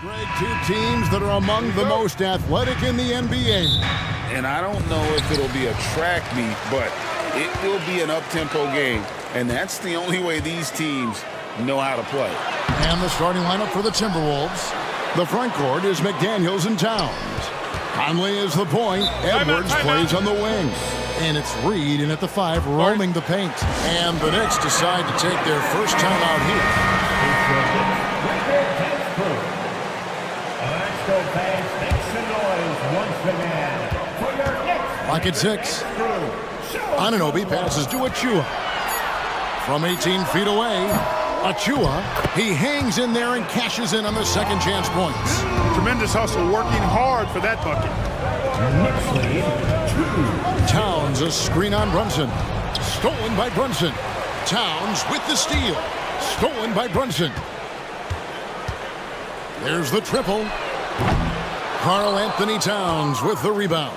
Greg, two teams that are among the most athletic in the NBA. And I don't know if it'll be a track meet, but it will be an up-tempo game. And that's the only way these teams know how to play. And the starting lineup for the Timberwolves. The front court is McDaniels and Towns. Conley is the point. Edwards plays on the wing. And it's Reed in at the 5, roaming the paint. And the Knicks decide to take their first time out here. Pocket 6. Anunoby passes to Achua. From 18 feet away, Achua, he hangs in there and cashes in on the second chance points. Tremendous hustle, working hard for that bucket. Towns, a screen on Brunson. Stolen by Brunson. Towns with the steal. Stolen by Brunson. There's the triple. Karl Anthony Towns with the rebound.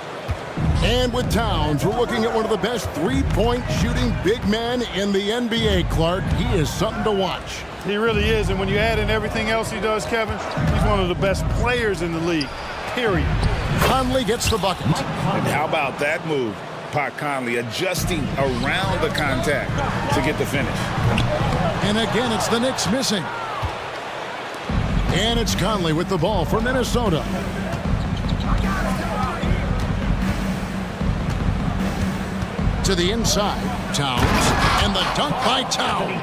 And with Towns, we're looking at one of the best three-point shooting big men in the NBA, Clark. He is something to watch. He really is, and when you add in everything else he does, Kevin, he's one of the best players in the league, period. Conley gets the bucket. And how about that move? Pat Conley adjusting around the contact to get the finish. And again, it's the Knicks missing. And it's Conley with the ball for Minnesota. To the inside, Towns, and the dunk by Towns.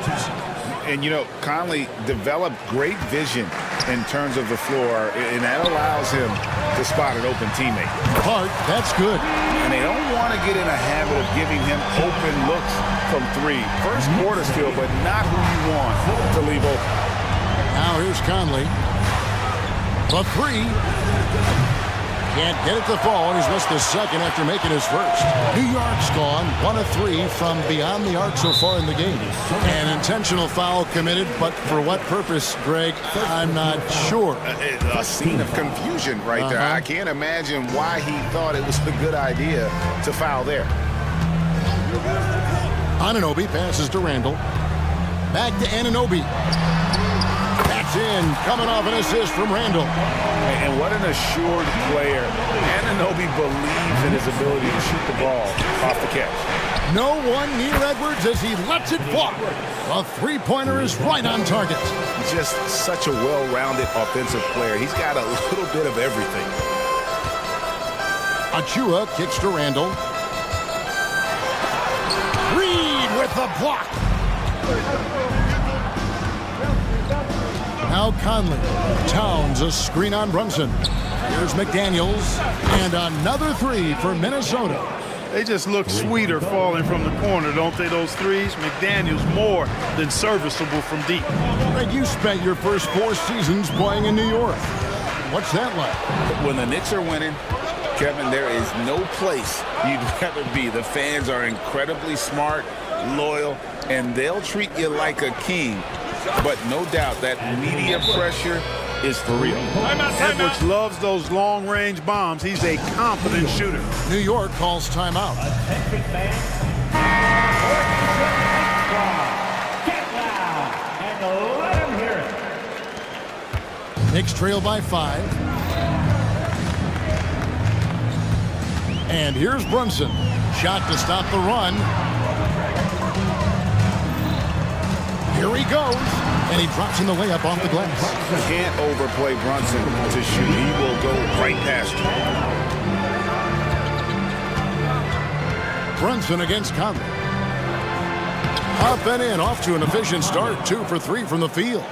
And, you know, Conley developed great vision in terms of the floor, and that allows him to spot an open teammate. Hart, that's good. And they don't want to get in a habit of giving him open looks from 3. First quarter still, but not who you want to leave open. Now here's Conley. The 3. Can't get it to fall, and he's missed the second after making his first. New York's gone 1 of 3 from beyond the arc so far in the game. An intentional foul committed, but for what purpose, Greg, I'm not sure. A scene of confusion right there. I can't imagine why he thought it was a good idea to foul there. Anunoby passes to Randall. Back to Anunoby. That's in, coming off an assist from Randall. And what an assured player. Anunoby believes in his ability to shoot the ball off the catch. No one near Edwards as he lets it fly. The three-pointer is right on target. Just such a well-rounded offensive player. He's got a little bit of everything. Achua kicks to Randall. Reed with the block. Now Conley. Towns, a screen on Brunson. Here's McDaniels. And another 3 for Minnesota. They just look sweeter falling from the corner, don't they, those threes? McDaniels more than serviceable from deep. Greg, you spent your first 4 seasons playing in New York. What's that like? When the Knicks are winning, Kevin, there is no place you'd rather be. The fans are incredibly smart, loyal, and they'll treat you like a king. But no doubt that media pressure is for real. Edwards loves those long-range bombs. He's a confident shooter. New York calls timeout. Knicks trail by 5. And here's Brunson. Shot to stop the run. Here he goes, and he drops in the layup off the glass. Can't overplay Brunson to shoot. He will go right past you. Brunson against Conley. Up and in, off to an efficient start. 2 for 3 from the field.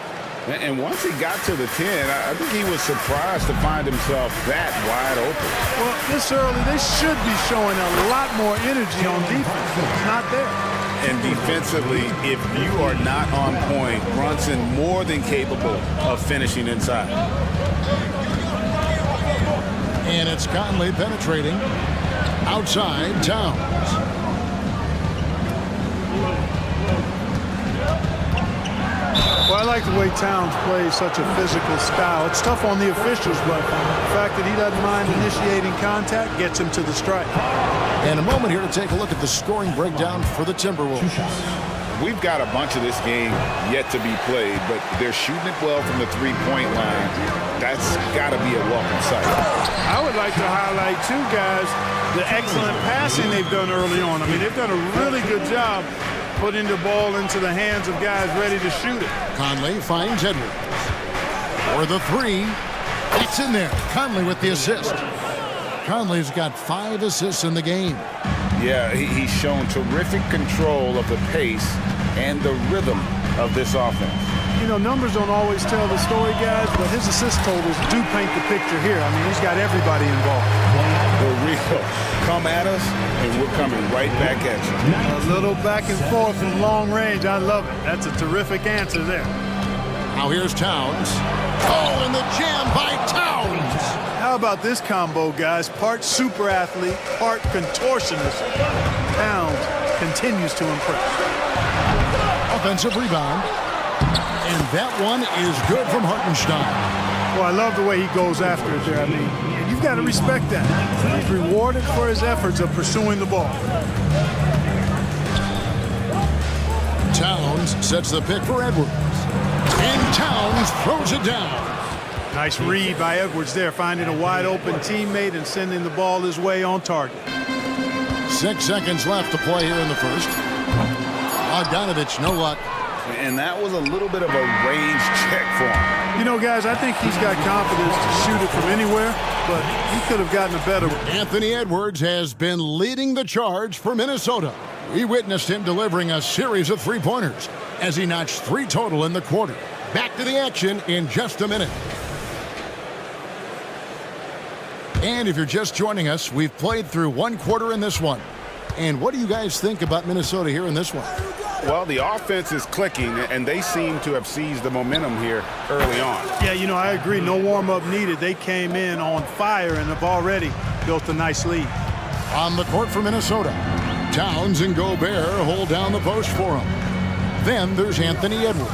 And once he got to the 10, I think he was surprised to find himself that wide open. Well, this early, they should be showing a lot more energy on defense. It's not there. And defensively, if you are not on point, Brunson more than capable of finishing inside. And it's Conley penetrating. Outside, Towns. Well, I like the way Towns plays such a physical style. It's tough on the officials, but the fact that he doesn't mind initiating contact gets him to the stripe. And a moment here to take a look at the scoring breakdown for the Timberwolves. we've got a bunch of this game yet to be played, but they're shooting it well from the three-point line. That's got to be a welcome sight. I would like to highlight, too, guys, the excellent passing they've done early on. I mean, they've done a really good job putting the ball into the hands of guys ready to shoot it. Conley finds Edwards. For the three. It's in there. Conley with the assist. Conley's got 5 assists in the game. Yeah, he's shown terrific control of the pace and the rhythm of this offense. You know, numbers don't always tell the story, guys, but his assist totals do paint the picture here. I mean, he's got everybody involved. For real. Come at us, and we're coming right back at you. A little back and forth from long range. I love it. That's a terrific answer there. Now here's Towns. Oh, and the jam by Towns. How about this combo, guys? Part super athlete, part contortionist. Towns continues to impress. Offensive rebound. And that one is good from Hartenstein. Well, I love the way he goes after it there. I mean, you've got to respect that. He's rewarded for his efforts of pursuing the ball. Towns sets the pick for Edwards. And Towns throws it down. Nice read by Edwards there, finding a wide open teammate and sending the ball his way on target. 6 seconds left to play here in the first. Bogdanovich, no luck. And that was a little bit of a range check for him. You know, guys, I think he's got confidence to shoot it from anywhere, but he could have gotten a better one. Anthony Edwards has been leading the charge for Minnesota. We witnessed him delivering a series of three-pointers as he notched 3 total in the quarter. Back to the action in just a minute. And if you're just joining us, we've played through 1 quarter in this one. And what do you guys think about Minnesota here in this one? Well, the offense is clicking, and they seem to have seized the momentum here early on. Yeah, you know, I agree. No warm-up needed. They came in on fire and have already built a nice lead. On the court for Minnesota, Towns and Gobert hold down the post for him. Then there's Anthony Edwards.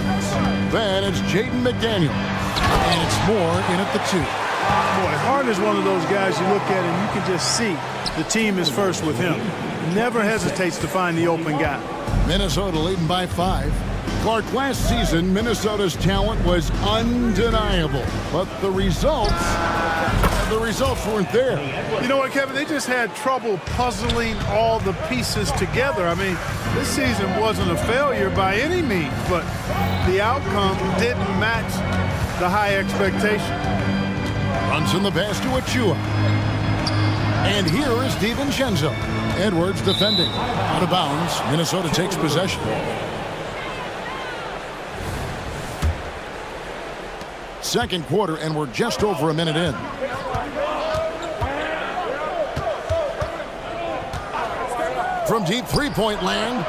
Then it's Jaden McDaniel. And it's Moore in at the 2. Boy, Harden's one of those guys you look at and you can just see the team is first with him. Never hesitates to find the open guy. Minnesota leading by 5. Clark, last season, Minnesota's talent was undeniable. But the results weren't there. You know what, Kevin? They just had trouble puzzling all the pieces together. I mean, this season wasn't a failure by any means, but the outcome didn't match the high expectation. Runs in the pass to Achua. And here is DiVincenzo. Edwards defending. Out of bounds. Minnesota takes possession. Second quarter, and we're just over a minute in. From deep three-point land.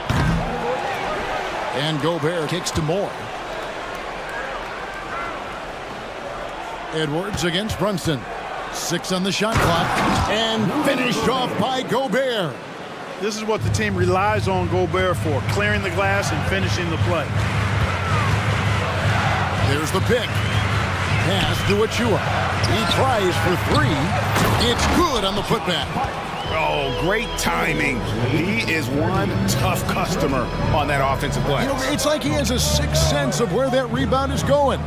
And Gobert kicks to Moore. Edwards against Brunson. 6 on the shot clock. And finished off by Gobert. This is what the team relies on Gobert for, clearing the glass and finishing the play. There's the pick. Pass to Achua. He tries for 3. It's good on the putback. Oh, great timing. He is one tough customer on that offensive glass. You know, it's like he has a sixth sense of where that rebound is going.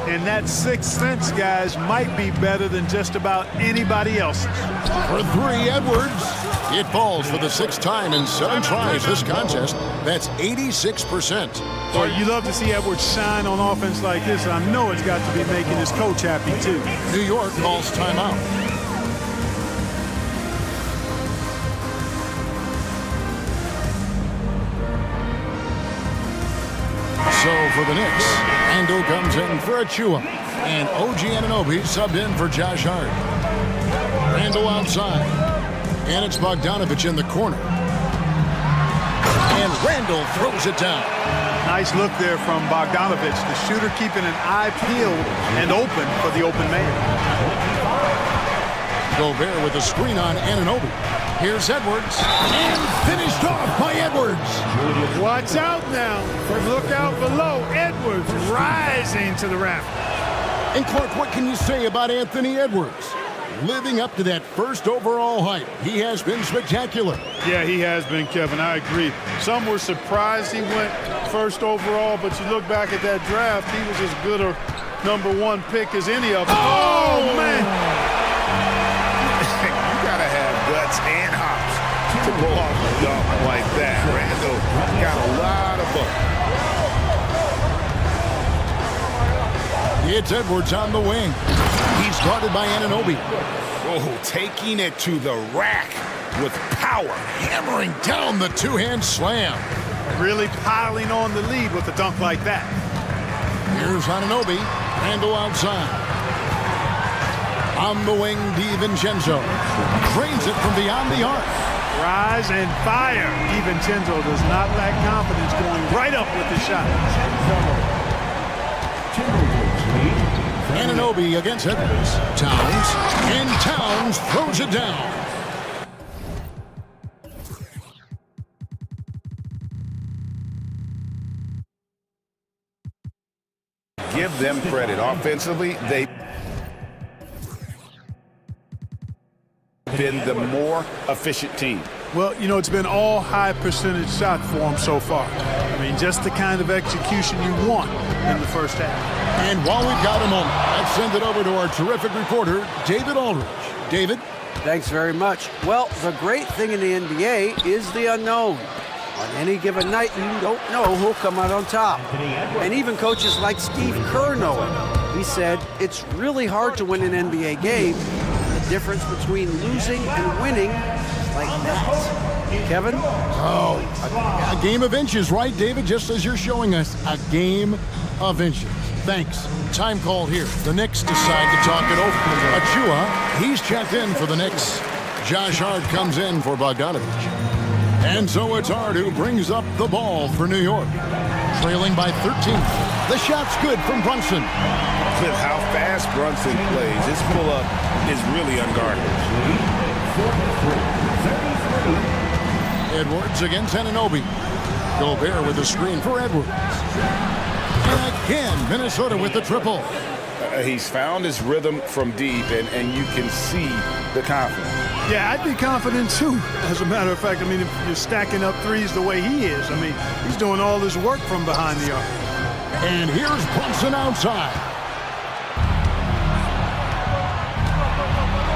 And that sixth sense, guys, might be better than just about anybody else's. For 3, Edwards. It falls for the 6th time in 7 tries this contest. That's 86%. Well, you love to see Edwards shine on offense like this. I know it's got to be making his coach happy, too. New York calls timeout. So for the Knicks, Ando comes in for Achua. And OG Anunoby subbed in for Josh Hart. Randall outside. And it's Bogdanovich in the corner. And Randall throws it down. Nice look there from Bogdanovich, the shooter keeping an eye peeled and open for the open man. Gobert with a screen on Anunoby. Here's Edwards. And finished off by Edwards. Watch out now. Look out below. Edwards rising to the raft. And Clark, what can you say about Anthony Edwards? living up to that first overall hype. He has been spectacular. Yeah, he has been, Kevin. I agree. Some were surprised he went first overall, but you look back at that draft, he was as good a #1 pick as any of them. Oh, man! You gotta have guts and hops to pull off a dunk like that. Randall got a lot of buck. It's Edwards on the wing. He's guarded by Anunoby. Oh, taking it to the rack with power. Hammering down the two-hand slam. Really piling on the lead with a dunk like that. Here's Anunoby. Randall outside. On the wing, DiVincenzo. Drains it from beyond the arc. Rise and fire. DiVincenzo does not lack confidence going right up with the shot. Anunoby against Edwards. Towns. And Towns throws it down. Give them credit. Offensively, they've been the more efficient team. Well, you know, it's been all high percentage shot for them so far. I mean, just the kind of execution you want in the first half. And while we've got a moment, let's send it over to our terrific reporter, David Aldridge. David? Thanks very much. Well, the great thing in the NBA is the unknown. On any given night, you don't know who'll come out on top. And even coaches like Steve Kerr know it. He said, it's really hard to win an NBA game. The difference between losing and winning is like that. Kevin? Oh, a game of inches, right, David? Just as you're showing us, a game of inches. Thanks. Time call here. The Knicks decide to talk it over. Achua, he's checked in for the Knicks. Josh Hart comes in for Bogdanovich. And so it's Hart who brings up the ball for New York. Trailing by 13. The shot's good from Brunson. With how fast Brunson plays, his pull-up is really unguarded. Edwards against Anunoby. Gobert with the screen for Edwards. And again, Minnesota with the triple. He's found his rhythm from deep, and you can see the confidence. Yeah, I'd be confident too. As a matter of fact, I mean, if you're stacking up threes the way he is, I mean, he's doing all this work from behind the arc. And here's Brunson outside.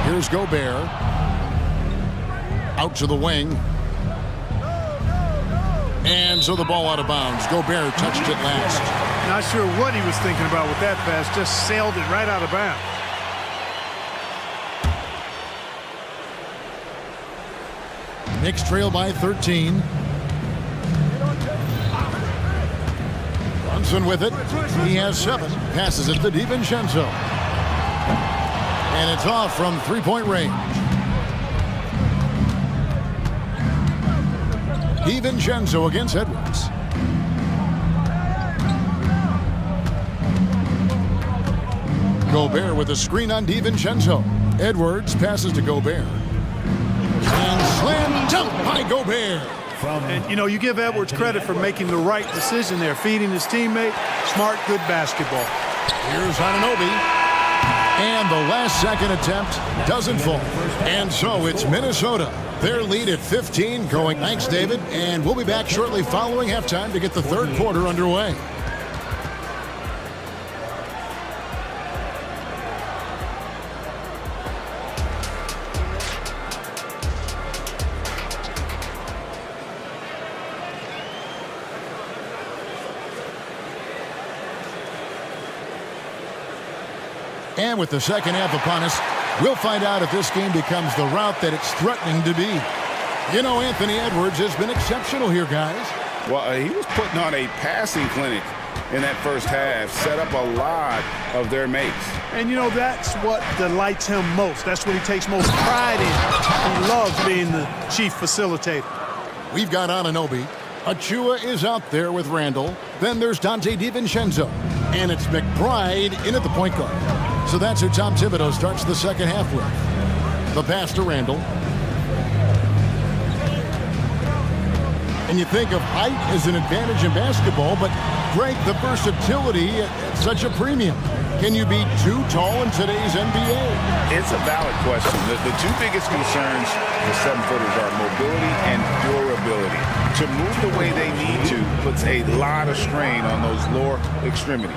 Here's Gobert. Out to the wing. And so the ball out of bounds. Gobert touched it last. Not sure what he was thinking about with that pass. Just sailed it right out of bounds. Knicks trail by 13. Brunson with it. He has 7. Passes it to DiVincenzo. And it's off from three-point range. DiVincenzo against Edwards. Gobert with a screen on DiVincenzo. Edwards passes to Gobert. And slam dunk by Gobert. And, you know, you give Edwards credit for making the right decision there, feeding his teammate. Smart, good basketball. Here's Anunoby. And the last second attempt doesn't fall. And so it's Minnesota. Their lead at 15 going. Thanks, David. And we'll be back shortly following halftime to get the third quarter underway. And with the second half upon us, we'll find out if this game becomes the route that it's threatening to be. You know, Anthony Edwards has been exceptional here, guys. Well, he was putting on a passing clinic in that first half, set up a lot of their mates. And, you know, that's what delights him most. That's what he takes most pride in. He loves being the chief facilitator. We've got Anunoby. Achua is out there with Randall. Then there's Dante DiVincenzo. And it's McBride in at the point guard. So that's who Tom Thibodeau starts the second half with. The pass to Randall. And you think of height as an advantage in basketball, but Greg, the versatility at such a premium. Can you be too tall in today's NBA? It's a valid question. The two biggest concerns for 7-footers are mobility and durability. To move the way they need to puts a lot of strain on those lower extremities.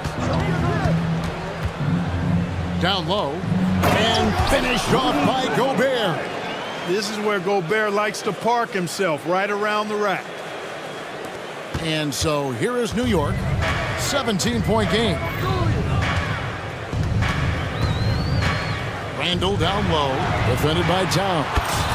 Down low, and finished off by Gobert. This is where Gobert likes to park himself, right around the rack. And so here is New York, 17-point game. Randall down low, defended by Towns.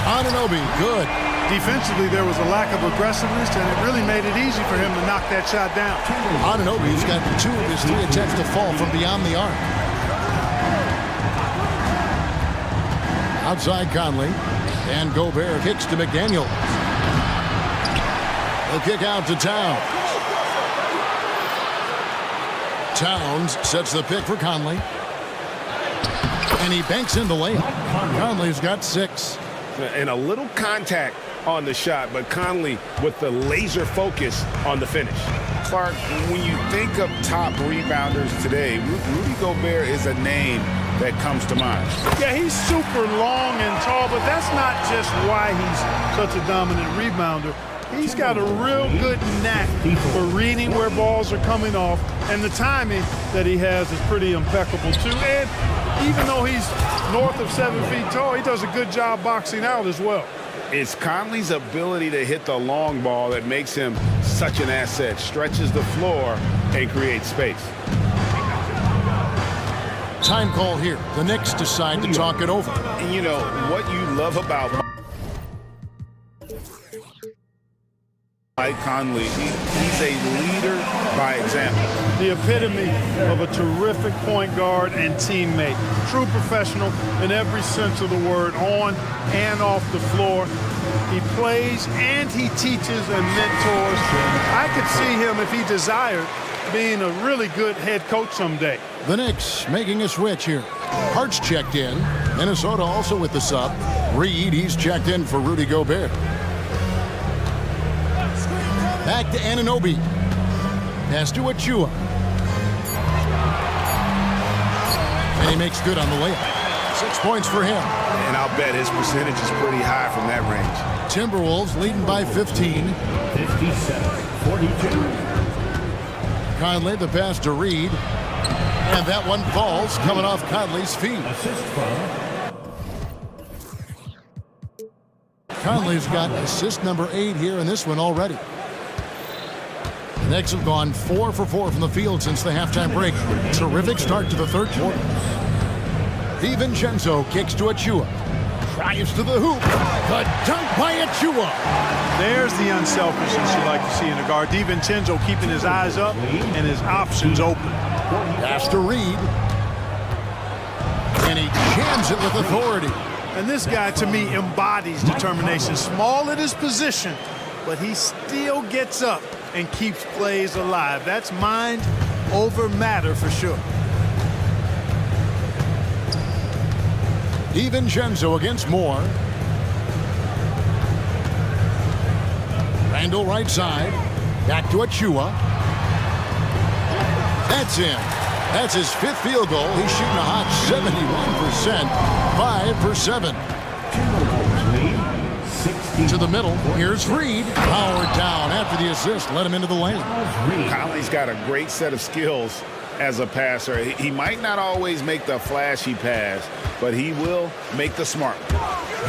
Anunoby, good. Defensively, there was a lack of aggressiveness, and it really made it easy for him to knock that shot down. Anunoby's got 2 of his 3 attempts to fall from beyond the arc. Outside Conley, and Gobert kicks to McDaniel. They'll kick out to Towns. Towns sets the pick for Conley. And he banks in the layup. Conley's got 6. And a little contact on the shot, but Conley with the laser focus on the finish. Clark, when you think of top rebounders today, Rudy Gobert is a name that comes to mind. Yeah, he's super long and tall, but that's not just why he's such a dominant rebounder. He's got a real good knack for reading where balls are coming off, and the timing that he has is pretty impeccable too. And even though he's north of 7 feet tall, he does a good job boxing out as well. It's Conley's ability to hit the long ball that makes him such an asset, stretches the floor and creates space. Time call here. The Knicks decide to talk it over. And you know, what you love about Mike Conley, he's a leader by example. The epitome of a terrific point guard and teammate. True professional in every sense of the word, on and off the floor. He plays and he teaches and mentors. I could see him, if he desired, being a really good head coach someday. The Knicks making a switch here. Hart's checked in. Minnesota also with the sub. Reed, he's checked in for Rudy Gobert. Back to Anunoby. Pass to Achua. And he makes good on the layup. 6 points for him. And I'll bet his percentage is pretty high from that range. Timberwolves leading by 15. 57-42. Conley, the pass to Reed. And that one falls, coming off Conley's feet. Conley's got assist number 8 here in this one already. The Knicks have gone 4 for 4 from the field since the halftime break. Terrific start to the third quarter. DiVincenzo kicks to Achua. Drives to the hoop. The dunk by Achua. There's the unselfishness you like to see in a guard. DiVincenzo keeping his eyes up and his options open. Pass to Reed. And he jams it with authority. And this guy, to me, embodies determination. Small at his position, but he still gets up and keeps plays alive. That's mind over matter for sure. DiVincenzo against Moore. Randall right side. Back to Achua. That's in. That's his 5th field goal. He's shooting a hot 71%. 5 for 7. To the middle. Here's Reed. Powered down after the assist. Let him into the lane. Conley's got a great set of skills as a passer. He might not always make the flashy pass, but he will make the smart one.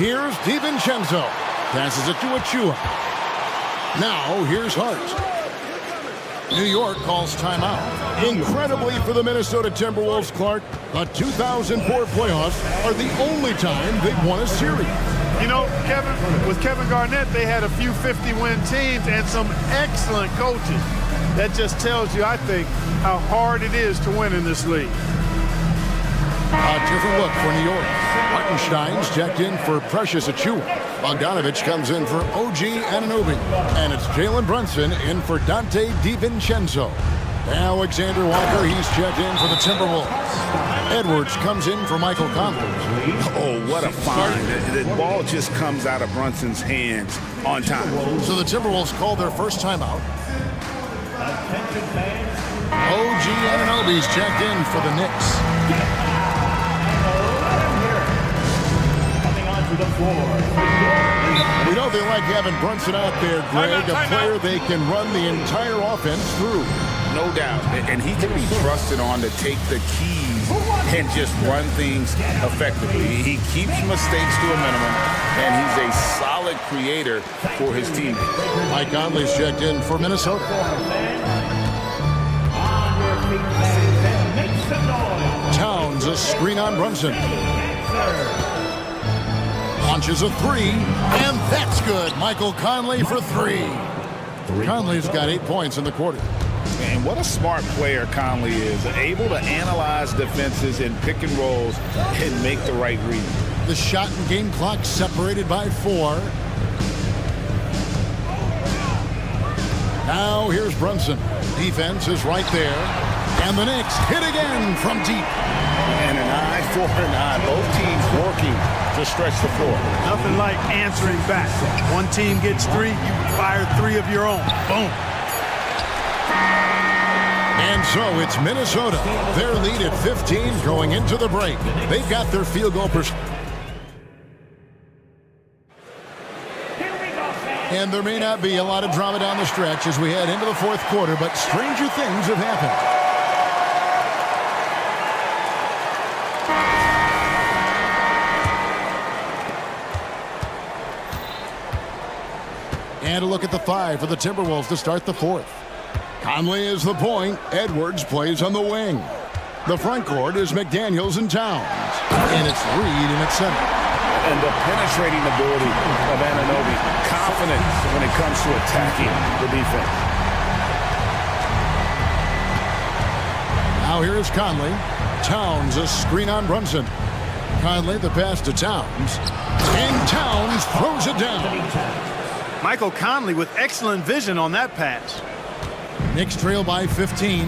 Here's DiVincenzo. Passes it to Achua. Now here's Hart. New York calls timeout. Incredibly for the Minnesota Timberwolves, Clark, the 2004 playoffs are the only time they've won a series. You know, Kevin, with Kevin Garnett, they had a few 50-win teams and some excellent coaches. That just tells you, I think, how hard it is to win in this league. A different look for New York. Hartenstein's checked in for Precious Achua. Bogdanovich comes in for OG Anunoby. And it's Jalen Brunson in for Dante DiVincenzo. Alexander Walker, he's checked in for the Timberwolves. Edwards comes in for Michael Conley. Oh, what a find. The ball just comes out of Brunson's hands on time. So the Timberwolves call their first timeout. OG Anunoby's checked in for the Knicks. We know they like having Brunson out there, Greg, a player they can run the entire offense through. No doubt. And he can be trusted on to take the keys and just run things effectively. He keeps mistakes to a minimum, and he's a solid creator for his team. Mike Conley's checked in for Minnesota. Towns, a screen on Brunson. Launches a three, and that's good. Michael Conley for three. Conley's got 8 points in the quarter. And what a smart player Conley is, able to analyze defenses in pick and rolls and make the right read. The shot and game clock separated by 4. Now here's Brunson. Defense is right there. And the Knicks hit again from deep. And an eye for an eye. Both teams working to stretch the floor. Nothing like answering back. One team gets 3, you fire 3 of your own. Boom. And so it's Minnesota. Their lead at 15 going into the break. They've got their field goal percentage. And there may not be a lot of drama down the stretch as we head into the fourth quarter, but stranger things have happened. And a look at the 5 for the Timberwolves to start the fourth. Conley is the point. Edwards plays on the wing. The front court is McDaniels and Towns. And it's Reed in at center. And the penetrating ability of Anunoby. Confident when it comes to attacking the defense. Now here is Conley. Towns, a screen on Brunson. Conley, the pass to Towns. And Towns throws it down. Michael Conley with excellent vision on that pass. Knicks trail by 15.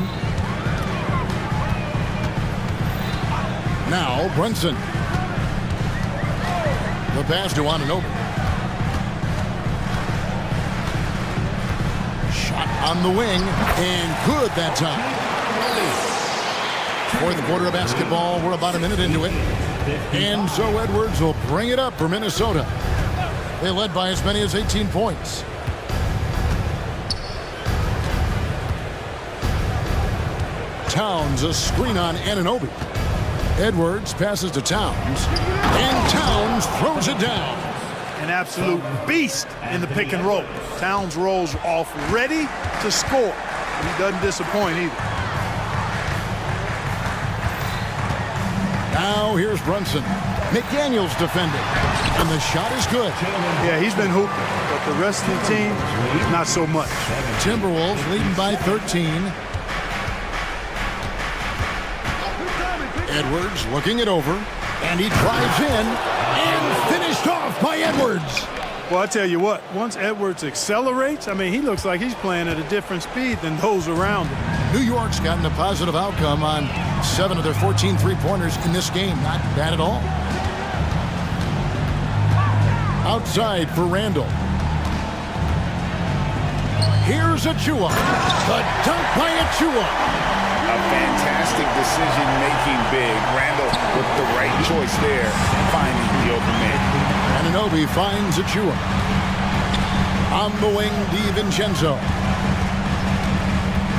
Now Brunson. The pass to Anunoby. Shot on the wing, and good that time. Fourth quarter of basketball, we're about a minute into it. And so Edwards will bring it up for Minnesota. They led by as many as 18 points. Towns, a screen on Anunoby. Edwards passes to Towns, and Towns throws it down. An absolute beast in the pick and roll. Towns rolls off ready to score. And he doesn't disappoint either. Now here's Brunson. McDaniels defending, and the shot is good. Yeah, he's been hooping, but the rest of the team, not so much. Timberwolves leading by 13. Edwards looking it over, and he drives in, and finished off by Edwards. Well, I tell you what, once Edwards accelerates, I mean, he looks like he's playing at a different speed than those around him. New York's gotten a positive outcome on 7 of their 14 three-pointers in this game. Not bad at all. Outside for Randall. Here's Achua. The dunk by Achua. A fantastic decision-making big. Randall with the right choice there, finding the open man. Anunoby finds Achua. On the wing, DiVincenzo.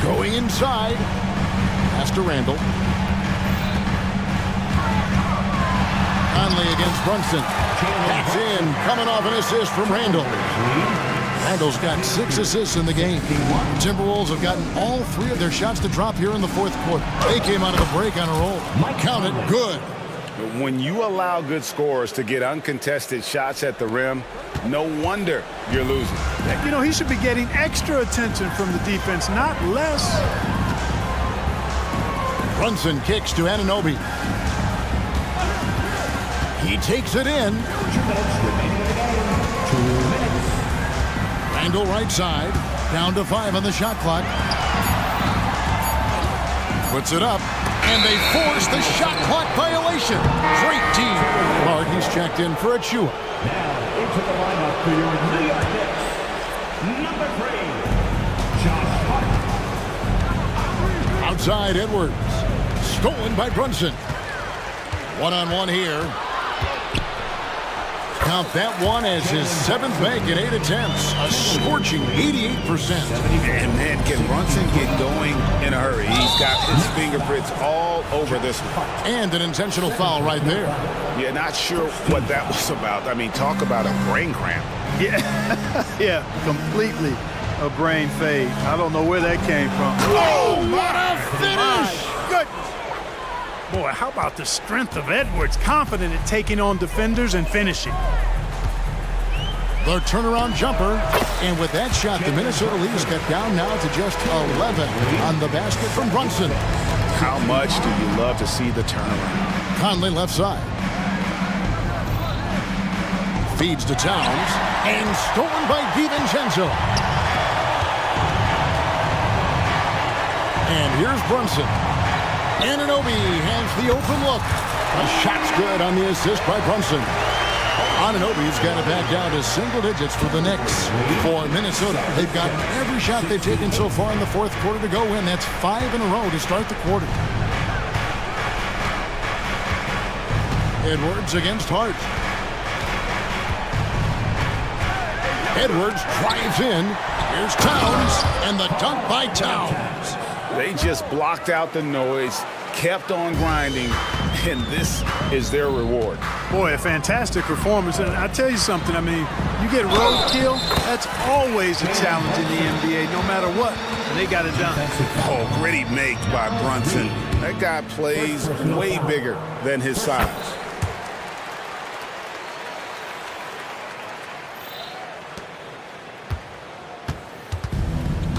Going inside. Pass to Randall. Conley against Brunson. That's in. Coming off an assist from Randall. Randall's got 6 assists in the game. Timberwolves have gotten all 3 of their shots to drop here in the fourth quarter. They came out of the break on a roll. Count it, good. When you allow good scorers to get uncontested shots at the rim, no wonder you're losing. You know, he should be getting extra attention from the defense, not less. Brunson kicks to Anunoby. He takes it in. Randall right side. Down to 5 on the shot clock. Puts it up. And they force the shot clock violation. Great team. Bart, he's checked in for Achua. Now into the lineup for your New York Knicks, number 3, Josh Hart. outside Edwards. Stolen by Brunson. One-on-one here. Count that one as his 7th make in 8 attempts. A scorching 88%. And man, can Brunson get going in a hurry? He's got his fingerprints all over this one. And an intentional foul right there. Yeah, not sure what that was about. I mean, talk about a brain cramp. Yeah, yeah, completely a brain fade. I don't know where that came from. Oh, what a finish! Goodness. Boy, how about the strength of Edwards? Confident at taking on defenders and finishing. The turnaround jumper. And with that shot, the Minnesota lead is cut down now to just 11 on the basket from Brunson. How much do you love to see the turnaround? Conley left side. Feeds to Towns. And stolen by DiVincenzo. And here's Brunson. Anunoby has the open look. A shot's good on the assist by Brunson. Anunoby's got it back down to single digits for the Knicks. For Minnesota, they've got every shot they've taken so far in the fourth quarter to go in. That's 5 in a row to start the quarter. Edwards against Hart. Edwards drives in. Here's Towns, and the dunk by Towns. They just blocked out the noise, kept on grinding, and this is their reward. Boy, a fantastic performance. And I tell you something, I mean, you get roadkill, that's always a challenge in the NBA, no matter what. And they got it done. Oh, gritty make by Brunson. That guy plays way bigger than his size.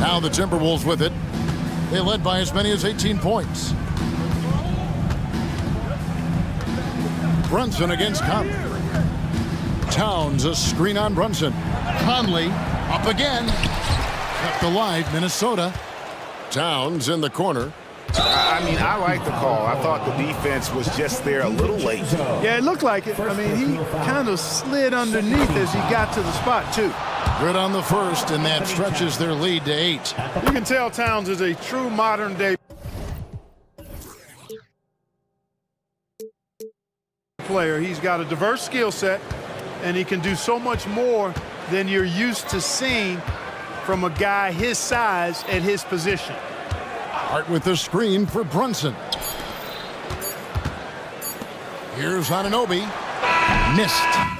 Now the Timberwolves with it. They led by as many as 18 points. Brunson against Conley. Towns, a screen on Brunson. Conley up again. Kept alive, Minnesota. Towns in the corner. I mean, I like the call. I thought the defense was just there a little late. Yeah, it looked like it. I mean, he kind of slid underneath as he got to the spot, too. Good on the first, and that stretches their lead to 8. You can tell Towns is a true modern-day player. He's got a diverse skill set, and he can do so much more than you're used to seeing from a guy his size at his position. Hart with the screen for Brunson. Here's Anunoby. Missed.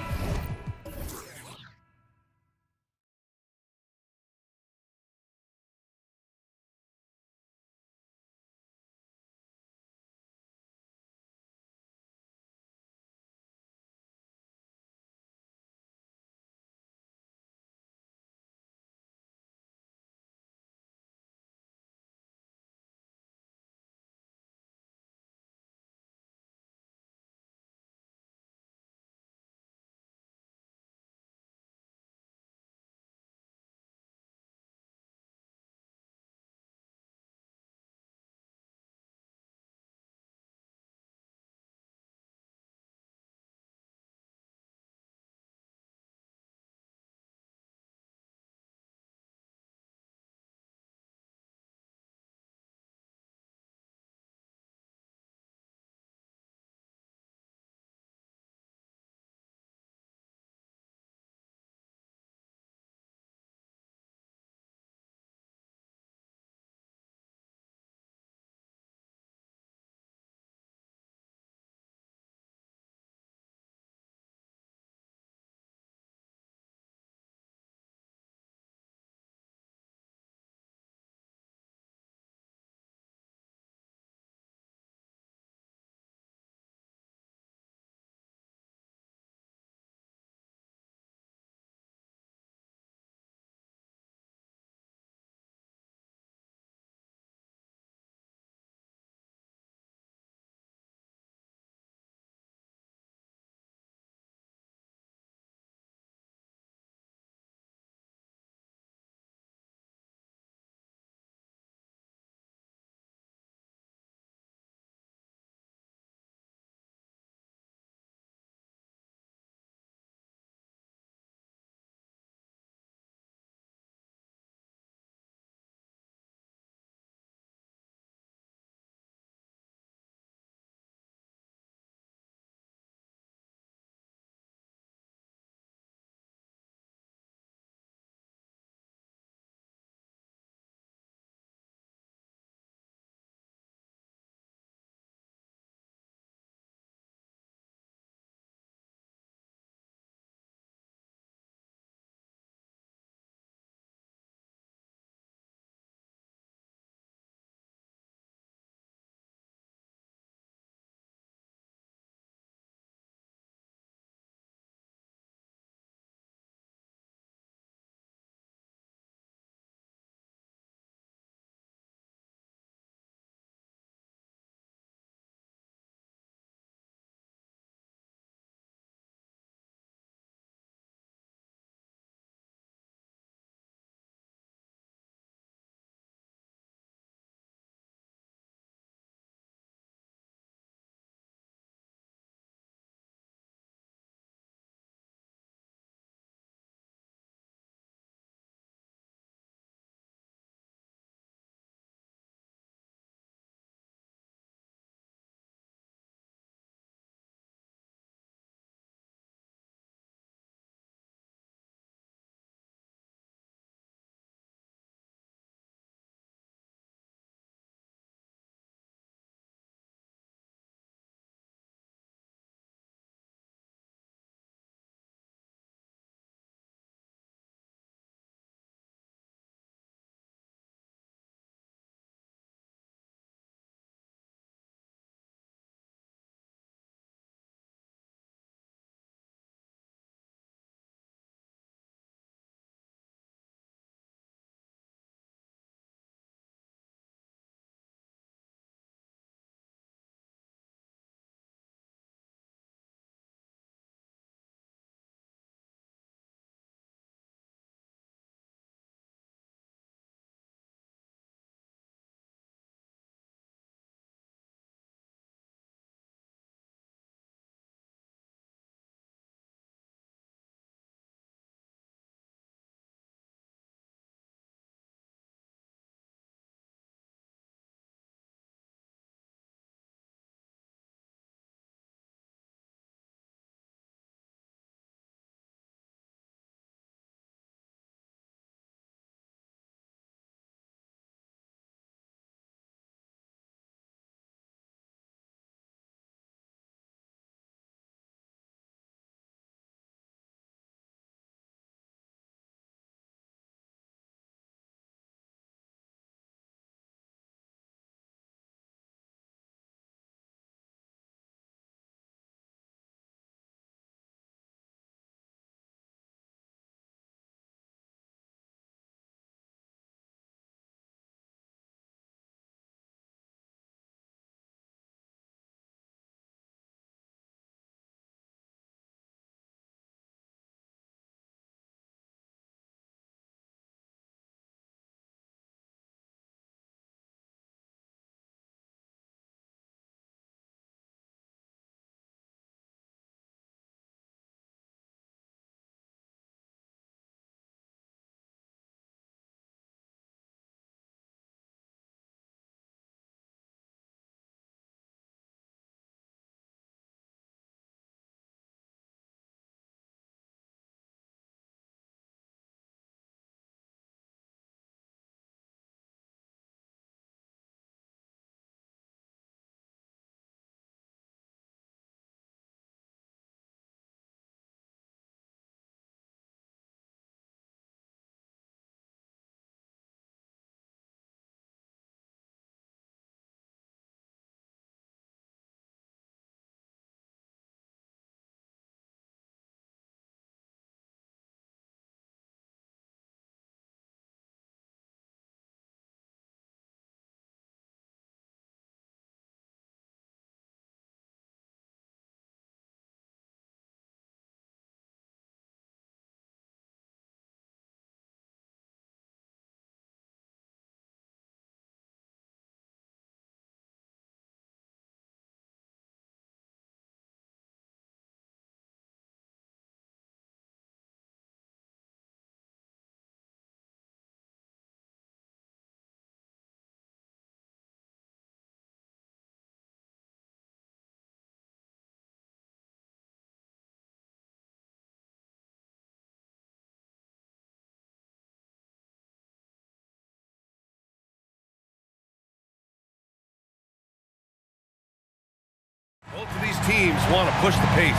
teams want to push the pace.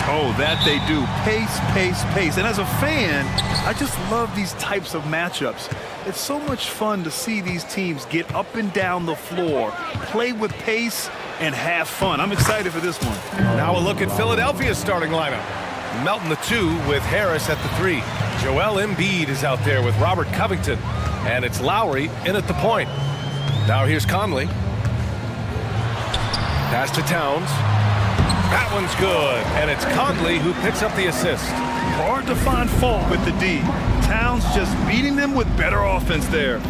Oh, that they do. Pace, pace, pace. And as a fan, I just love these types of matchups. It's so much fun to see these teams get up and down the floor, play with pace, and have fun. I'm excited for this one. Now a look at Philadelphia's starting lineup. Melton the 2 with Harris at the 3. Joel Embiid is out there with Robert Covington. And it's Lowry in at the point. Now here's Conley. Pass to Towns. That one's good. And it's Conley who picks up the assist. Hard to find fault with the D. Towns just beating them with better offense there.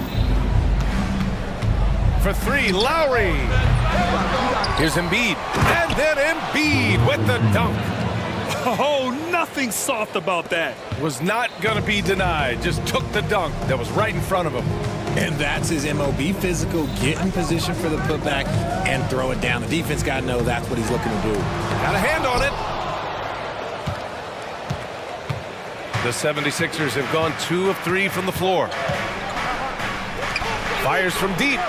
For 3, Lowry. Here's Embiid. And then Embiid with the dunk. Oh, nothing soft about that. Was not going to be denied. Just took the dunk that was right in front of him. And that's his MO. Be physical, get in position for the putback, and throw it down. The defense got to know that's what he's looking to do. Got a hand on it. The 76ers have gone 2 of 3 from the floor. Fires from deep.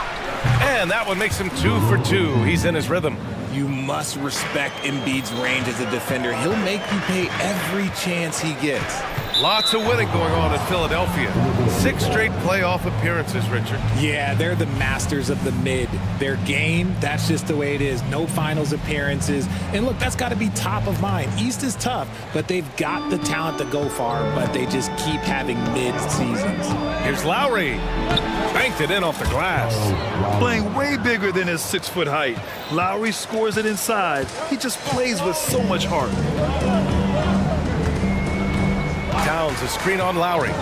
And that one makes him 2 for 2. He's in his rhythm. You must respect Embiid's range as a defender. He'll make you pay every chance he gets. Lots of winning going on in Philadelphia. 6 straight playoff appearances, Richard. Yeah, they're the masters of the mid. Their game, that's just the way it is. No finals appearances. And look, that's got to be top of mind. East is tough, but they've got the talent to go far, but they just keep having mid-seasons. Here's Lowry. Banked it in off the glass. Playing way bigger than his 6-foot height. Lowry scores it inside. He just plays with so much heart. Towns a screen on Lowry.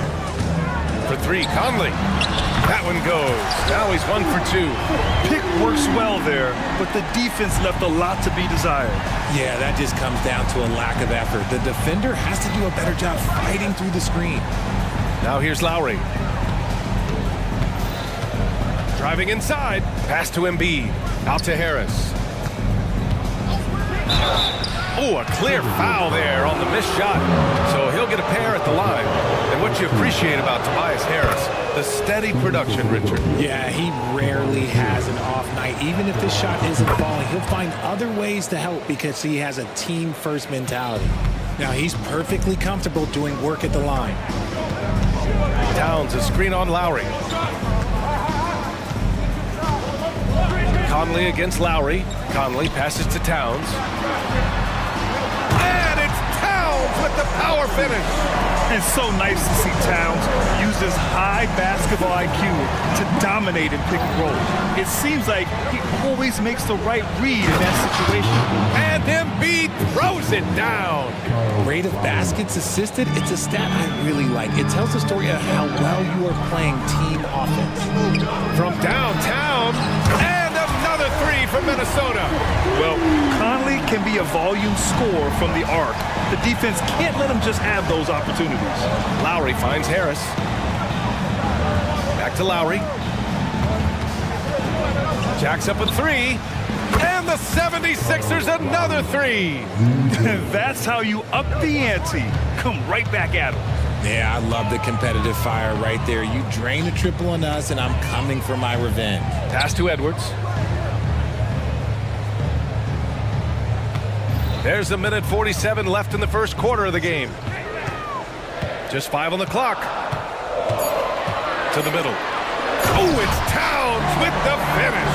For 3, Conley. That one goes. Now he's 1 for 2. Pick works well there, but the defense left a lot to be desired. Yeah, that just comes down to a lack of effort. The defender has to do a better job fighting through the screen. Now here's Lowry. Driving inside. Pass to Embiid. Out to Harris. Oh, a clear foul there on the missed shot. So he'll get a pair at the line. And what you appreciate about Tobias Harris, the steady production, Richard. Yeah, he rarely has an off night. Even if this shot isn't falling, he'll find other ways to help because he has a team-first mentality. Now, he's perfectly comfortable doing work at the line. Towns a screen on Lowry. Conley against Lowry. Conley passes to Towns. And it's Towns with the power finish. It's so nice to see Towns use his high basketball IQ to dominate in pick and roll. It seems like he always makes the right read in that situation. And Embiid throws it down. Rate of baskets assisted, it's a stat I really like. It tells the story of how well you are playing team offense. From downtown, and another 3 from Minnesota. Well, Conley can be a volume scorer from the arc. The defense can't let him just have those opportunities. Lowry finds Harris. Back to Lowry. Jacks up a 3. And the 76ers another 3. That's how you up the ante. Come right back at him. Yeah, I love the competitive fire right there. You drain a triple on us, and I'm coming for my revenge. Pass to Edwards. There's a minute 47 left in the first quarter of the game. Just 5 on the clock. To the middle. Oh, it's Towns with the finish.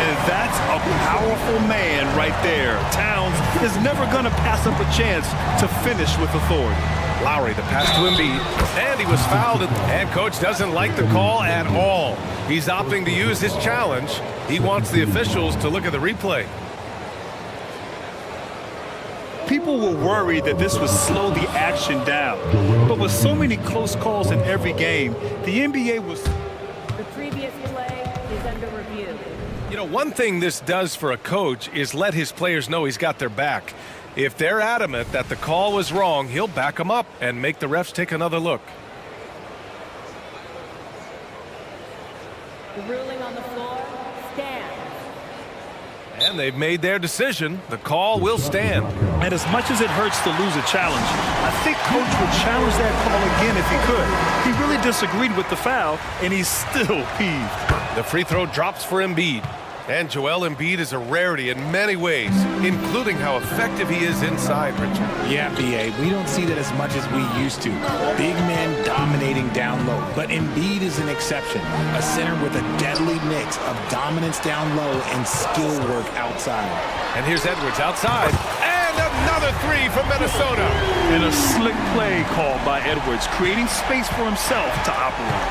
And that's a powerful man right there. Towns is never going to pass up a chance to finish with authority. Lowry, the pass to Embiid, and he was fouled, and coach doesn't like the call at all. He's opting to use his challenge. He wants the officials to look at the replay. People were worried that this would slow the action down. But with so many close calls in every game, the NBA was... The previous play is under review. You know, one thing this does for a coach is let his players know he's got their back. If they're adamant that the call was wrong, he'll back them up and make the refs take another look. The ruling on the floor stands. And they've made their decision. The call will stand. And as much as it hurts to lose a challenge, I think coach would challenge that call again if he could. He really disagreed with the foul, and he's still peeved. The free throw drops for Embiid. And Joel Embiid is a rarity in many ways, including how effective he is inside, Richard. Yeah, BA, we don't see that as much as we used to. Big men dominating down low, but Embiid is an exception. A center with a deadly mix of dominance down low and skill work outside. And here's Edwards outside, and another three from Minnesota. And a slick play called by Edwards, creating space for himself to operate.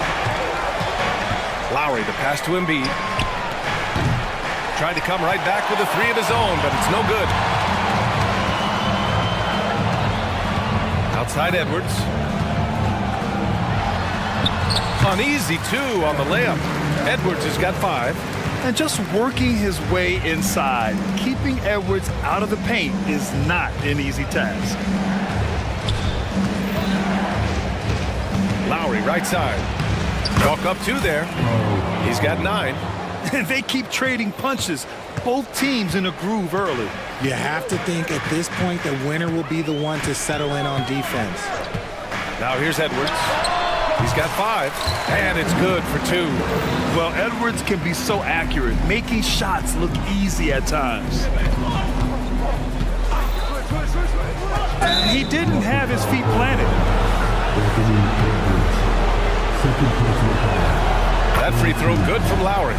Lowry, the pass to Embiid. Tried to come right back with a three of his own, but it's no good. Outside Edwards. Uneasy, too, on the layup. Edwards has got 5. And just working his way inside, keeping Edwards out of the paint is not an easy task. Lowry, right side. Walk up 2 there. He's got 9. And they keep trading punches. Both teams in a groove early. You have to think at this point the winner will be the one to settle in on defense. Now here's Edwards. He's got 5, and it's good for 2. Well, Edwards can be so accurate, making shots look easy at times. He didn't have his feet planted. That free throw good from Lowry.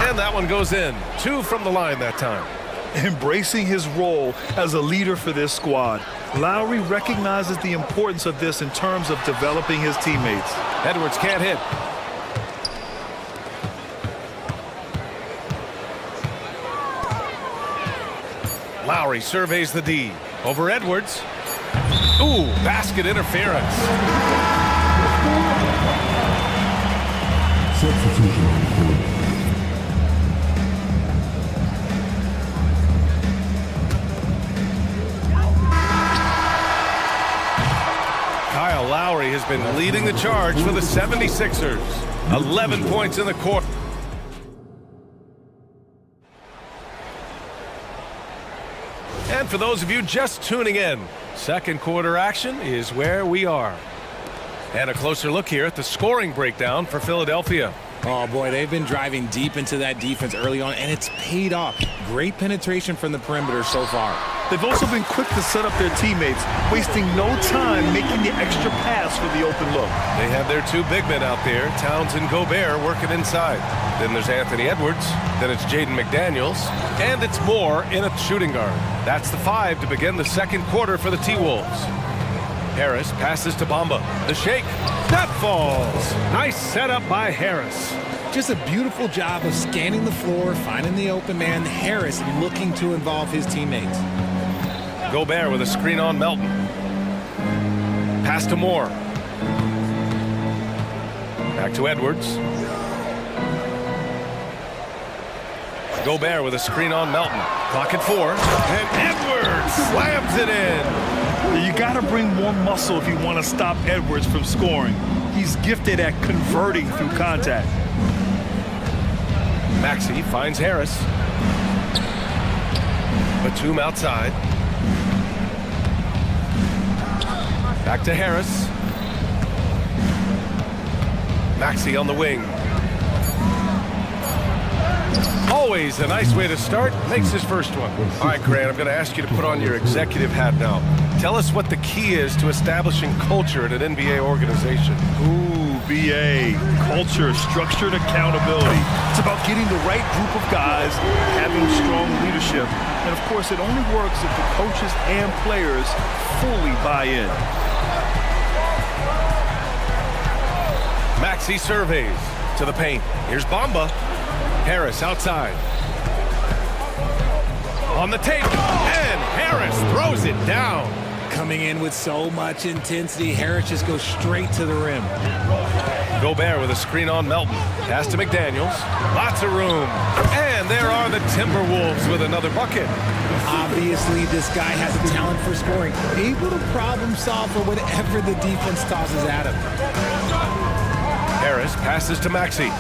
And that one goes in. 2 from the line that time. Embracing his role as a leader for this squad, Lowry recognizes the importance of this in terms of developing his teammates. Edwards can't hit. Lowry surveys the D. Over Edwards. Ooh, basket interference. Kyle Lowry has been leading the charge for the 76ers. 11 points in the quarter. And for those of you just tuning in, second quarter action is where we are. And a closer look here at the scoring breakdown for Philadelphia. Oh boy, they've been driving deep into that defense early on, and it's paid off. Great penetration from the perimeter so far. They've also been quick to set up their teammates, wasting no time making the extra pass for the open look. They have their 2 big men out there, Towns and Gobert, working inside. Then there's Anthony Edwards, then it's Jaden McDaniels, and it's Moore in a shooting guard. That's the 5 to begin the second quarter for the T-Wolves. Harris passes to Bamba. The shake. That falls. Nice setup by Harris. Just a beautiful job of scanning the floor, finding the open man. Harris looking to involve his teammates. Gobert with a screen on Melton. Pass to Moore. Back to Edwards. Gobert with a screen on Melton. Clock at 4. And Edwards slams it in. You got to bring more muscle if you want to stop Edwards from scoring. He's gifted at converting through contact. Maxey finds Harris. Batum outside. Back to Harris. Maxey on the wing. Always a nice way to start. Makes his first one. All right, Grant, I'm going to ask you to put on your executive hat now. Tell us what the key is to establishing culture at an NBA organization. Ooh, BA. Culture, structured accountability. It's about getting the right group of guys, having strong leadership. And, of course, it only works if the coaches and players fully buy in. Maxey surveys to the paint. Here's Bamba. Harris outside. On the tape, and Harris throws it down. Coming in with so much intensity, Harris just goes straight to the rim. Gobert with a screen on Melton. Pass to McDaniels. Lots of room. And there are the Timberwolves with another bucket. Obviously, this guy has a talent for scoring. Able to problem solve for whatever the defense tosses at him. Harris passes to Maxey.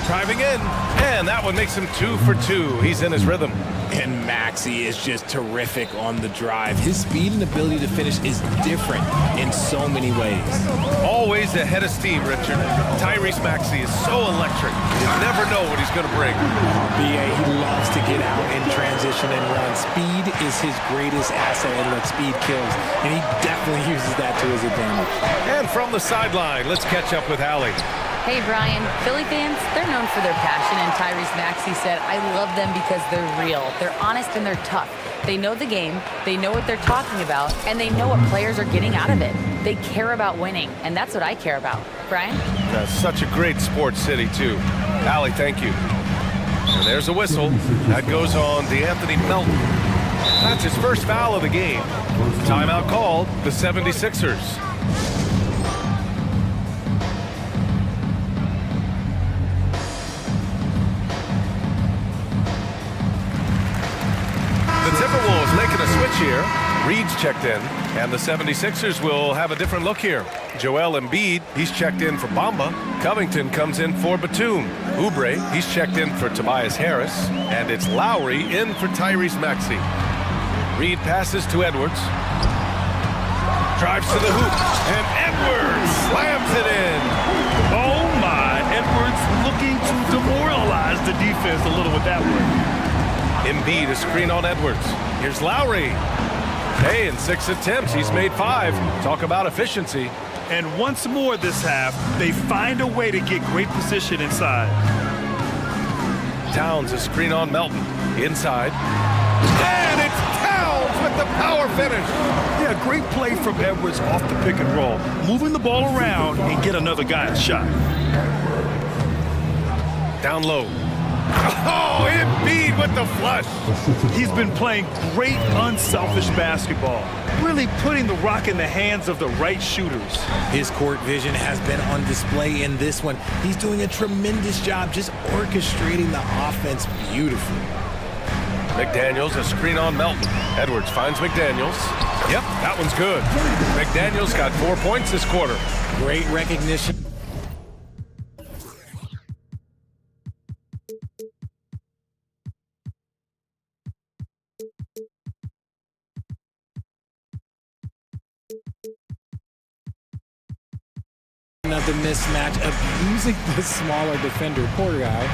Driving in, and that one makes him 2 for 2. He's in his rhythm. And Maxey is just terrific on the drive. His speed and ability to finish is different in so many ways. Always ahead of steam, Richard. Tyrese Maxey is so electric. You never know what he's going to bring. BA, he loves to get out and transition and run. Speed is his greatest asset, and look, speed kills. And he definitely uses that to his advantage. And from the sideline, let's catch up with Allie. Hey, Brian. Philly fans, they're known for their passion, and Tyrese Maxey said, I love them because they're real. They're honest and they're tough. They know the game, they know what they're talking about, and they know what players are getting out of it. They care about winning, and that's what I care about. Brian? That's such a great sports city, too. Allie, thank you. And there's a whistle. That goes on DeAnthony Melton. That's his first foul of the game. Timeout called, the 76ers. The Timberwolves making a switch here. Reed's checked in, and the 76ers will have a different look here. Joel Embiid, he's checked in for Bamba. Covington comes in for Batum. Oubre, he's checked in for Tobias Harris. And it's Lowry in for Tyrese Maxey. Reed passes to Edwards. Drives to the hoop, and Edwards slams it in. Oh my, Edwards looking to demoralize the defense a little with that one. Embiid, a screen on Edwards. Here's Lowry. Hey, in 6 attempts, he's made 5. Talk about efficiency. And once more this half, they find a way to get great position inside. Towns, a screen on Melton. Inside. And it's Towns with the power finish. Yeah, great play from Edwards off the pick and roll. Moving the ball around and get another guy a shot. Down low. Oh, Embiid with the flush. He's been playing great unselfish basketball, really putting the rock in the hands of the right shooters. His court vision has been on display in this one. He's doing a tremendous job just orchestrating the offense beautifully. McDaniels, a screen on Melton. Edwards finds McDaniels. Yep, that one's good. McDaniels got 4 points this quarter. Great recognition. Of the mismatch, abusing the smaller defender. Poor guy.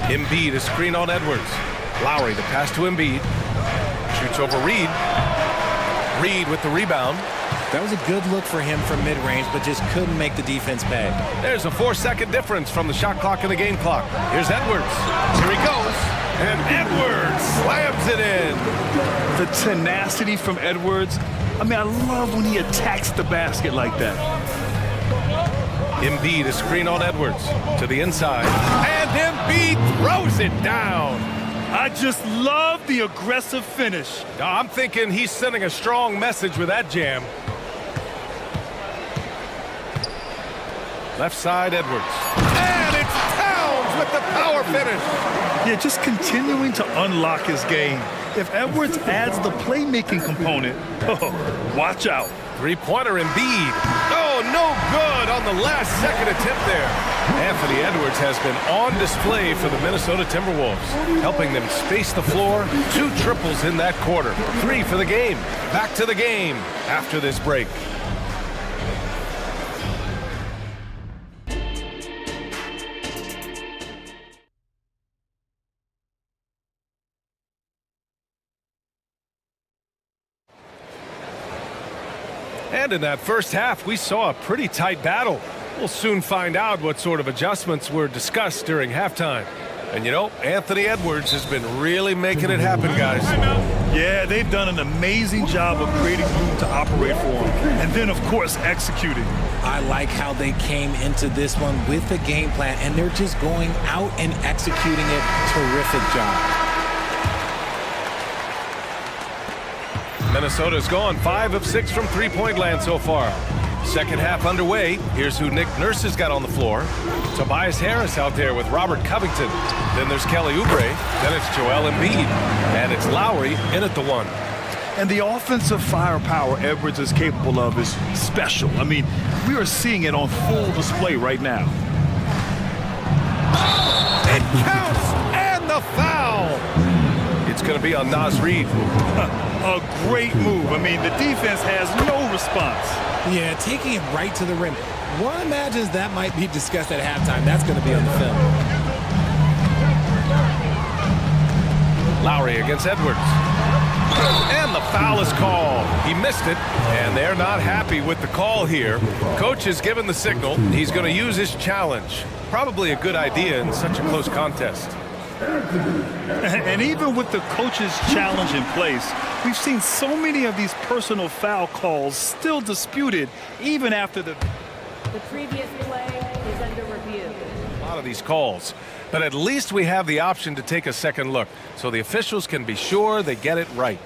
Embiid, a screen on Edwards. Lowry, the pass to Embiid. Shoots over Reed. Reed with the rebound. That was a good look for him from mid-range, but just couldn't make the defense pay. There's a 4-second difference from the shot clock and the game clock. Here's Edwards. Here he goes. And Edwards slams it in. The tenacity from Edwards. I mean, I love when he attacks the basket like that. Embiid, a screen on Edwards. To the inside. And Embiid throws it down. I just love the aggressive finish. I'm thinking he's sending a strong message with that jam. Left side, Edwards. And it's Towns with the power finish. Yeah, just continuing to unlock his game. If Edwards adds the playmaking component, watch out. Three-pointer Embiid. Oh, no good on the last second attempt there. Anthony Edwards has been on display for the Minnesota Timberwolves, helping them space the floor. 2 triples in that quarter. 3 for the game. Back to the game after this break. And in that first half, we saw a pretty tight battle. We'll soon find out what sort of adjustments were discussed during halftime. And you know, Anthony Edwards has been really making it happen, guys. Yeah, they've done an amazing job of creating room to operate for him. And then, of course, executing. I like how they came into this one with a game plan, and they're just going out and executing it. Terrific job. Minnesota's gone 5 of 6 from three-point land so far. Second half underway. Here's who Nick Nurse has got on the floor. Tobias Harris out there with Robert Covington. Then there's Kelly Oubre. Then it's Joel Embiid. And it's Lowry in at the 1. And the offensive firepower Edwards is capable of is special. I mean, we are seeing it on full display right now. It counts! going to be on Nas Reed. A great move. I mean, the defense has no response. Yeah, taking it right to the rim. One imagines that might be discussed at halftime. That's going to be on the film. Lowry against Edwards. And the foul is called. He missed it, and they're not happy with the call here. Coach has given the signal. He's going to use his challenge. Probably a good idea in such a close contest. And even with the coach's challenge in place, we've seen so many of these personal foul calls still disputed even after the previous play is under review. A lot of these calls, but at least we have the option to take a second look so the officials can be sure they get it right.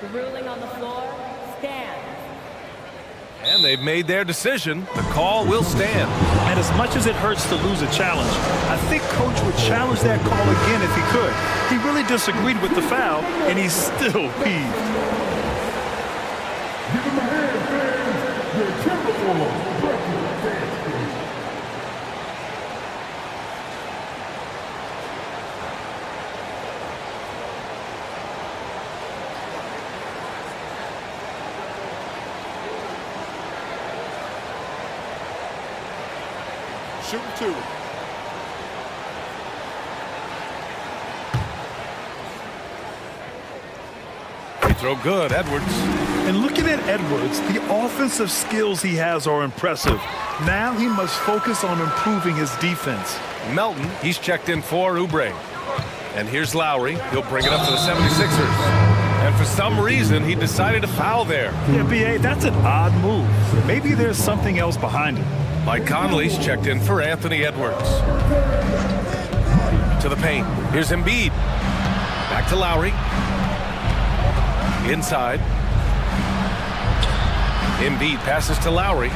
The ruling on the floor stands. And they've made their decision. The call will stand. And as much as it hurts to lose a challenge, I think Coach would challenge that call again if he could. He really disagreed with the foul, and he's still peeved. Shoot two. Free throw good, Edwards. And looking at Edwards, the offensive skills he has are impressive. Now he must focus on improving his defense. Melton, he's checked in for Oubre. And here's Lowry. He'll bring it up to the 76ers. And for some reason, he decided to foul there. Yeah, B.A., that's an odd move. Maybe there's something else behind it. Mike Conley's checked in for Anthony Edwards. To the paint. Here's Embiid. Back to Lowry. Inside. Embiid passes to Lowry.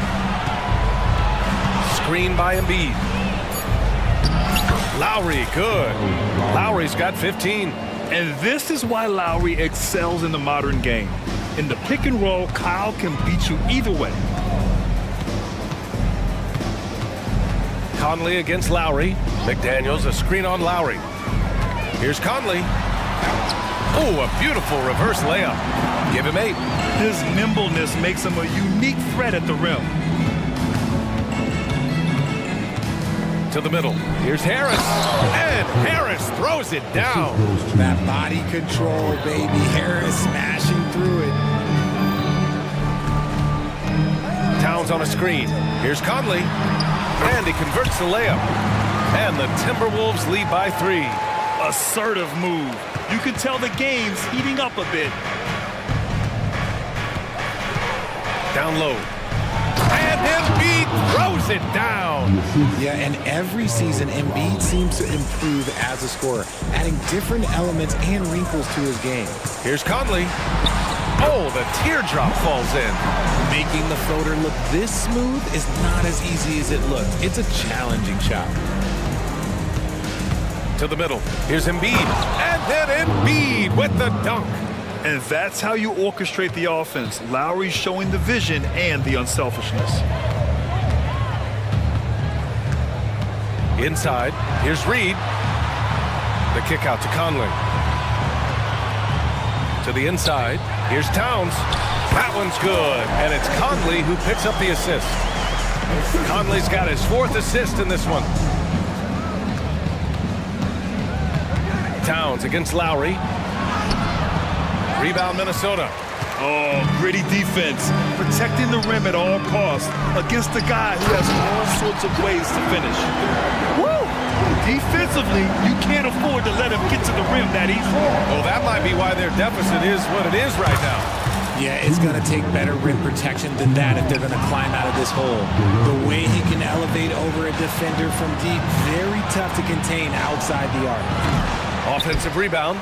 Screen by Embiid. Lowry, good. Lowry's got 15. And this is why Lowry excels in the modern game. In the pick and roll, Kyle can beat you either way. Conley against Lowry. McDaniels, a screen on Lowry. Here's Conley. Oh, a beautiful reverse layup. Give him 8. His nimbleness makes him a unique threat at the rim. To the middle. Here's Harris. And Harris throws it down. That body control, baby. Harris smashing through it. Towns on a screen. Here's Conley. And he converts the layup. And the Timberwolves lead by 3. Assertive move. You can tell the game's heating up a bit. Down low. And Embiid throws it down. Yeah, and every season, Embiid seems to improve as a scorer, adding different elements and wrinkles to his game. Here's Conley. Oh, the teardrop falls in. Making the floater look this smooth is not as easy as it looks. It's a challenging shot. To the middle. Here's Embiid. And then Embiid with the dunk. And that's how you orchestrate the offense. Lowry showing the vision and the unselfishness. Inside. Here's Reed. The kick out to Conley. To the inside. Here's Towns. That one's good. And it's Conley who picks up the assist. Conley's got his 4th assist in this one. Towns against Lowry. Rebound Minnesota. Oh, gritty defense. Protecting the rim at all costs against a guy who has all sorts of ways to finish. Woo! Defensively, you can't afford to let him get to the rim that easily. Well, that might be why their deficit is what it is right now. Yeah, it's going to take better rim protection than that if they're going to climb out of this hole. The way he can elevate over a defender from deep, very tough to contain outside the arc. Offensive rebound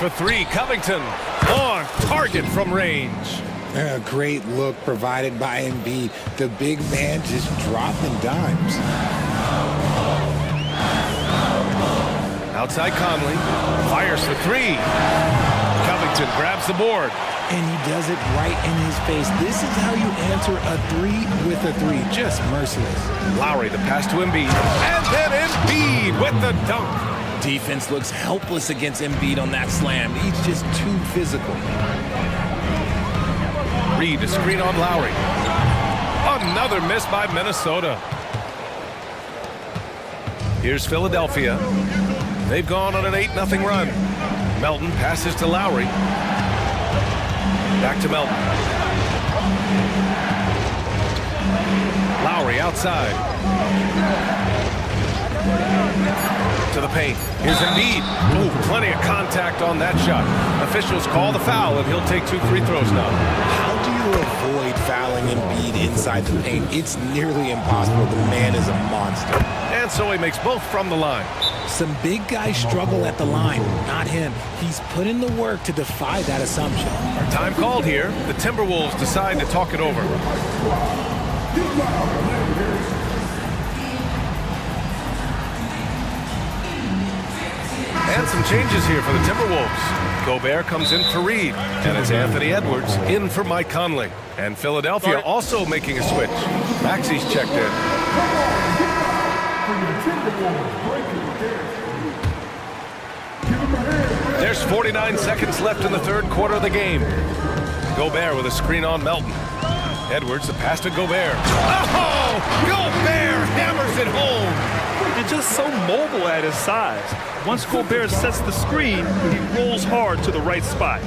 for 3, Covington. On target from range. A great look provided by Embiid. The big man just dropping dimes. Outside Conley. Fires for 3. Covington grabs the board. and he does it right in his face. This is how you answer a three with a three. Just merciless. Lowry, the pass to Embiid. And then Embiid with the dunk. Defense looks helpless against Embiid on that slam. He's just too physical. Reed, a screen on Lowry. Another miss by Minnesota. Here's Philadelphia. They've gone on an 8-0 run. Melton passes to Lowry. Back to Melton. Lowry outside. To the paint. Here's Embiid. Ooh, plenty of contact on that shot. Officials call the foul, and he'll take 2 free throws now. How do you avoid fouling Embiid inside the paint? It's nearly impossible. The man is a monster. And so he makes both from the line. Some big guys struggle at the line, not him. He's put in the work to defy that assumption. Time called here. The Timberwolves decide to talk it over. And some changes here for the Timberwolves. Gobert comes in for Reed, and it's Anthony Edwards in for Mike Conley. And Philadelphia also making a switch. Maxey's checked in. There's 49 seconds left in the third quarter of the game. Gobert with a screen on Melton. Edwards, the pass to Gobert. Oh! Gobert hammers it home! And just so mobile at his size. Once Gobert sets the screen, he rolls hard to the right spot.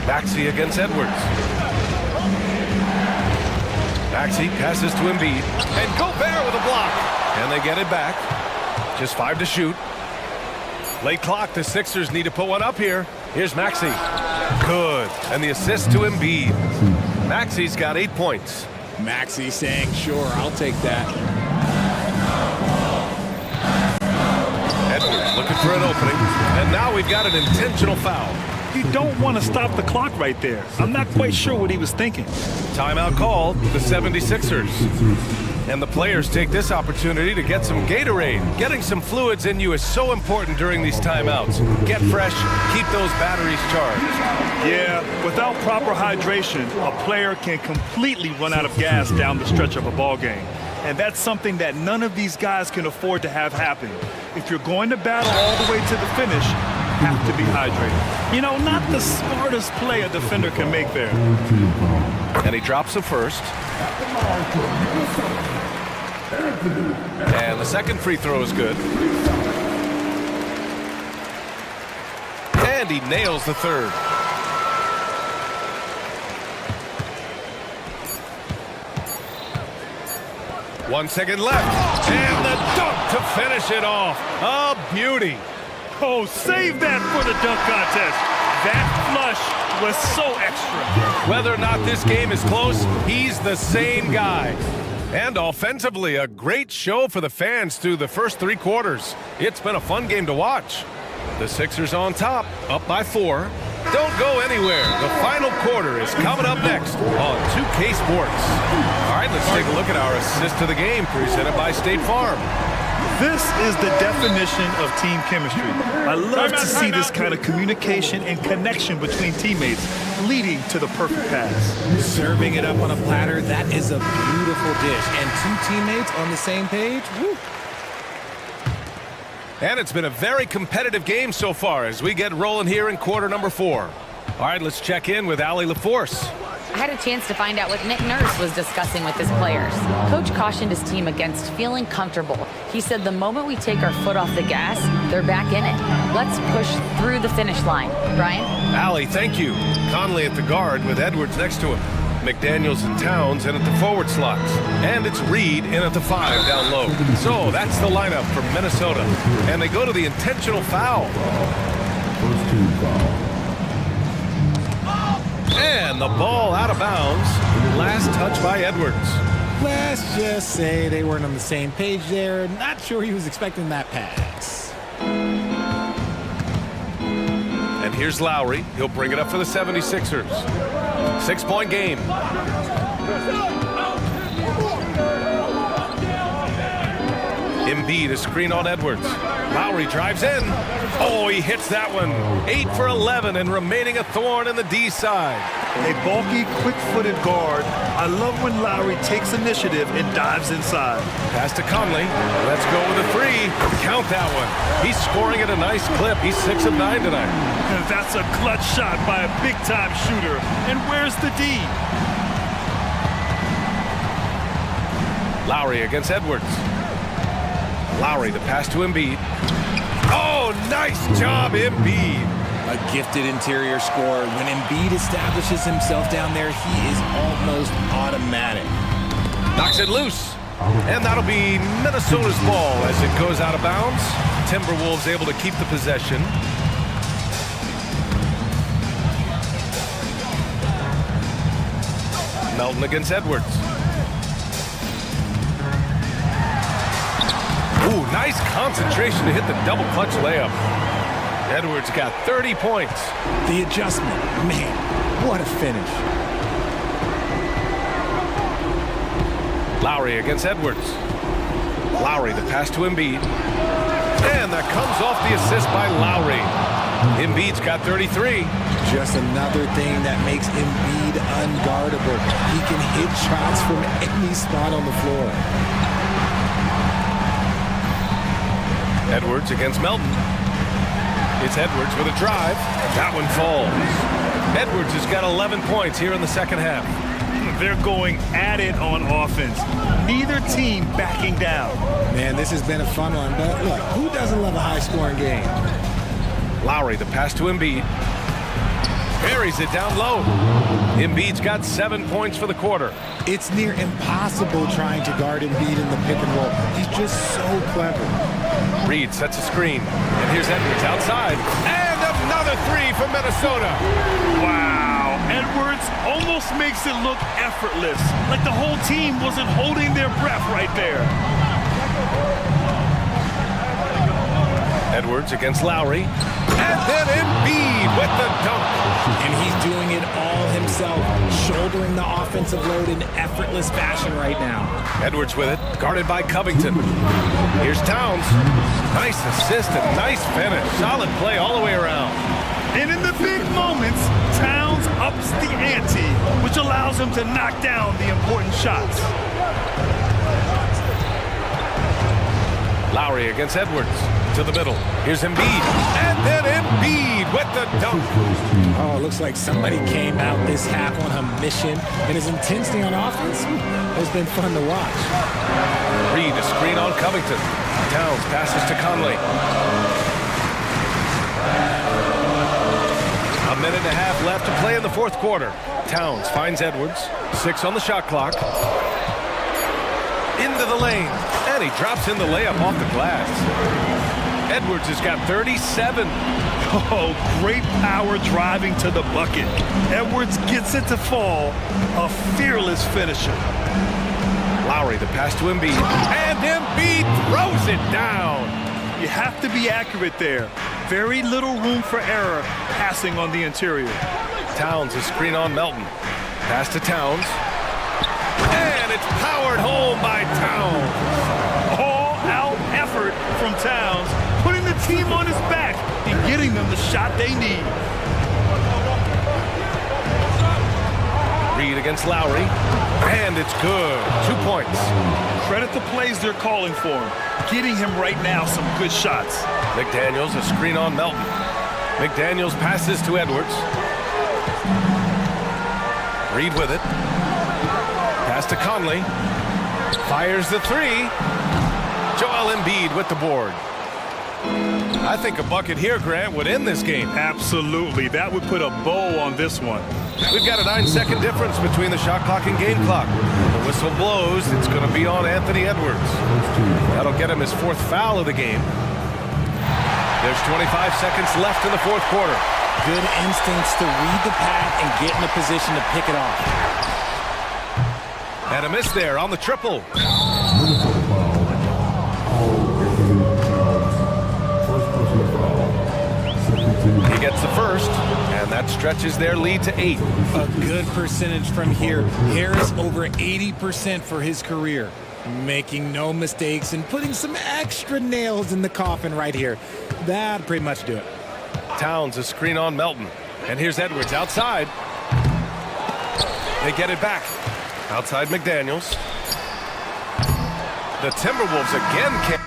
Maxey against Edwards. Maxey passes to Embiid. And Gobert with a block. And they get it back. Just 5 to shoot. Late clock, the Sixers need to put one up here. Here's Maxey. Good. And the assist to Embiid. Maxey's got 8 points. Maxey saying, sure, I'll take that. Edwards looking for an opening. And now we've got an intentional foul. You don't want to stop the clock right there. I'm not quite sure what he was thinking. Timeout called, the 76ers. And the players take this opportunity to get some Gatorade. Getting some fluids in you is so important during these timeouts. Get fresh, keep those batteries charged. Yeah, without proper hydration, a player can completely run out of gas down the stretch of a ball game. And that's something that none of these guys can afford to have happen. If you're going to battle all the way to the finish, you have to be hydrated. You know, not the smartest play a defender can make there. And he drops the first. And the second free throw is good. And he nails the third. One second left. And the dunk to finish it off. A beauty. Oh, save that for the dunk contest. That flush was so extra. Whether or not this game is close, he's the same guy. And offensively, a great show for the fans through the first 3 quarters. It's been a fun game to watch. The Sixers on top, up by 4. Don't go anywhere. The final quarter is coming up next on 2K Sports. All right, let's take a look at our assist to the game presented by State Farm. This is the definition of team chemistry. I love to see this kind of communication and connection between teammates leading to the perfect pass. Serving it up on a platter, that is a beautiful dish. And 2 teammates on the same page, woo. And it's been a very competitive game so far as we get rolling here in quarter number 4. All right, let's check in with Allie LaForce. I had a chance to find out what Nick Nurse was discussing with his players. Coach cautioned his team against feeling comfortable. He said the moment we take our foot off the gas, they're back in it. Let's push through the finish line. Brian? Allie, thank you. Conley at the guard with Edwards next to him. McDaniels and Towns in at the forward slots. And it's Reed in at the 5 down low. So that's the lineup for Minnesota. And they go to the intentional foul. First team foul. And the ball out of bounds. Last touch by Edwards. Let's just say they weren't on the same page there. Not sure he was expecting that pass. And here's Lowry. He'll bring it up for the 76ers. 6-point game. Embiid, a screen on Edwards. Lowry drives in. Oh, he hits that one. 8 for 11 and remaining a thorn in the D side. A bulky, quick-footed guard. I love when Lowry takes initiative and dives inside. Pass to Conley. Let's go with a three. Count that one. He's scoring at a nice clip. He's 6 of 9 tonight. And that's a clutch shot by a big-time shooter. And where's the D? Lowry against Edwards. Lowry, the pass to Embiid. Oh, nice job, Embiid. A gifted interior scorer. When Embiid establishes himself down there, he is almost automatic. Knocks it loose. And that'll be Minnesota's ball as it goes out of bounds. Timberwolves able to keep the possession. Melton against Edwards. Ooh, nice concentration to hit the double clutch layup. Edwards got 30 points. The adjustment, man, what a finish. Lowry against Edwards. Lowry, the pass to Embiid. And that comes off the assist by Lowry. Embiid's got 33. Just another thing that makes Embiid unguardable. He can hit shots from any spot on the floor. Edwards against Melton. It's Edwards with a drive. That one falls. Edwards has got 11 points here in the second half. They're going at it on offense. Neither team backing down. Man, this has been a fun one, but look, who doesn't love a high-scoring game? Lowry, the pass to Embiid. Buries it down low. Embiid's got 7 points for the quarter. It's near impossible trying to guard Embiid in the pick and roll. He's just so clever. Reed sets a screen. And here's Edwards outside. And another three for Minnesota. Wow. Edwards almost makes it look effortless. Like the whole team wasn't holding their breath right there. Edwards against Lowry. And then Embiid with the dunk. And he's doing it all himself, shouldering the offensive load in effortless fashion right now. Edwards with it, guarded by Covington. Here's Towns. Nice assist and nice finish. Solid play all the way around. And in the big moments, Towns ups the ante, which allows him to knock down the important shots. Lowry against Edwards. To the middle. Here's Embiid. And then Embiid with the dunk. Oh, it looks like somebody came out this half on a mission, and his intensity on offense has been fun to watch. Reed, a screen on Covington. Towns passes to Conley. A minute and a half left to play in the fourth quarter. Towns finds Edwards. 6 on the shot clock. Into the lane. And he drops in the layup off the glass. Edwards has got 37. Oh, great power driving to the bucket. Edwards gets it to fall. A fearless finisher. Lowry, the pass to Embiid. And Embiid throws it down. You have to be accurate there. Very little room for error passing on the interior. Towns, a screen on Melton. Pass to Towns. And it's powered home by Towns. All-out effort from Towns, putting the team on his back and getting them the shot they need. Reed against Lowry. And it's good. 2 points. Credit the plays they're calling for him. Getting him right now some good shots. McDaniels, a screen on Melton. McDaniels passes to Edwards. Reed with it. Pass to Conley. Fires the three. Joel Embiid with the board. I think a bucket here, Grant, would end this game. Absolutely. That would put a bow on this one. We've got a 9-second difference between the shot clock and game clock. The whistle blows. It's going to be on Anthony Edwards. That'll get him his 4th foul of the game. There's 25 seconds left in the fourth quarter. Good instincts to read the path and get in a position to pick it off. And a miss there on the triple. He gets the first, and that's That stretches their lead to 8. A good percentage from here. Harris over 80% for his career. Making no mistakes and putting some extra nails in the coffin right here. That'd pretty much do it. Towns a screen on Melton. And here's Edwards outside. They get it back. Outside McDaniels. The Timberwolves again can't.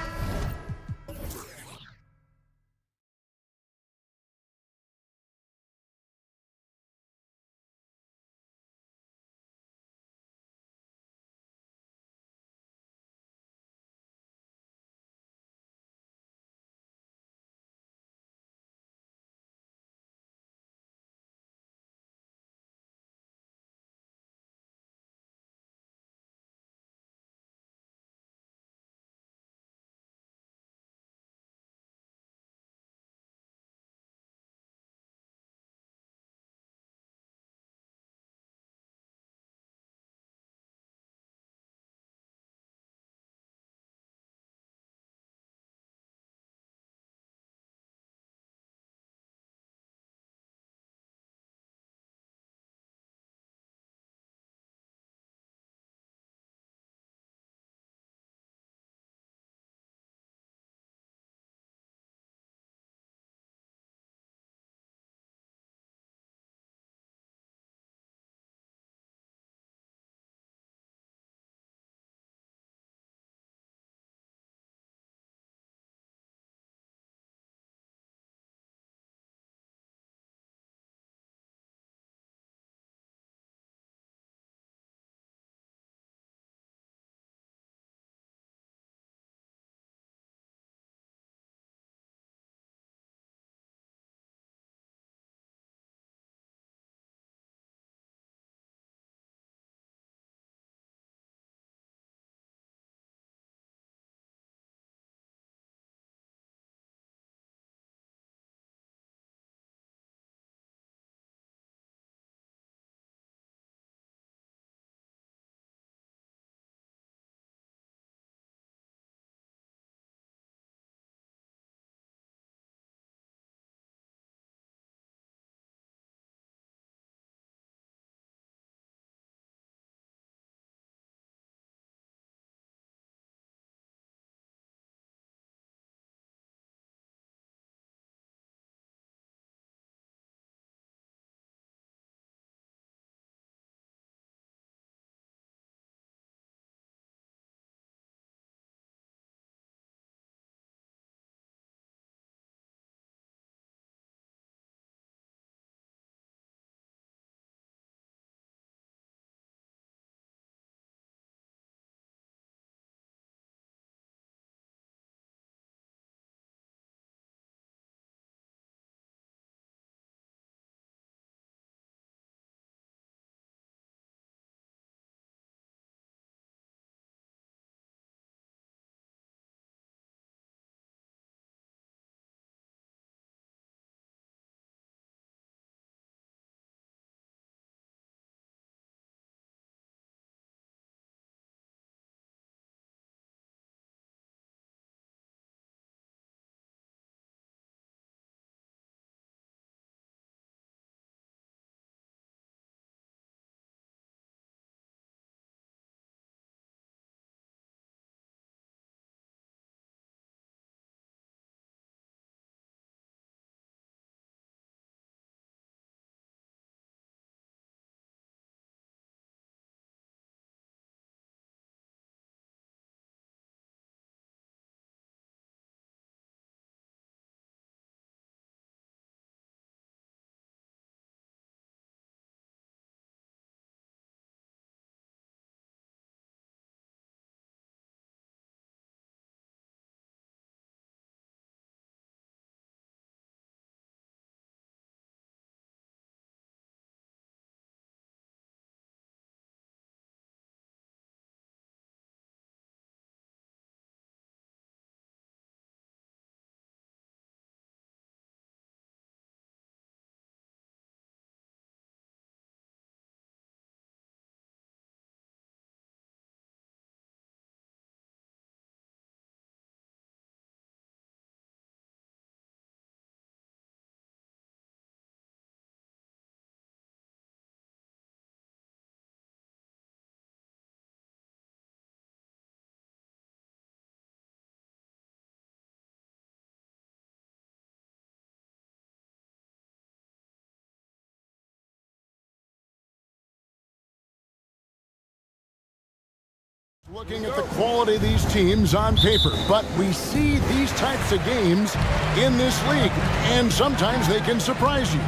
Looking at the quality of these teams on paper, but we see these types of games in this league, and sometimes they can surprise you.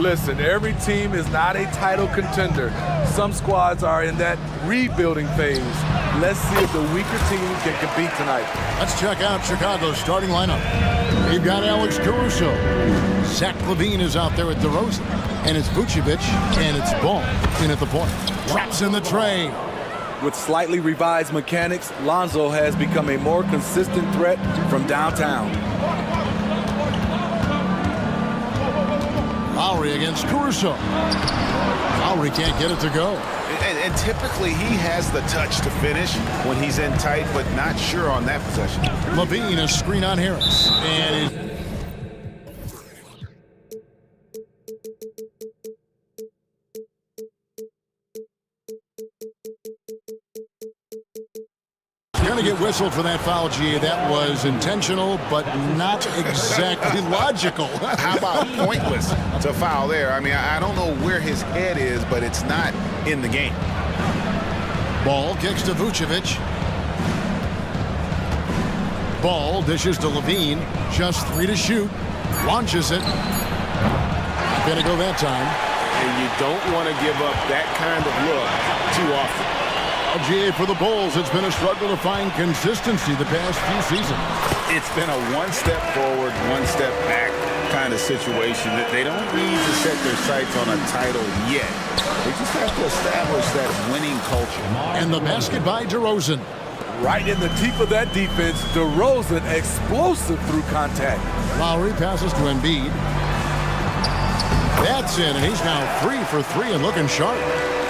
Listen, every team is not a title contender. Some squads are in that rebuilding phase. Let's see if the weaker team can compete tonight. Let's check out Chicago's starting lineup. They've got Alex Caruso. Zach LaVine is out there at DeRozan. And it's Vucevic, and it's Ball in at the point. Drops in the tray. With slightly revised mechanics, Lonzo has become a more consistent threat from downtown. Lowry against Caruso. Lowry can't get it to go. And typically he has the touch to finish when he's in tight, but not sure on that possession. LaVine, a screen on Harris. And going to get whistled for that foul, G. That was intentional, but not exactly logical. How about pointless to foul there? I mean, I don't know where his head is, but it's not in the game. Ball kicks to Vucevic. Ball dishes to LaVine. Just 3 to shoot. Launches it. Gonna go that time. And you don't want to give up that kind of look too often. GA for the Bulls, it's been a struggle to find consistency the past few seasons. It's been a one step forward, one step back kind of situation that they don't need to set their sights on a title yet. They just have to establish that winning culture. And the basket by DeRozan. Right in the teeth of that defense, DeRozan explosive through contact. Lowry passes to Embiid. That's in, and he's now 3 for 3 and looking sharp.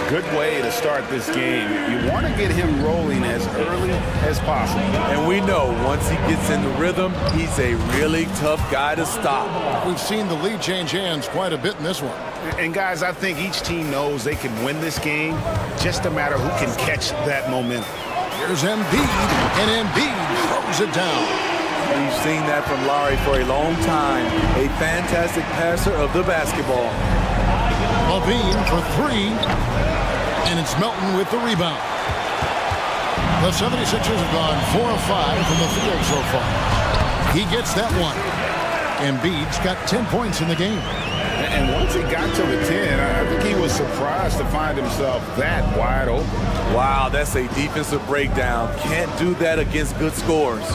Good way to start this game. You want to get him rolling as early as possible. And we know once he gets in the rhythm, he's a really tough guy to stop. We've seen the lead change hands quite a bit in this one. And guys, I think each team knows they can win this game, just a matter who can catch that momentum. Here's Embiid, and Embiid throws it down. We've seen that from Lowry for a long time. A fantastic passer of the basketball. LaVine for 3, and it's Melton with the rebound. The 76ers have gone 4 of 5 from the field so far. He gets that one. Embiid's got 10 points in the game. And once he got to the 10, I think he was surprised to find himself that wide open. Wow, that's a defensive breakdown. Can't do that against good scores.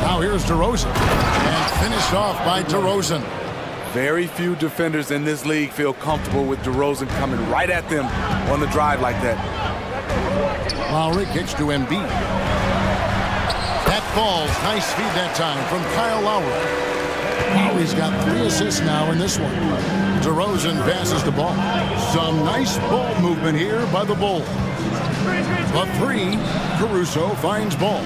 Now here's DeRozan, and finished off by DeRozan. Very few defenders in this league feel comfortable with DeRozan coming right at them on the drive like that. Lowry kicks to Embiid. That ball's nice feed that time from Kyle Lowry. Lowry's got 3 assists now in this one. DeRozan passes the ball. Some nice ball movement here by the Bulls. A 3, Caruso finds Ball.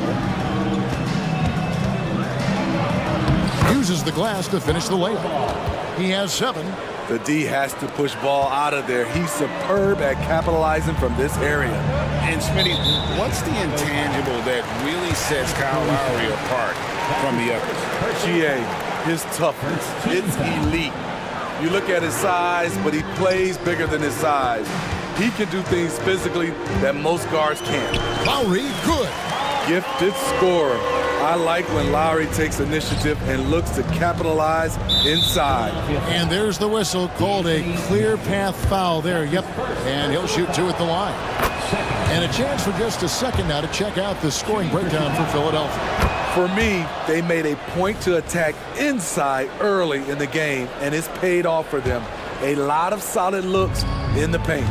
Uses the glass to finish the layup. He has 7. The D has to push Ball out of there. He's superb at capitalizing from this area. And Smitty, what's the intangible that really sets Kyle Lowry apart from the others? GA, his toughness. It's elite. You look at his size, but he plays bigger than his size. He can do things physically that most guards can't. Lowry, good. Gifted scorer. I like when Lowry takes initiative and looks to capitalize inside. And there's the whistle, called a clear path foul there. Yep, and he'll shoot 2 at the line. And a chance for just a second now to check out the scoring breakdown for Philadelphia. For me, they made a point to attack inside early in the game, and it's paid off for them. A lot of solid looks in the paint.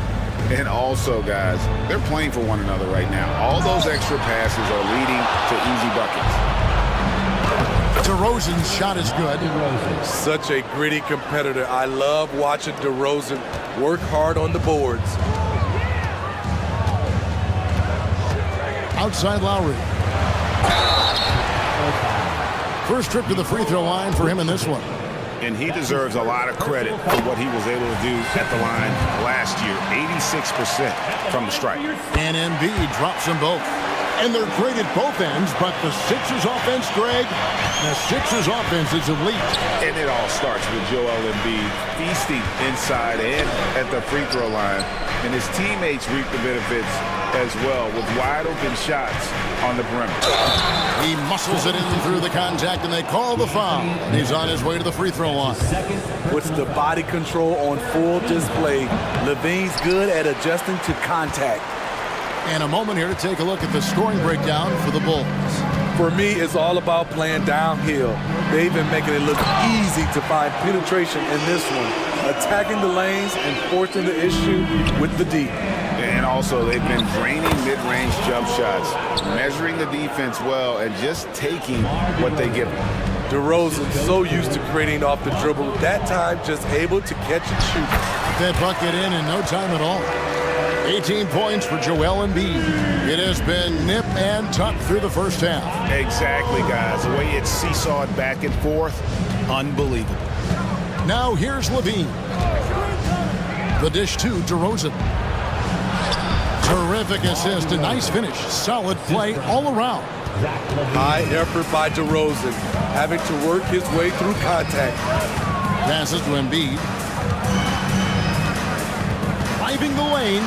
And also, guys, they're playing for one another right now. All those extra passes are leading to easy buckets. DeRozan's shot is good. Such a gritty competitor. I love watching DeRozan work hard on the boards. Outside Lowry. First trip to the free throw line for him in this one. And he deserves a lot of credit for what he was able to do at the line last year. 86% from the stripe. And Embiid drops them both. And they're great at both ends, but the Sixers offense, Greg, the Sixers offense is elite. And it all starts with Joel Embiid feasting inside and at the free throw line. And his teammates reap the benefits as well with wide open shots on the perimeter. He muscles it in through the contact, and they call the foul. And he's on his way to the free throw line. With the body control on full display, Levine's good at adjusting to contact. And a moment here to take a look at the scoring breakdown for the Bulls. For me, it's all about playing downhill. They've been making it look easy to find penetration in this one, attacking the lanes and forcing the issue with the D. And also, they've been draining mid-range jump shots, measuring the defense well, and just taking what they give them. DeRozan so used to creating off the dribble, that time just able to catch and shoot. That bucket in no time at all. 18 points for Joel Embiid. It has been nip and tuck through the first half. Exactly, guys. The way it's seesawed back and forth, unbelievable. Now here's Levine. The dish to DeRozan. Terrific assist, a nice finish. Solid play all around. High effort by DeRozan, having to work his way through contact. Passes to Embiid. Driving the lane.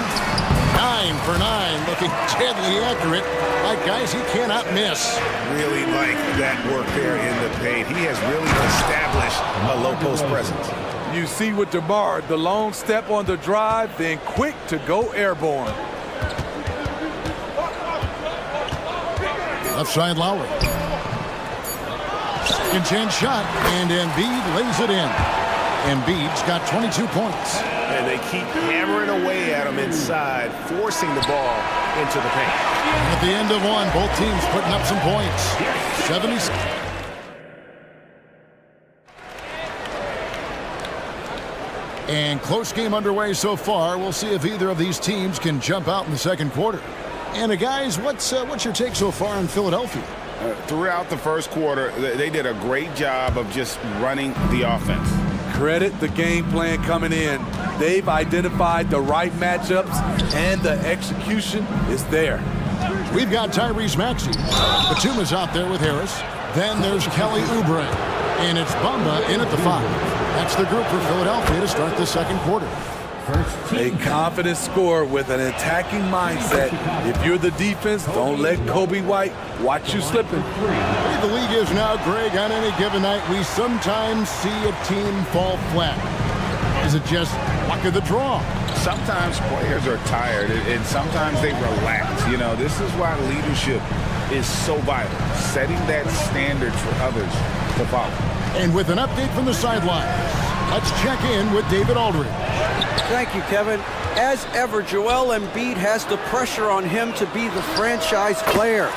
9 for 9, looking deadly accurate. Like, guys, he cannot miss. Really like that work there in the paint. He has really established a low post presence. You see with DeMar, the long step on the drive, then quick to go airborne. Left side Lowry. Second chance shot, and Embiid lays it in. Embiid's got 22 points. And they keep hammering away at him inside, forcing the ball into the paint. At the end of one, both teams putting up some points. 70. And close game underway so far. We'll see if either of these teams can jump out in the second quarter. And guys, what's your take so far on Philadelphia? Throughout the first quarter, they did a great job of just running the offense. Credit the game plan coming in. They've identified the right matchups, and the execution is there. We've got Tyrese Maxey. Batuma's out there with Harris. Then there's Kelly Oubre. And it's Bamba in at the 5. That's the group for Philadelphia to start the second quarter. A confident scorer with an attacking mindset. If you're the defense, don't let Kobe White watch you slipping. The league is now, Greg, on any given night, we sometimes see a team fall flat. Is it just luck of the draw? Sometimes players are tired, and sometimes they relax. You know, this is why leadership is so vital, setting that standard for others to follow. And with an update from the sideline, let's check in with David Aldridge. Thank you, Kevin. As ever, Joel Embiid has the pressure on him to be the franchise player.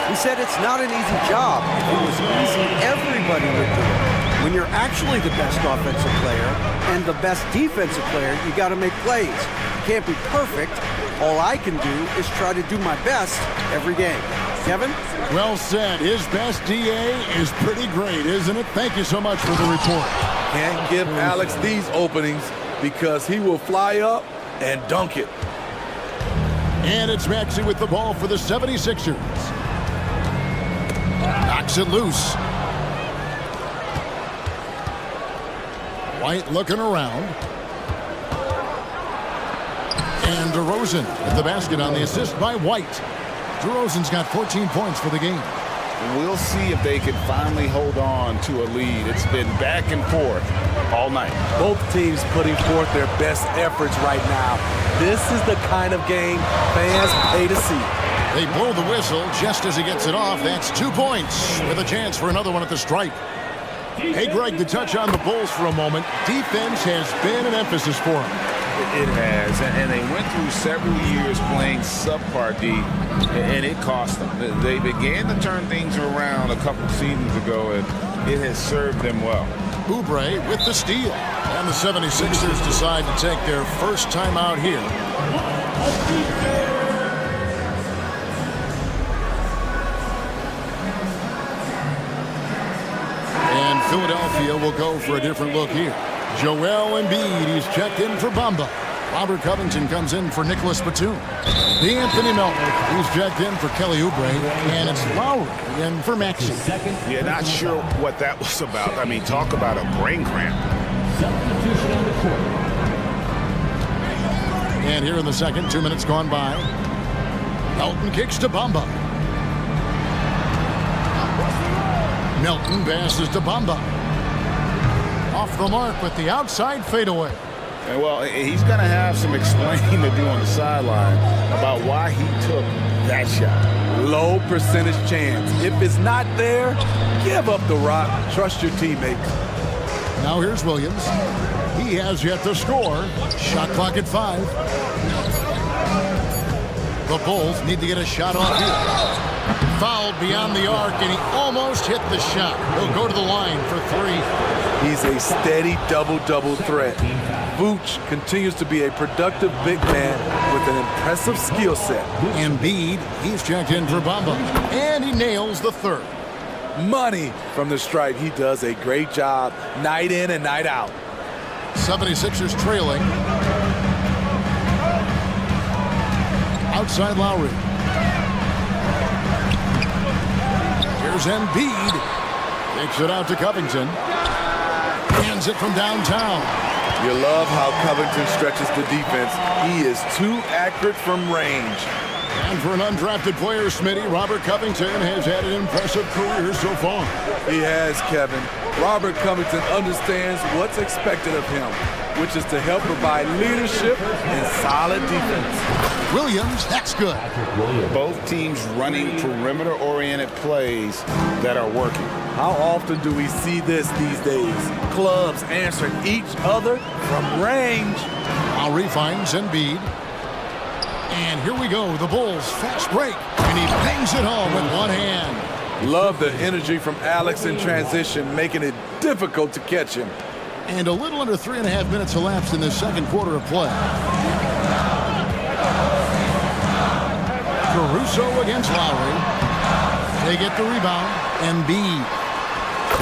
He said it's not an easy job. If it was easy, everybody would do it. When you're actually the best offensive player and the best defensive player, you got to make plays. You can't be perfect. All I can do is try to do my best every game. Kevin? Well said. His best DA is pretty great, isn't it? Thank you so much for the report. Can't give Alex these openings because he will fly up and dunk it. And it's Maxey with the ball for the 76ers. Knocks it loose. White looking around. And DeRozan with the basket on the assist by White. DeRozan's got 14 points for the game. We'll see if they can finally hold on to a lead. It's been back and forth all night. Both teams putting forth their best efforts right now. This is the kind of game fans pay to see. They blow the whistle just as he gets it off. That's 2 points with a chance for another one at the stripe. Hey, Greg, to touch on the Bulls for a moment, defense has been an emphasis for them. It has, and they went through several years playing subpar D, and it cost them. They began to turn things around a couple seasons ago, and it has served them well. Oubre with the steal, and the 76ers decide to take their first time out here. And Philadelphia will go for a different look here. Joel Embiid, he's checked in for Bamba. Robert Covington comes in for Nicholas Batum. The Anthony Melton, he's checked in for Kelly Oubre, and it's Lowry in for Maxey. Yeah, not sure what that was about. I mean, talk about a brain cramp. Substitution on the court. And here in the second, 2 minutes gone by. Melton kicks to Bamba. Melton passes to Bamba. Off the mark with the outside fadeaway. And well, he's going to have some explaining to do on the sideline about why he took that shot. Low percentage chance. If it's not there, give up the rock. Trust your teammates. Now here's Williams. He has yet to score. Shot clock at 5. The Bulls need to get a shot off here. Fouled beyond the arc, and he almost hit the shot. He'll go to the line for 3. He's a steady double-double threat. Vooch continues to be a productive big man with an impressive skill set. Embiid, he's checked in for Bamba, and he nails the third. Money from the stripe. He does a great job night in and night out. 76ers trailing. Outside Lowry. Here's Embiid. Takes it out to Covington. Hands it from downtown. You love how Covington stretches the defense. He is too accurate from range. And for an undrafted player, Smitty, Robert Covington has had an impressive career so far. He has, Kevin. Robert Covington understands what's expected of him, which is to help provide leadership and solid defense. Williams, that's good. Both teams running perimeter-oriented plays that are working. How often do we see this these days? Clubs answering each other from range. Lowry finds Embiid. And here we go, the Bulls fast break, and he bangs it home with one hand. Love the energy from Alex in transition, making it difficult to catch him. And a little under 3.5 minutes elapsed in the second quarter of play. Caruso against Lowry. They get the rebound. Embiid.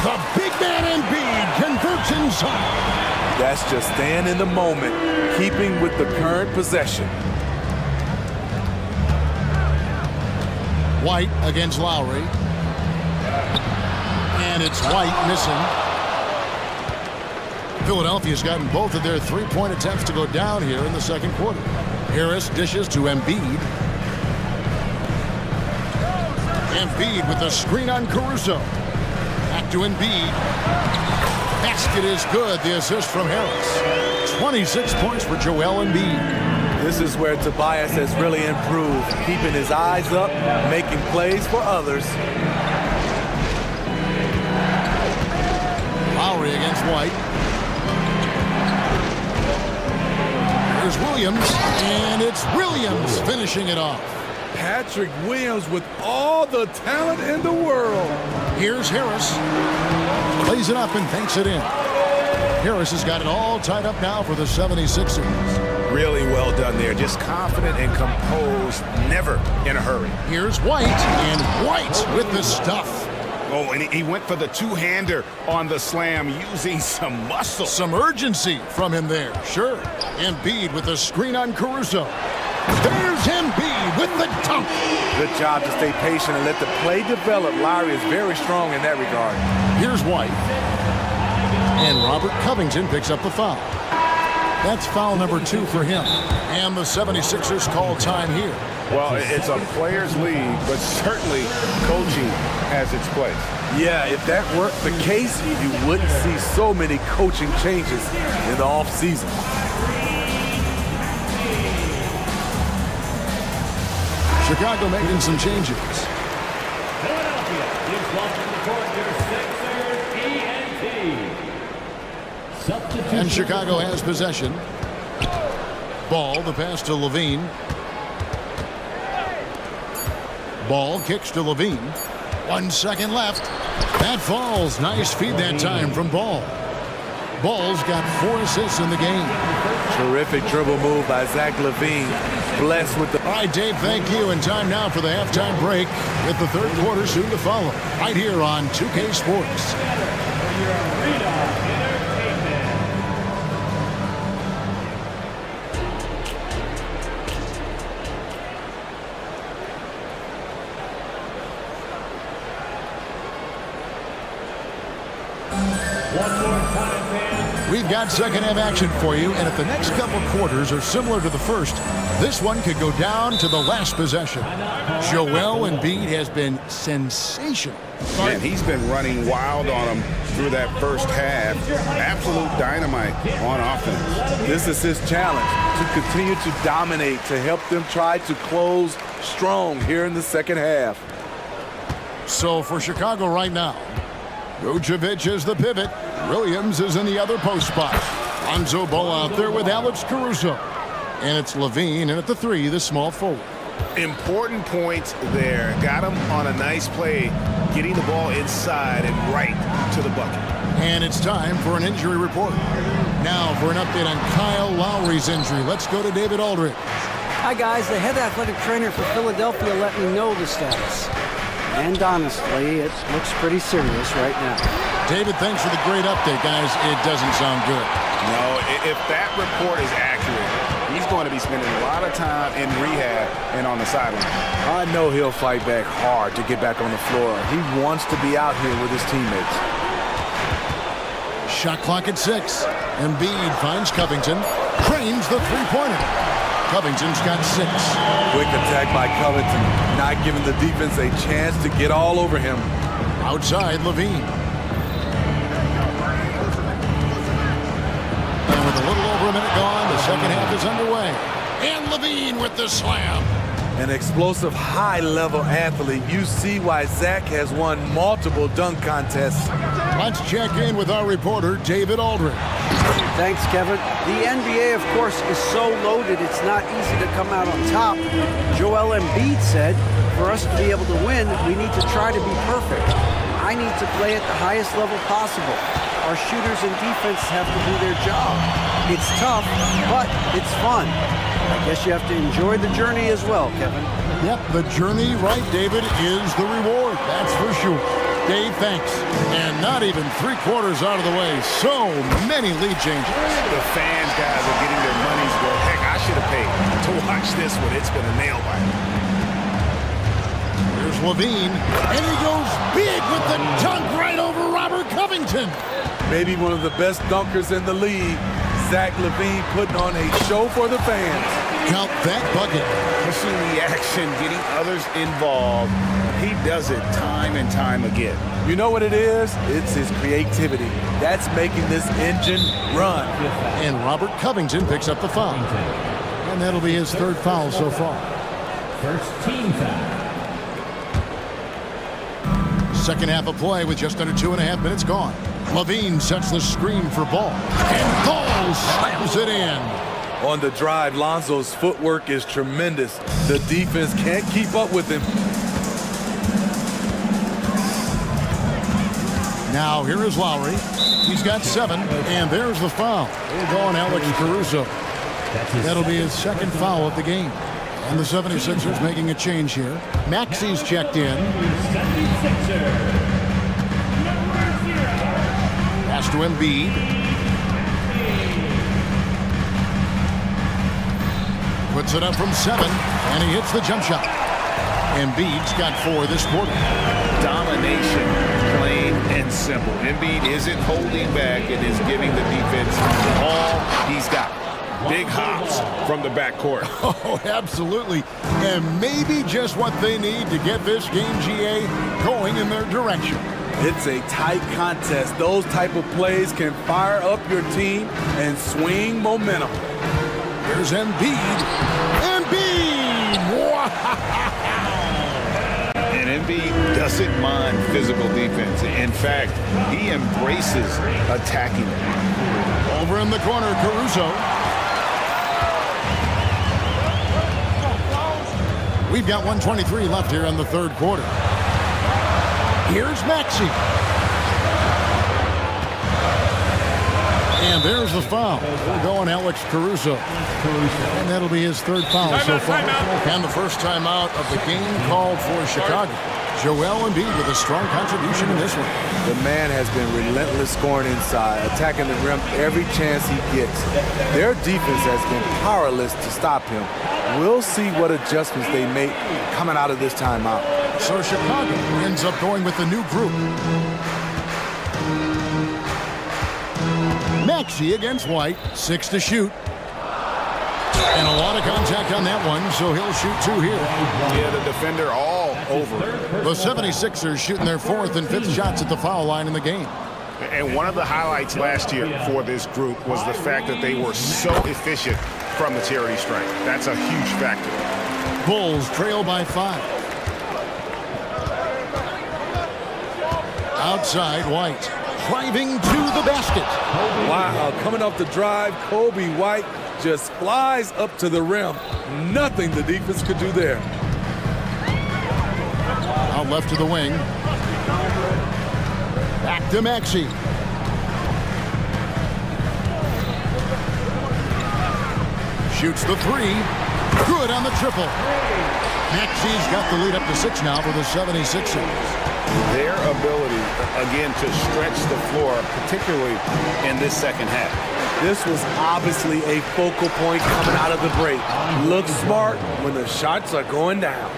The big man Embiid converts inside. That's just staying in the moment, keeping with the current possession. White against Lowry. And it's White missing. Philadelphia's gotten both of their three-point attempts to go down here in the second quarter. Harris dishes to Embiid. Embiid with the screen on Caruso. Back to Embiid. Basket is good. The assist from Harris. 26 points for Joel Embiid. This is where Tobias has really improved, keeping his eyes up, making plays for others. Lowry against White. Here's Williams, and it's Williams finishing it off. Patrick Williams with all the talent in the world. Here's Harris. Plays it up and banks it in. Harris has got it all tied up now for the 76ers. Really well done there. Just confident and composed, never in a hurry. Here's White, and White with the stuff. Oh, and he went for the two-hander on the slam, using some muscle. Some urgency from him there, sure. Embiid with the screen on Caruso. There's Embiid with the dunk. Good job to stay patient and let the play develop. Lowry is very strong in that regard. Here's White. And Robert Covington picks up the foul. That's foul number 2 for him. And the 76ers call time here. Well, it's a players' league, but certainly coaching has its place. Yeah, if that weren't the case, you wouldn't see so many coaching changes in the offseason. Chicago making some changes. Philadelphia is welcome to court their Sixers ENT. And Chicago has possession. Ball, the pass to Levine. Ball kicks to Levine. 1 second left. That falls. Nice feed that time from Ball. Ball's got 4 assists in the game. Terrific dribble move by Zach Levine. Blessed with the... All right, Dave, thank you. And time now for the halftime break with the third quarter soon to follow. Right here on 2K Sports. We've got second half action for you, and if the next couple quarters are similar to the first, this one could go down to the last possession. Joel Embiid has been sensational. And he's been running wild on him through that first half. Absolute dynamite on offense. This is his challenge, to continue to dominate, to help them try to close strong here in the second half. So for Chicago right now, Vucevic is the pivot. Williams is in the other post spot. Lonzo Ball out there with Alex Caruso. And it's Levine, and at the 3, the small forward. Important points there. Got him on a nice play, getting the ball inside and right to the bucket. And it's time for an injury report. Now for an update on Kyle Lowry's injury. Let's go to David Aldridge. Hi, guys. The head athletic trainer for Philadelphia let me know the status. And honestly, it looks pretty serious right now. David, thanks for the great update, guys. It doesn't sound good. No, if that report is accurate, he's going to be spending a lot of time in rehab and on the sideline. I know he'll fight back hard to get back on the floor. He wants to be out here with his teammates. Shot clock at 6. Embiid finds Covington. Cranes the three-pointer. Covington's got 6. Quick attack by Covington, not giving the defense a chance to get all over him. Outside, Levine. And with a little over a minute gone, the second half is underway. And Levine with the slam. An explosive, high-level athlete. You see why Zach has won multiple dunk contests. Let's check in with our reporter, David Aldridge. Thanks, Kevin. The NBA, of course, is so loaded it's not easy to come out on top. Joel Embiid said, for us to be able to win, we need to try to be perfect. I need to play at the highest level possible. Our shooters and defense have to do their job. It's tough, but it's fun. I guess you have to enjoy the journey as well, Kevin. Yep, the journey, right, David, is the reward. That's for sure. Dave, thanks. And not even 3/4 out of the way. So many lead changes. The fans, guys, are getting their money's worth. Heck, I should have paid to watch this one. It's been a nail biter. Here's Levine, and he goes big with the dunk right over Robert Covington. Maybe one of the best dunkers in the league. Zach LaVine putting on a show for the fans. Count that bucket. Pushing the action, getting others involved. He does it time and time again. You know what it is? It's his creativity. That's making this engine run. And Robert Covington picks up the foul. And that'll be his 3rd foul so far. First team foul. Second half of play with just under 2.5 minutes gone. Levine sets the screen for Ball. And Ball slams it in. On the drive, Lonzo's footwork is tremendous. The defense can't keep up with him. Now here is Lowry. He's got 7, and there's the foul. We'll go on Alex Caruso. That'll be his 2nd foul of the game. And the 76ers making a change here. Maxi's checked in. Pass to Embiid. Puts it up from 7, and he hits the jump shot. Embiid's got 4 this quarter. Domination, plain and simple. Embiid isn't holding back and is giving the defense all he's got. Big hops from the backcourt. Oh, absolutely. And maybe just what they need to get this game, GA, going in their direction. It's a tight contest. Those type of plays can fire up your team and swing momentum. Here's Embiid. Embiid! Wow! And Embiid doesn't mind physical defense. In fact, he embraces attacking it. Over in the corner, Caruso. We've got 1:23 left here in the 3rd quarter. Here's Maxey. And there's the foul. We're going Alex Caruso. And that'll be his 3rd foul so far. And the first timeout of the game called for Chicago. Joel Embiid with a strong contribution in this one. The man has been relentless scoring inside, attacking the rim every chance he gets. Their defense has been powerless to stop him. We'll see what adjustments they make coming out of this timeout. So Chicago ends up going with the new group. Maxey against White. 6 to shoot. And a lot of contact on that one, so he'll shoot 2 here. Yeah, the defender all over. The 76ers shooting their 4th and 5th shots at the foul line in the game. And one of the highlights last year for this group was the fact that they were so efficient from the charity stripe. That's a huge factor. Bulls trail by 5. Outside, White. Driving to the basket. Wow, coming off the drive, Kobe White just flies up to the rim. Nothing the defense could do there. Out left to the wing. Back to Maxey. Shoots the 3. Good on the triple. Maxey's got the lead up to 6 now for the 76ers. Their ability, again, to stretch the floor, particularly in this second half. This was obviously a focal point coming out of the break. Look smart when the shots are going down.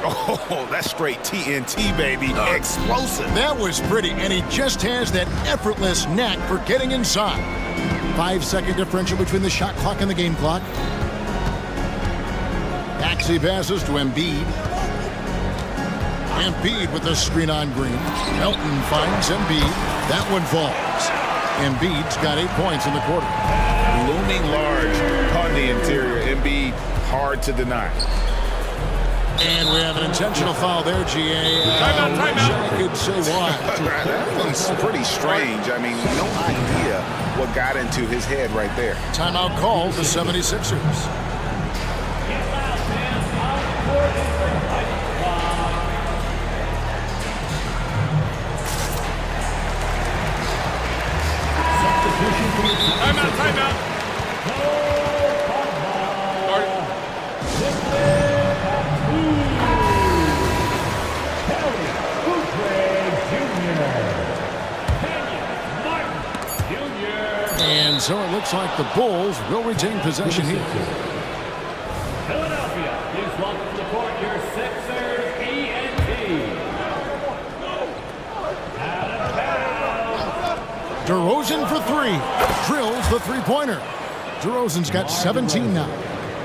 Oh, that's straight TNT, baby. Explosive. That was pretty, and he just has that effortless knack for getting inside. 5-second differential between the shot clock and the game clock. Maxey passes to Embiid. Embiid with the screen on Green. Melton finds Embiid. That one falls. Embiid's got 8 points in the quarter. Looming large on the interior. Embiid, hard to deny. And we have an intentional foul there, GA. Timeout. I could say why. That one's pretty strange. I mean, no idea what got into his head right there. Timeout called the 76ers. Timeout. And so it looks like the Bulls will retain possession here. Philadelphia is welcome to the court, your Sixers ENT. DeRozan for 3. Drills the three-pointer. DeRozan's got 17 now.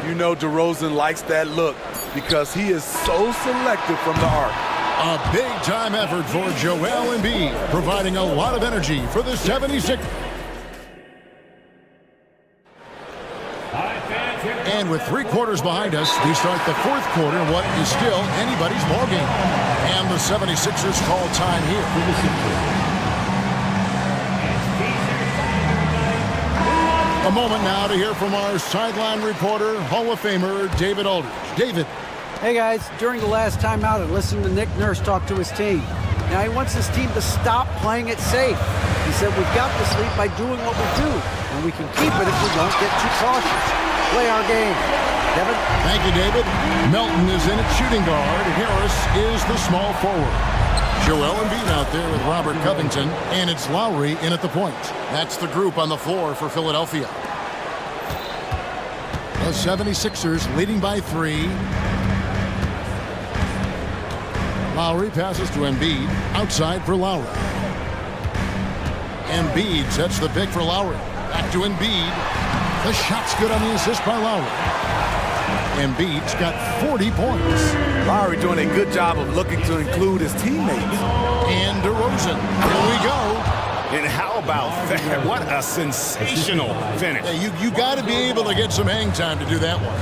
You know DeRozan likes that look because he is so selective from the arc. A big-time effort for Joel Embiid, providing a lot of energy for the 76ers. And with 3 quarters behind us, we start the 4th quarter in what is still anybody's ballgame. And the 76ers call time here. A moment now to hear from our sideline reporter, Hall of Famer David Aldridge. David. Hey guys, during the last timeout, I listened to Nick Nurse talk to his team. Now he wants his team to stop playing it safe. He said we've got this lead by doing what we do, and we can keep it if we don't get too cautious. Play our game. Devin? Thank you, David. Melton is in at shooting guard. Harris is the small forward. Joel Embiid out there with Robert Covington, and it's Lowry in at the point. That's the group on the floor for Philadelphia. The 76ers leading by 3. Lowry passes to Embiid. Outside for Lowry. Embiid sets the pick for Lowry. Back to Embiid. The shot's good on the assist by Lowry. Embiid's got 40 points. Lowry doing a good job of looking to include his teammates. And DeRozan. Here we go. And how about that? What a sensational finish. Yeah, you got to be able to get some hang time to do that one.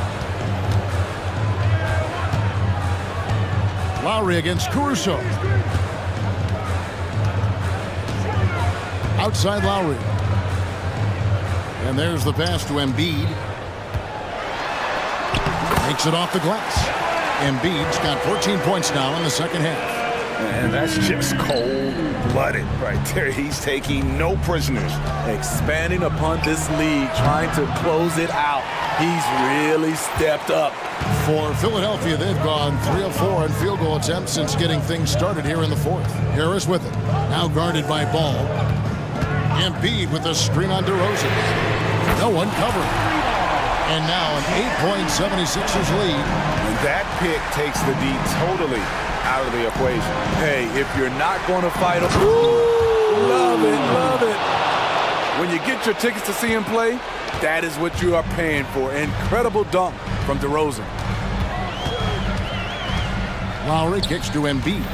Lowry against Caruso. Outside Lowry. And there's the pass to Embiid. Takes it off the glass. Embiid's got 14 points now in the second half. And that's just cold-blooded right there. He's taking no prisoners. Expanding upon this lead, trying to close it out. He's really stepped up. For Philadelphia, they've gone 3 of 4 on field goal attempts since getting things started here in the 4th. Harris with it. Now guarded by Ball. Embiid with a screen on DeRozan. No one covering. And now an 8-point 76ers lead. And that pick takes the D totally out of the equation. Hey, if you're not going to fight him, love it, love it. When you get your tickets to see him play, that is what you are paying for. Incredible dunk from DeRozan. Lowry kicks to Embiid.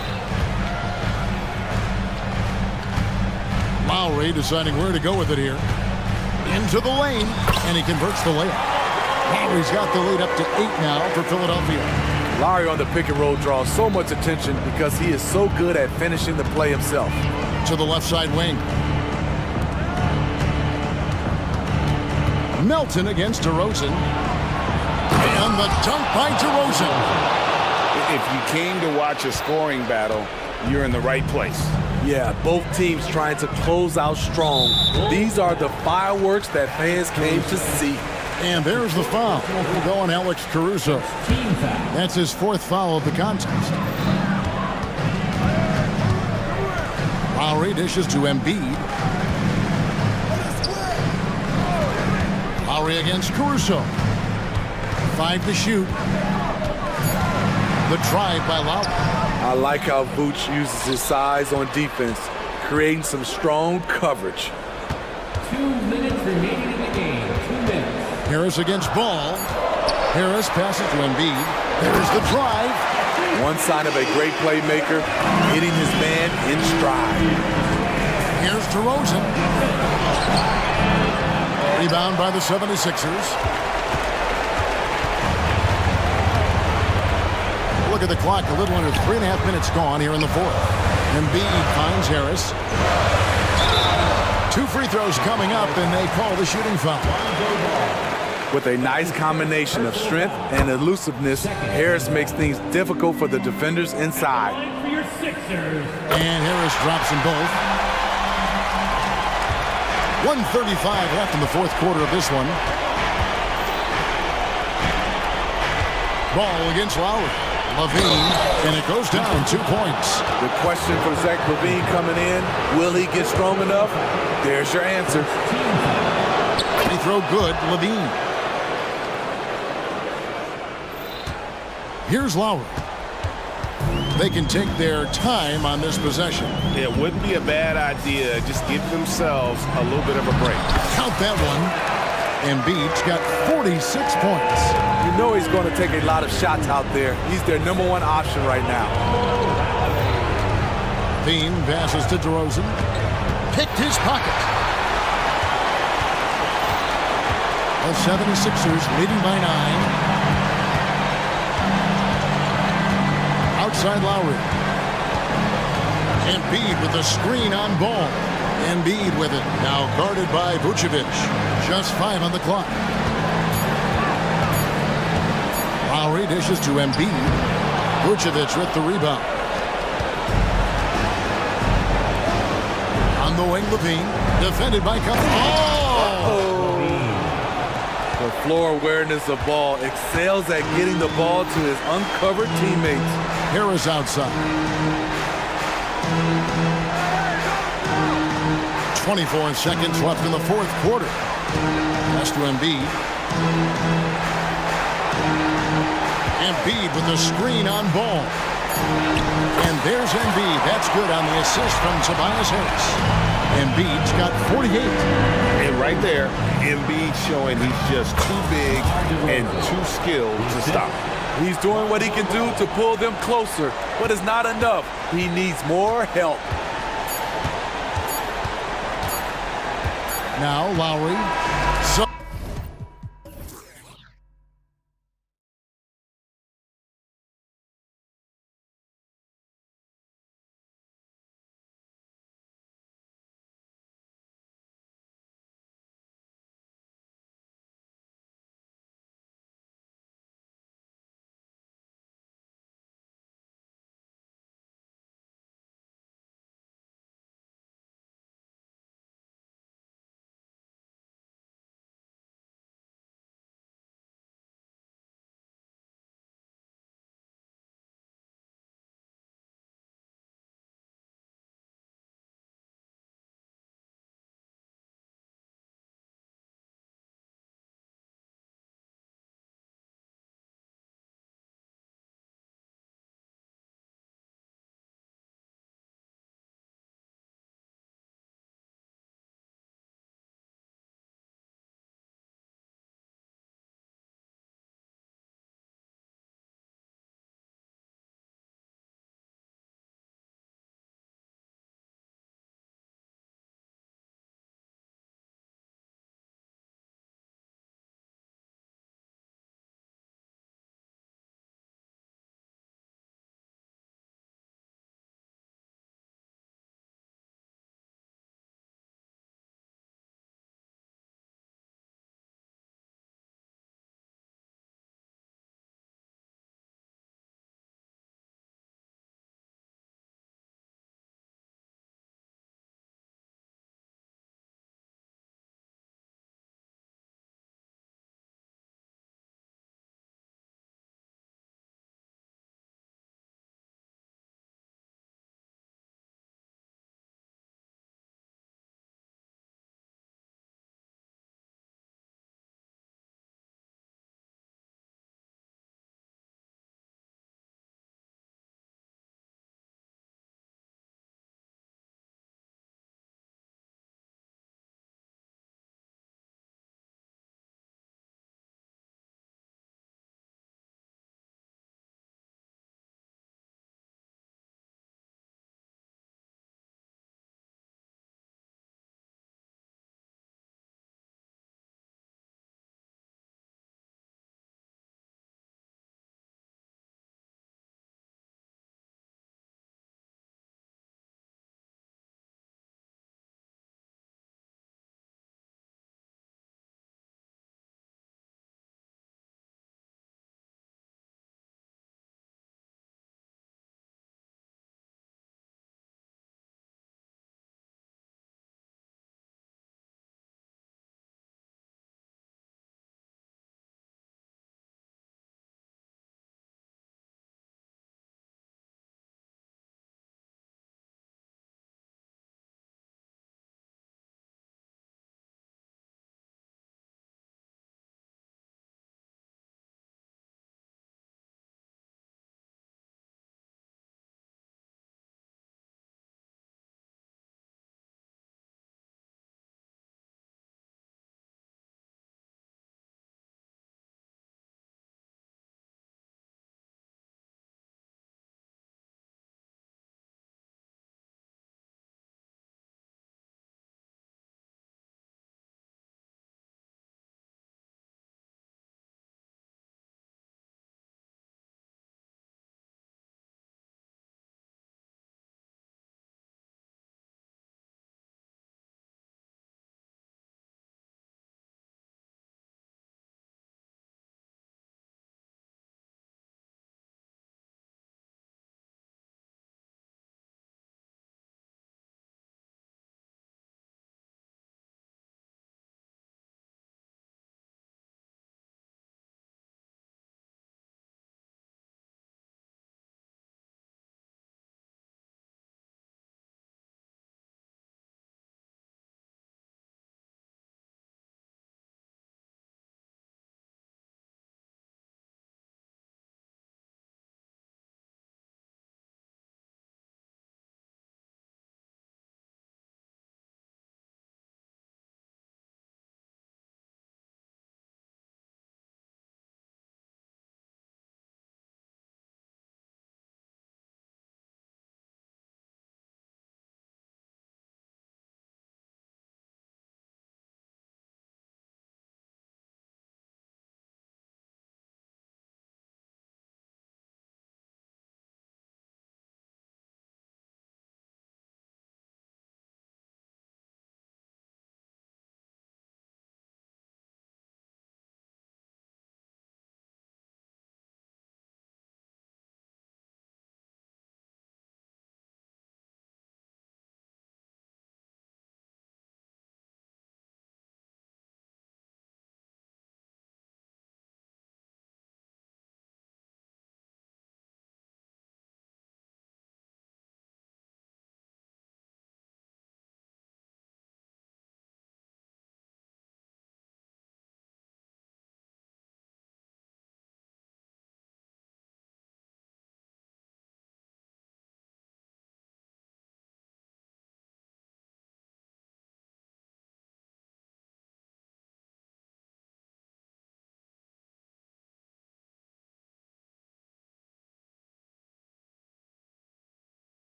Lowry deciding where to go with it here. Into the lane, and he converts the layup. Lowry's got the lead up to 8 now for Philadelphia. Lowry on the pick and roll draws so much attention because he is so good at finishing the play himself. To the left side wing. Melton against DeRozan. And the dunk by DeRozan. If you came to watch a scoring battle, you're in the right place. Yeah, both teams trying to close out strong. These are the fireworks that fans came to see. And there's the foul. We'll go on Alex Caruso. That's his 4th foul of the contest. Lowry dishes to Embiid. Lowry against Caruso. 5 to shoot. The drive by Lowry. I like how Vooch uses his size on defense, creating some strong coverage. 2 minutes remaining in the game. 2 minutes. Harris against Ball. Harris passes to Embiid. There's the drive. One sign of a great playmaker, hitting his man in stride. Here's DeRozan. Rebound by the 76ers. Look at the clock. A little under 3.5 minutes gone here in the 4th. Embiid finds Harris. 2 free throws coming up, and they call the shooting foul. With a nice combination of strength and elusiveness, Harris makes things difficult for the defenders inside. And Harris drops them both. 1:35 left in the 4th quarter of this one. Ball against Lowry. Levine, and it goes down 2 points. The question for Zach Levine coming in, will he get strong enough? There's your answer. Free throw good, Levine. Here's Lowry. They can take their time on this possession. It wouldn't be a bad idea. Just give themselves a little bit of a break. Count that one. Embiid's got 46 points. You know he's going to take a lot of shots out there. He's their #1 option right now. Levine passes to DeRozan. Picked his pocket. The 76ers leading by 9. Outside Lowry. Embiid with the screen on Ball. Embiid with it. Now guarded by Vucevic. Just 5 on the clock. Lowry dishes to Embiid. Vucevic with the rebound. On the wing, Levine. Defended by Covington. Oh! The floor awareness of Ball excels at getting the ball to his uncovered teammates. Harris outside. 24 seconds left in the 4th quarter. Pass to Embiid. Embiid with the screen on Ball. And there's Embiid. That's good on the assist from Tobias Harris. Embiid's got 48. And right there, Embiid showing he's just too big and too skilled to stop. He's doing what he can do to pull them closer, but it's not enough. He needs more help. Now Lowry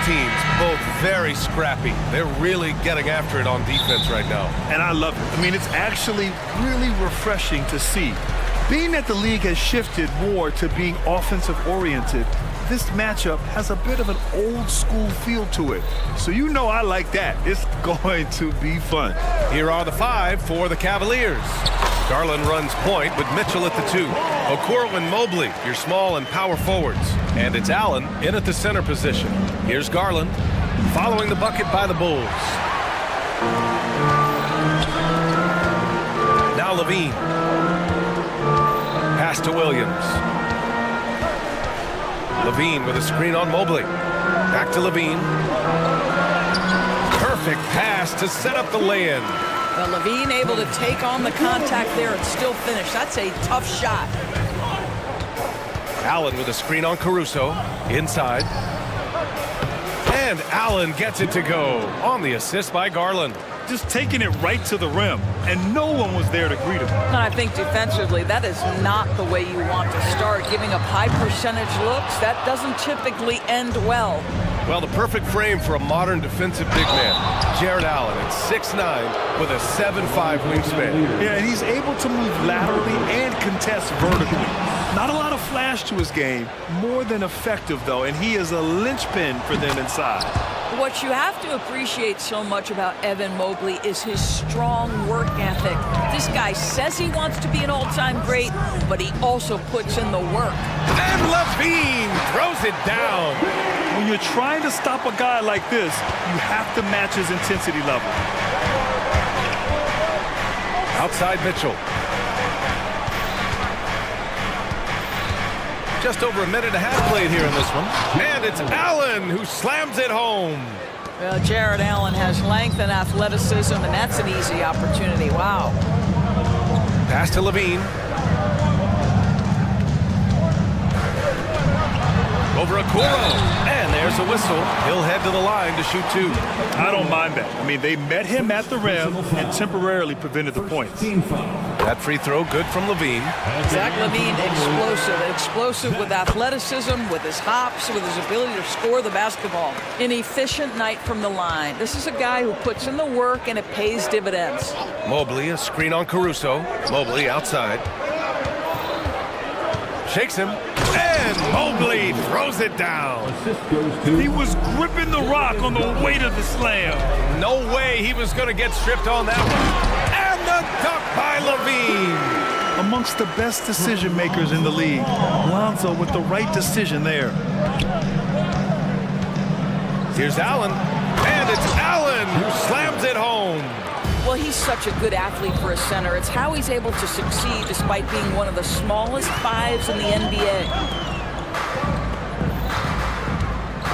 teams, both very scrappy. They're really getting after it on defense right now. And I love it. I mean, it's actually really refreshing to see. Being that the league has shifted more to being offensive-oriented, this matchup has a bit of an old-school feel to it. So you know I like that. It's going to be fun. Here are the 5 for the Cavaliers. Garland runs point with Mitchell at the 2. Okoro and Mobley, your small and power forwards. And it's Allen in at the center position. Here's Garland, following the bucket by the Bulls. Now Levine. Pass to Williams. Levine with a screen on Mobley. Back to Levine. Perfect pass to set up the lay-in. Well, Levine able to take on the contact there and still finish. That's a tough shot. Allen with a screen on Caruso. Inside. And Allen gets it to go on the assist by Garland. Just taking it right to the rim, and no one was there to greet him. And I think defensively, that is not the way you want to start. Giving up high percentage looks, that doesn't typically end well. Well, the perfect frame for a modern defensive big man. Jared Allen at 6'9" with a 7'5" wingspan. Yeah, and he's able to move laterally and contest vertically. Not a lot of flash to his game, more than effective, though, and he is a linchpin for them inside. What you have to appreciate so much about Evan Mobley is his strong work ethic. This guy says he wants to be an all-time great, but he also puts in the work. And Levine throws it down. When you're trying to stop a guy like this, you have to match his intensity level. Outside Mitchell. Just over a minute and a half played here in this one. And it's Allen who slams it home. Well, Jared Allen has length and athleticism, and that's an easy opportunity. Wow. Pass to Levine. Over Okoro. And there's a whistle. He'll head to the line to shoot 2. I don't mind that. I mean, they met him at the rim and temporarily prevented the points. That free throw good from Levine. Zach Levine, explosive. Explosive with athleticism, with his hops, with his ability to score the basketball. An efficient night from the line. This is a guy who puts in the work and it pays dividends. Mobley, a screen on Caruso. Mobley outside. Shakes him. And Mobley throws it down. He was gripping the rock on the weight of the slam. No way he was going to get stripped on that one. And the dunk by Levine. Amongst the best decision makers in the league. Lonzo with the right decision there. Here's Allen. And it's Allen who slams it home. Well, he's such a good athlete for a center. It's how he's able to succeed despite being one of the smallest 5s in the NBA.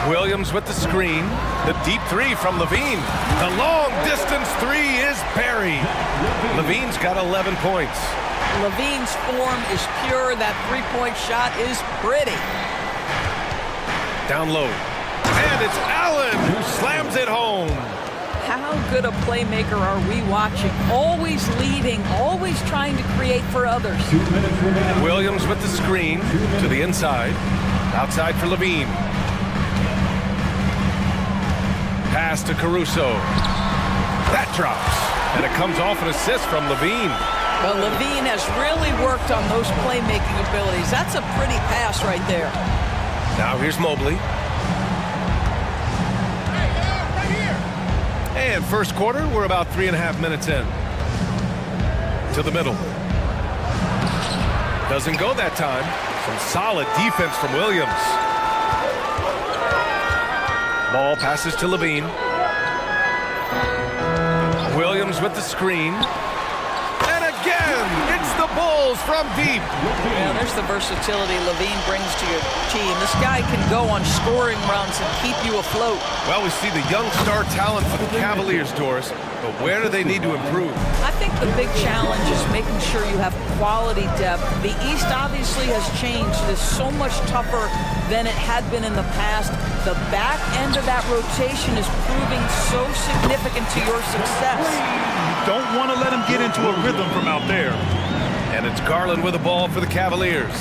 Williams with the screen. The deep 3 from Levine. The long distance 3 is buried. Levine's got 11 points. Levine's form is pure. That 3-point shot is pretty. Down low. And it's Allen who slams it home. How good a playmaker are we watching? Always leading, always trying to create for others. Williams with the screen to the inside. Outside for Levine. Pass to Caruso. That drops. And it comes off an assist from Levine. Well, Levine has really worked on those playmaking abilities. That's a pretty pass right there. Now here's Mobley. And first quarter, we're about 3.5 minutes in. To the middle. Doesn't go that time. Some solid defense from Williams. Ball passes to Levine. Williams with the screen. And again, it's the Bulls from deep. Yeah, there's the versatility Levine brings to your team. This guy can go on scoring runs and keep you afloat. Well, we see the young star talent for the Cavaliers, Doris, but where do they need to improve? I think the big challenge is making sure you have quality depth. The East obviously has changed. It is so much tougher than it had been in the past. The back end of that rotation is proving so significant to your success. You don't want to let him get into a rhythm from out there. And it's Garland with the ball for the Cavaliers.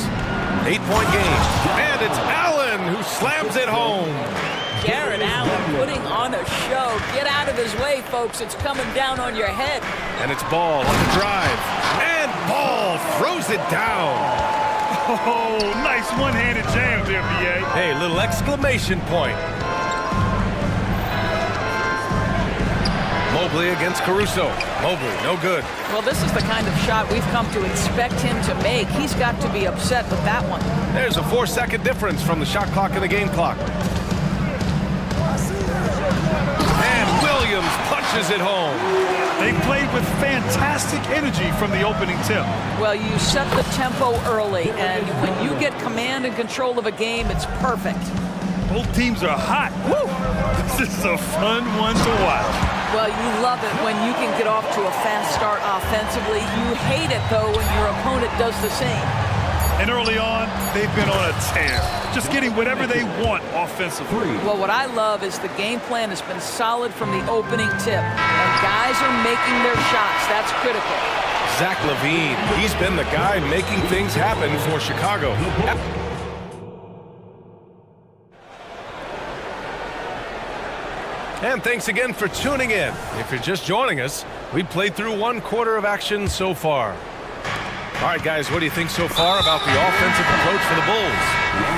8-point game. And it's Allen who slams it home. Jared Allen putting on a show. Get out of his way, folks. It's coming down on your head. And it's Ball on the drive. And Ball throws it down. Oh, nice one-handed jam there, BA. Hey, little exclamation point. Mobley against Caruso. Mobley, no good. Well, this is the kind of shot we've come to expect him to make. He's got to be upset with that one. There's a 4-second difference from the shot clock and the game clock. And Williams punches it home. They played with fantastic energy from the opening tip. Well, you set the tempo early, and when you get command and control of a game, it's perfect. Both teams are hot. Woo! This is a fun one to watch. Well, you love it when you can get off to a fast start offensively. You hate it, though, when your opponent does the same. And early on, they've been on a tear, just getting whatever they want offensively. Well, what I love is the game plan has been solid from the opening tip, and guys are making their shots. That's critical. Zach LaVine, he's been the guy making things happen for Chicago. And thanks again for tuning in. If you're just joining us, we played through 1 quarter of action so far. All right, guys, what do you think so far about the offensive approach for the Bulls?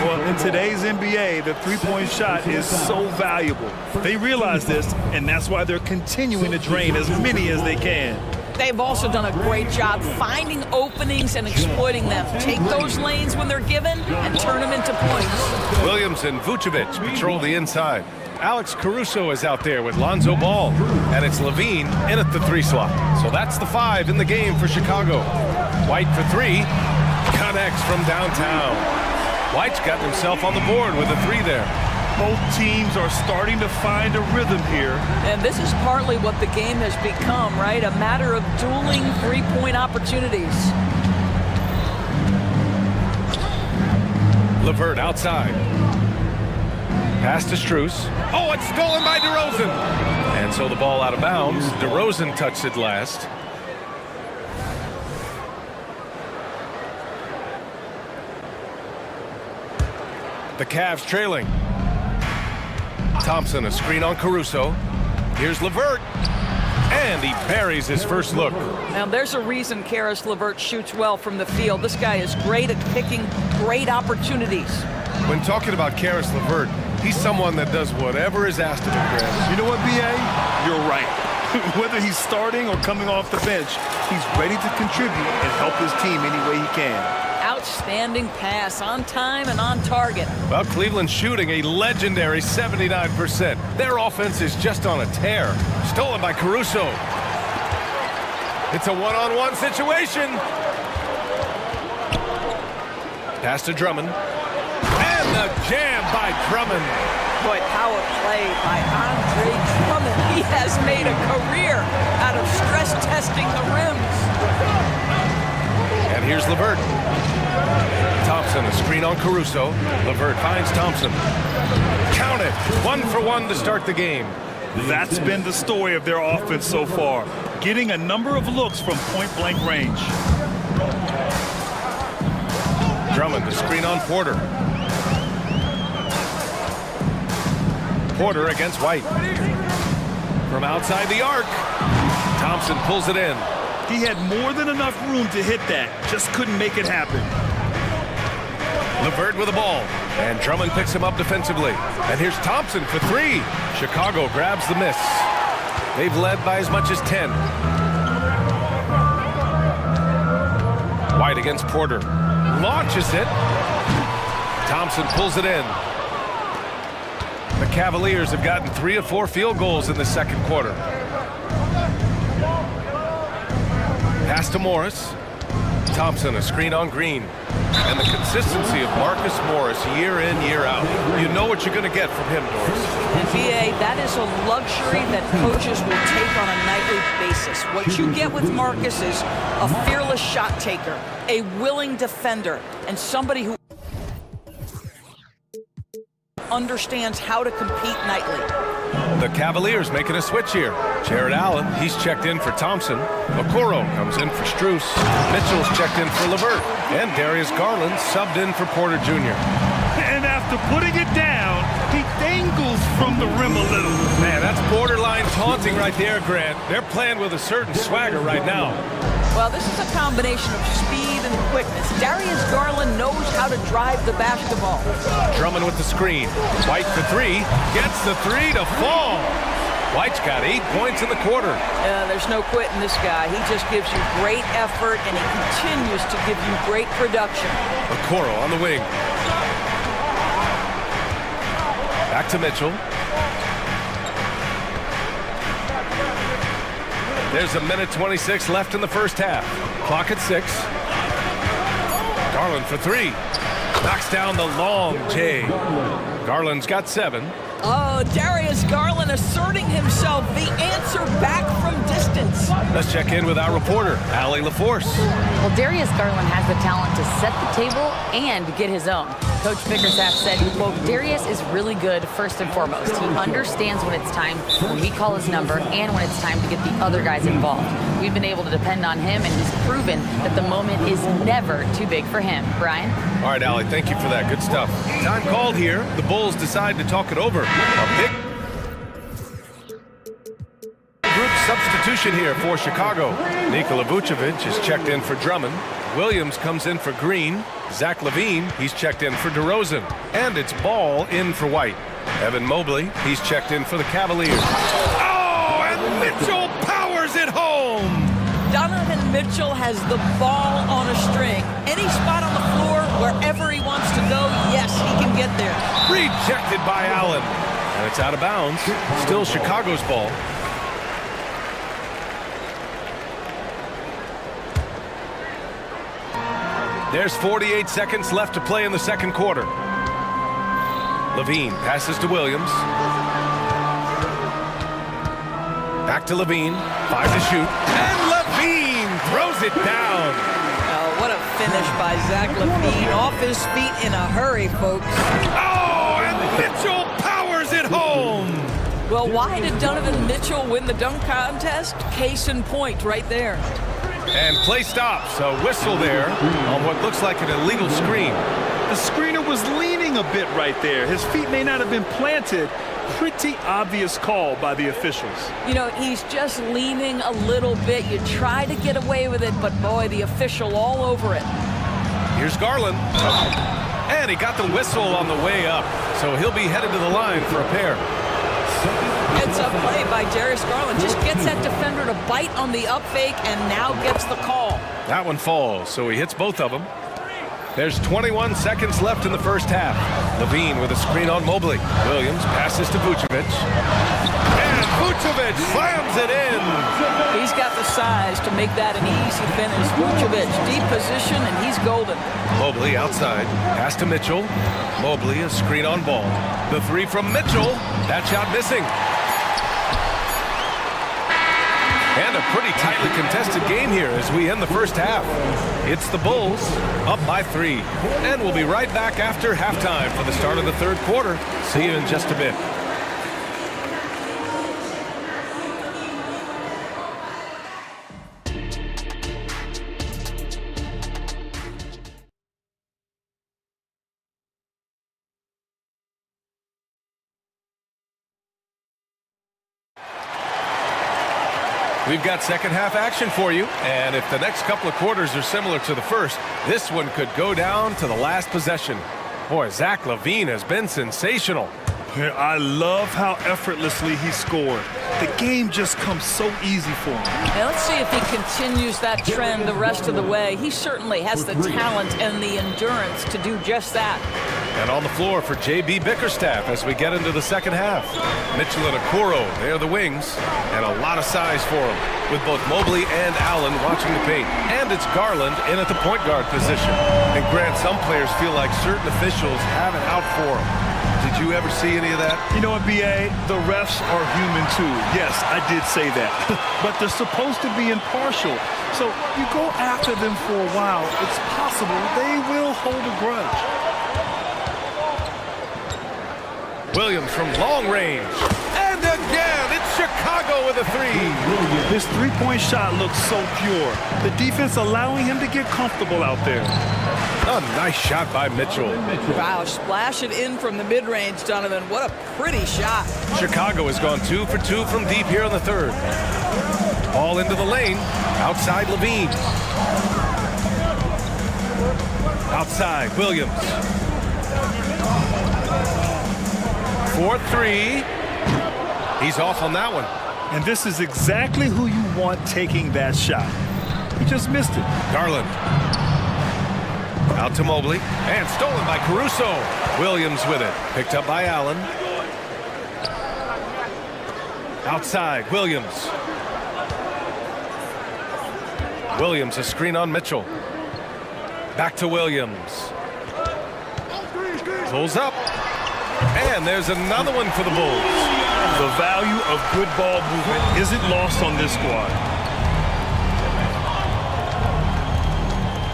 Well, in today's NBA, the three-point shot is so valuable. They realize this, and that's why they're continuing to drain as many as they can. They've also done a great job finding openings and exploiting them. Take those lanes when they're given and turn them into points. Williams and Vucevic patrol the inside. Alex Caruso is out there with Lonzo Ball, and it's LaVine in at the 3 slot. So that's the 5 in the game for Chicago. White for 3, connects from downtown. White's gotten himself on the board with a 3 there. Both teams are starting to find a rhythm here. And this is partly what the game has become, right? A matter of dueling three-point opportunities. LeVert outside. Pass to Strus. Oh, it's stolen by DeRozan. And so the ball out of bounds. DeRozan touched it last. The Cavs trailing. Thompson, a screen on Caruso. Here's LeVert. And he buries his first look. Now, there's a reason Karis LeVert shoots well from the field. This guy is great at picking great opportunities. When talking about Karis LeVert, he's someone that does whatever is asked of him, Graham. You know what, B.A.? You're right. Whether he's starting or coming off the bench, he's ready to contribute and help his team any way he can. Outstanding pass, on time and on target. Well, Cleveland's shooting a legendary 79%. Their offense is just on a tear. Stolen by Caruso. It's a one-on-one situation. Pass to Drummond. And the jam by Drummond. Boy, power play by Andre Drummond. He has made a career out of stress testing the rims. And here's LeVert. Thompson, a screen on Caruso. LeVert finds Thompson. Count it. 1 for 1 to start the game. That's been the story of their offense so far. Getting a number of looks from point-blank range. Drummond, a screen on Porter. Porter against White. From outside the arc, Thompson pulls it in. He had more than enough room to hit that, just couldn't make it happen. LeVert with the ball, and Drummond picks him up defensively. And here's Thompson for 3. Chicago grabs the miss. They've led by as much as 10. White against Porter. Launches it. Thompson pulls it in. The Cavaliers have gotten 3 of 4 field goals in the second quarter. Pass to Morris. Thompson, a screen on Green. And the consistency of Marcus Morris year in, year out. You know what you're going to get from him, Doris. And BA, that is a luxury that coaches will take on a nightly basis. What you get with Marcus is a fearless shot taker, a willing defender, and somebody who understands how to compete nightly. The Cavaliers making a switch here. Jared Allen, he's checked in for Thompson. Okoro comes in for Strus. Mitchell's checked in for LeVert. And Darius Garland subbed in for Porter Jr. And after after putting it down, he dangles from the rim a little. Man, that's borderline taunting right there, Grant. They're playing with a certain swagger right now. Well, this is a combination of speed and quickness. Darius Garland knows how to drive the basketball. Drummond with the screen. White for three. Gets the three to fall. White's got 8 points in the quarter. There's no quitting this guy. He just gives you great effort, and he continues to give you great production. Okoro on the wing. Back to Mitchell. There's a minute 26 left in the first half. Clock at 6. Garland for three. Knocks down the long J. Garland's got 7. Oh, Darius Garland asserting himself, the answer back from distance. Let's check in with our reporter, Allie LaForce. Well, Darius Garland has the talent to set the table and get his own. Coach Bickerstaff said, quote, Darius is really good first and foremost. He understands when it's time, when we call his number, and when it's time to get the other guys involved. We've been able to depend on him, and he's proven that the moment is never too big for him. Brian? All right, Allie, thank you for that. Good stuff. Time called here. The Bulls decide to talk it over. A big group substitution here for Chicago. Nikola Vucevic is checked in for Drummond. Williams comes in for Green. Zach LaVine, he's checked in for DeRozan. And it's Ball in for White. Evan Mobley, he's checked in for the Cavaliers. Oh, and Mitchell powers it home! Donovan Mitchell has the ball on a string. Any spot on the floor, wherever he wants to go, yes, he can get there. Rejected by Allen. And it's out of bounds. Still Chicago's ball. There's 48 seconds left to play in the second quarter. LaVine passes to Williams. Back to LaVine. 5 to shoot. And LaVine throws it down. Oh, what a finish by Zach LaVine. Off his feet in a hurry, folks. Oh, and Mitchell powers it home. Well, why did Donovan Mitchell win the dunk contest? Case in point right there. And play stops. A whistle there on what looks like an illegal screen. The screener was leaning a bit right there. His feet may not have been planted. Pretty obvious call by the officials. You know, he's just leaning a little bit. You try to get away with it, but boy, the official all over it. Here's Garland. And he got the whistle on the way up. So he'll be headed to the line for a pair. It's a play by Darius Garland. Just gets that defender to bite on the up fake and now gets the call. That one falls, so he hits both of them. There's 21 seconds left in the first half. LaVine with a screen on Mobley. Williams passes to Vucevic. And Vucevic slams it in. He's got the size to make that an easy finish. Vucevic, deep position, and he's golden. Mobley outside. Pass to Mitchell. Mobley, a screen on Ball. The three from Mitchell. That shot missing. And a pretty tightly contested game here as we end the first half. It's the Bulls up by 3. And we'll be right back after halftime for the start of the third quarter. See you in just a bit. We've got second half action for you, and if the next couple of quarters are similar to the first, this one could go down to the last possession. Boy, Zach LaVine has been sensational. I love how effortlessly he scored. The game just comes so easy for him. Now let's see if he continues that trend the rest of the way. He certainly has the talent and the endurance to do just that. And on the floor for J.B. Bickerstaff as we get into the second half. Mitchell and Okoro, they're the wings, and a lot of size for them, with both Mobley and Allen watching the paint. And it's Garland in at the point guard position. And Grant, some players feel like certain officials have it out for them. Did you ever see any of that? You know what, B.A.? The refs are human too. Yes, I did say that. But they're supposed to be impartial. So you go after them for a while, it's possible they will hold a grudge. Williams from long range. And again, it's Chicago with a three. His three-point shot looks so pure. The defense allowing him to get comfortable out there. A nice shot by Mitchell. Wow, splash it in from the mid-range, Donovan. What a pretty shot. Chicago has gone 2 for 2 from deep here in the third. Ball into the lane. Outside Levine. Outside Williams. 4-3. He's off on that one. And this is exactly who you want taking that shot. He just missed it. Garland. Out to Mobley. And stolen by Caruso. Williams with it. Picked up by Allen. Outside, Williams. Williams, a screen on Mitchell. Back to Williams. Pulls up. And there's another one for the Bulls. The value of good ball movement isn't lost on this squad.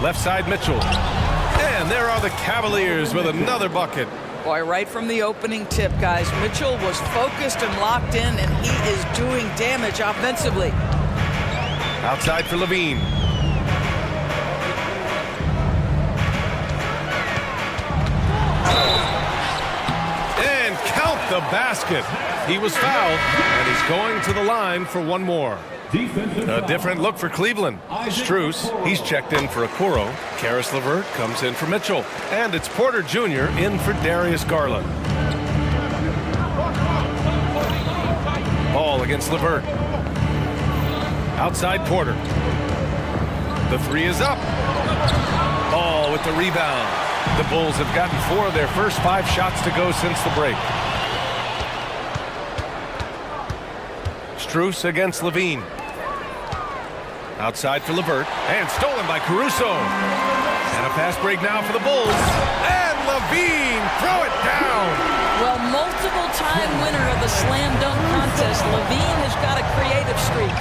Left side, Mitchell. And there are the Cavaliers with another bucket. Boy, right from the opening tip, guys, Mitchell was focused and locked in, and he is doing damage offensively. Outside for Levine. And count the basket. He was fouled, and he's going to the line for one more. A different look for Cleveland. Strus, he's checked in for Okoro. Karis LeVert comes in for Mitchell. And it's Porter Jr. in for Darius Garland. Ball against LeVert. Outside Porter. The three is up. Ball with the rebound. The Bulls have gotten 4 of their first 5 shots to go since the break. Strus against Levine. Outside for LeVert. And stolen by Caruso. And a fast break now for the Bulls. And Levine, throw it down. Well, multiple-time winner of the slam dunk contest, Levine has got a creative streak.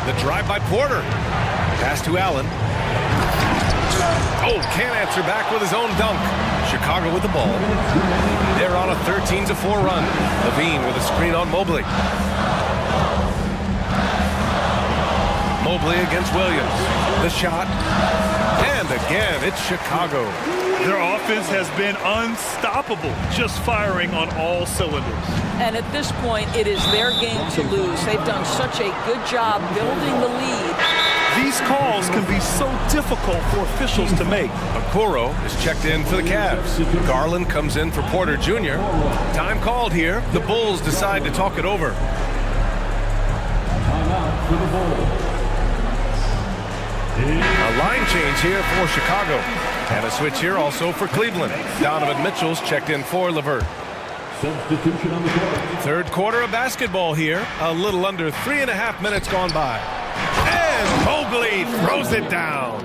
The drive by Porter. Pass to Allen. Oh, can't answer back with his own dunk. Chicago with the ball. They're on a 13-4 run. Levine with a screen on Mobley. Mobley against Williams. The shot. And again, it's Chicago. Their offense has been unstoppable, just firing on all cylinders. And at this point, it is their game to lose. They've done such a good job building the lead. These calls can be so difficult for officials to make. Okoro is checked in for the Cavs. Garland comes in for Porter Jr. Time called here. The Bulls decide to talk it over. A line change here for Chicago. And a switch here also for Cleveland. Donovan Mitchell's checked in for LeVert. Substitution on the court. Third quarter of basketball here. A little under 3.5 minutes gone by. And Mobley throws it down.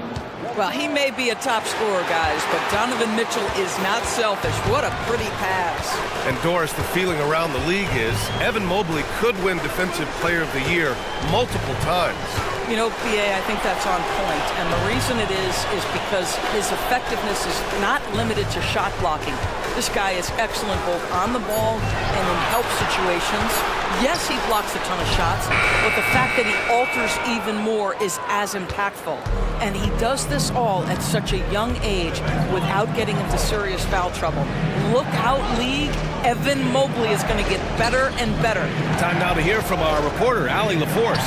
Well, he may be a top scorer, guys, but Donovan Mitchell is not selfish. What a pretty pass. And Doris, the feeling around the league is Evan Mobley could win Defensive Player of the Year multiple times. You know, PA, I think that's on point. And the reason it is because his effectiveness is not limited to shot blocking. This guy is excellent both on the ball and in help situations. Yes, he blocks a ton of shots, but the fact that he alters even more is as impactful. And he does this all at such a young age without getting into serious foul trouble. Look out, league. Evan Mobley is going to get better and better. Time now to hear from our reporter, Allie LaForce.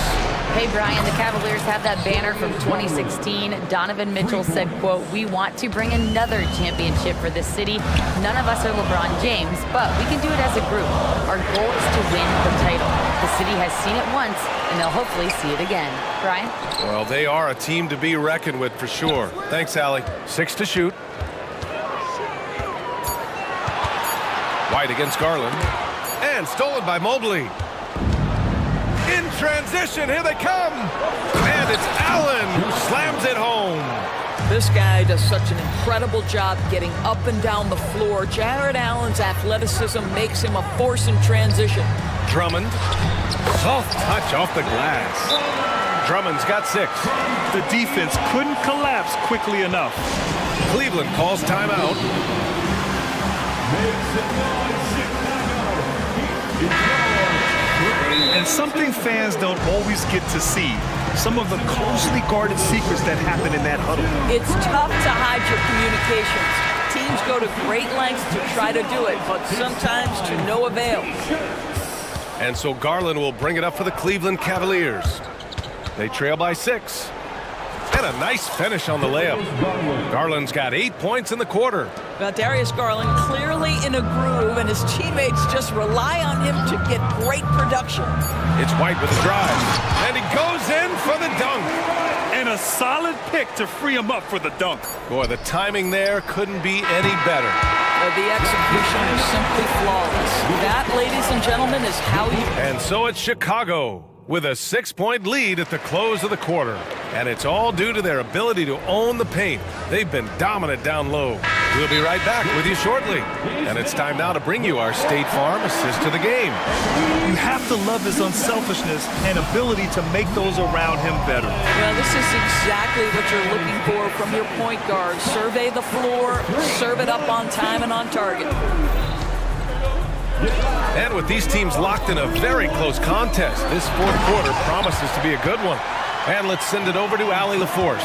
Hey, Brian, the Cavaliers have that banner from 2016. Donovan Mitchell said, quote, "We want to bring another championship for this city. None of us are LeBron James, but we can do it as a group. Our goal is to win the title. The city has seen it once, and they'll hopefully see it again." Brian? Well, they are a team to be reckoned with for sure. Thanks, Allie. 6 to shoot. White against Garland. And stolen by Mobley. In transition, here they come. And it's Allen who slams it home. This guy does such an incredible job getting up and down the floor. Jared Allen's athleticism makes him a force in transition. Drummond. Soft touch off the glass. Drummond's got 6. The defense couldn't collapse quickly enough. Cleveland calls timeout. And something fans don't always get to see. Some of the closely guarded secrets that happen in that huddle. It's tough to hide your communications. Teams go to great lengths to try to do it, but sometimes to no avail. And so Garland will bring it up for the Cleveland Cavaliers. They trail by 6. And a nice finish on the layup. Garland's got 8 points in the quarter. Darius Garland clearly in a groove, and his teammates just rely on him to get great production. It's White with the drive. And he goes in for the dunk. And a solid pick to free him up for the dunk. Boy, the timing there couldn't be any better. The execution is simply flawless. That, ladies and gentlemen, is how you... And so it's Chicago with a 6-point lead at the close of the quarter. And it's all due to their ability to own the paint. They've been dominant down low. We'll be right back with you shortly. And it's time now to bring you our State Farm assist to the game. You have to love his unselfishness and ability to make those around him better. Well, this is exactly what you're looking for from your point guard. Survey the floor, serve it up on time and on target. And with these teams locked in a very close contest, this fourth quarter promises to be a good one. And let's send it over to Allie LaForce.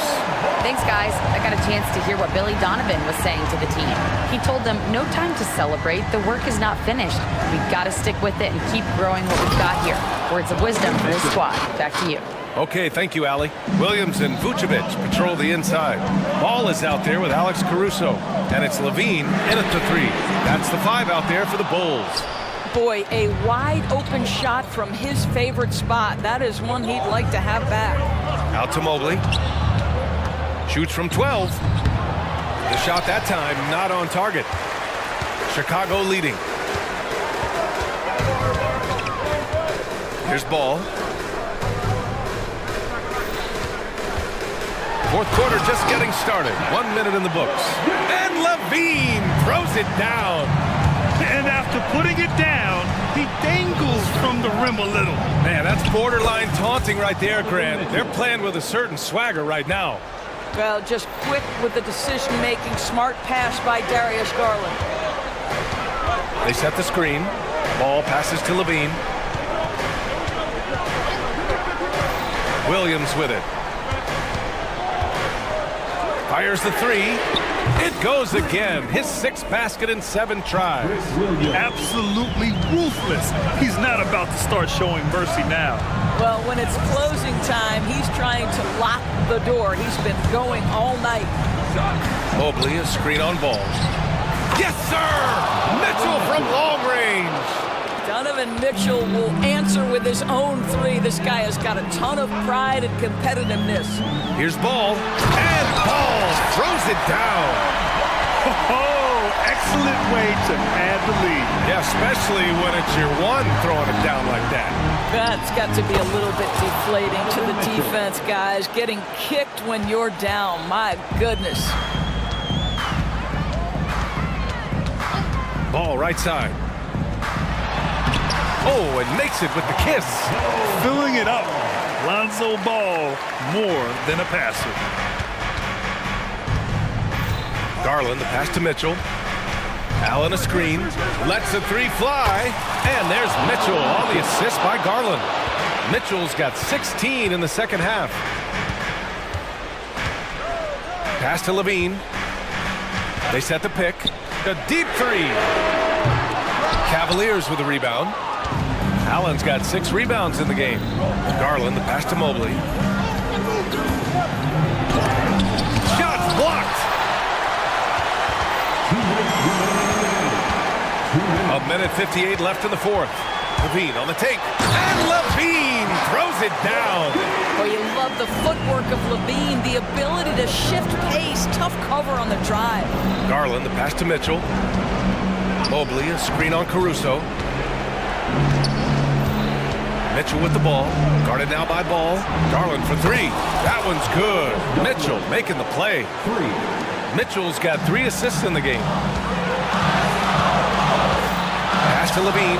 Thanks, guys. I got a chance to hear what Billy Donovan was saying to the team. He told them, no time to celebrate. The work is not finished. We've got to stick with it and keep growing what we've got here. Words of wisdom for his squad. Back to you. Okay, thank you, Allie. Williams and Vucevic patrol the inside. Ball is out there with Alex Caruso. And it's Levine in at the 3. That's the 5 out there for the Bulls. Boy, a wide open shot from his favorite spot. That is one he'd like to have back. Out to Mobley. Shoots from 12. The shot that time not on target. Chicago leading. Here's Ball. Fourth quarter just getting started. 1 minute in the books. And Levine throws it down. And after putting it down, he dangles from the rim a little. Man, that's borderline taunting right there, Grant. They're playing with a certain swagger right now. Well, just quick with the decision-making, smart pass by Darius Garland. They set the screen. Ball passes to Levine. Williams with it. Fires the 3. It goes again. His 6th basket in 7 tries. Absolutely ruthless. He's not about to start showing mercy now. Well, when it's closing time, he's trying to lock the door. He's been going all night. Mobley, a screen on Ball. Yes, sir! Mitchell from long range. Donovan Mitchell will answer with his own 3. This guy has got a ton of pride and competitiveness. Here's Ball. And Ball throws it down. Oh, excellent way to add the lead. Yeah, especially when it's your one throwing it down like that. That's got to be a little bit deflating to the defense, guys. Getting kicked when you're down. My goodness. Ball right side. Oh, and makes it with the kiss. Filling it up. Lonzo Ball, more than a passer. Garland, the pass to Mitchell. Allen a screen. Lets the 3 fly. And there's Mitchell on the assist by Garland. Mitchell's got 16 in the second half. Pass to Levine. They set the pick. A deep 3. Cavaliers with the rebound. Allen's got 6 rebounds in the game. Garland, the pass to Mobley. Shots blocked. A minute 58 left in the fourth. Levine on the take. And Levine throws it down. Well, you love the footwork of Levine, the ability to shift pace, tough cover on the drive. Garland, the pass to Mitchell. Mobley, a screen on Caruso. Mitchell with the ball. Guarded now by Ball. Garland for 3. That one's good. Mitchell making the play. Mitchell's got 3 assists in the game. Pass to Levine.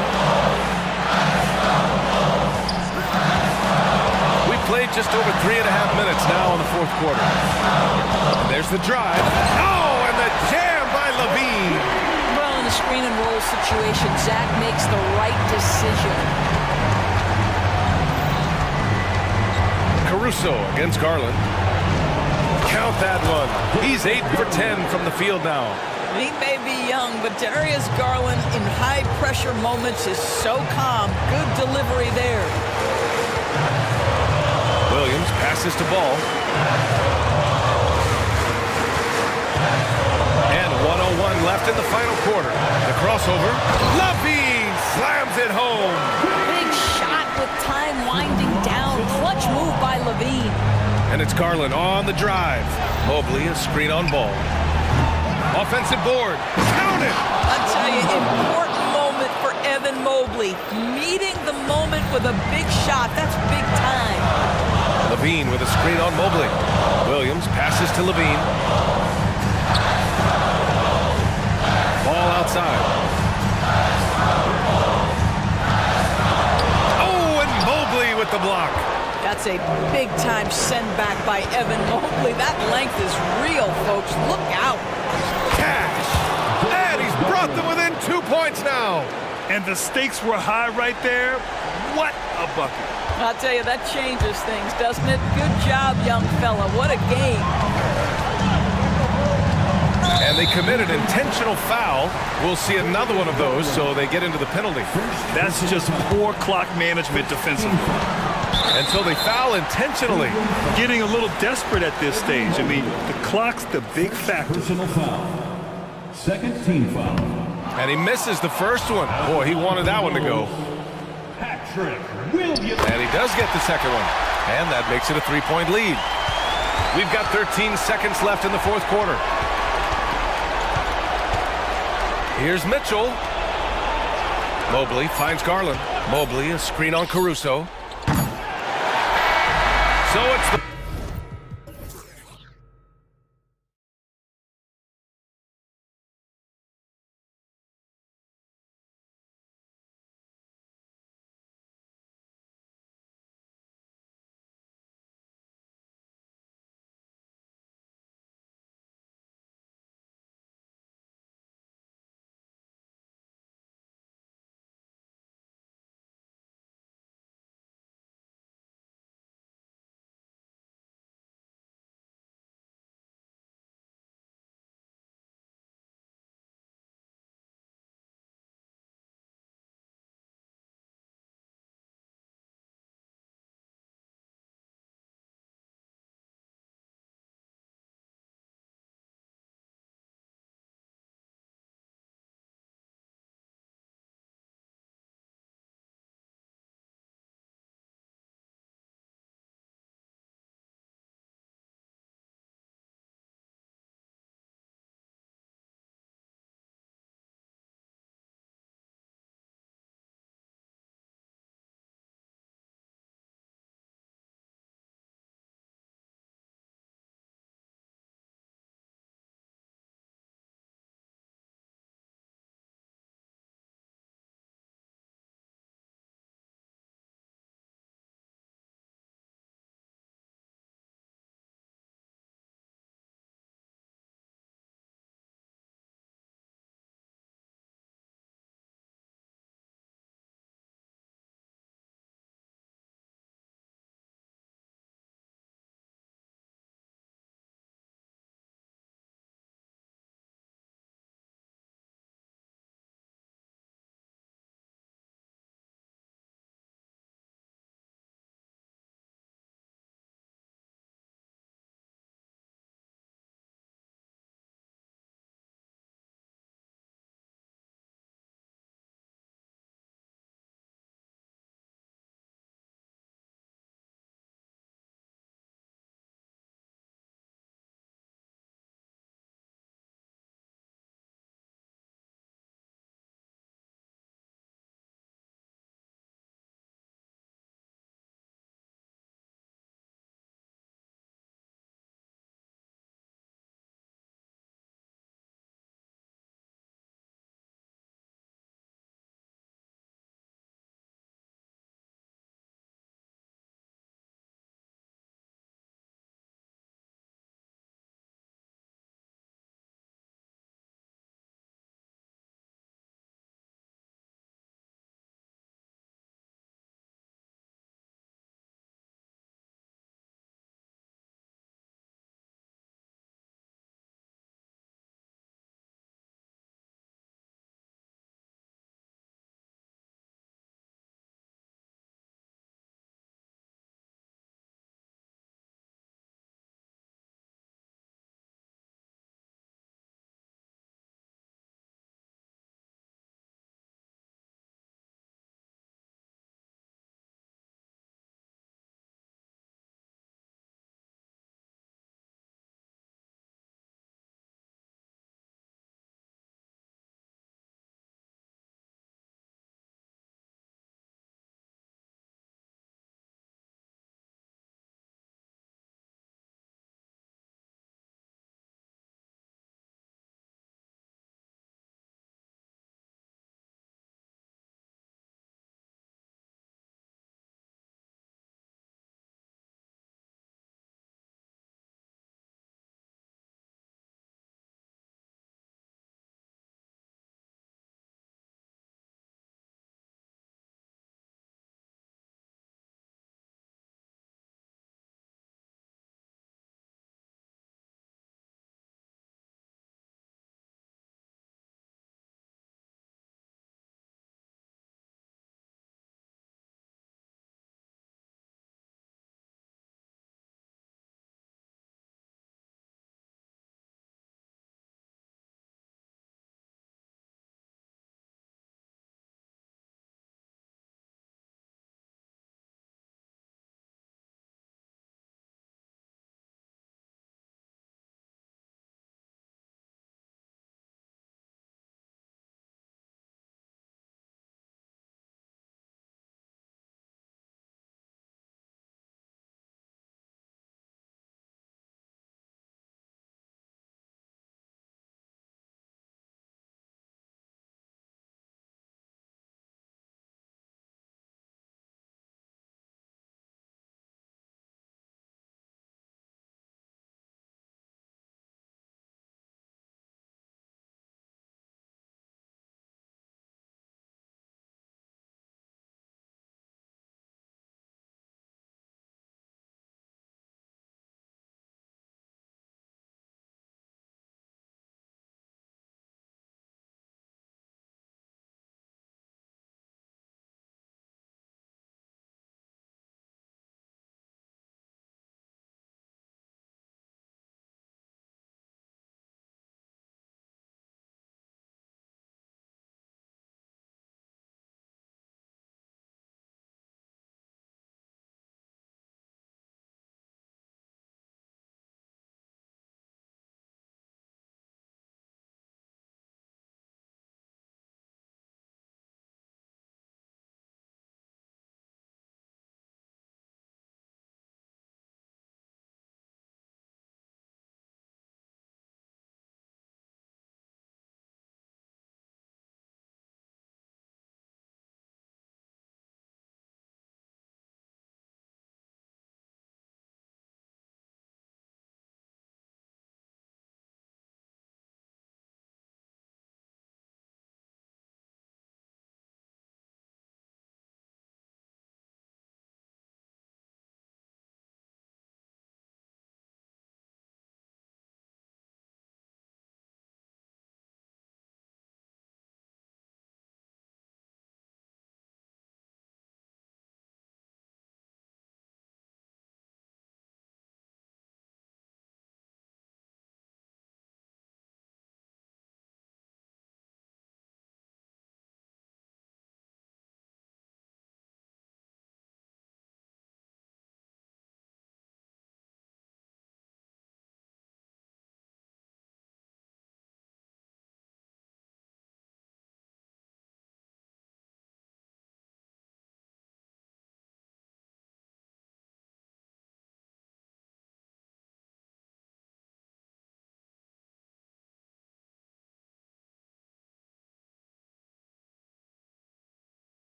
We played just over 3.5 minutes now in the fourth quarter. And there's the drive. Oh, and the jam by Levine. Well, in the screen and roll situation, Zach makes the right decision. Caruso against Garland. Count that one. He's 8 for 10 from the field now. He may be young, but Darius Garland in high-pressure moments is so calm. Good delivery there. Williams passes to Ball. And 1:01 left in the final quarter. The crossover. Levine slams it home. Big shot with time winding down. Clutch move by Levine. And it's Garland on the drive. Mobley, a screen on Ball. Offensive board. Count it! I'll tell you, important moment for Evan Mobley. Meeting the moment with a big shot. That's big time. Levine with a screen on Mobley. Williams passes to Levine. Ball outside. Oh, and Mobley with the block. That's a big-time send-back by Evan Mobley. That length is real, folks. Look out. Cash. And he's brought them within 2 points now. And the stakes were high right there. What a bucket. I'll tell you, that changes things, doesn't it? Good job, young fella. What a game. And they committed intentional foul. We'll see another one of those, so they get into the penalty. That's just poor clock management defensively. And so they foul intentionally. Getting a little desperate at this stage. I mean, the clock's the big factor. Personal foul. Second team foul. And he misses the first one. Boy, he wanted that one to go. Patrick Williams. And he does get the second one. And that makes it a 3-point lead. We've got 13 seconds left in the fourth quarter. Here's Mitchell. Mobley finds Garland. Mobley, a screen on Caruso. So it's the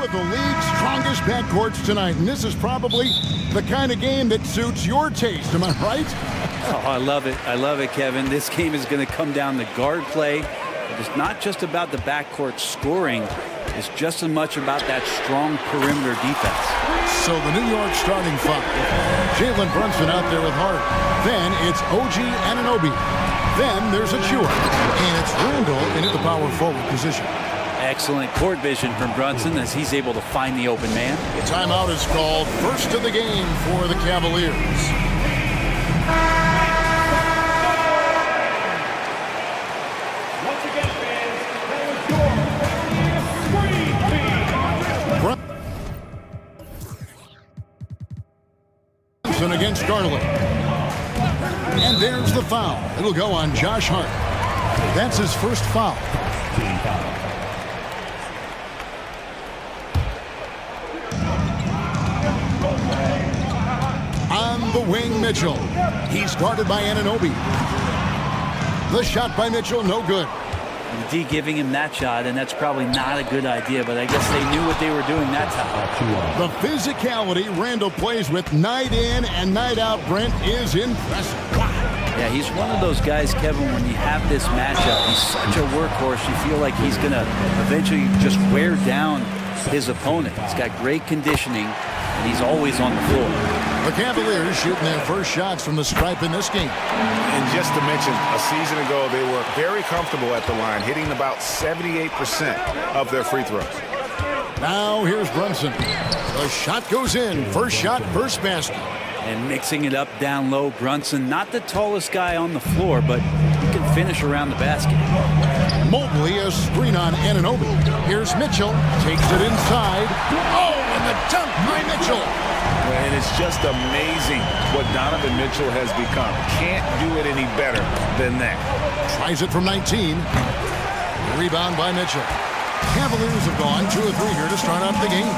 of the league's strongest backcourts tonight, and this is probably the kind of game that suits your taste. Am I right? Oh, I love it. I love it, Kevin. This game is going to come down to guard play. It's not just about the backcourt scoring. It's just as much about that strong perimeter defense. So the New York starting five. Jalen Brunson out there with Hart. Then it's OG Anunoby. Then there's Achua. And it's Randall in at the power forward position. Excellent court vision from Brunson as he's able to find the open man. The timeout is called. First of the game for the Cavaliers. Against Garland. And there's the foul. It'll go on Josh Hart. That's his first foul. On the wing, Mitchell. He's guarded by Anunoby. The shot by Mitchell, no good. D giving him that shot, and that's probably not a good idea, but I guess they knew what they were doing that time. The physicality Randall plays with night in and night out, Brent, is impressive. Yeah, he's one of those guys, Kevin, when you have this matchup, he's such a workhorse, you feel like he's going to eventually just wear down his opponent. He's got great conditioning, and he's always on the floor. The Cavaliers shooting their first shots from the stripe in this game. And just to mention, a season ago, they were very comfortable at the line, hitting about 78% of their free throws. Now here's Brunson. The shot goes in. First shot, first basket. And mixing it up down low, Brunson, not the tallest guy on the floor, but he can finish around the basket. Mobley, a screen on Anunoby. Here's Mitchell, takes it inside. Oh, and the dunk by Mitchell. And it's just amazing what Donovan Mitchell has become. Can't do it any better than that. Tries it from 19. Rebound by Mitchell. Cavaliers have gone 2 of 3 here to start out the game.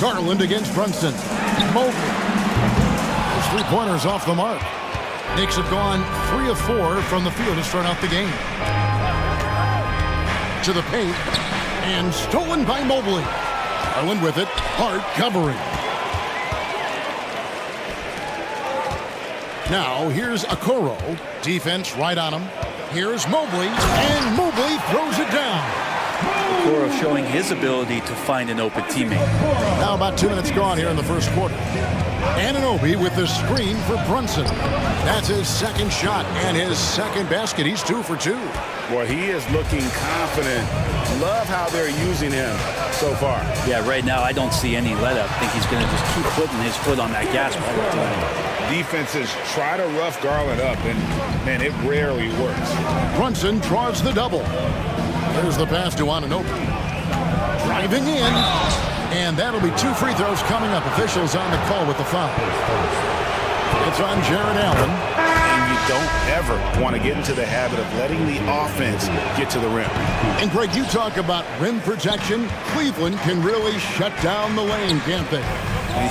Garland against Brunson. Mobley. His three-pointers off the mark. Knicks have gone 3 of 4 from the field to start out the game. To the paint. And stolen by Mobley. Garland with it. Hart covering. Now here's Okoro. Defense right on him. Here's Mobley. And Mobley throws it down. Okoro showing his ability to find an open teammate. Now about 2 minutes gone here in the first quarter. Anunoby with the screen for Brunson. That's his second shot and his second basket. He's 2 for 2. Well, he is looking confident. Love how they're using him so far. Yeah, right now I don't see any let up. I think he's going to just keep putting his foot on that gas pedal. Defenses try to rough Garland up, and man, it rarely works. Brunson draws the double. There's the pass to Anunoby. Driving in. And that'll be 2 free throws coming up. Officials on the call with the foul. It's on Jared Allen. And you don't ever want to get into the habit of letting the offense get to the rim. And Greg, you talk about rim protection. Cleveland can really shut down the lane, can't they?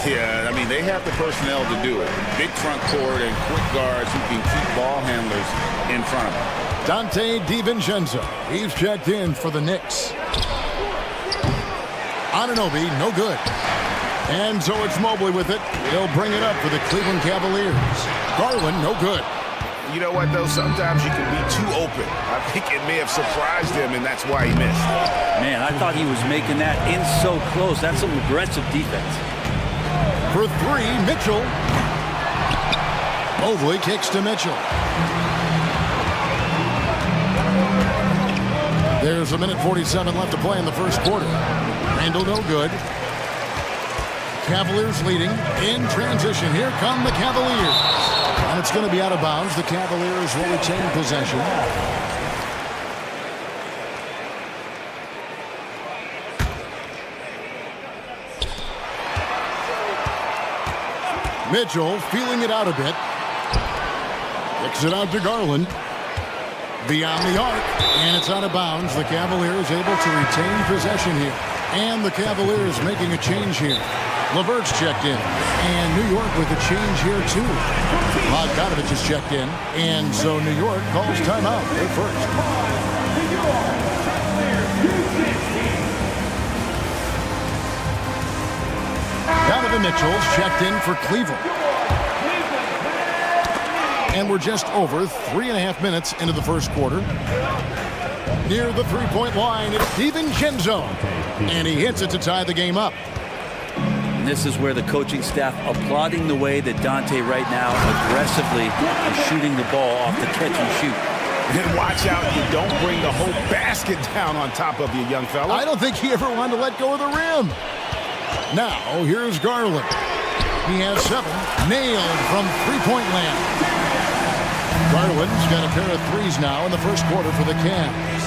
Yeah, I mean, they have the personnel to do it. Big front court and quick guards who can keep ball handlers in front of them. Dante DiVincenzo. He's checked in for the Knicks. Anunoby, no good. And so it's Mobley with it. He'll bring it up for the Cleveland Cavaliers. Garland, no good. You know what, though? Sometimes you can be too open. I think it may have surprised him, and that's why he missed. Man, I thought he was making that in so close. That's some aggressive defense. For 3, Mitchell. Mobley kicks to Mitchell. There's 1:47 left to play in the first quarter. Randall, no good. Cavaliers leading in transition. Here come the Cavaliers. And it's going to be out of bounds. The Cavaliers will retain possession. Mitchell feeling it out a bit. Kicks it out to Garland. Beyond the arc, and it's out of bounds. The Cavaliers able to retain possession here. And the Cavaliers making a change here. LeVert's checked in. And New York with a change here, too. Bogdanovich is checked in. And so New York calls timeout. They're first. Donovan Mitchell's checked in for Cleveland. And we're just over 3.5 minutes into the first quarter. Near the three-point line, it's DiVincenzo. And he hits it to tie the game up. And this is where the coaching staff applauding the way that Dante right now aggressively is shooting the ball off the catch and shoot. And watch out you don't bring the whole basket down on top of you, young fella. I don't think he ever wanted to let go of the rim. Now, here's Garland. He has 7. Nailed from three-point land. Garland's got a pair of threes now in the first quarter for the Cavs.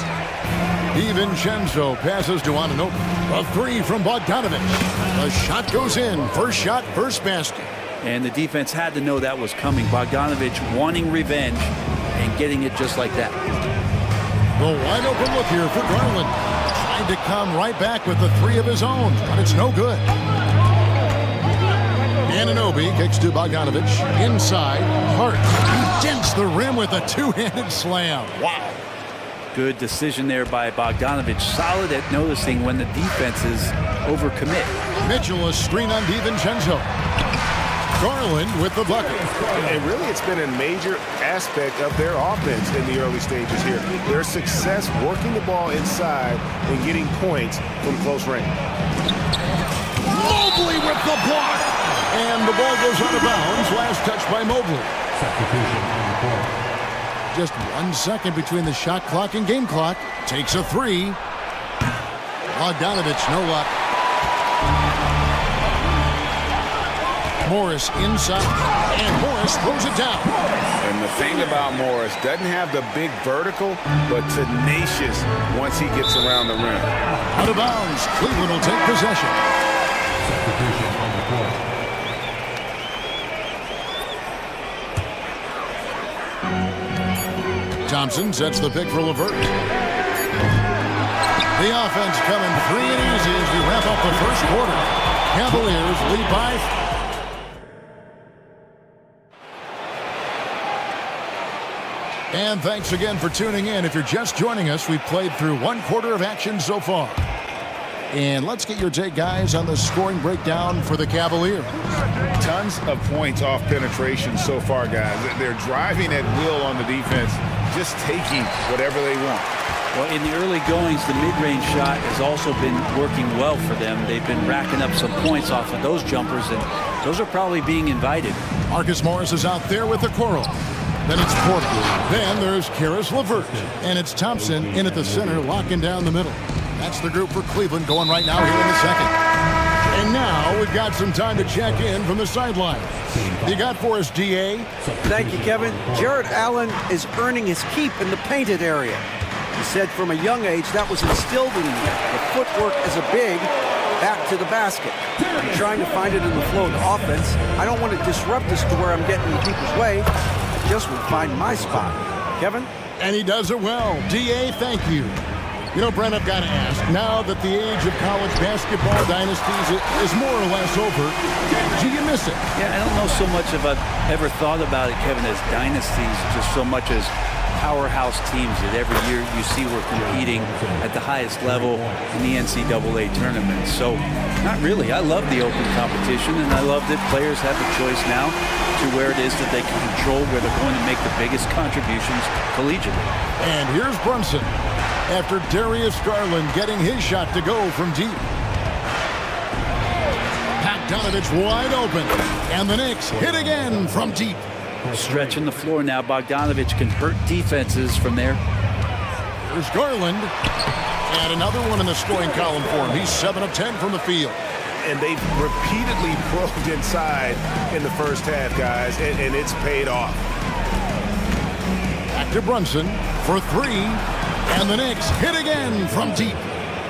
DiVincenzo passes to Anunoby. A 3 from Bogdanovic. The shot goes in. First shot, first basket. And the defense had to know that was coming. Bogdanovic wanting revenge and getting it just like that. The wide open look here for Garland. Trying to come right back with the 3 of his own, but it's no good. Anunoby kicks to Bogdanovic. Inside, Hart. He dents the rim with a two-handed slam. Wow. Good decision there by Bogdanovic. Solid at noticing when the defenses overcommit. Mitchell a screen on DiVincenzo. Garland with the bucket. And really it's been a major aspect of their offense in the early stages here. Their success working the ball inside and getting points from close range. Mobley with the block. And the ball goes out of bounds. Last touch by Mobley. Just 1 second between the shot clock and game clock. Takes a 3. Bogdanovic, no luck. Morris inside, and Morris throws it down. And the thing about Morris, doesn't have the big vertical, but tenacious once he gets around the rim. Out of bounds. Cleveland will take possession. Substitution on the court. Thompson sets the pick for LeVert. The offense coming free and easy as we wrap up the first quarter. Cavaliers lead by. And thanks again for tuning in. If you're just joining us, we've played through 1 quarter of action so far. And let's get your take, guys, on the scoring breakdown for the Cavaliers. Tons of points off penetration so far, guys. They're driving at will on the defense, just taking whatever they want. Well, in the early goings, the mid-range shot has also been working well for them. They've been racking up some points off of those jumpers, and those are probably being invited. Marcus Morris is out there with the quarrel. Then it's Porter. Then there's Karis LeVert. And it's Thompson in at the center, locking down the middle. That's the group for Cleveland going right now here in the second. And now we've got some time to check in from the sideline. You got for us, DA? Thank you, Kevin. Jared Allen is earning his keep in the painted area. He said from a young age that was instilled in him. The footwork as a big, back to the basket. I'm trying to find it in the flow of the offense. I don't want to disrupt this to where I'm getting in people's way. I just would find my spot. Kevin? And he does it well. DA, thank you. You know, Brent, I've got to ask, now that the age of college basketball dynasties is more or less over, do you miss it? Yeah, I don't know so much if I've ever thought about it, Kevin, as dynasties, just so much as powerhouse teams that every year you see we're competing at the highest level in the NCAA tournament. So, not really. I love the open competition, and I love that players have a choice now to where it is that they can control where they're going to make the biggest contributions collegiately. And here's Brunson after Darius Garland getting his shot to go from deep. Bogdanovic wide open, and the Knicks hit again from deep. Stretching the floor now. Bogdanovic can hurt defenses from there. There's Garland. And another one in the scoring column for him. He's 7 of 10 from the field. And they've repeatedly probed inside in the first half, guys, and it's paid off. Back to Brunson for 3. And the Knicks hit again from deep.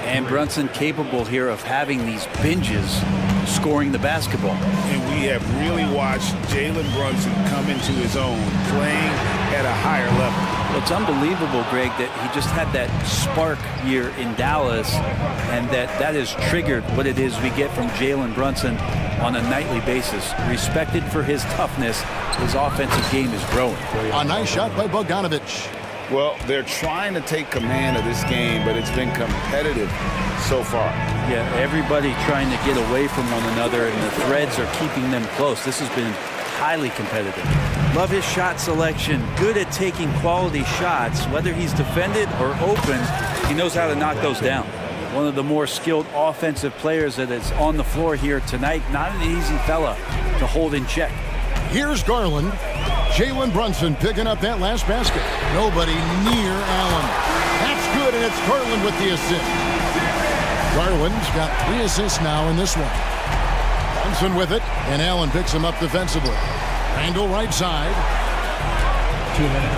And Brunson capable here of having these binges scoring the basketball. And we have really watched Jalen Brunson come into his own, playing at a higher level. Well, it's unbelievable, Greg, that he just had that spark year in Dallas, and that has triggered what it is we get from Jalen Brunson on a nightly basis. Respected for his toughness, his offensive game is growing. A nice shot by Bogdanovic. Well, they're trying to take command of this game, but it's been competitive so far. Yeah, everybody trying to get away from one another, and the threads are keeping them close. This has been highly competitive. Love his shot selection. Good at taking quality shots. Whether he's defended or open, he knows how to knock those down. One of the more skilled offensive players that is on the floor here tonight. Not an easy fella to hold in check. Here's Garland. Jalen Brunson picking up that last basket. Nobody near Allen. That's good, and it's Garland with the assist. Garland's got 3 assists now in this one. Brunson with it, and Allen picks him up defensively. Randall right side. 2 minutes.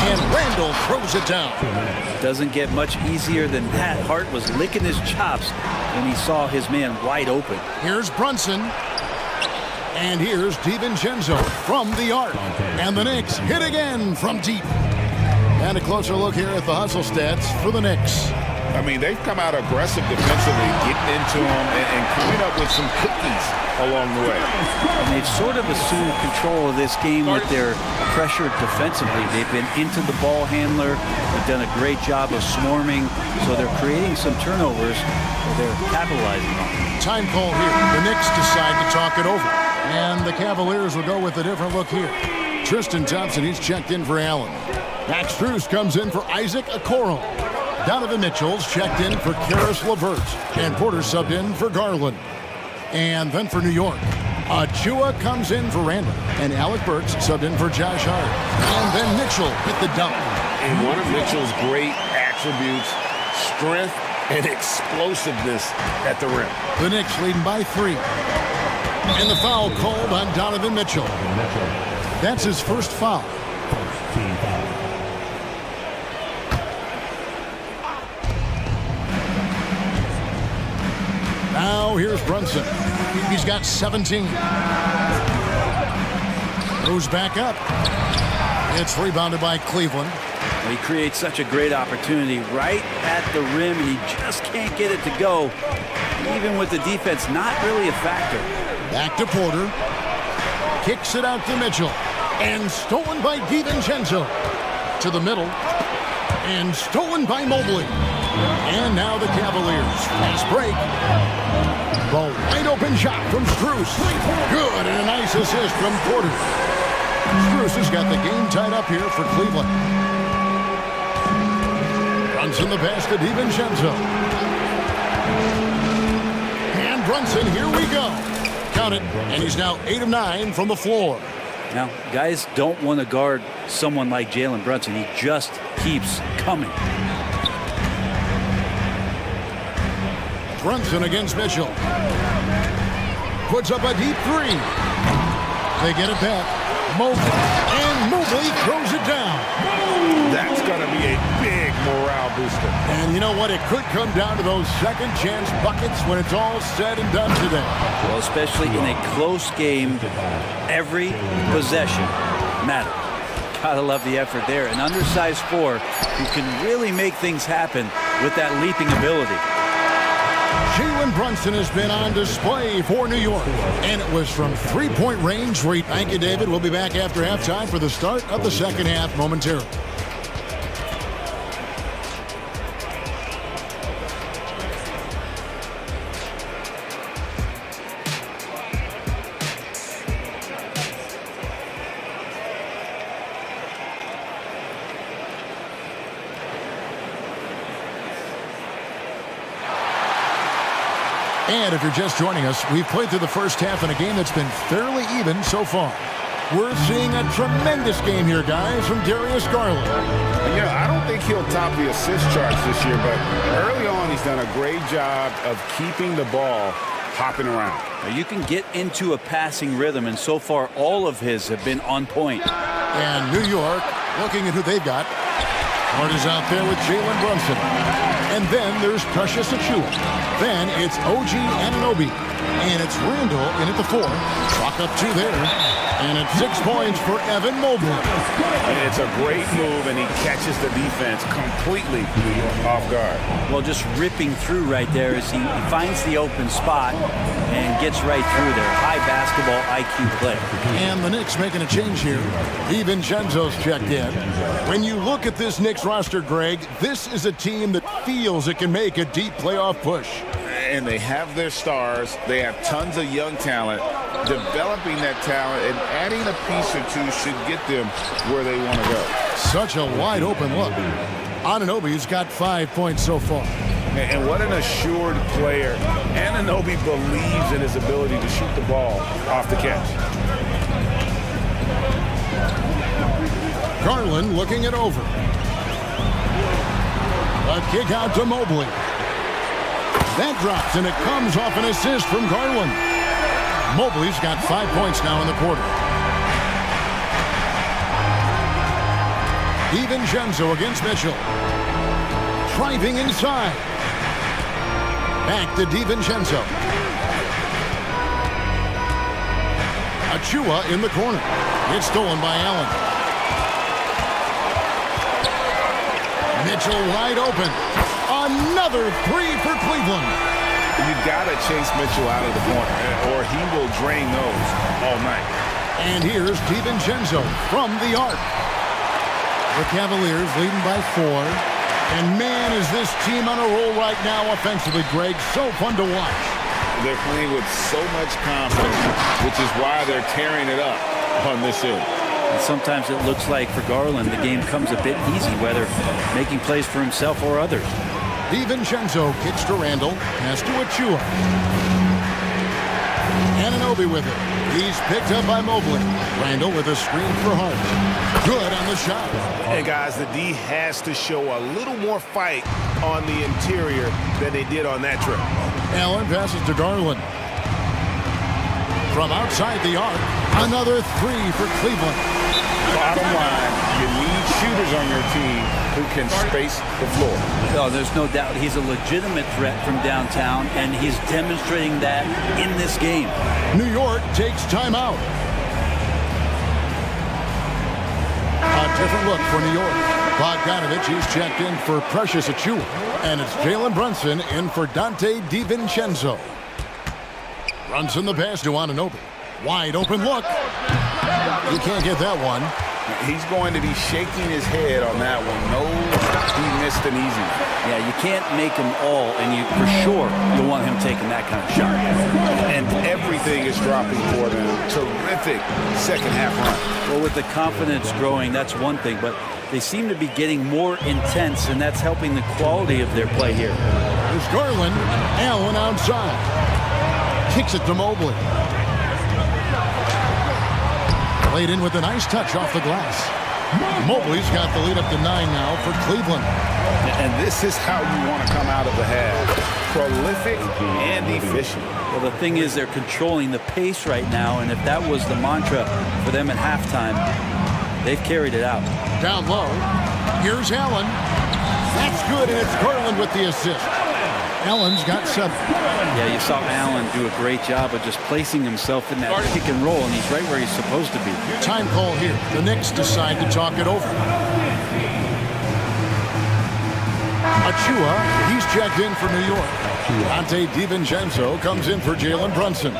And Randall throws it down. Doesn't get much easier than that. Hart was licking his chops when he saw his man wide open. Here's Brunson. And here's DiVincenzo from the arc. And the Knicks hit again from deep. And a closer look here at the hustle stats for the Knicks. I mean, they've come out aggressive defensively, getting into them and coming up with some cookies along the way. And they've sort of assumed control of this game with their pressure defensively. They've been into the ball handler. They've done a great job of swarming. So they're creating some turnovers that they're capitalizing on. Time call here. The Knicks decide to talk it over. And the Cavaliers will go with a different look here. Tristan Thompson, he's checked in for Allen. Max Strus comes in for Isaac Okoro. Donovan Mitchell's checked in for Karis LeVert. And Porter subbed in for Garland. And then for New York, Achua comes in for Randall. And Alec Burks subbed in for Josh Hart. And then Mitchell hit the dump. And one of Mitchell's great attributes, strength and explosiveness at the rim. The Knicks leading by 3. And the foul called on Donovan Mitchell. That's his first foul. Now here's Brunson. He's got 17. Goes back up. It's rebounded by Cleveland. He creates such a great opportunity right at the rim, and he just can't get it to go. Even with the defense not really a factor. Back to Porter. Kicks it out to Mitchell. And stolen by DiVincenzo. To the middle. And stolen by Mobley. And now the Cavaliers. Fast break. The wide open shot from Strus. Good, and a nice assist from Porter. Strus has got the game tied up here for Cleveland. Brunson the pass to DiVincenzo. And Brunson, here we go. Count it, and he's now 8 of 9 from the floor. Now, guys don't want to guard someone like Jalen Brunson. He just keeps coming. Brunson against Mitchell. Puts up a deep 3. They get it back. Mobley. And Mobley throws it down. That's going to be a big morale booster. And you know what? It could come down to those second chance buckets when it's all said and done today. Well, especially in a close game, every possession matters. Gotta love the effort there. An undersized 4 who can really make things happen with that leaping ability. Jalen Brunson has been on display for New York. And it was from 3-point range. Thank you, David. We'll be back after halftime for the start of the second half momentarily. And if you're just joining us, we've played through the first half in a game that's been fairly even so far. We're seeing a tremendous game here, guys, from Darius Garland. You know, I don't think he'll top the assist charts this year, but early on he's done a great job of keeping the ball hopping around. Now, you can get into a passing rhythm, and so far all of his have been on point. And New York, looking at who they've got. Hart is out there with Jalen Brunson. And then there's Precious Achua. Then it's OG Anunoby. And it's Randall in at the 4. Clock up 2 there. And it's 6 points for Evan Mobley. It's a great move, and he catches the defense completely off guard. Well, just ripping through right there as he finds the open spot and gets right through there. High basketball IQ play. And the Knicks making a change here. DiVincenzo's checked in. When you look at this Knicks roster, Greg, this is a team that feels it can make a deep playoff push. And they have their stars. They have tons of young talent. Developing that talent and adding a piece or two should get them where they want to go. Such a wide open look. Anunoby's got 5 points so far. And what an assured player. Anunoby believes in his ability to shoot the ball off the catch. Garland looking it over. A kick out to Mobley. That drops, and it comes off an assist from Garland. Mobley's got 5 points now in the quarter. DiVincenzo against Mitchell. Driving inside. Back to DiVincenzo. Achua in the corner. It's stolen by Allen. Mitchell wide open. Another 3 for Cleveland. You gotta chase Mitchell out of the corner, or he will drain those all night. And here's DiVincenzo from the arc. The Cavaliers leading by 4. And man, is this team on a roll right now offensively, Greg. So fun to watch. They're playing with so much confidence, which is why they're tearing it up on this end. And sometimes it looks like for Garland, the game comes a bit easy, whether making plays for himself or others. DiVincenzo kicks to Randall, pass to Achua. Anunoby with it. He's picked up by Mobley. Randall with a screen for Hart. Good on the shot. And guys, the D has to show a little more fight on the interior than they did on that trip. Allen passes to Garland. From outside the arc, another 3 for Cleveland. Bottom line, you need shooters on your team who can space the floor. Oh, there's no doubt he's a legitimate threat from downtown, and he's demonstrating that in this game. New York takes timeout. A different look for New York. Bogdanovich, he's checked in for Precious Achua. And it's Jalen Brunson in for Dante DiVincenzo. Brunson the pass to Anunoby. Wide open look. You can't get that one. He's going to be shaking his head on that one. No, he missed an easy one. Yeah, you can't make them all, and you for sure you'll want him taking that kind of shot. And everything is dropping for them. Terrific second half run. Well, with the confidence growing, that's one thing, but they seem to be getting more intense, and that's helping the quality of their play here. There's Garland. Allen outside. Kicks it to Mobley. Played in with a nice touch off the glass. Mobley's got the lead up to 9 now for Cleveland. And this is how you want to come out of the half. Prolific and efficient. Well, the thing is they're controlling the pace right now, and if that was the mantra for them at halftime, they've carried it out. Down low. Here's Allen. That's good, and it's Garland with the assist. Allen's got 7. Yeah, you saw Allen do a great job of just placing himself in that pick and roll, and he's right where he's supposed to be. Time call here. The Knicks decide to talk it over. Achua, he's checked in for New York. Dante DiVincenzo comes in for Jalen Brunson.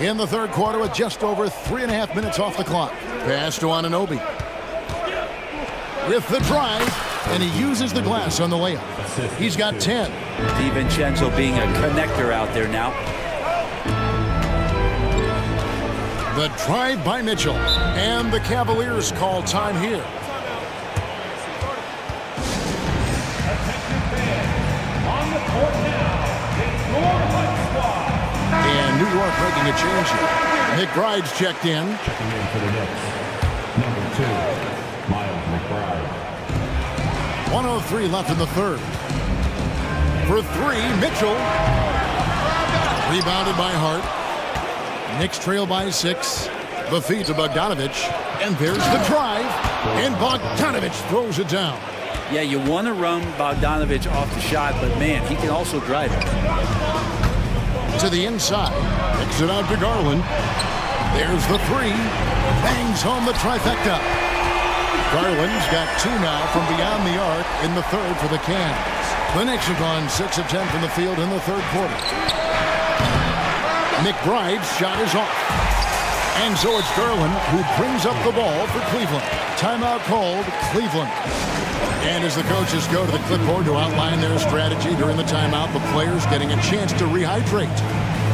In the third quarter with just over 3.5 minutes off the clock. Pass to Anunoby. With the drive, and he uses the glass on the layup. He's got 10. DiVincenzo being a connector out there now. The drive by Mitchell, and the Cavaliers call time here. And New York making a change here. McBride's checked in. Checking in for the Knicks, number 2, Miles McBride. 1:03 left in the third. For 3, Mitchell. Rebounded by Hart. Knicks trail by 6. The feed to Bogdanovich. And there's the drive. And Bogdanovich throws it down. Yeah, you want to run Bogdanovich off the shot, but man, he can also drive it. To the inside, kicks it out to Garland. There's the three. Bangs home the trifecta. Garland's got 2 now from beyond the arc in the third for the Cans. The Knicks have gone 6 of 10 from the field in the third quarter. McBride's shot is off. And so it's Garland who brings up the ball for Cleveland. Timeout called, Cleveland. And as the coaches go to the clipboard to outline their strategy during the timeout, the players getting a chance to rehydrate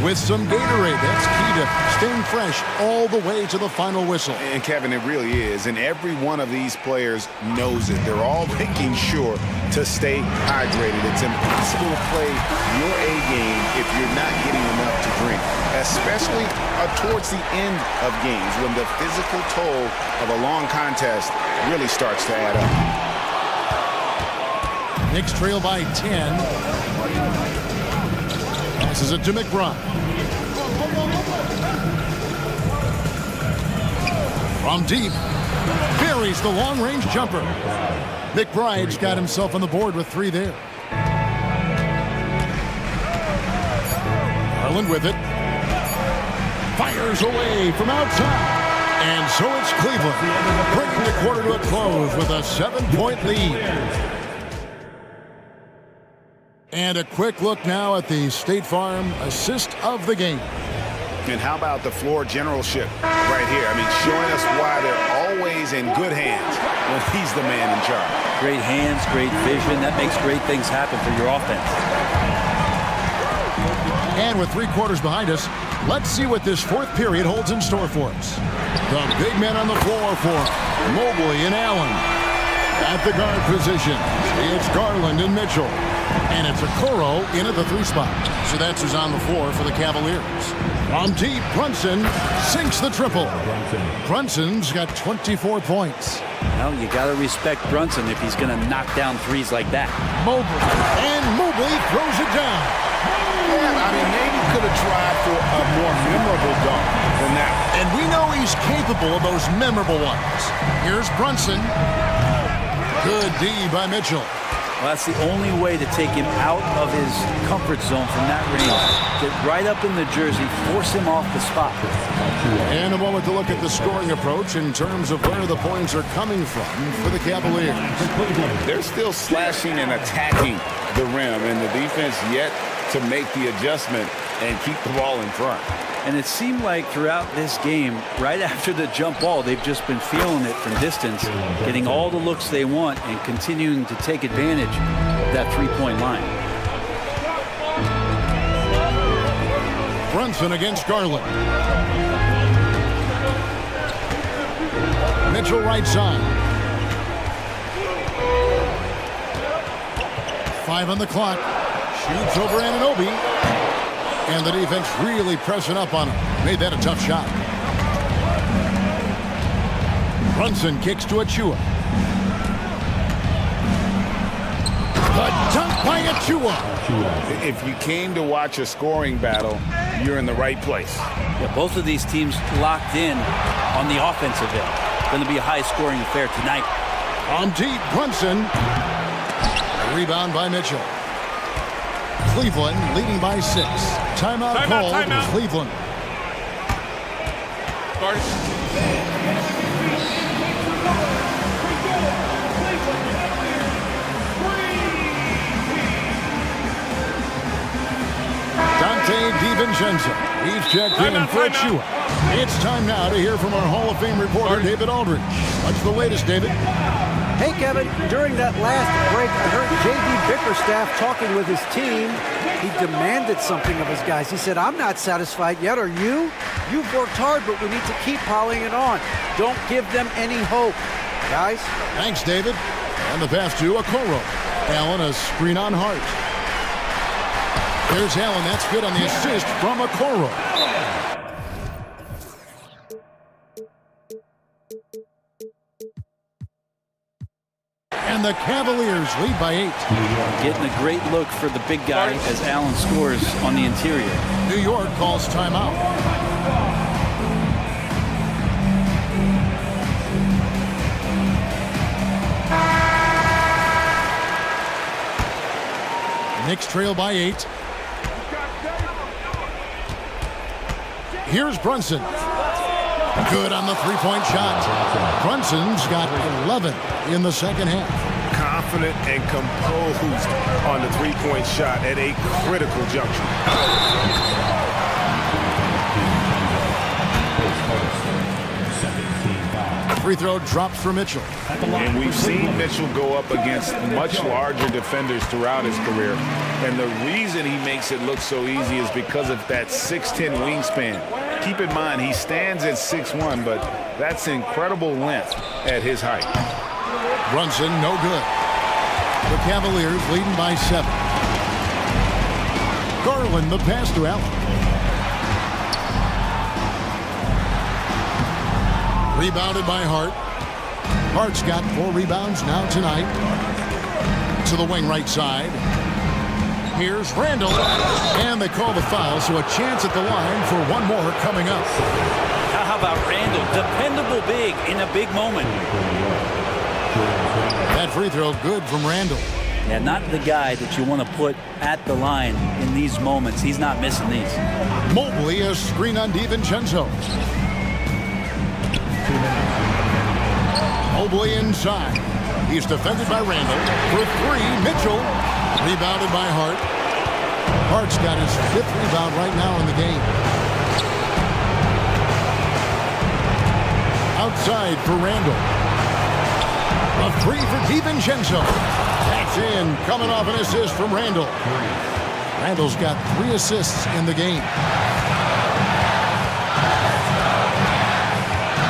with some Gatorade. That's key to staying fresh all the way to the final whistle. And Kevin, it really is. And every one of these players knows it. They're all making sure to stay hydrated. It's impossible to play your A game if you're not getting enough to drink, especially towards the end of games when the physical toll of a long contest really starts to add up. Knicks trail by 10. Passes it to McBride. From deep, buries the long-range jumper. McBride's got himself on the board with 3 there. Garland with it. Fires away from outside. And so it's Cleveland, bringing the quarter to a close with a 7-point lead. And a quick look now at the State Farm assist of the game. And how about the floor generalship right here? I mean, showing us why they're always in good hands when he's the man in charge. Great hands, great vision. That makes great things happen for your offense. And with 3 quarters behind us, let's see what this 4th period holds in store for us. The big men on the floor for Mobley and Allen. At the guard position, it's Garland and Mitchell. And it's Okoro in at the 3 spot. So that's who's on the floor for the Cavaliers. From deep, Brunson sinks the triple. Brunson's got 24 points. Well, you got to respect Brunson if he's going to knock down threes like that. Mobley. And Mobley throws it down. Yeah, I mean, maybe could have tried for a more memorable dunk than that. And we know he's capable of those memorable ones. Here's Brunson. Good D by Mitchell. Well, that's the only way to take him out of his comfort zone from that range. Get right up in the jersey, force him off the spot. And a moment to look at the scoring approach in terms of where the points are coming from for the Cavaliers. They're still slashing and attacking the rim, and the defense yet to make the adjustment and keep the ball in front. And it seemed like throughout this game, right after the jump ball, they've just been feeling it from distance, getting all the looks they want and continuing to take advantage of that 3-point line. Brunson against Garland. Mitchell right side. 5 on the clock. Shoots over Anunoby. And the defense really pressing up on him. Made that a tough shot. Brunson kicks to Achua. The dunk by Achua. If you came to watch a scoring battle, you're in the right place. Yeah, both of these teams locked in on the offensive end. Going to be a high-scoring affair tonight. On deep, Brunson. Rebound by Mitchell. Cleveland leading by 6. Timeout called. Timeout. Cleveland. Dante DiVincenzo. He's checked in for Achua. It's time now to hear from our Hall of Fame reporter, David Aldridge. What's the latest, David? Hey, Kevin, during that last break, I heard J.D. Bickerstaff talking with his team. He demanded something of his guys. He said, I'm not satisfied yet, are you? You've worked hard, but we need to keep piling it on. Don't give them any hope, guys. Thanks, David. And the pass to Okoro. Allen, a screen on Hart. There's Allen. That's good on the assist from Okoro. And the Cavaliers lead by 8. Getting a great look for the big guy as Allen scores on the interior. New York calls timeout. Knicks trail by 8. Here's Brunson. Good on the three-point shot. Brunson's got 11 in the second half. Confident and composed on the three-point shot at a critical juncture. Free throw drops for Mitchell. And we've seen Mitchell go up against much larger defenders throughout his career. And the reason he makes it look so easy is because of that 6'10" wingspan. Keep in mind, he stands at 6'1", but that's incredible length at his height. Brunson, no good. The Cavaliers leading by 7. Garland, the pass to Allen. Rebounded by Hart. Hart's got 4 rebounds now tonight. To the wing right side. Here's Randall. And they call the foul, so a chance at the line for one more coming up. How about Randall? Dependable big in a big moment. That free throw good from Randall. Yeah, not the guy that you want to put at the line in these moments. He's not missing these. Mobley, a screen on DiVincenzo. Mobley inside. He's defended by Randall. For 3, Mitchell. Rebounded by Hart. Hart's got his 5th rebound right now in the game. Outside for Randall. A 3 for DiVincenzo. That's in, coming off an assist from Randall. Randall's got 3 assists in the game.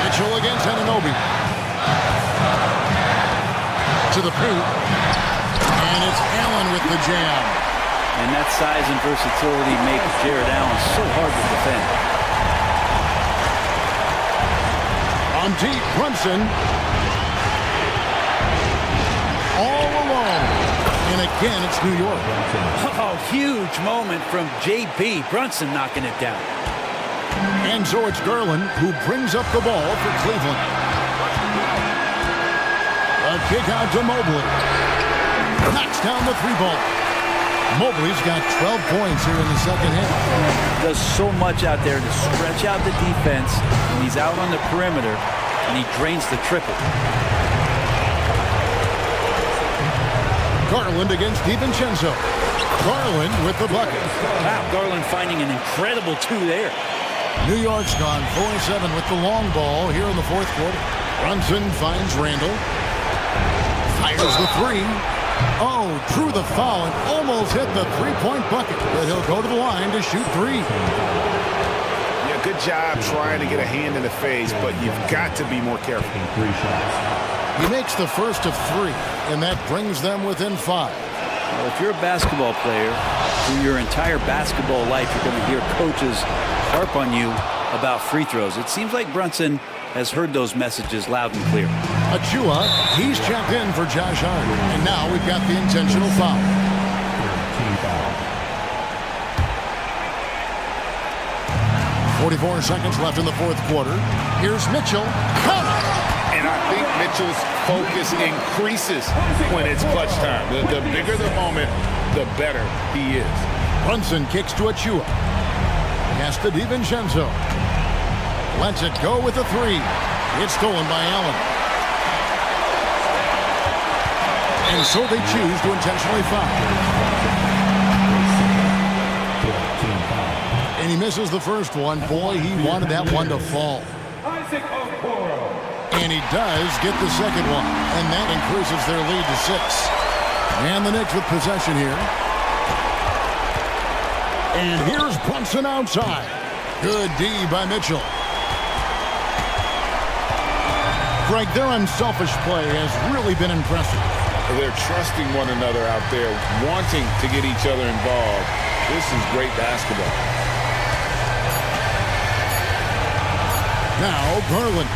Mitchell against Anunoby. To the paint. And it's Allen with the jam. And that size and versatility makes Jared Allen so hard to defend. On deep, Brunson. All alone. And again, it's New York. Oh, huge moment from JB. Brunson knocking it down. And so it's Garland who brings up the ball for Cleveland. A kick out to Mobley. Knocks down the 3-ball. Mobley's got 12 points here in the second half. Does so much out there to stretch out the defense, and he's out on the perimeter, and he drains the triple. Garland against DiVincenzo. Garland with the bucket. Wow, Garland finding an incredible 2 there. New York's gone 4-7 with the long ball here in the 4th quarter. Brunson finds Randall. Fires the 3. Oh, drew the foul and almost hit the 3-point bucket. But he'll go to the line to shoot 3. Yeah, good job trying to get a hand in the face, but you've got to be more careful. 3 shots. He makes the first of 3, and that brings them within 5. Well, if you're a basketball player, through your entire basketball life, you're going to hear coaches harp on you about free throws. It seems like Brunson has heard those messages loud and clear. Achua, he's checked in for Josh Hart. And now we've got the intentional foul. Team foul. 44 seconds left in the 4th quarter. Here's Mitchell. And I think Mitchell's focus increases when it's clutch time. The bigger the moment, the better he is. Brunson kicks to Achua. Pass to DiVincenzo. Lets it go with a 3. It's stolen by Allen. And so they choose to intentionally foul. And he misses the first one. Boy, he wanted that one to fall. And he does get the second one. And that increases their lead to 6. And the Knicks with possession here. And here's Brunson outside. Good D by Mitchell. Greg, their unselfish play has really been impressive. They're trusting one another out there, wanting to get each other involved. This is great basketball. Now, Garland.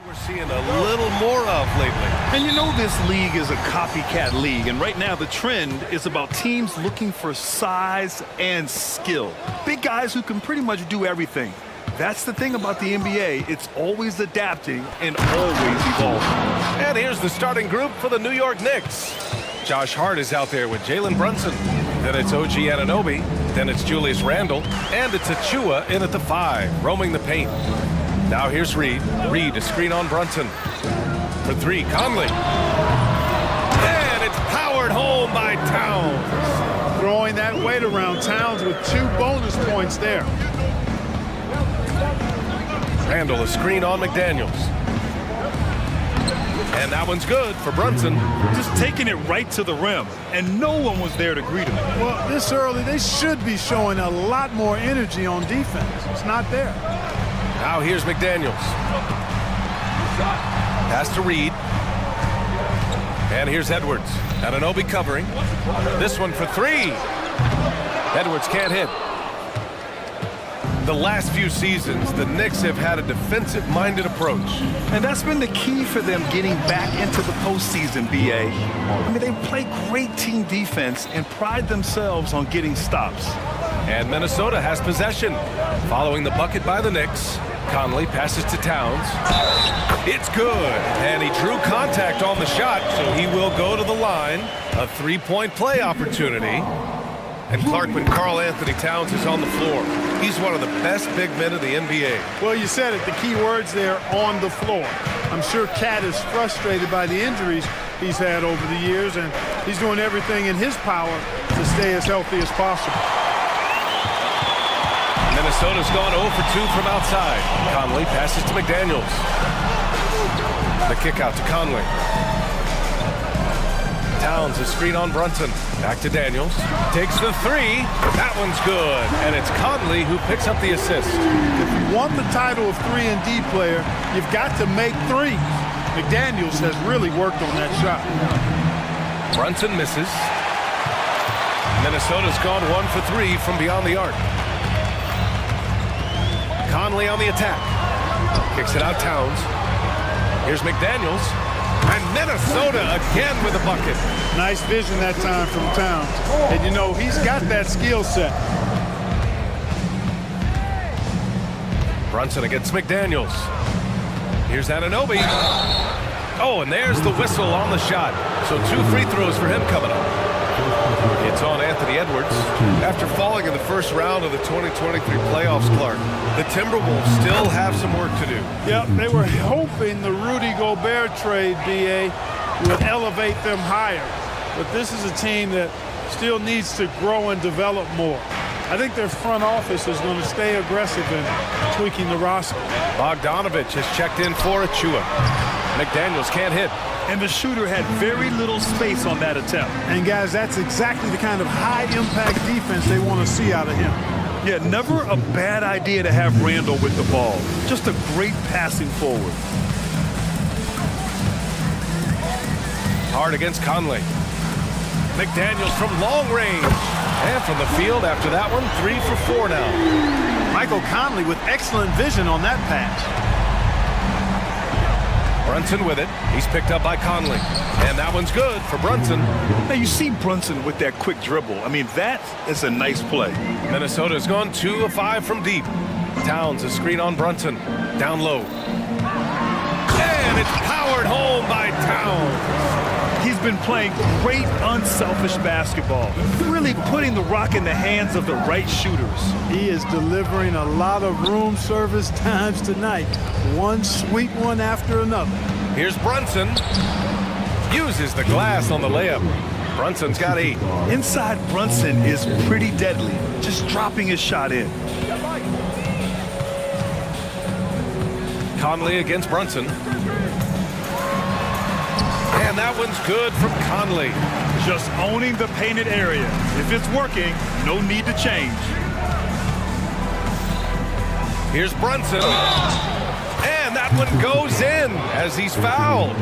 We're seeing a little more of lately. And you know this league is a copycat league, and right now the trend is about teams looking for size and skill. Big guys who can pretty much do everything. That's the thing about the NBA. It's always adapting and always evolving. And here's the starting group for the New York Knicks. Josh Hart is out there with Jalen Brunson. Then it's OG Anunoby. Then it's Julius Randle. And it's Achua in at the 5, roaming the paint. Now here's Reed. Reed, a screen on Brunson. For 3, Conley. And it's powered home by Towns. Throwing that weight around. Towns with 2 bonus points there. Randle, a screen on McDaniels. And that one's good for Brunson. Just taking it right to the rim, and no one was there to greet him. Well, this early, they should be showing a lot more energy on defense. It's not there. Now here's McDaniels. Pass to Reed. And here's Edwards. Anunoby covering. This one for 3. Edwards can't hit. The last few seasons, the Knicks have had a defensive-minded approach. And that's been the key for them getting back into the postseason, B.A. I mean, they play great team defense and pride themselves on getting stops. And Minnesota has possession. Following the bucket by the Knicks, Conley passes to Towns. It's good. And he drew contact on the shot, so he will go to the line. A 3-point play opportunity. And Clarkman, Karl Anthony Towns is on the floor. He's one of the best big men in the NBA. Well, you said it, the key words there, on the floor. I'm sure Cat is frustrated by the injuries he's had over the years, and he's doing everything in his power to stay as healthy as possible. Minnesota's gone 0 for 2 from outside. Conley passes to McDaniels. The kick out to Conley. Towns, a screen on Brunson. Back to Daniels. Takes the 3. That one's good. And it's Conley who picks up the assist. If you want the title of 3-and-D player, you've got to make 3s. McDaniels has really worked on that shot. Brunson misses. Minnesota's gone 1 for 3 from beyond the arc. Conley on the attack. Kicks it out Towns. Here's McDaniels. And Minnesota again with a bucket. Nice vision that time from Towns. And you know, he's got that skill set. Brunson against McDaniels. Here's Anunoby. Oh, and there's the whistle on the shot. So 2 free throws for him coming up. It's on Anthony Edwards. After falling in the first round of the 2023 playoffs, Clark, the Timberwolves still have some work to do. Yep, they were hoping the Rudy Gobert trade, B.A., would elevate them higher. But this is a team that still needs to grow and develop more. I think their front office is going to stay aggressive in tweaking the roster. Bogdanovich has checked in for Achua. McDaniels can't hit. And the shooter had very little space on that attempt. And guys, that's exactly the kind of high-impact defense they want to see out of him. Yeah, never a bad idea to have Randle with the ball. Just a great passing forward. Hard against Conley. McDaniels from long range. And from the field after that one, 3 for 4 now. Michael Conley with excellent vision on that pass. Brunson with it. He's picked up by Conley. And that one's good for Brunson. Now you see Brunson with that quick dribble. I mean, that is a nice play. Minnesota's gone 2 of 5 from deep. Towns, a screen on Brunson. Down low. And it's powered home by Towns. He's been playing great, unselfish basketball. Really putting the rock in the hands of the right shooters. He is delivering a lot of room service times tonight. One sweet one after another. Here's Brunson. Uses the glass on the layup. Brunson's got 8. Inside Brunson is pretty deadly. Just dropping his shot in. Conley against Brunson. And that one's good from Conley. Just owning the painted area. If it's working, no need to change. Here's Brunson. And that one goes in as he's fouled.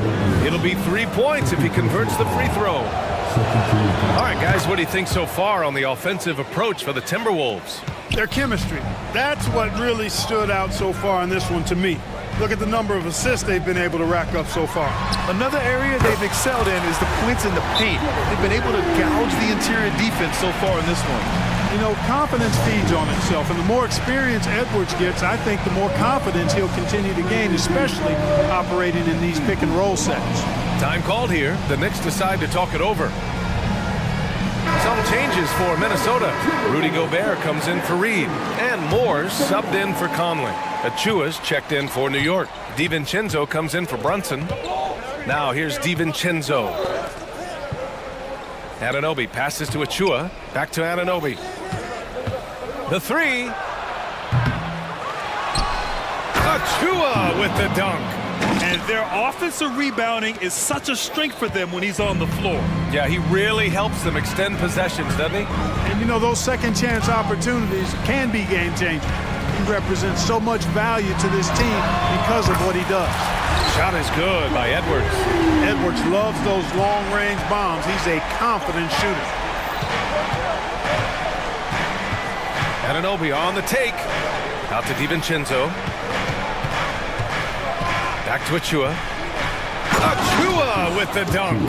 It'll be 3 points if he converts the free throw. All right, guys, what do you think so far on the offensive approach for the Timberwolves? Their chemistry. That's what really stood out so far in this one to me. Look at the number of assists they've been able to rack up so far. Another area they've excelled in is the points in the paint. They've been able to gouge the interior defense so far in this one. You know, confidence feeds on itself, and the more experience Edwards gets, I think the more confidence he'll continue to gain, especially operating in these pick and roll sets. Time called here. The Knicks decide to talk it over. Some changes for Minnesota. Rudy Gobert comes in for Reed. And Moore's subbed in for Conley. Achua's checked in for New York. DiVincenzo comes in for Brunson. Now here's DiVincenzo. Anunoby passes to Achua. Back to Anunoby. The three. Achua with the dunk. And their offensive rebounding is such a strength for them when he's on the floor. Yeah, he really helps them extend possessions, doesn't he? And you know, those second chance opportunities can be game changing. He represents so much value to this team because of what he does. Shot is good by Edwards. Edwards loves those long-range bombs. He's a confident shooter. Anunoby on the take. Out to DiVincenzo. Back to Achua. Achua with the dunk.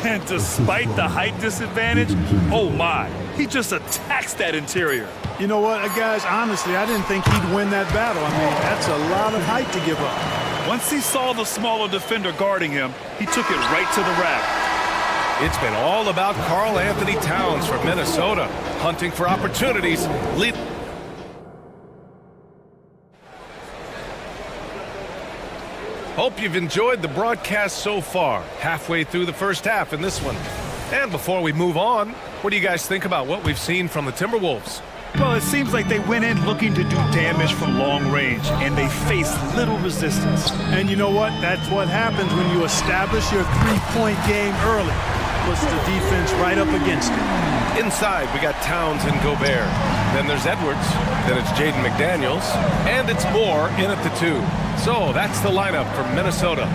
And despite the height disadvantage, oh my, he just attacks that interior. You know what, guys, honestly, I didn't think he'd win that battle. I mean, that's a lot of height to give up. Once he saw the smaller defender guarding him, he took it right to the rack. It's been all about Karl Anthony Towns from Minnesota, hunting for opportunities. Hope you've enjoyed the broadcast so far. Halfway through the first half in this one. And before we move on, what do you guys think about what we've seen from the Timberwolves? Well, it seems like they went in looking to do damage from long range, and they faced little resistance. And you know what? That's what happens when you establish your three-point game early. Puts the defense right up against it. Inside, we got Towns and Gobert. Then there's Edwards. Then it's Jaden McDaniels. And it's Moore in at the 2. So that's the lineup for Minnesota.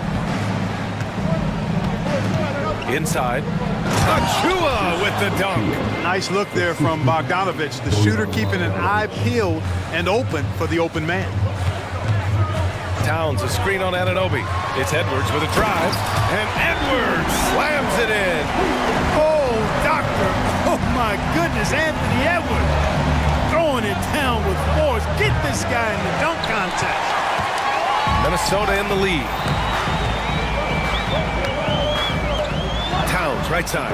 Inside. Achua with the dunk. Nice look there from Bogdanovich, the shooter keeping an eye peeled and open for the open man. Towns, a screen on Anunoby. It's Edwards with a drive. And Edwards slams it in. Oh, doctor. Oh, my goodness, Anthony Edwards. Throwing it down with force. Get this guy in the dunk contest. Minnesota in the lead. Towns, right side.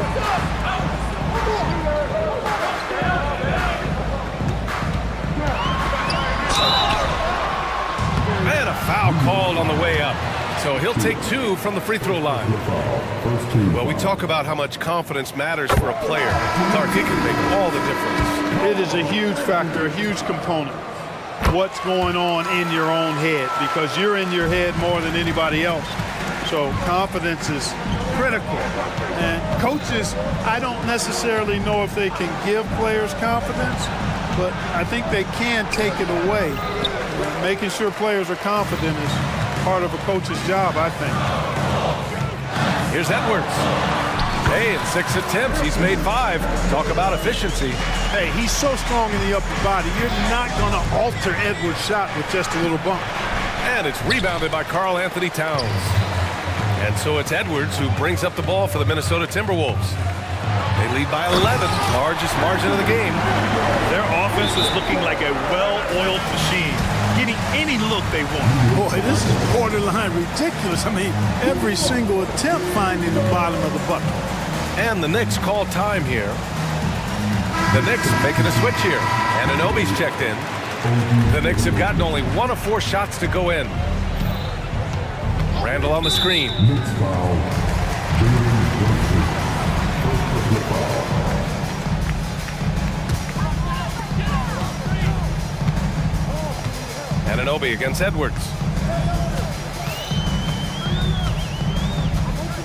And a foul called on the way up. So he'll take 2 from the free throw line. Well, we talk about how much confidence matters for a player. Clark, it can make all the difference. It is a huge factor, a huge component. What's going on in your own head, because you're in your head more than anybody else. So confidence is critical. And coaches, I don't necessarily know if they can give players confidence, but I think they can take it away. Making sure players are confident is part of a coach's job, I think. Here's Edwards. Hey, in 6 attempts, he's made 5. Talk about efficiency. Hey, he's so strong in the upper body, you're not going to alter Edwards' shot with just a little bump. And it's rebounded by Karl Anthony Towns. And so it's Edwards who brings up the ball for the Minnesota Timberwolves. They lead by 11, largest margin of the game. Their offense is looking like a well-oiled machine, getting any look they want. Boy, this is borderline ridiculous. I mean, every single attempt finding the bottom of the bucket. And the Knicks call time here. The Knicks making a switch here. Anunoby's checked in. The Knicks have gotten only 1 of 4 shots to go in. Randall on the screen. Anunoby against Edwards.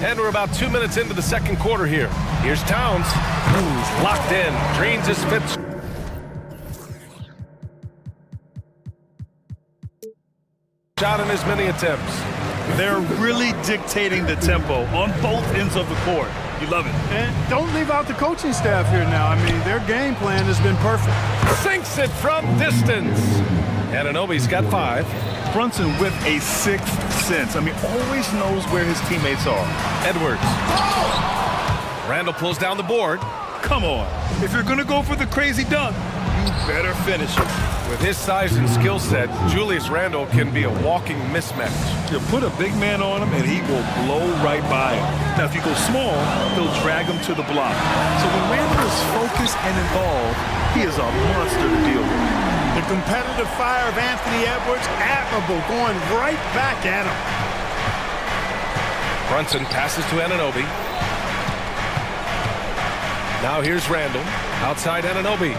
And we're about 2 minutes into the second quarter here. Here's Towns, who's locked in, drains his fifth. Shot in as many attempts. They're really dictating the tempo on both ends of the court. You love it. And don't leave out the coaching staff here now. I mean, their game plan has been perfect. Sinks it from distance. Anunoby's got 5. Brunson with a sixth sense. I mean, always knows where his teammates are. Edwards. Randall pulls down the board. Come on. If you're going to go for the crazy dunk, you better finish it. With his size and skill set, Julius Randle can be a walking mismatch. You put a big man on him, and he will blow right by him. Now, if you go small, he'll drag him to the block. So when Randle is focused and involved, he is a monster to deal with. The competitive fire of Anthony Edwards, admirable, going right back at him. Brunson passes to Anunoby. Now here's Randall, outside Anunoby.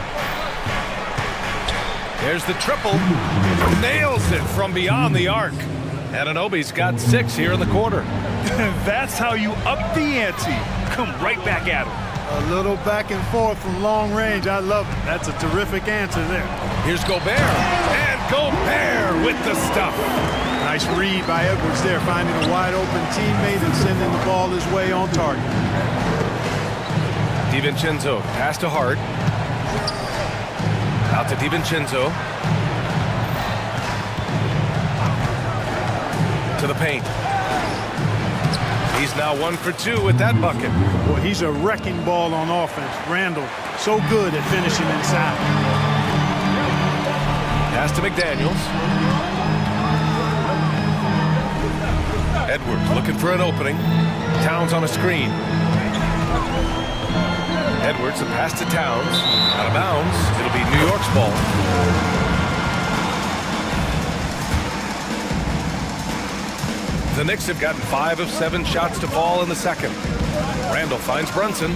There's the triple. Nails it from beyond the arc. Anunoby's got 6 here in the quarter. That's how you up the ante. Come right back at him. A little back and forth from long range. I love it. That's a terrific answer there. Here's Gobert. And Gobert with the stuff. Nice read by Edwards there, finding a wide open teammate and sending the ball his way on target. DiVincenzo, pass to Hart. Out to DiVincenzo. To the paint. He's now 1 for 2 with that bucket. Boy, he's a wrecking ball on offense. Randall, so good at finishing inside. Pass to McDaniels. Edwards looking for an opening. Towns on a screen. Edwards, the pass to Towns. Out of bounds. It'll be New York's ball. The Knicks have gotten 5 of 7 shots to fall in the second. Randall finds Brunson.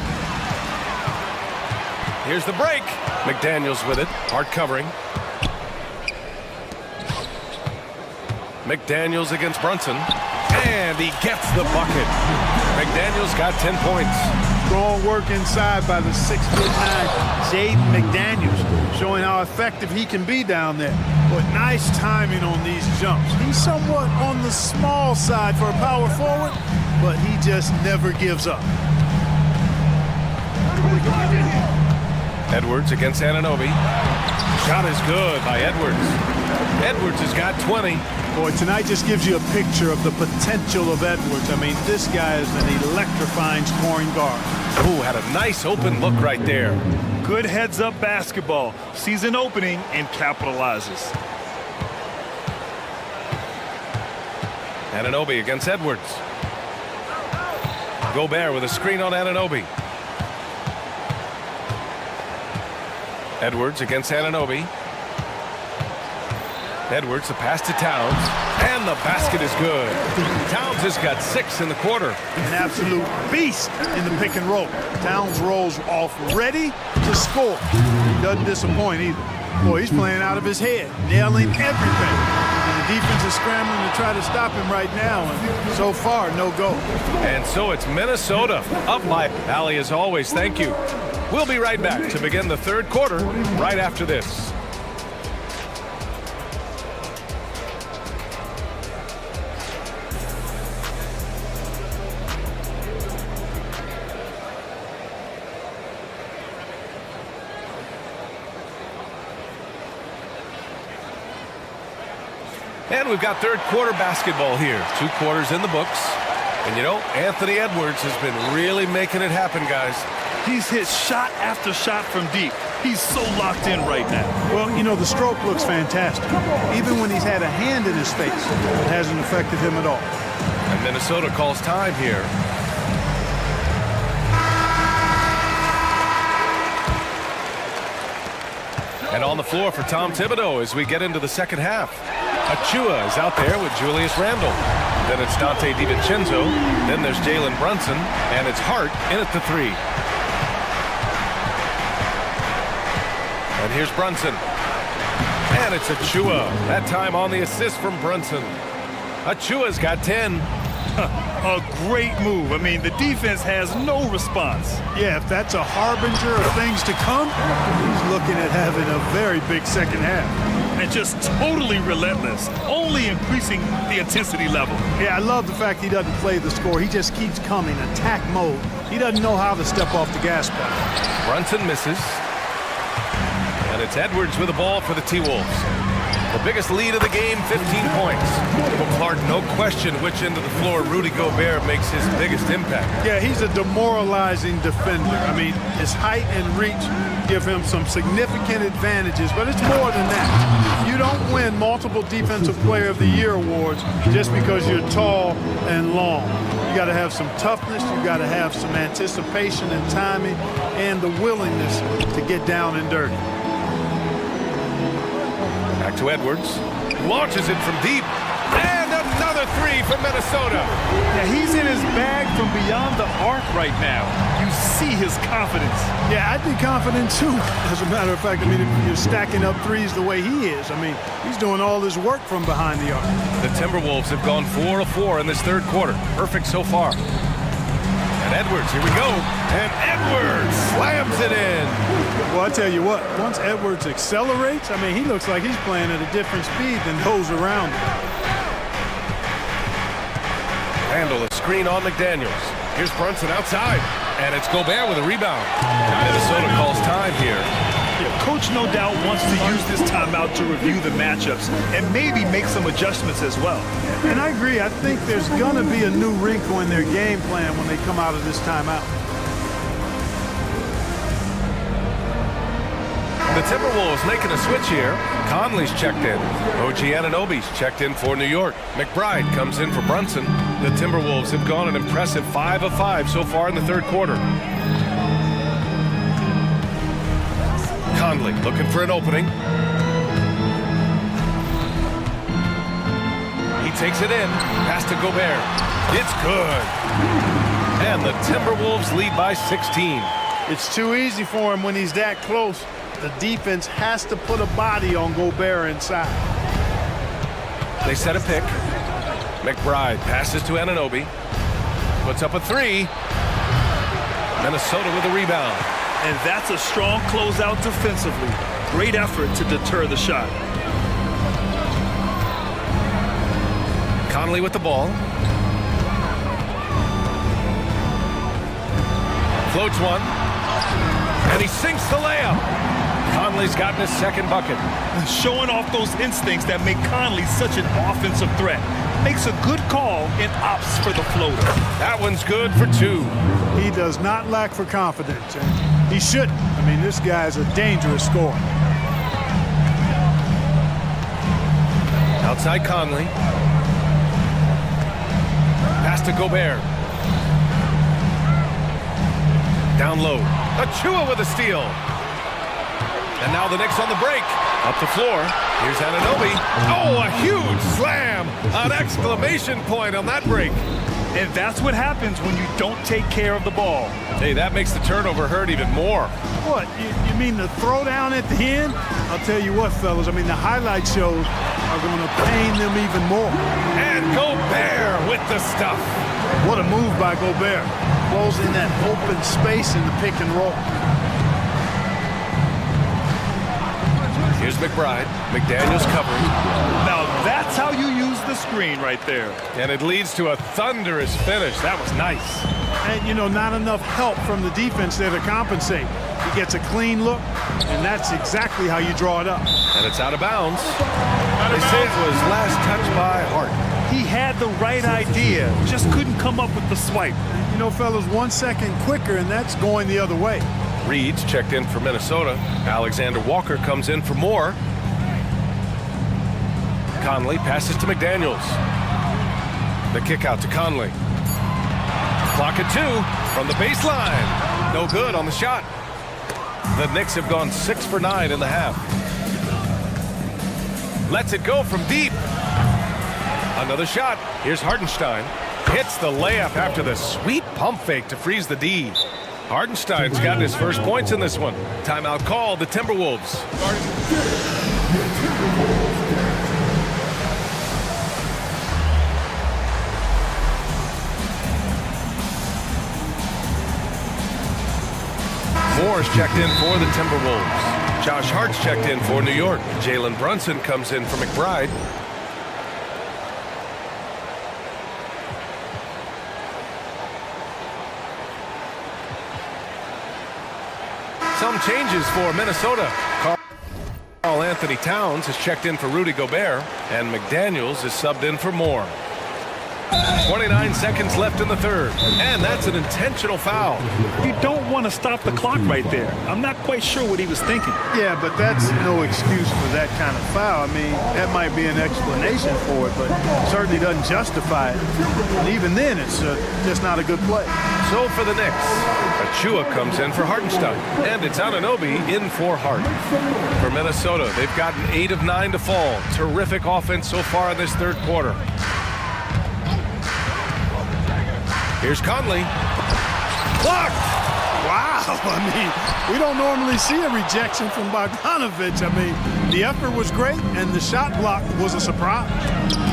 Here's the break. McDaniels with it. Hard covering. McDaniels against Brunson. And he gets the bucket. McDaniels got 10 points. Strong work inside by the 6'9" Jaden McDaniels, showing how effective he can be down there. But nice timing on these jumps. He's somewhat on the small side for a power forward, but he just never gives up. Edwards against Anunoby. Shot is good by Edwards. Edwards has got 20. Boy, tonight just gives you a picture of the potential of Edwards. I mean, this guy is an electrifying scoring guard. Ooh, had a nice open look right there. Good heads-up basketball. Sees an opening and capitalizes. Anunoby against Edwards. Gobert with a screen on Anunoby. Edwards against Anunoby. Edwards, the pass to Towns, and the basket is good. Towns has got 6 in the quarter. An absolute beast in the pick and roll. Towns rolls off ready to score. He doesn't disappoint either. Boy, he's playing out of his head, nailing everything. And the defense is scrambling to try to stop him right now, and so far, no go. And so it's Minnesota up by Allie as always. Thank you. We'll be right back to begin the third quarter right after this. And we've got third quarter basketball here. 2 quarters in the books. And you know, Anthony Edwards has been really making it happen, guys. He's hit shot after shot from deep. He's so locked in right now. Well, you know, the stroke looks fantastic. Even when he's had a hand in his face, it hasn't affected him at all. And Minnesota calls time here. And on the floor for Tom Thibodeau as we get into the second half. Achua is out there with Julius Randle. Then it's Dante DiVincenzo. Then there's Jalen Brunson. And it's Hart in at the 3. And here's Brunson. And it's Achua. That time on the assist from Brunson. Achua's got 10. A great move. I mean, the defense has no response. Yeah, if that's a harbinger of things to come, he's looking at having a very big second half. And just totally relentless, only increasing the intensity level. Yeah, I love the fact he doesn't play the score. He just keeps coming, attack mode. He doesn't know how to step off the gas pedal. Brunson misses. And it's Edwards with the ball for the T-Wolves. The biggest lead of the game, 15 points. Well, Clark, no question which end of the floor Rudy Gobert makes his biggest impact. Yeah, he's a demoralizing defender. I mean, his height and reach give him some significant advantages, but it's more than that. You don't win multiple Defensive Player of the Year awards just because you're tall and long. You got to have some toughness, you got to have some anticipation and timing, and the willingness to get down and dirty. Back to Edwards. Launches it from deep. And another three from Minnesota. Yeah, he's in his bag from beyond the arc right now. You see his confidence. Yeah, I'd be confident too. As a matter of fact, I mean, if you're stacking up threes the way he is, I mean, he's doing all his work from behind the arc. The Timberwolves have gone 4 of 4 in this third quarter. Perfect so far. And Edwards, here we go. And Edwards slams it in. Well, I tell you what, once Edwards accelerates, I mean, he looks like he's playing at a different speed than those around him. Handle a screen on McDaniels. Here's Brunson outside. And it's Gobert with a rebound. And Minnesota calls time here. Yeah, Coach no doubt wants to use this timeout to review the matchups and maybe make some adjustments as well. And I agree. I think there's going to be a new wrinkle in their game plan when they come out of this timeout. The Timberwolves making a switch here. Conley's checked in. OG Anunoby's checked in for New York. McBride comes in for Brunson. The Timberwolves have gone an impressive 5 of 5 so far in the third quarter. Conley looking for an opening. He takes it in. Pass to Gobert. It's good. And the Timberwolves lead by 16. It's too easy for him when he's that close. The defense has to put a body on Gobert inside. They set a pick. McBride passes to Anunoby. Puts up a three. Minnesota with a rebound. And that's a strong closeout defensively. Great effort to deter the shot. Conley with the ball. Floats one. And he sinks the layup. Conley's gotten his second bucket. Showing off those instincts that make Conley such an offensive threat. Makes a good call and opts for the floater. That one's good for two. He does not lack for confidence, and he shouldn't. I mean, this guy's a dangerous scorer. Outside Conley. Pass to Gobert. Down low. Achua with a steal. And now the Knicks on the break. Up the floor. Here's Anunoby. Oh, a huge slam. An exclamation point on that break. And that's what happens when you don't take care of the ball. Hey, that makes the turnover hurt even more. What, you mean the throwdown at the end? I'll tell you what, fellas, I mean, the highlight shows are going to pain them even more. And Gobert with the stuff. What a move by Gobert. Closing that open space in the pick and roll. Here's McBride. McDaniels covering. Now that's how you use the screen right there. And it leads to a thunderous finish. That was nice. And, you know, not enough help from the defense there to compensate. He gets a clean look, and that's exactly how you draw it up. And it's out of bounds. They say it was last touched by Hart. He had the right idea, just couldn't come up with the swipe. You know, fellas, 1 second quicker, and that's going the other way. Reed's checked in for Minnesota. Alexander Walker comes in for more. Conley passes to McDaniels. The kick out to Conley. Clock at 2 from the baseline. No good on the shot. The Knicks have gone 6 for 9 in the half. Lets it go from deep. Another shot. Here's Hartenstein. Hits the layup after the sweet pump fake to freeze the D. Hartenstein's gotten his first points in this one. Timeout called, the Timberwolves. Moore's checked in for the Timberwolves. Josh Hart's checked in for New York. Jalen Brunson comes in for McBride. Some changes for Minnesota. Carl Anthony Towns has checked in for Rudy Gobert, and McDaniels is subbed in for Moore. 29 seconds left in the third, and that's an intentional foul. You don't want to stop the clock right there. I'm not quite sure what he was thinking. Yeah, but that's no excuse for that kind of foul. I mean, that might be an explanation for it, but certainly doesn't justify it. And even then, it's just not a good play. So for the Knicks, Achua comes in for Hartenstein, and it's Anunoby in for Hart. For Minnesota, they've gotten 8 of 9 to fall. Terrific offense so far in this third quarter. Here's Conley. Blocked! Wow, I mean, we don't normally see a rejection from Bogdanovic. I mean, the effort was great, and the shot block was a surprise.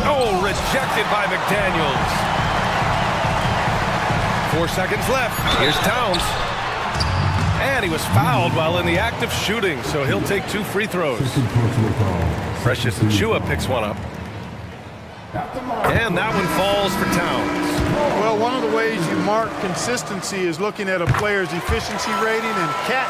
Oh, rejected by McDaniels. 4 seconds left. Here's Towns. And he was fouled while in the act of shooting, so he'll take 2 free throws. Precious Achua picks one up. And that one falls for Towns. Well, one of the ways you mark consistency is looking at a player's efficiency rating, and Cat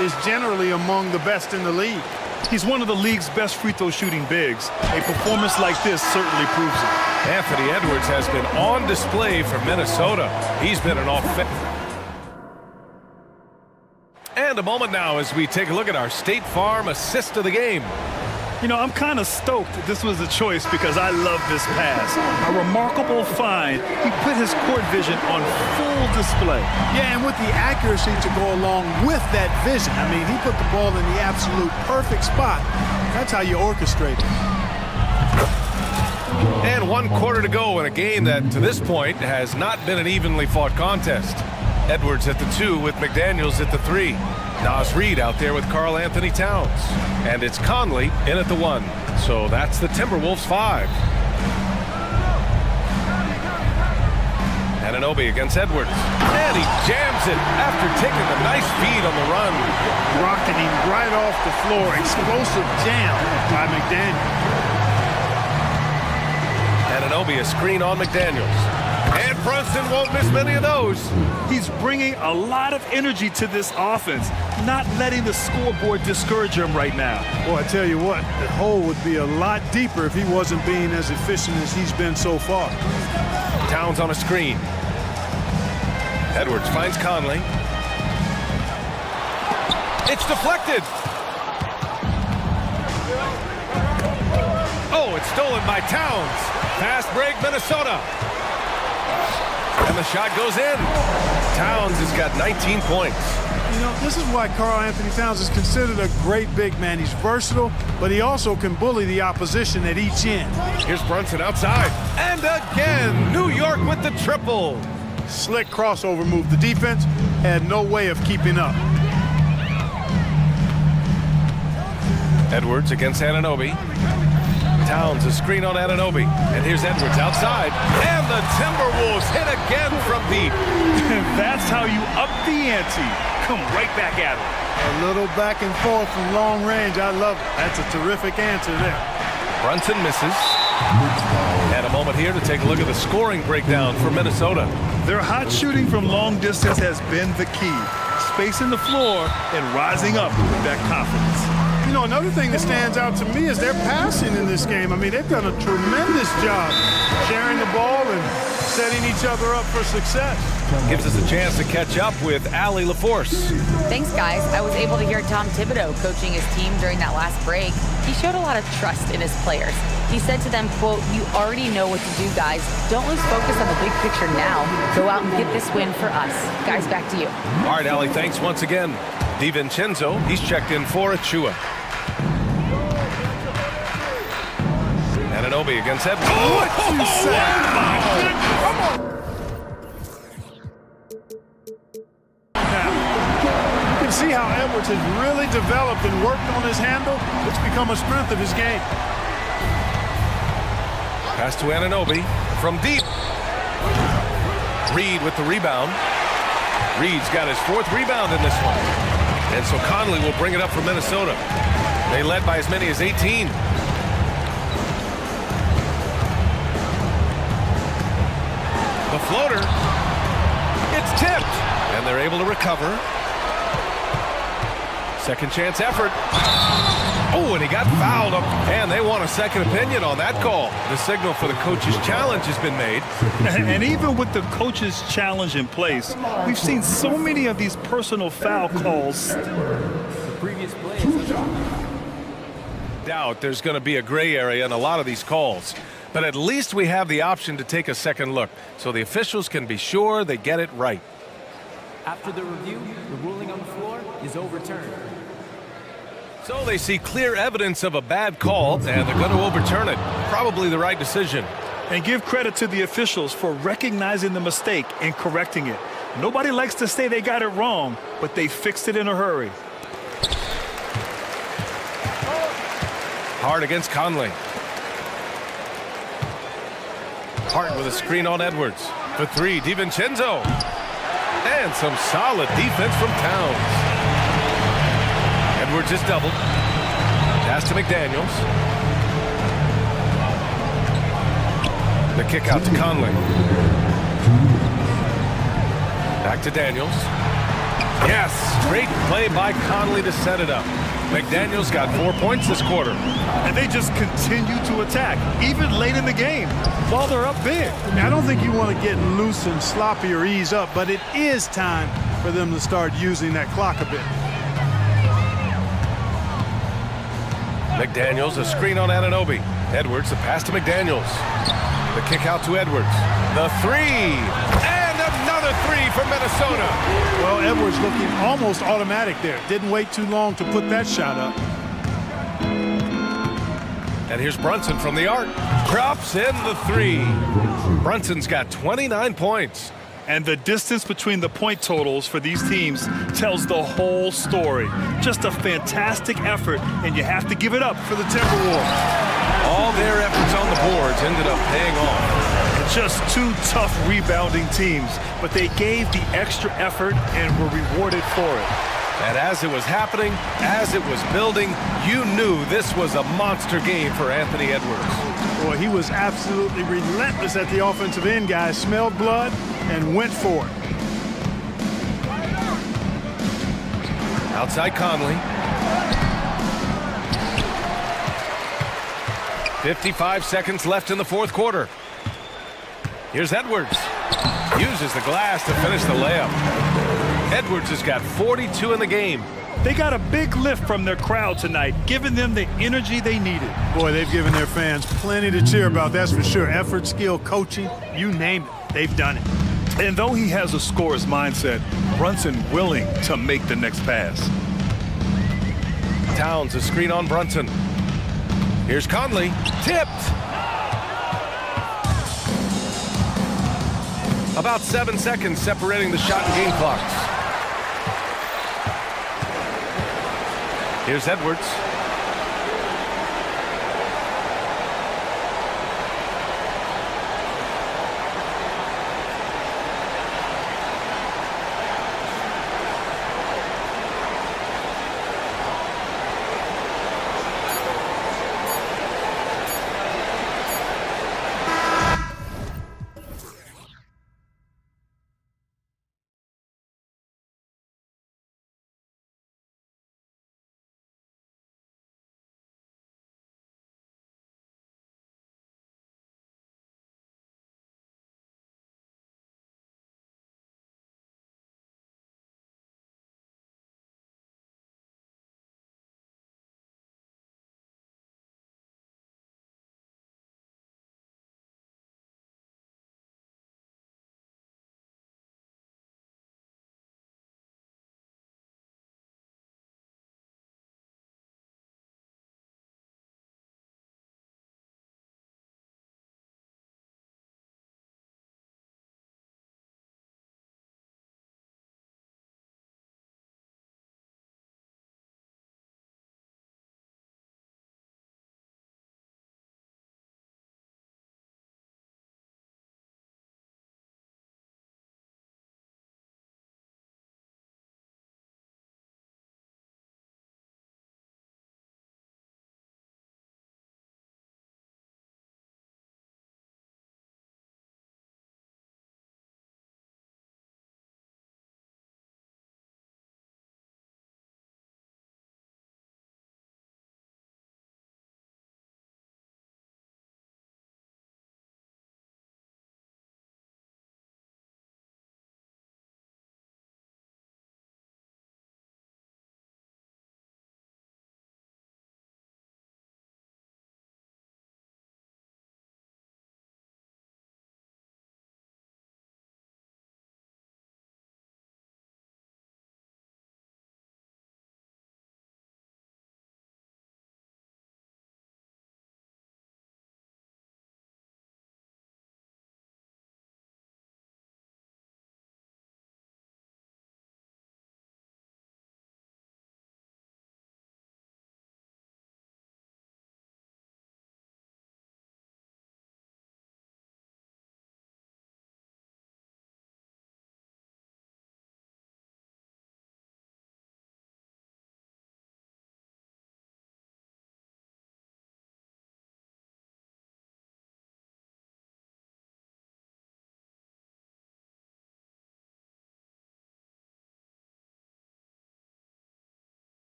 is generally among the best in the league. He's one of the league's best free throw shooting bigs. A performance like this certainly proves it. Anthony Edwards has been on display for Minnesota. He's been an offense. And a moment now as we take a look at our State Farm assist of the game. You know, I'm kind of stoked that this was a choice because I love this pass. A remarkable find. He put his court vision on full display. Yeah, and with the accuracy to go along with that vision. I mean, he put the ball in the absolute perfect spot. That's how you orchestrate it. And 1 quarter to go in a game that, to this point, has not been an evenly fought contest. Edwards at the 2 with McDaniels at the 3. Nas Reed out there with Karl Anthony Towns. And it's Conley in at the 1. So that's the Timberwolves 5. Anunoby against Edwards. And he jams it after taking a nice feed on the run. Rocketing right off the floor. Explosive jam by McDaniels. Anunoby a screen on McDaniels. And Brunson won't miss many of those. He's bringing a lot of energy to this offense, not letting the scoreboard discourage him right now. Well, I tell you what, the hole would be a lot deeper if he wasn't being as efficient as he's been so far. Towns on a screen. Edwards finds Conley. It's deflected. Oh, it's stolen by Towns. Fast break, Minnesota. And the shot goes in. Towns has got 19 points. You know, this is why Karl Anthony Towns is considered a great big man. He's versatile, but he also can bully the opposition at each end. Here's Brunson outside. And again, New York with the triple. Slick crossover move. The defense had no way of keeping up. Edwards against Anunoby. Towns a screen on Anunoby. And here's Edwards outside. And the Timberwolves hit again from deep. That's how you up the ante. Come right back at him. A little back and forth from long range. I love it. That's a terrific answer there. Brunson misses. And a moment here to take a look at the scoring breakdown for Minnesota. Their hot shooting from long distance has been the key. Spacing the floor and rising up with that confidence. You know, another thing that stands out to me is their passing in this game. I mean, they've done a tremendous job sharing the ball and setting each other up for success. Gives us a chance to catch up with Allie LaForce. Thanks, guys. I was able to hear Tom Thibodeau coaching his team during that last break. He showed a lot of trust in his players. He said to them, quote, "You already know what to do, guys. Don't lose focus on the big picture now. Go out and get this win for us." Guys, back to you. All right, Allie, thanks once again. DiVincenzo, he's checked in for Achua. Anunoby against Edwards. What you say? Come on. Now, you can see how Edwards has really developed and worked on his handle. It's become a strength of his game. Pass to Anunoby from deep. Reed with the rebound. Reed's got his 4th rebound in this one. And so Conley will bring it up for Minnesota. They led by as many as 18. The floater. It's tipped. And they're able to recover. Second chance effort. Oh, and he got fouled up, and they want a second opinion on that call. The signal for the coach's challenge has been made. And even with the coach's challenge in place, we've seen so many of these personal foul calls. Doubt there's going to be a gray area in a lot of these calls. But at least we have the option to take a second look, so the officials can be sure they get it right. After the review, the ruling on the floor is overturned. So they see clear evidence of a bad call, and they're going to overturn it. Probably the right decision. And give credit to the officials for recognizing the mistake and correcting it. Nobody likes to say they got it wrong, but they fixed it in a hurry. Hart against Conley. Hart with a screen on Edwards. For three, DiVincenzo. And some solid defense from Towns. Edwards is doubled. Pass to McDaniels. The kick out to Conley. Back to Daniels. Yes, great play by Conley to set it up. McDaniels got 4 points this quarter. And they just continue to attack, even late in the game, while they're up big. I don't think you want to get loose and sloppy or ease up, but it is time for them to start using that clock a bit. McDaniels, a screen on Anunoby. Edwards, the pass to McDaniels. The kick out to Edwards. The three. And another three for Minnesota. Well, Edwards looking almost automatic there. Didn't wait too long to put that shot up. And here's Brunson from the arc. Drops in the three. Brunson's got 29 points. And the distance between the point totals for these teams tells the whole story. Just a fantastic effort, and you have to give it up for the Timberwolves. All their efforts on the boards ended up paying off. And just two tough rebounding teams, but they gave the extra effort and were rewarded for it. And as it was happening, as it was building, you knew this was a monster game for Anthony Edwards. Boy, he was absolutely relentless at the offensive end, guys. Smelled blood and went for it. Outside Conley. 55 seconds left in the fourth quarter. Here's Edwards. Uses the glass to finish the layup. Edwards has got 42 in the game. They got a big lift from their crowd tonight, giving them the energy they needed. Boy, they've given their fans plenty to cheer about, that's for sure. Effort, skill, coaching, you name it, they've done it. And though he has a scorer's mindset, Brunson willing to make the next pass. Towns, a screen on Brunson. Here's Conley, tipped. About 7 seconds separating the shot and game clocks. Here's Edwards.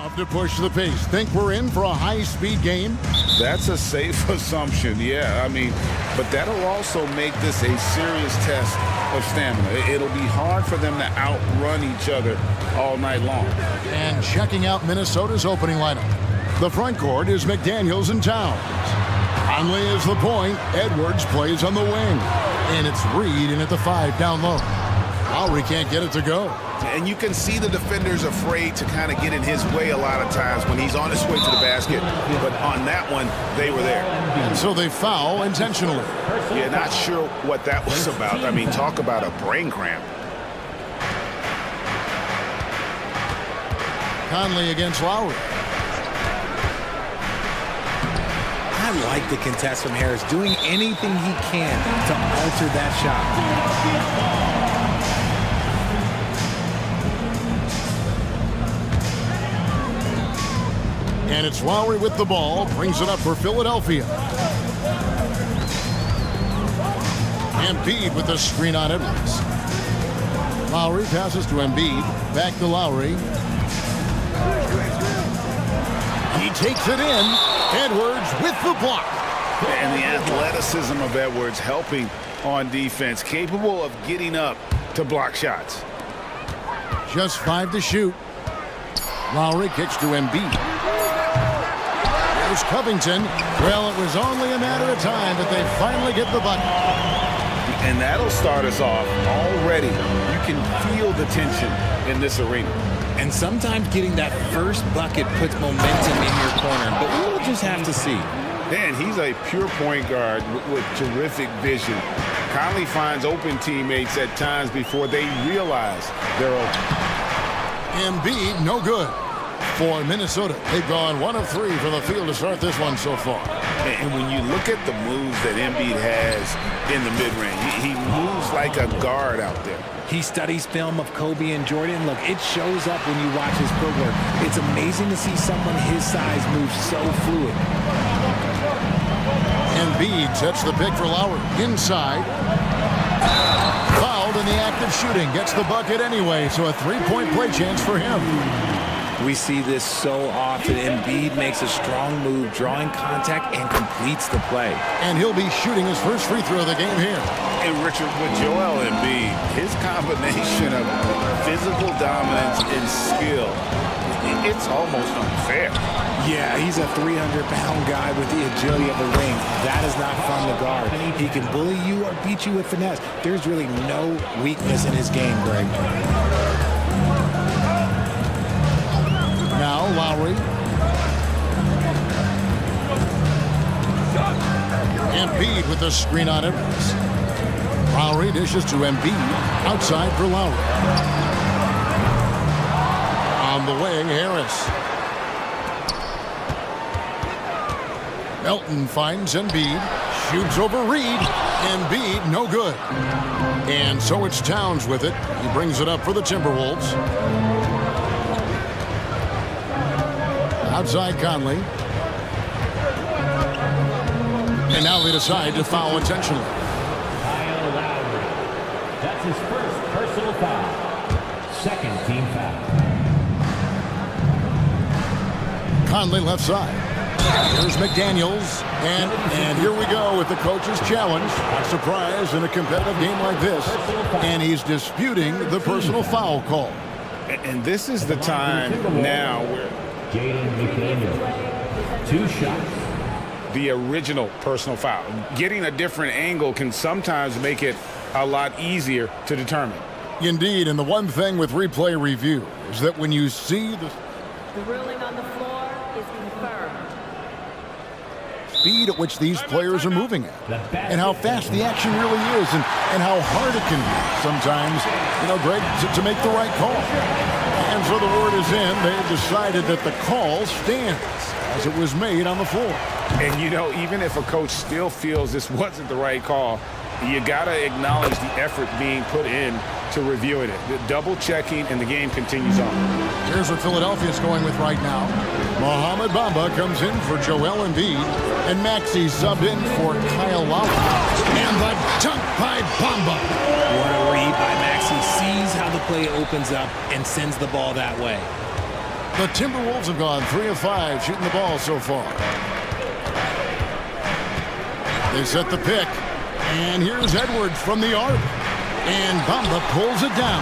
Enough to push the pace. Think we're in for a high-speed game? That's a safe assumption, yeah. I mean, but that'll also make this a serious test of stamina. It'll be hard for them to outrun each other all night long. And checking out Minnesota's opening lineup. The front court is McDaniels and Towns. Conley is the point. Edwards plays on the wing. And it's Reed in at the 5 down low. Lowry can't get it to go. And you can see the defenders afraid to kind of get in his way a lot of times when he's on his way to the basket. But on that one, they were there. And so they foul intentionally. Yeah, not sure what that was about. I mean, talk about a brain cramp. Conley against Lowry. I like the contest from Harris, doing anything he can to alter that shot. And it's Lowry with the ball, brings it up for Philadelphia. Embiid with the screen on Edwards. Lowry passes to Embiid, back to Lowry. He takes it in. Edwards with the block. And the athleticism of Edwards helping on defense, capable of getting up to block shots. Just 5 to shoot. Lowry kicks to Embiid. There's Covington. Well, it was only a matter of time that they finally get the bucket. And that'll start us off already. You can feel the tension in this arena. And sometimes getting that first bucket puts momentum in your corner, but we'll just have to see. Man, he's a pure point guard with terrific vision. Conley finds open teammates at times before they realize they're open. Embiid, no good. For Minnesota, they've gone 1 of 3 from the field to start this one so far. And when you look at the moves that Embiid has in the mid-range, he moves like a guard out there. He studies film of Kobe and Jordan. Look, it shows up when you watch his footwork. It's amazing to see someone his size move so fluid. Embiid sets the pick for Lowry. Inside. Fouled in the act of shooting. Gets the bucket anyway, so a 3-point play chance for him. We see this so often. Embiid makes a strong move, drawing contact, and completes the play. And he'll be shooting his first free throw of the game here. And Richard, with Joel Embiid, his combination of physical dominance and skill, it's almost unfair. Yeah, he's a 300-pound guy with the agility of a wing. That is not fun to guard. He can bully you or beat you with finesse. There's really no weakness in his game, Greg. Now Lowry. Embiid with the screen on Edwards. Lowry dishes to Embiid. Outside for Lowry. On the wing, Harris. Melton finds Embiid. Shoots over Reed. Embiid, no good. And so it's Towns with it. He brings it up for the Timberwolves. Outside Conley. And now they decide to foul intentionally. Kyle Lowry. That's his first personal foul. Second team foul. Conley left side. Here's McDaniels. And here we go with the coach's challenge. A surprise in a competitive game like this. And he's disputing the personal foul call. And this is the time now where Jaden McDaniel. 2 shots. The original personal foul. Getting a different angle can sometimes make it a lot easier to determine. Indeed, and the one thing with replay review is that when you see the ruling on the floor is confirmed. speed at which these players are moving at, and how fast the action really is, and how hard it can be sometimes, Greg, to make the right call. And so the word is in. They've decided that the call stands as it was made on the floor. And, even if a coach still feels this wasn't the right call, you got to acknowledge the effort being put in to reviewing it. The double checking, and the game continues on. Here's what Philadelphia's going with right now. Mohamed Bamba comes in for Joel Embiid, and Maxey subbed in for Kyle Lowry. And the dunk by Bamba. What a read by Maxey. Sees how the play opens up and sends the ball that way. The Timberwolves have gone 3 of 5 shooting the ball so far. They set the pick. And here's Edwards from the arc. And Bamba pulls it down.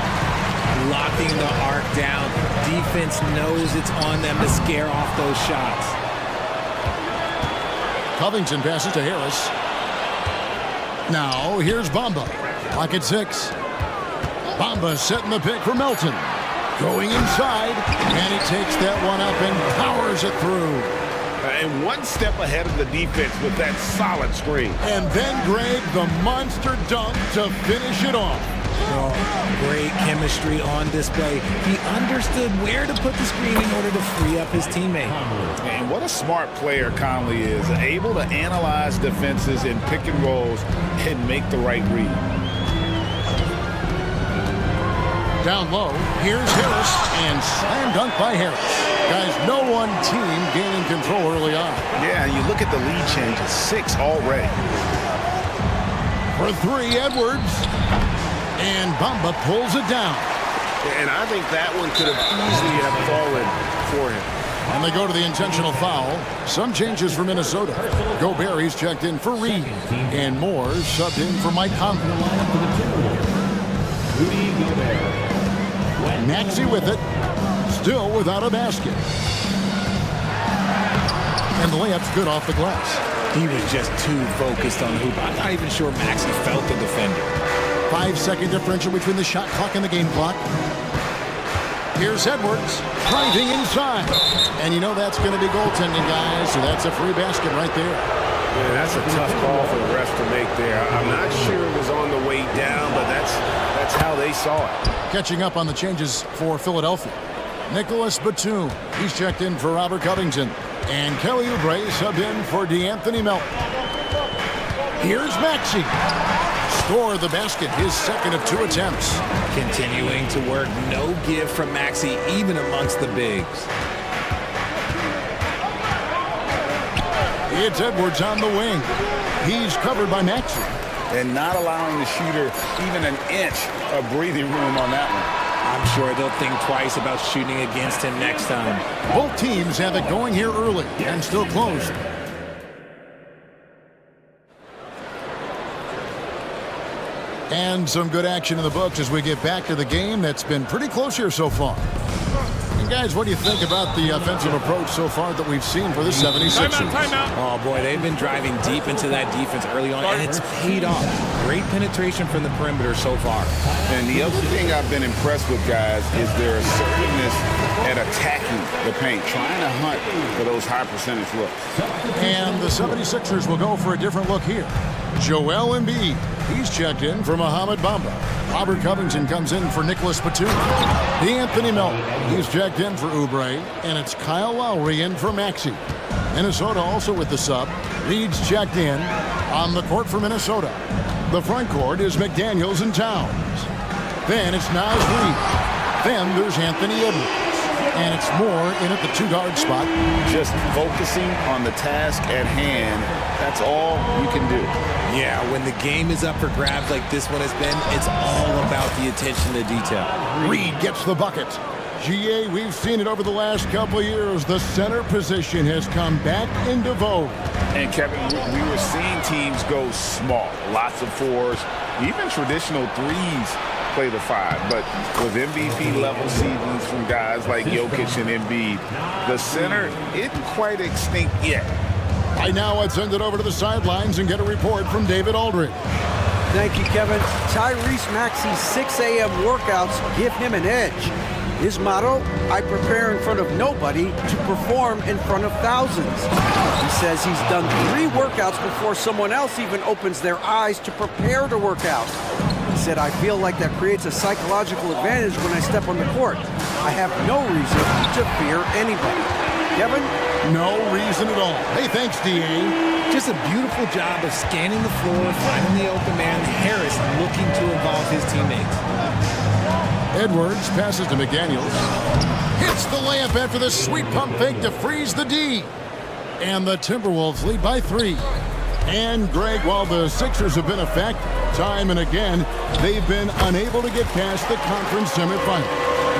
Locking the arc down. Defense knows it's on them to scare off those shots. Covington passes to Harris. Now here's Bamba. Clock at 6. Bamba setting the pick for Melton. Going inside, and he takes that one up and powers it through. And one step ahead of the defense with that solid screen. And then Greg, the monster dunk to finish it off. Oh, great chemistry on display. He understood where to put the screen in order to free up his teammate. And what a smart player Conley is, able to analyze defenses in pick and rolls and make the right read. Down low, here's Harris, and slam dunk by Harris. Guys, no one team gaining control early on. Yeah, you look at the lead changes, 6 already. For 3, Edwards. And Bamba pulls it down. And I think that one could have easily have fallen for him. And they go to the intentional foul. Some changes for Minnesota. Gobert, he's checked in for Reed. And Moore subbed in for Mike Conley. Maxey with it. Still without a basket. And the layup's good off the glass. He was just too focused on the hoop. I'm not even sure Maxey felt the defender. 5-second differential between the shot clock and the game clock. Here's Edwards driving inside. And you know that's going to be goaltending, guys. So that's a free basket right there. Yeah, that's a tough call for the ref to make there. I'm not sure it was on the way down, but that's how they saw it. Catching up on the changes for Philadelphia. Nicholas Batum, he's checked in for Robert Covington. And Kelly Oubre subbed in for DeAnthony Melton. Here's Maxey. Score the basket, his second of 2 attempts. Continuing to work, no give from Maxey, even amongst the bigs. It's Edwards on the wing. He's covered by Maxey. And not allowing the shooter even an inch of breathing room on that one. I'm sure they'll think twice about shooting against him next time. Both teams have it going here early and still close. And some good action in the books as we get back to the game that's been pretty close here so far. And guys, what do you think about the offensive approach so far that we've seen for the 76ers? Timeout. Oh, boy, they've been driving deep into that defense early on, and it's paid off. Great penetration from the perimeter so far. And the other thing I've been impressed with, guys, is their assertiveness at attacking the paint, trying to hunt for those high percentage looks. And the 76ers will go for a different look here. Joel Embiid, he's checked in for Mohamed Bamba. Robert Covington comes in for Nicholas Batum. DeAnthony Melton, he's checked in for Oubre. And it's Kyle Lowry in for Maxey. Minnesota also with the sub. Reed's checked in on the court for Minnesota. The front court is McDaniels and Towns. Then it's Naz Reed. Then there's Anthony Edwards. And it's Moore in at the 2-guard spot. Just focusing on the task at hand. That's all you can do. Yeah, when the game is up for grabs like this one has been, it's all about the attention to detail. Reed gets the bucket. GA, we've seen it over the last couple of years. The center position has come back into vogue. And Kevin, we were seeing teams go small. Lots of 4s, even traditional 3s. Play the 5, but with MVP level seasons from guys like Jokic and Embiid, the center isn't quite extinct yet. Right now, let's send it over to the sidelines and get a report from David Aldridge. Thank you, Kevin. Tyrese Maxey's 6 a.m. workouts give him an edge. His motto, I prepare in front of nobody to perform in front of thousands. He says he's done 3 workouts before someone else even opens their eyes to prepare to work out. He said, I feel like that creates a psychological advantage when I step on the court. I have no reason to fear anybody. Kevin? No reason at all. Hey, thanks, D.A. Just a beautiful job of scanning the floor, finding the open man. Harris looking to involve his teammates. Edwards passes to McDaniels. Hits the layup after the sweet pump fake to freeze the D. And the Timberwolves lead by 3. And, Greg, while the Sixers have been effective time and again, they've been unable to get past the conference semifinal.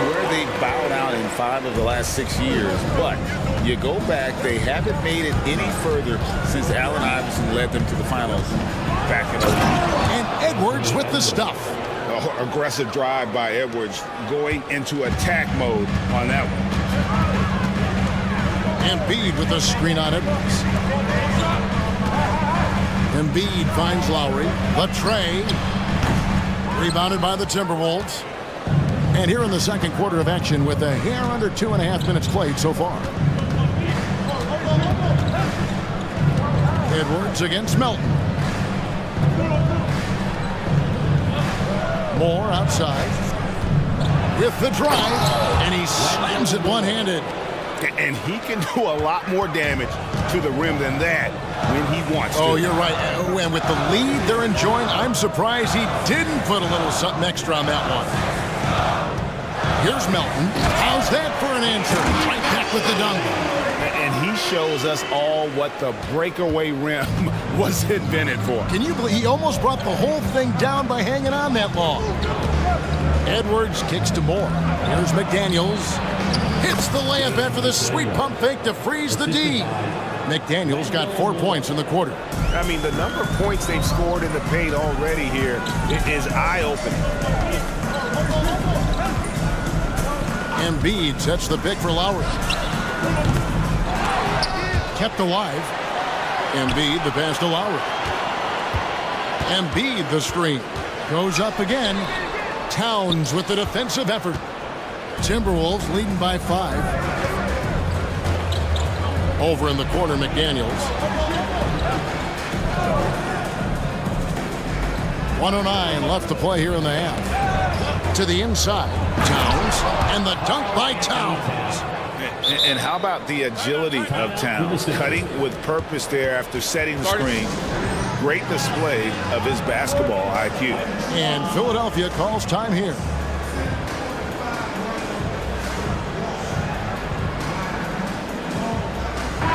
where they bowed out in 5 of the last 6 years. But you go back, they haven't made it any further since Allen Iverson led them to the finals back in 2000. And Edwards with the stuff. Aggressive drive by Edwards, going into attack mode on that one. Embiid with the screen on Edwards. Embiid finds Lowry. The tray. Rebounded by the Timberwolves. And here in the second quarter of action with a hair under 2.5 minutes played so far. Edwards against Melton. Moore outside. With the drive. And he slams it one-handed. And he can do a lot more damage to the rim than that when he wants to. Oh, you're right. And with the lead they're enjoying, I'm surprised he didn't put a little something extra on that one. Here's Melton. How's that for an answer? Right back with the dunk. And he shows us all what the breakaway rim was invented for. Can you believe he almost brought the whole thing down by hanging on that long? Edwards kicks to Moore. Here's McDaniels. Hits the layup after the sweet pump fake to freeze the D. McDaniels got 4 points in the quarter. I mean, the number of points they've scored in the paint already here is eye-opening. Embiid sets the pick for Lowry. Kept alive. Embiid the pass to Lowry. Embiid the screen. Goes up again. Towns with the defensive effort. Timberwolves leading by 5. Over in the corner, McDaniels. 1:09 left to play here in the half. To the inside. Towns. And the dunk by Towns. And how about the agility of Towns? Cutting with purpose there after setting the screen. Great display of his basketball IQ. And Philadelphia calls time here.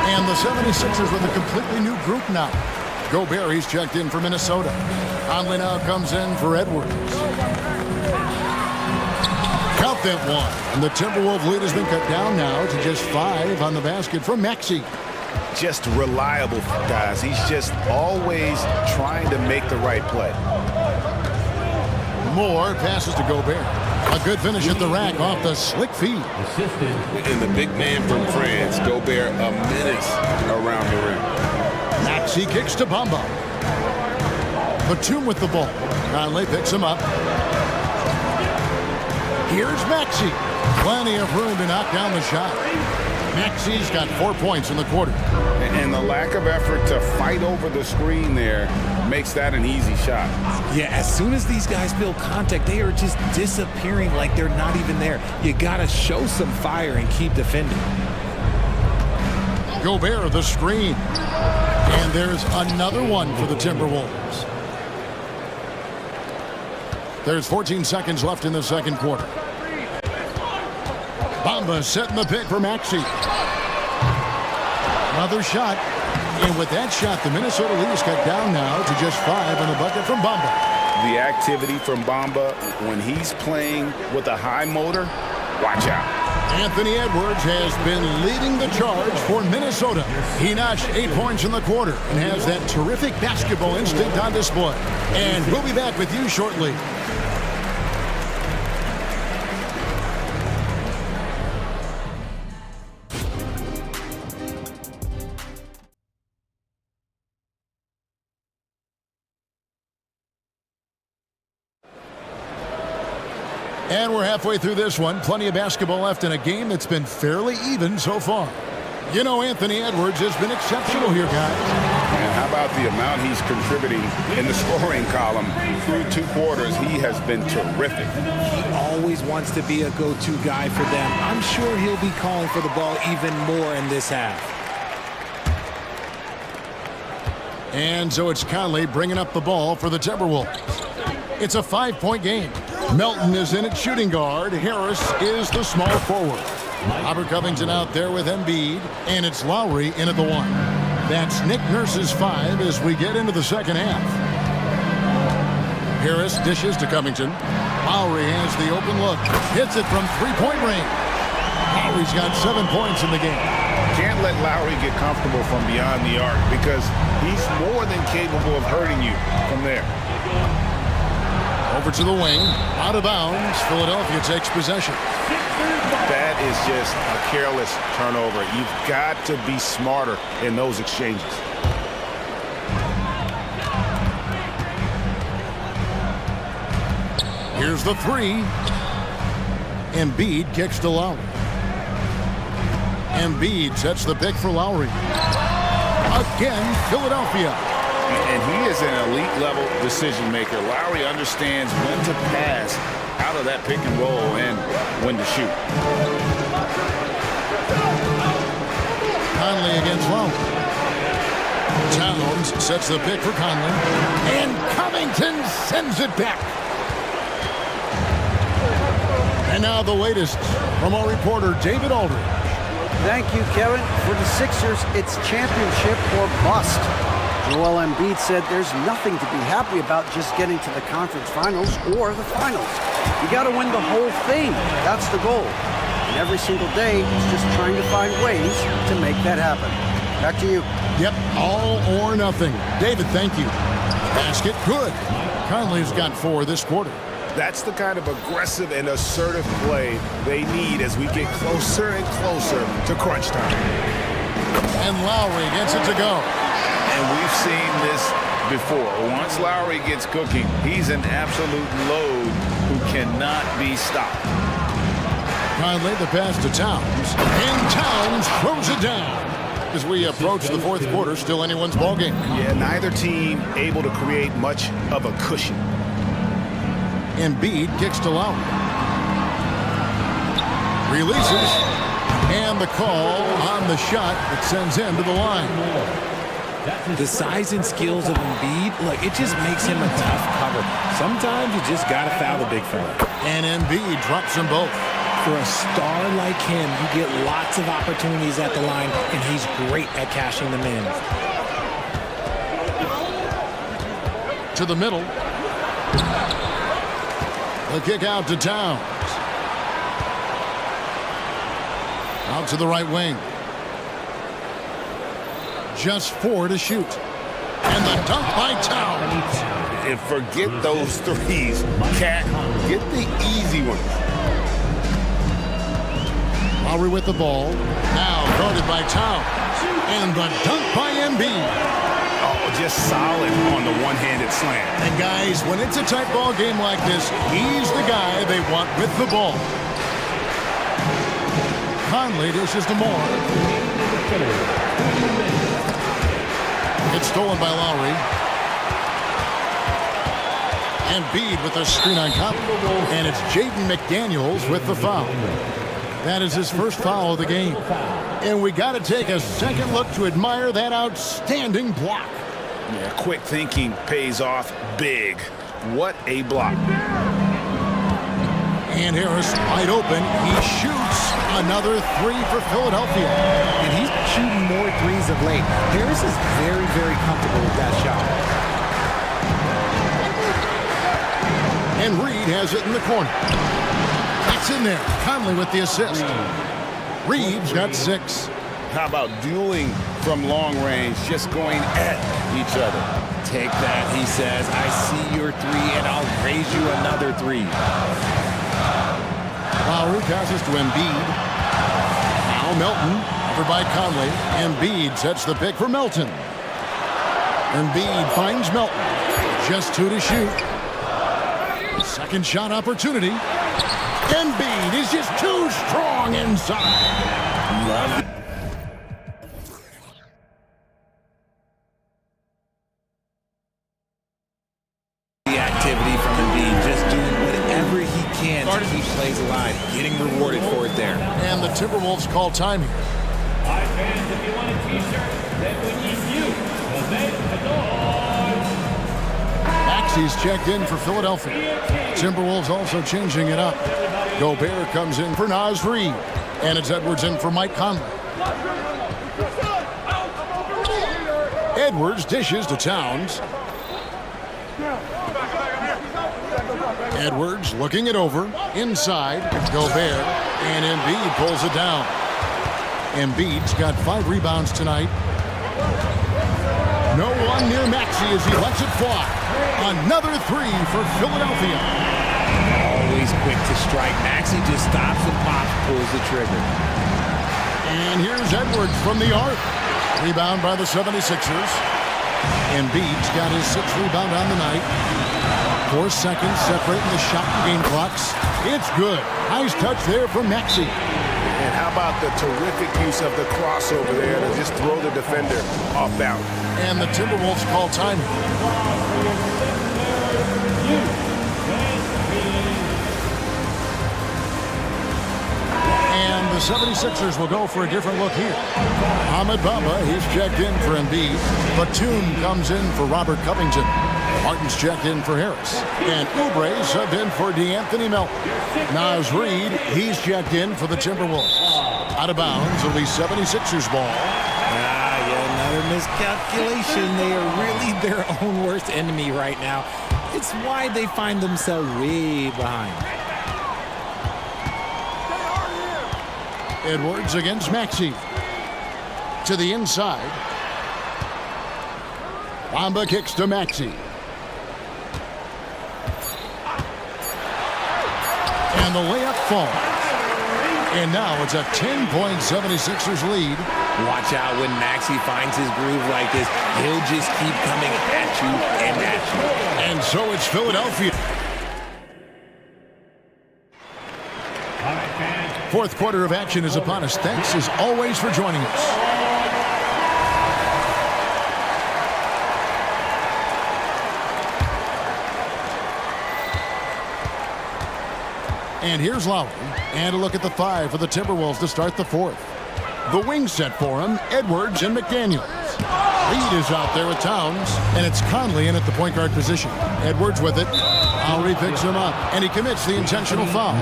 And the 76ers with a completely new group now. Gobert, he's checked in for Minnesota. Conley now comes in for Edwards. Count that one. And the Timberwolves lead has been cut down now to just 5 on the basket from Maxey. Just reliable, guys. He's just always trying to make the right play. Moore passes to Gobert. A good finish at the rack off the slick feed. And the big man from France, Gobert, a menace around the rim. Maxey kicks to Bamba. Batum with the ball. Conley picks him up. Here's Maxey. Plenty of room to knock down the shot. Maxey's got 4 points in the quarter. And the lack of effort to fight over the screen there makes that an easy shot. Yeah, as soon as these guys feel contact, they are just disappearing like they're not even there. You got to show some fire and keep defending. Gobert, the screen. And there's another one for the Timberwolves. There's 14 seconds left in the second quarter. Bamba setting the pick for Maxey. Another shot. And with that shot, the Minnesota lead is cut down now to just 5 on the bucket from Bamba. The activity from Bamba when he's playing with a high motor, watch out. Anthony Edwards has been leading the charge for Minnesota. He notched 8 points in the quarter and has that terrific basketball instinct on display. And we'll be back with you shortly. And we're halfway through this one. Plenty of basketball left in a game that's been fairly even so far. You know, Anthony Edwards has been exceptional here, guys. And how about the amount he's contributing in the scoring column through 2 quarters? He has been terrific. He always wants to be a go-to guy for them. I'm sure he'll be calling for the ball even more in this half. And so it's Conley bringing up the ball for the Timberwolves. It's a 5-point game. Melton is in at shooting guard. Harris is the small forward. Robert Covington out there with Embiid. And it's Lowry in at the 1. That's Nick Nurse's 5 as we get into the second half. Harris dishes to Covington. Lowry has the open look. Hits it from three-point range. Lowry's got 7 points in the game. Can't let Lowry get comfortable from beyond the arc because he's more than capable of hurting you from there. Over to the wing. Out of bounds. Philadelphia takes possession. That is just a careless turnover. You've got to be smarter in those exchanges. Here's the three. Embiid kicks to Lowry. Embiid sets the pick for Lowry. Again, Philadelphia. And he is an elite-level decision maker. Lowry understands when to pass out of that pick and roll and when to shoot. Conley against Lowry. Towns sets the pick for Conley. And Covington sends it back. And now the latest from our reporter, David Aldridge. Thank you, Kevin. For the Sixers, it's championship or bust. Joel Embiid said there's nothing to be happy about just getting to the conference finals or the finals. You got to win the whole thing. That's the goal. And every single day, it's just trying to find ways to make that happen. Back to you. Yep, all or nothing. David, thank you. Basket, good. Conley's got 4 this quarter. That's the kind of aggressive and assertive play they need as we get closer and closer to crunch time. And Lowry gets it to go. And we've seen this before. Once Lowry gets cooking, he's an absolute load who cannot be stopped. Conley, the pass to Towns. And Towns throws it down. As we approach the fourth quarter, still anyone's ballgame. Yeah, neither team able to create much of a cushion. Embiid kicks to Lowry. Releases. And the call on the shot that sends him to the line. The size and skills of Embiid, look, it just makes him a tough cover. Sometimes you just got to foul the big fella. And Embiid drops them both. For a star like him, you get lots of opportunities at the line, and he's great at cashing them in. To the middle. The kick out to Towns. Out to the right wing. Just 4 to shoot. And the dunk by Towns. And forget those threes. Cat, get the easy ones. Lowry with the ball. Now guarded by Towns. And the dunk by Embiid. Oh, just solid on the one-handed slam. And guys, when it's a tight ball game like this, he's the guy they want with the ball. Conley dishes to Moore. It's stolen by Lowry. Embiid with a screen on Conley. And it's Jaden McDaniels with the foul. That is his first foul of the game. And we got to take a second look to admire that outstanding block. Yeah, quick thinking pays off big. What a block. And Harris wide open. He shoots another 3 for Philadelphia. And he's shooting more threes of late. Harris is very, very comfortable with that shot. And Reed has it in the corner. It's in there. Conley with the assist. Reed's got 6. How about dueling from long range, just going at each other? Take that, he says. I see your 3, and I'll raise you another 3. Lowry passes to Embiid. Now Melton, over by Conley. Embiid sets the pick for Melton. Embiid finds Melton. Just 2 to shoot. Second shot opportunity. Embiid is just too strong inside. Love it. The activity from Embiid, just doing whatever he can to keep plays alive, getting rewarded for it there. And the Timberwolves call time here. Hi, fans, if you want a t-shirt, then we need you. Maxey's checked in for Philadelphia. Timberwolves also changing it up. Gobert comes in for Naz Reid. And it's Edwards in for Mike Conley. Edwards dishes to Towns. Edwards looking it over. Inside. Gobert. And Embiid pulls it down. Embiid's got 5 rebounds tonight. No one near Maxey as he lets it fly. Another 3 for Philadelphia. Always quick to strike. Maxey just stops and pops, pulls the trigger. And here's Edwards from the arc. Rebound by the 76ers. Embiid's got his 6th rebound on the night. 4 seconds separating the shot and game clocks. It's good. Nice touch there from Maxey. And how about the terrific use of the crossover there to just throw the defender off balance. And the Timberwolves call time. And the 76ers will go for a different look here. Ahmed Bamba, he's checked in for Embiid. Batum comes in for Robert Covington. Martin's checked in for Harris. And Oubre subbed in for DeAnthony Melton. Naz Reid, he's checked in for the Timberwolves. Out of bounds, it'll be 76ers ball. Another miscalculation. They are really their own worst enemy right now. It's why they find themselves way behind. Edwards against Maxey. To the inside. Bamba kicks to Maxey. And the layup falls. And now it's a 10-point 76ers lead. Watch out when Maxey finds his groove like this. He'll just keep coming at you and at you. And so it's Philadelphia. Fourth quarter of action is upon us. Thanks as always for joining us. And here's Lowry. And a look at the 5 for the Timberwolves to start the fourth. The wing set for him, Edwards and McDaniels. Reed is out there with Towns, and it's Conley in at the point guard position. Edwards with it. Lowry picks him up, and he commits the intentional foul.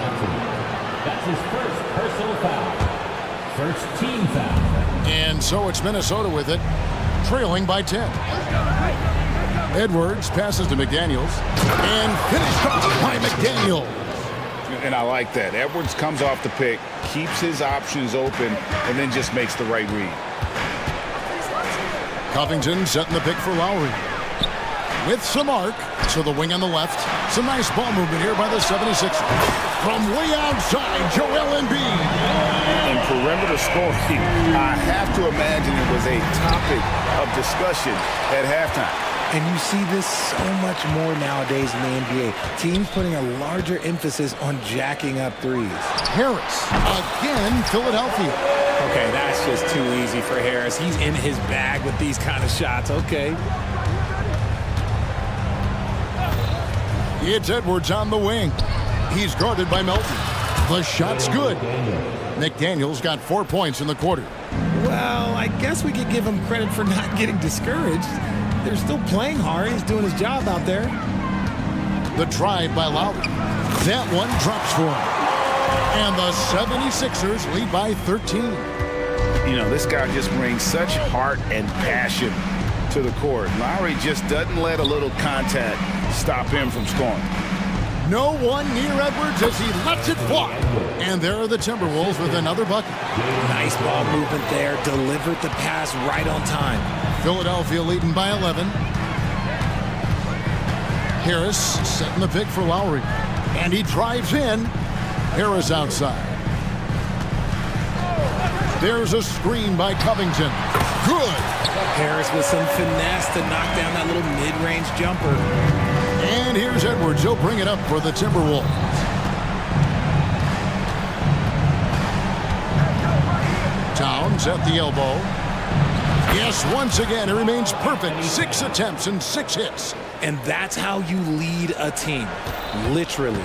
That's his first personal foul. First team foul. And so it's Minnesota with it, trailing by 10. Edwards passes to McDaniels, and finished off by McDaniels. And I like that. Edwards comes off the pick, keeps his options open, and then just makes the right read. Covington setting the pick for Lowry. With some arc to the wing on the left. Some nice ball movement here by the 76ers. From way outside, Joel Embiid. And perimeter scoring, I have to imagine it was a topic of discussion at halftime. And you see this so much more nowadays in the NBA. Teams putting a larger emphasis on jacking up threes. Harris, again, Philadelphia. Okay, that's just too easy for Harris. He's in his bag with these kind of shots. Okay. It's Edwards on the wing. He's guarded by Melton. The shot's good. McDaniels got 4 points in the quarter. Well, I guess we could give him credit for not getting discouraged. They're still playing hard. He's doing his job out there. The drive by Lowry. That one drops for him. And the 76ers lead by 13. You know, this guy just brings such heart and passion to the court. Lowry just doesn't let a little contact stop him from scoring. No one near Edwards as he lets it fly. And there are the Timberwolves with another bucket. Nice ball movement there. Delivered the pass right on time. Philadelphia leading by 11. Harris setting the pick for Lowry. And he drives in. Harris outside. There's a screen by Covington. Good. Harris with some finesse to knock down that little mid-range jumper. And here's Edwards. He'll bring it up for the Timberwolves. Towns at the elbow. Yes, once again, it remains perfect. 6 attempts and 6 hits. And that's how you lead a team. Literally.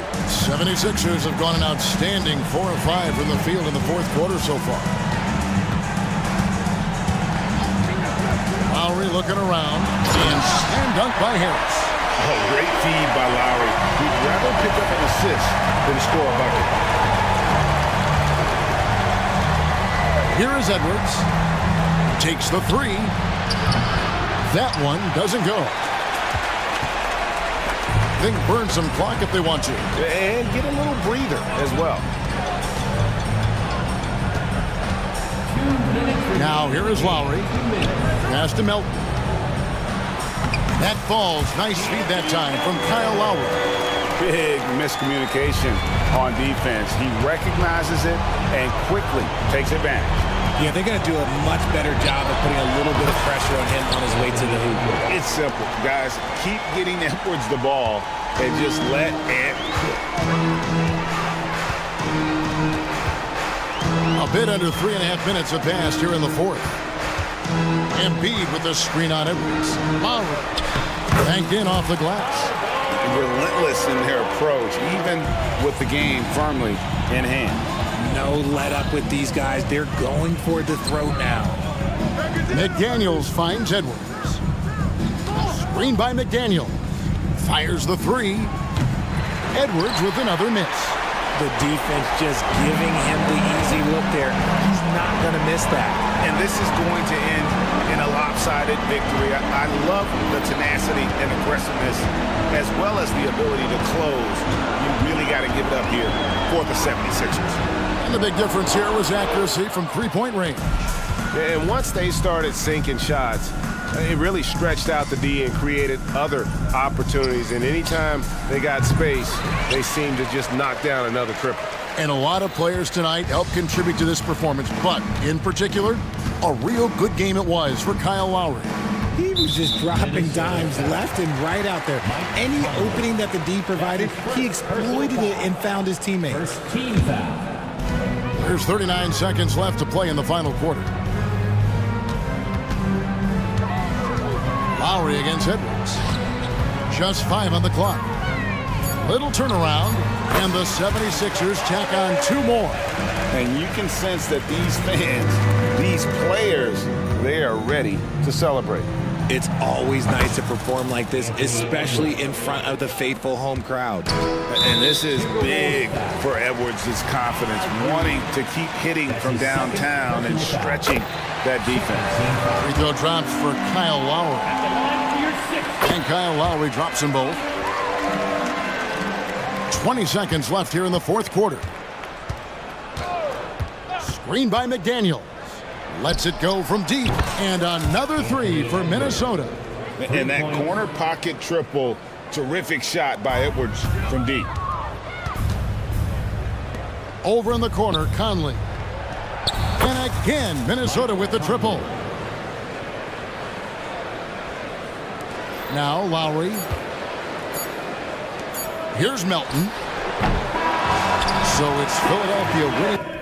76ers have gone an outstanding 4 of 5 from the field in the fourth quarter so far. Lowry looking around. And slam dunk by Harris. Oh, great feed by Lowry. He'd rather pick up an assist than score a bucket. Here is Edwards. Takes the 3. That one doesn't go. anything, burn some clock if they want to. And get a little breather as well. Now here is Lowry. Pass to Melton. That falls. Nice feed that time from Kyle Lowry. Big miscommunication on defense. He recognizes it and quickly takes advantage. Yeah, they're going to do a much better job of putting a little bit of pressure on him on his way to the hoop. It's simple, guys. Keep getting Edwards the ball and just let it cook. A bit under 3.5 minutes have passed here in the fourth. Embiid with the screen on Edwards. Lowry banked in off the glass. Relentless in their approach, even with the game firmly in hand. No let up with these guys. They're going for the throat now. McDaniels finds Edwards. Screen by McDaniel. Fires the three. Edwards with another miss. The defense just giving him the easy look there. He's not going to miss that. And this is going to end in a lopsided victory. I love the tenacity and aggressiveness as well as the ability to close. You really got to give it up here for the 76ers. And the big difference here was accuracy from three-point range. And once they started sinking shots, it really stretched out the D and created other opportunities. And anytime they got space, they seemed to just knock down another triple. And a lot of players tonight helped contribute to this performance, but in particular, a real good game it was for Kyle Lowry. He was just dropping dimes left and right out there. Any opening that the D provided, he exploited it and found his teammates. First team foul. There's 39 seconds left to play in the final quarter. Lowry against Edwards. Just 5 on the clock. Little turnaround, and the 76ers tack on 2 more. And you can sense that these fans, these players, they are ready to celebrate. It's always nice to perform like this, especially in front of the faithful home crowd. And this is big for Edwards' confidence, wanting to keep hitting from downtown and stretching that defense. Free throw drops for Kyle Lowry. And Kyle Lowry drops them both. 20 seconds left here in the fourth quarter. Screen by McDaniel. Lets it go from deep. And another three for Minnesota. And that corner pocket triple, terrific shot by Edwards from deep. Over in the corner, Conley. And again, Minnesota with the triple. Now Lowry. Here's Melton. So it's Philadelphia winning.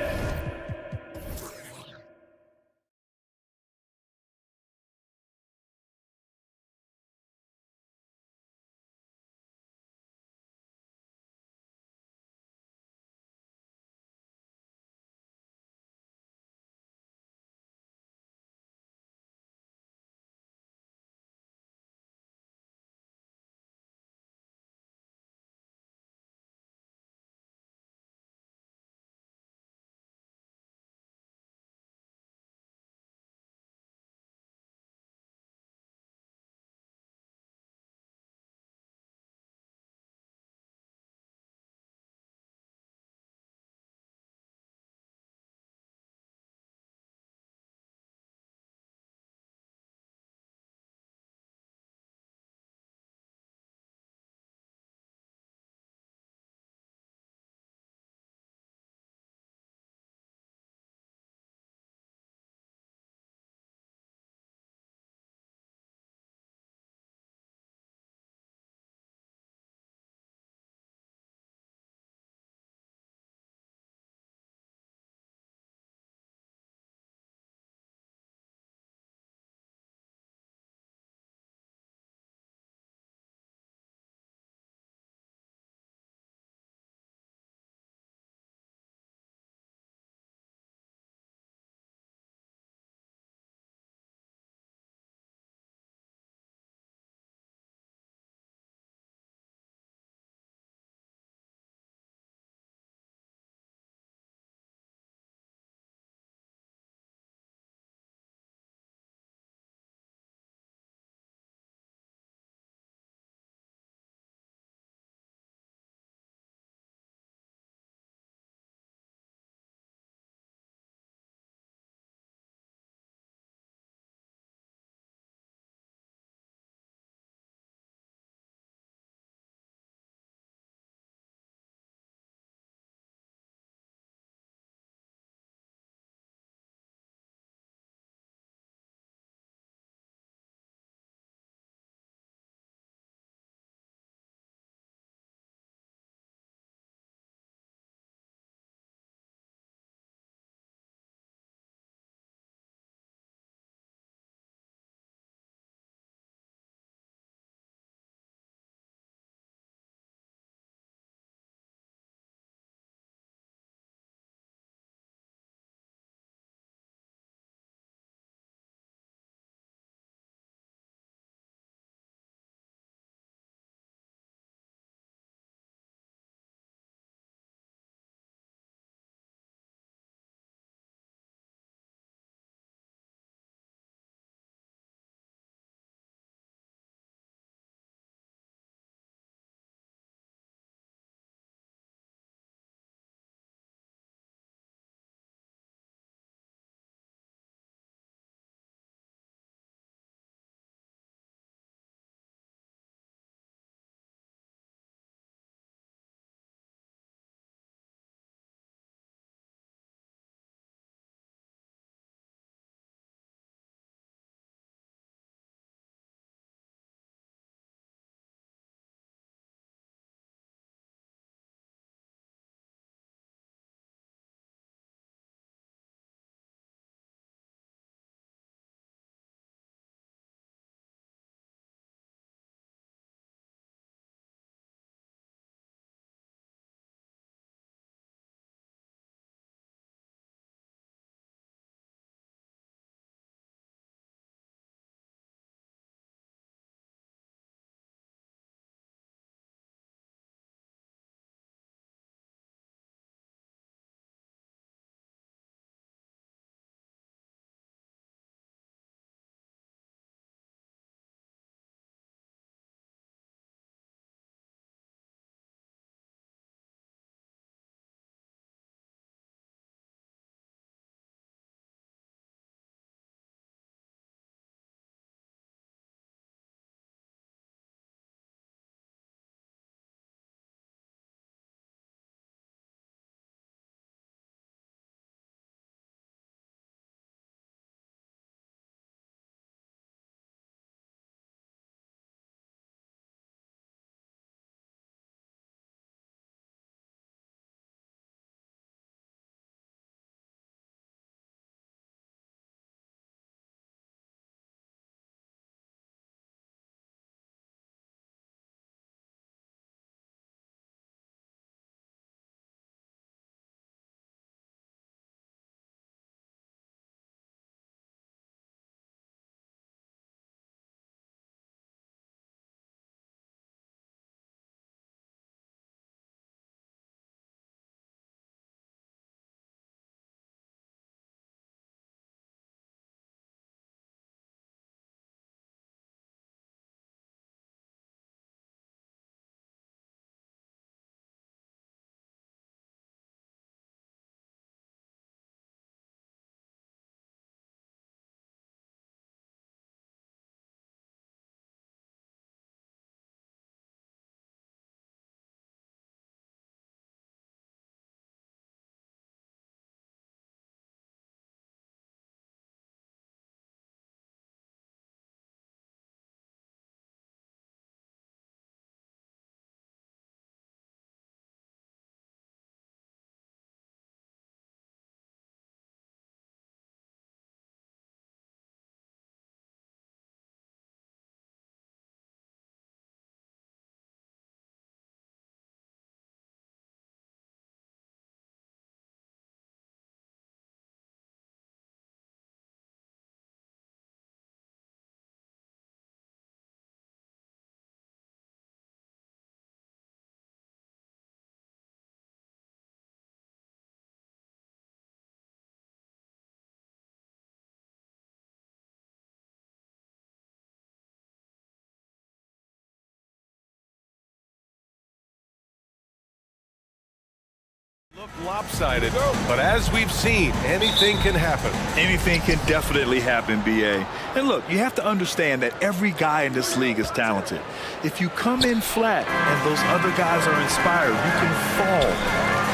Lopsided, but as we've seen, anything can happen. Anything can definitely happen, BA. And look, you have to understand that every guy in this league is talented. If you come in flat and those other guys are inspired, you can fall.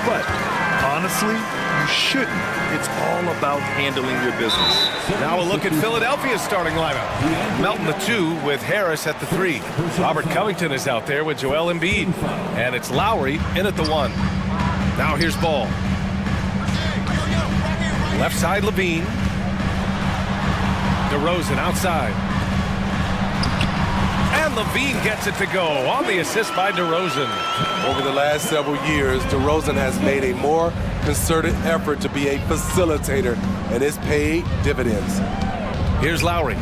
But honestly, you shouldn't. It's all about handling your business. Now a look at Philadelphia's starting lineup. Melton the 2 with Harris at the 3. Robert Covington is out there with Joel Embiid. And it's Lowry in at the 1. Now here's Ball. Left side, Levine. DeRozan outside. And Levine gets it to go on the assist by DeRozan. Over the last several years, DeRozan has made a more concerted effort to be a facilitator, and it's paid dividends. Here's Lowry.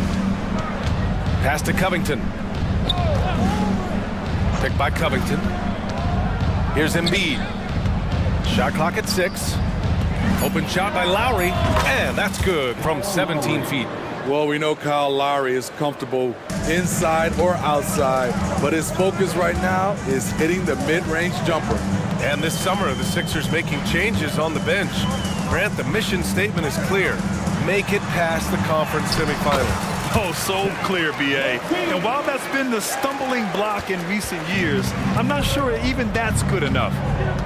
Pass to Covington. Picked by Covington. Here's Embiid. Shot clock at 6. Open shot by Lowry, and that's good from 17 feet. Well, we know Kyle Lowry is comfortable inside or outside, but his focus right now is hitting the mid-range jumper. And this summer, the Sixers making changes on the bench. Grant, the mission statement is clear. Make it past the conference semifinals. Oh, so clear, BA. And while that's been the stumbling block in recent years, I'm not sure even that's good enough.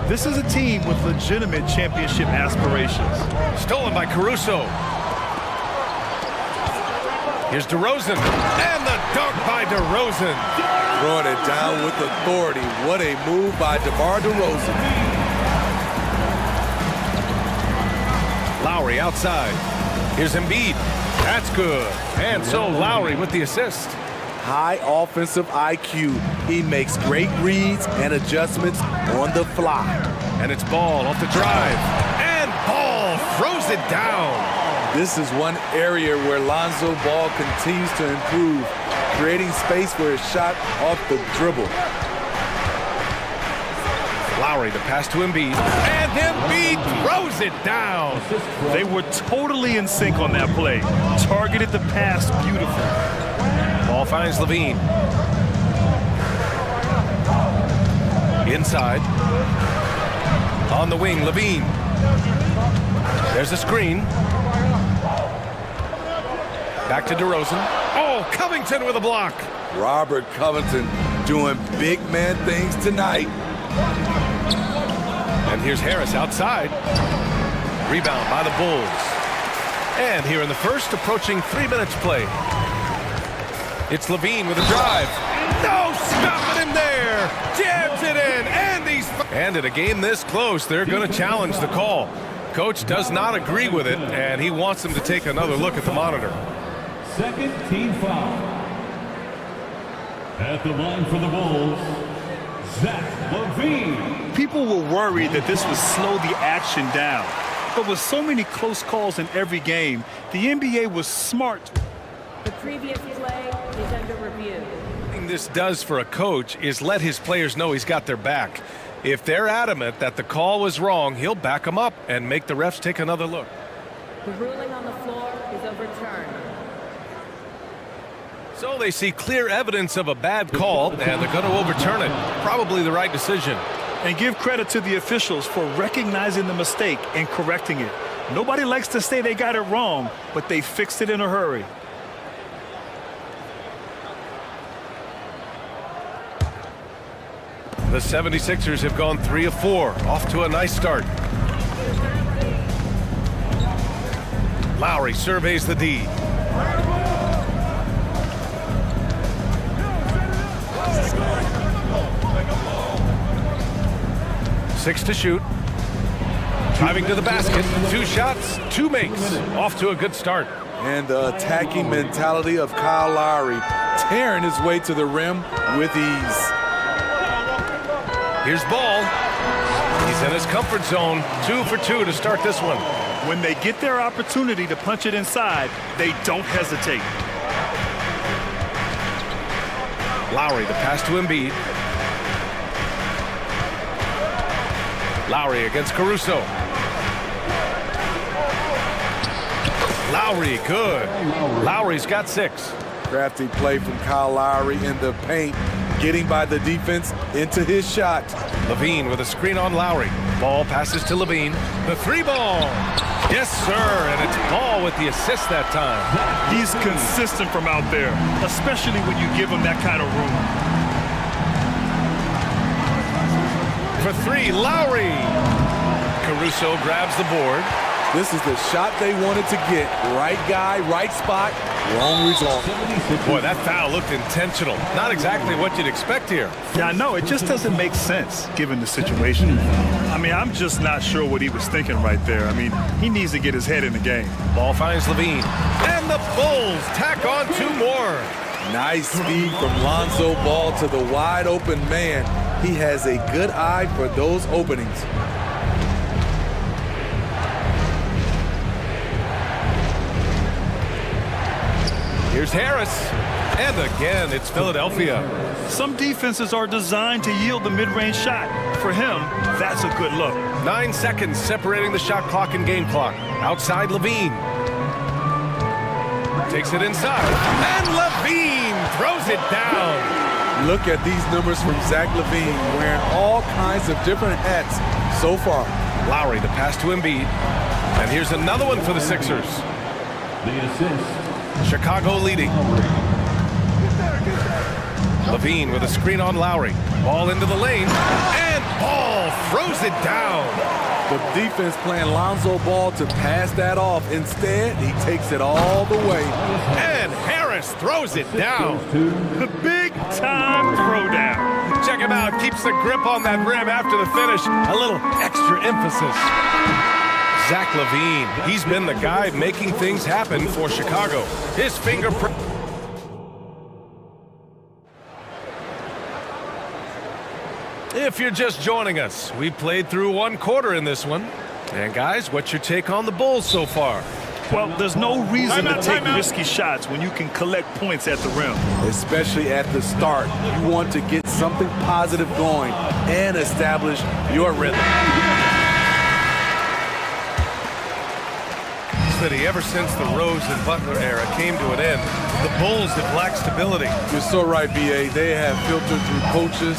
This is a team with legitimate championship aspirations. Stolen by Caruso. Here's DeRozan, and the dunk by DeRozan. Throwing it down with authority. What a move by DeMar DeRozan. Lowry outside. Here's Embiid. That's good. And so Lowry with the assist. High offensive IQ. He makes great reads and adjustments on the fly. And it's Ball off the drive. And Ball throws it down. This is one area where Lonzo Ball continues to improve, creating space for his shot off the dribble. Lowry, the pass to Embiid. And Embiid throws it down. They were totally in sync on that play. Targeted the pass beautifully. Ball finds Levine. Inside. On the wing, Levine. There's a screen. Back to DeRozan. Oh, Covington with a block. Robert Covington doing big man things tonight. And here's Harris outside. Rebound by the Bulls. And here in the first, approaching 3 minutes play. It's Levine with a drive. No, stopping him there. Jams it in, and he's... And in a game this close, they're going to challenge the call. Coach does not agree with it, and he wants them to take another look at the monitor. Second team foul. At the line for the Bulls, Zach LaVine. People were worried that this would slow the action down. But with so many close calls in every game, the NBA was smart. The previous play is under review. The thing this does for a coach is let his players know he's got their back. If they're adamant that the call was wrong, he'll back them up and make the refs take another look. The ruling on the floor is overturned. So they see clear evidence of a bad call, and they're going to overturn it. Probably the right decision. And give credit to the officials for recognizing the mistake and correcting it. Nobody likes to say they got it wrong, but they fixed it in a hurry. The 76ers have gone 3 of 4, off to a nice start. Lowry surveys the D. Six to shoot. Driving to the basket. 2 shots, 2 makes. Off to a good start. And the attacking mentality of Kyle Lowry, tearing his way to the rim with ease. Here's Ball. He's in his comfort zone. 2 for 2 to start this one. When they get their opportunity to punch it inside, they don't hesitate. Lowry, the pass to Embiid. Lowry against Caruso. Lowry, good. Lowry's got 6. Crafty play from Kyle Lowry in the paint, getting by the defense into his shot. Levine with a screen on Lowry. Ball passes to Levine. The three ball. Yes, sir, and it's Ball with the assist that time. He's consistent from out there, especially when you give him that kind of room. For three, Lowry. Caruso grabs the board. This is the shot they wanted to get. Right guy, right spot, wrong result. Boy, that foul looked intentional. Not exactly what you'd expect here. Yeah, I know. It just doesn't make sense given the situation. I mean, I'm just not sure what he was thinking right there. I mean, he needs to get his head in the game. Ball finds Levine. And the Bulls tack on two more. Nice speed from Lonzo Ball to the wide open man. He has a good eye for those openings. Here's Harris. And again, it's Philadelphia. Some defenses are designed to yield the mid-range shot. For him, that's a good look. 9 seconds separating the shot clock and game clock. Outside Levine. Takes it inside. And Levine throws it down. Look at these numbers from Zach Levine, wearing all kinds of different hats so far. Lowry, the pass to Embiid. And here's another one for the Sixers. The assist. Chicago leading. Levine with a screen on Lowry. Ball into the lane. And Ball throws it down. The defense playing Lonzo Ball to pass that off. Instead, he takes it all the way. And Harris throws it down. The big-time throwdown. Check him out. Keeps the grip on that rim after the finish. A little extra emphasis. Zach Levine, he's been the guy making things happen for Chicago. His fingerprint. If you're just joining us, we played through one quarter in this one. And guys, what's your take on the Bulls so far? Well, there's no reason to take risky shots when you can collect points at the rim. Especially at the start. You want to get something positive going and establish your rhythm. Ever since the Rose and Butler era came to an end, the Bulls have lacked stability. You're so right, B.A. They have filtered through coaches.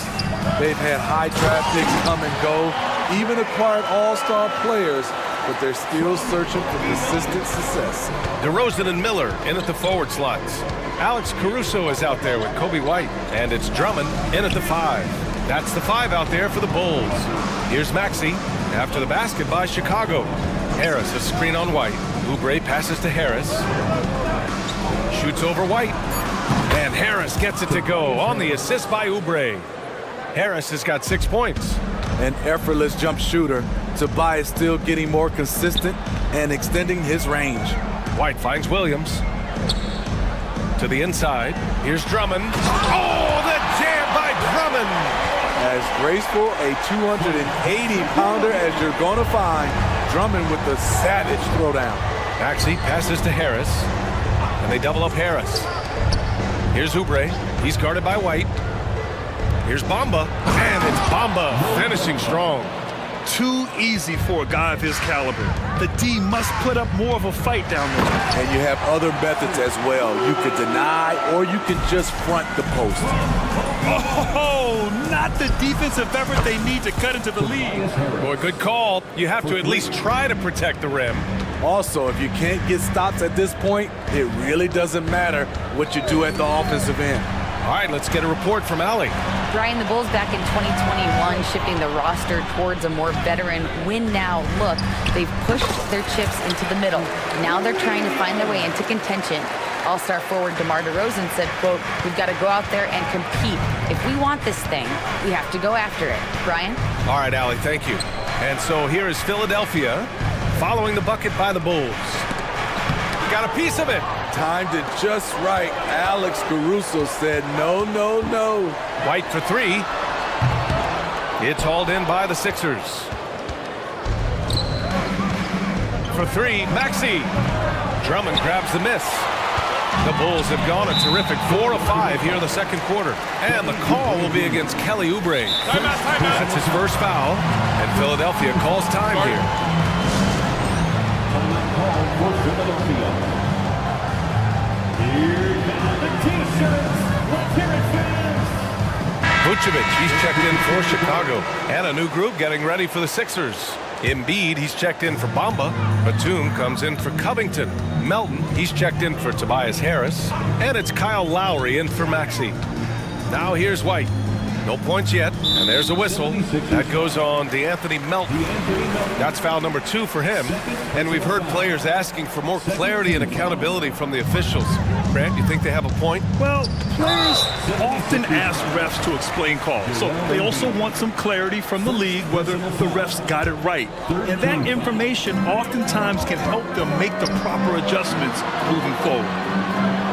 They've had high draft picks come and go, even acquired all-star players, but they're still searching for consistent success. DeRozan and Miller in at the forward slots. Alex Caruso is out there with Kobe White, and it's Drummond in at the 5. That's the 5 out there for the Bulls. Here's Maxey after the basket by Chicago. Harris, a screen on White. Oubre passes to Harris. Shoots over White. And Harris gets it to go on the assist by Oubre. Harris has got 6 points. An effortless jump shooter. Tobias still getting more consistent and extending his range. White finds Williams. To the inside. Here's Drummond. Oh, the jam by Drummond! As graceful a 280-pounder as you're going to find. Drummond with the savage throwdown. Maxey passes to Harris, and they double up Harris. Here's Oubre. He's guarded by White. Here's Bamba, and it's Bamba finishing strong. Too easy for a guy of his caliber. The D must put up more of a fight down there. And you have other methods as well. You can deny or you can just front the post. Oh, not the defensive effort they need to cut into the lead. Boy, good call. You have to at least try to protect the rim. Also, if you can't get stops at this point, it really doesn't matter what you do at the offensive end. All right, let's get a report from Allie. Brian, the Bulls back in 2021 shifting the roster towards a more veteran win-now look. They've pushed their chips into the middle. Now they're trying to find their way into contention. All-star forward DeMar DeRozan said, quote, "We've got to go out there and compete. If we want this thing, we have to go after it." Brian? All right, Allie, thank you. And so here is Philadelphia following the bucket by the Bulls. Got a piece of it. Timed it just right. Alex Caruso said no, no, no. White for 3. It's hauled in by the Sixers. For 3, Maxey. Drummond grabs the miss. The Bulls have gone a terrific 4 of 5 here in the second quarter. And the call will be against Kelly Oubre. That's his first foul. And Philadelphia calls time here. Vucevic, he's checked in for Chicago. And a new group getting ready for the Sixers. Embiid, he's checked in for Bamba. Batum comes in for Covington. Melton, he's checked in for Tobias Harris. And it's Kyle Lowry in for Maxey. Now here's White. No points yet, and there's a whistle. That goes on DeAnthony Melton. That's foul number 2 for him. And we've heard players asking for more clarity and accountability from the officials. Grant, you think they have a point? Well, players often ask refs to explain calls. So they also want some clarity from the league whether the refs got it right. And that information oftentimes can help them make the proper adjustments moving forward.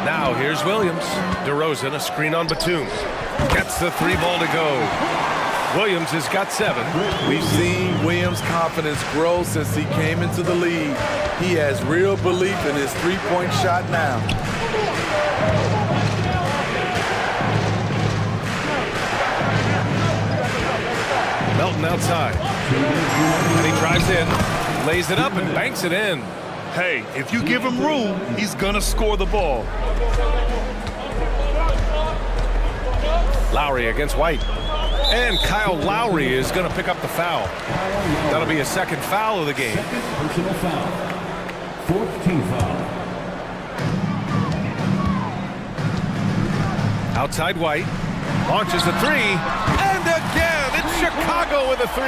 Now here's Williams. DeRozan, a screen on Batum. Gets the 3-ball to go. Williams has got 7. We've seen Williams' confidence grow since he came into the league. He has real belief in his three-point shot now. Melton outside. And he drives in, lays it up, and banks it in. Hey, if you give him room, he's gonna score the ball. Lowry against White. And Kyle Lowry is going to pick up the foul. That'll be a second foul of the game. Personal foul. 4th team foul. Outside White. Launches the 3. And again, it's Chicago with a 3.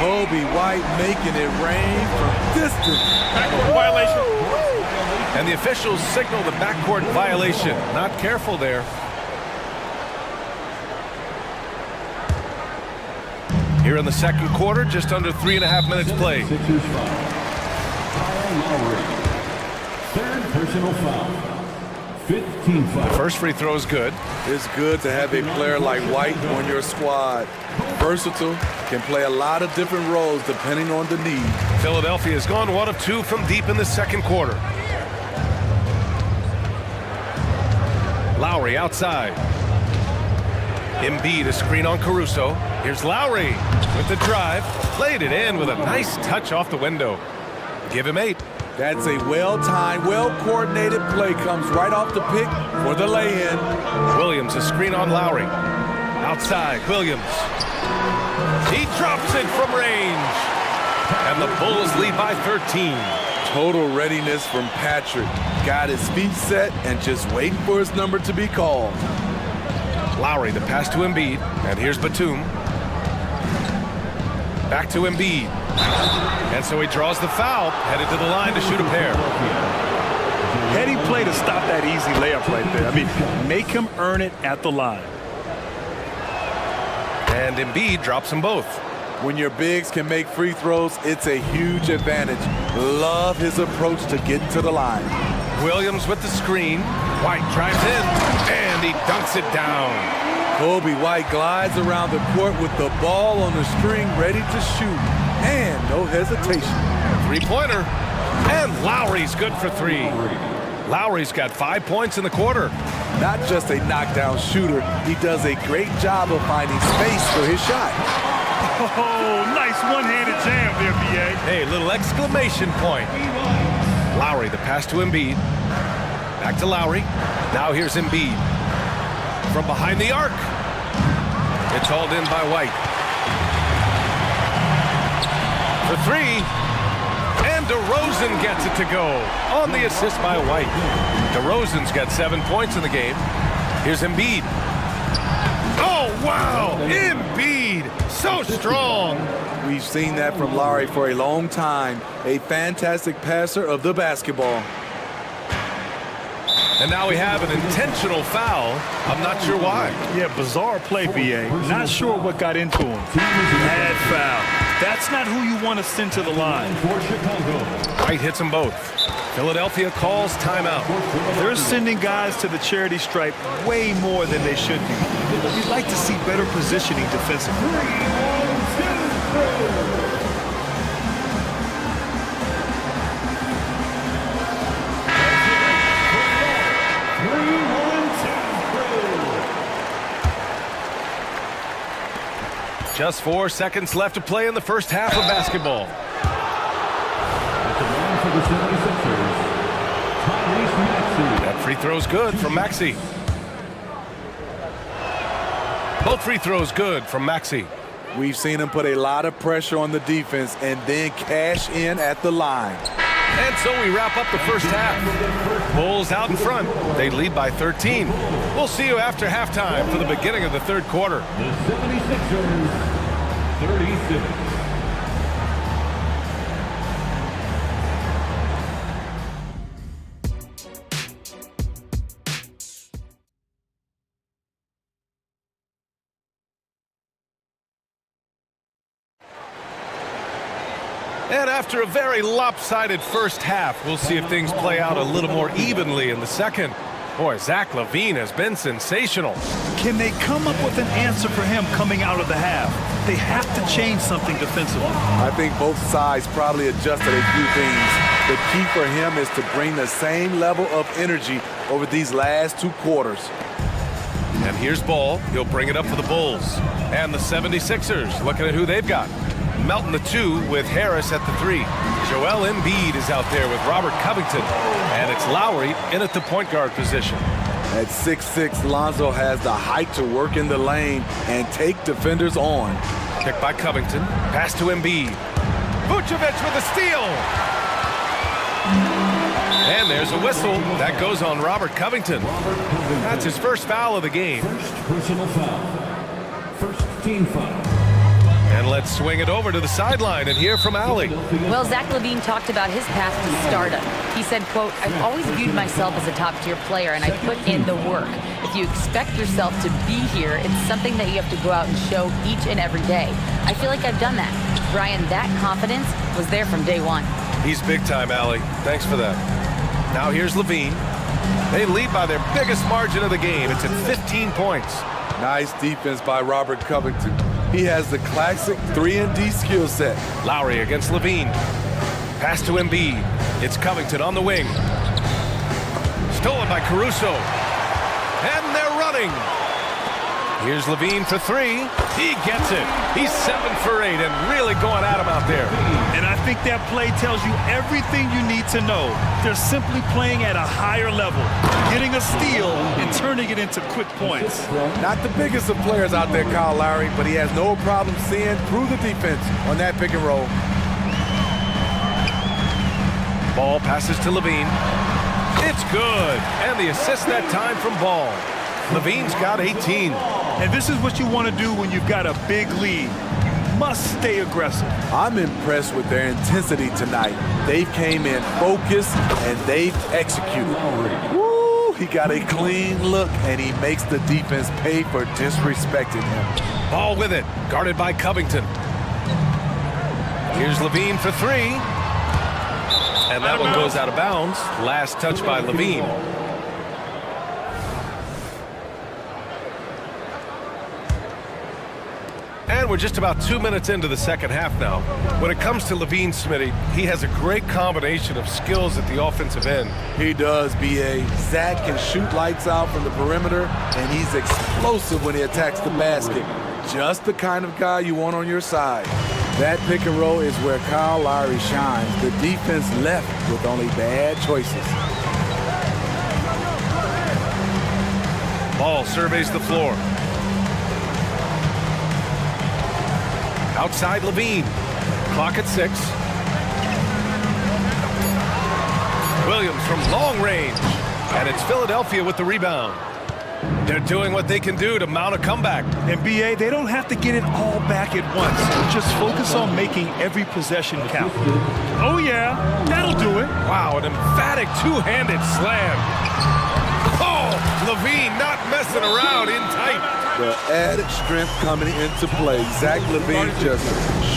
Kobe White making it rain from distance. Backcourt violation. And the officials signal the backcourt violation. Not careful there. Here in the second quarter, just under 3.5 minutes played. Third personal foul. 5th team foul. The first free throw is good. It's good to have a player like White on your squad. Versatile, can play a lot of different roles depending on the need. Philadelphia has gone 1 of 2 from deep in the second quarter. Lowry outside. Embiid, a screen on Caruso. Here's Lowry with the drive. Played it in with a nice touch off the window. Give him 8. That's a well-timed, well-coordinated play. Comes right off the pick for the lay-in. Williams, a screen on Lowry. Outside, Williams. He drops it from range. And the Bulls lead by 13. Total readiness from Patrick. Got his feet set and just waiting for his number to be called. Lowry, the pass to Embiid, and here's Batum. Back to Embiid. And so he draws the foul, headed to the line to shoot a pair. Heady play to stop that easy layup right there. I mean, make him earn it at the line. And Embiid drops them both. When your bigs can make free throws, it's a huge advantage. Love his approach to getting to the line. Williams with the screen. White drives in, and he dunks it down. Kobe White glides around the court with the ball on the string ready to shoot. And no hesitation. 3-pointer. And Lowry's good for 3. Lowry's got 5 points in the quarter. Not just a knockdown shooter, he does a great job of finding space for his shot. Oh, nice one-handed jam there, B.A. Hey, little exclamation point. Lowry, the pass to Embiid. Back to Lowry. Now here's Embiid. From behind the arc. It's hauled in by White. For 3. And DeRozan gets it to go. On the assist by White. DeRozan's got 7 points in the game. Here's Embiid. Oh, wow! Embiid! So strong! We've seen that from Lowry for a long time. A fantastic passer of the basketball. And now we have an intentional foul. I'm not sure why. Yeah, bizarre play, B.A. Not sure what got into him. Bad foul. That's not who you want to send to the line. White hits them both. Philadelphia calls timeout. They're sending guys to the charity stripe way more than they should be. You'd like to see better positioning defensively. Just 4 seconds left to play in the first half of basketball. That free throw's good from Maxey. Both free throws good from Maxey. We've seen him put a lot of pressure on the defense and then cash in at the line. And so we wrap up the first half. Bulls out in front. They lead by 13. We'll see you after halftime for the beginning of the third quarter. The 76ers, 36. And after a very lopsided first half, we'll see if things play out a little more evenly in the second. Boy, Zach LaVine has been sensational. Can they come up with an answer for him coming out of the half? They have to change something defensively. I think both sides probably adjusted a few things. The key for him is to bring the same level of energy over these last two quarters. And here's Ball. He'll bring it up for the Bulls. And the 76ers, looking at who they've got. Melton the 2 with Harris at the 3. Joel Embiid is out there with Robert Covington. And it's Lowry in at the point guard position. At 6'6", Lonzo has the height to work in the lane and take defenders on. Picked by Covington. Pass to Embiid. Vucevic with a steal. And there's a whistle. That goes on Robert Covington. That's his first foul of the game. First personal foul. First team foul. And let's swing it over to the sideline and hear from Allie. Well, Zach LaVine talked about his path to stardom. He said, quote, "I've always viewed myself as a top-tier player, and I put in the work. If you expect yourself to be here, it's something that you have to go out and show each and every day. I feel like I've done that." Brian, that confidence was there from day one. He's big time, Allie. Thanks for that. Now here's LaVine. They lead by their biggest margin of the game. It's at 15 points. Nice defense by Robert Covington. He has the classic 3-and-D skill set. Lowry against LaVine. Pass to Embiid. It's Covington on the wing. Stolen by Caruso. And they're running. Here's LaVine for 3. He gets it. He's 7 for 8 and really going at him out there. And I think that play tells you everything you need to know. They're simply playing at a higher level, getting a steal and turning it into quick points. Not the biggest of players out there, Kyle Lowry, but he has no problem seeing through the defense on that pick and roll. Ball passes to LaVine. It's good. And the assist that time from Ball. LaVine's got 18. And this is what you want to do when you've got a big lead. You must stay aggressive. I'm impressed with their intensity tonight. They came in focused and they've executed. Woo! He got a clean look and he makes the defense pay for disrespecting him. Ball with it, guarded by Covington. Here's LaVine for 3. And that one goes out of bounds. Last touch by LaVine. And we're just about 2 minutes into the second half now. When it comes to LaVine, Smitty, he has a great combination of skills at the offensive end. He does, B.A. Zach can shoot lights out from the perimeter, and he's explosive when he attacks the basket. Just the kind of guy you want on your side. That pick and roll is where Kyle Lowry shines. The defense left with only bad choices. Ball surveys the floor. Outside LaVine. Clock at 6. Williams from long range. And it's Philadelphia with the rebound. They're doing what they can do to mount a comeback. And B.A., they don't have to get it all back at once. Just focus on making every possession count. Oh, yeah, that'll do it. Wow, an emphatic two-handed slam. Oh, LaVine not messing around in tight. The added strength coming into play. Zach LaVine just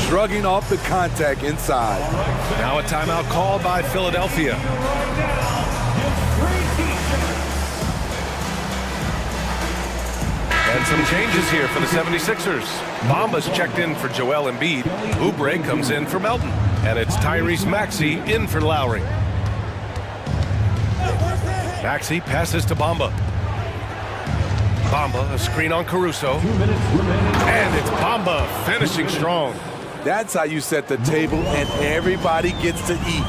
shrugging off the contact inside. Now a timeout called by Philadelphia. And some changes here for the 76ers. Bamba's checked in for Joel Embiid. Oubre comes in for Melton. And it's Tyrese Maxey in for Lowry. Maxey passes to Bamba. Bamba, a screen on Caruso. And it's Bamba finishing strong. That's how you set the table and everybody gets to eat.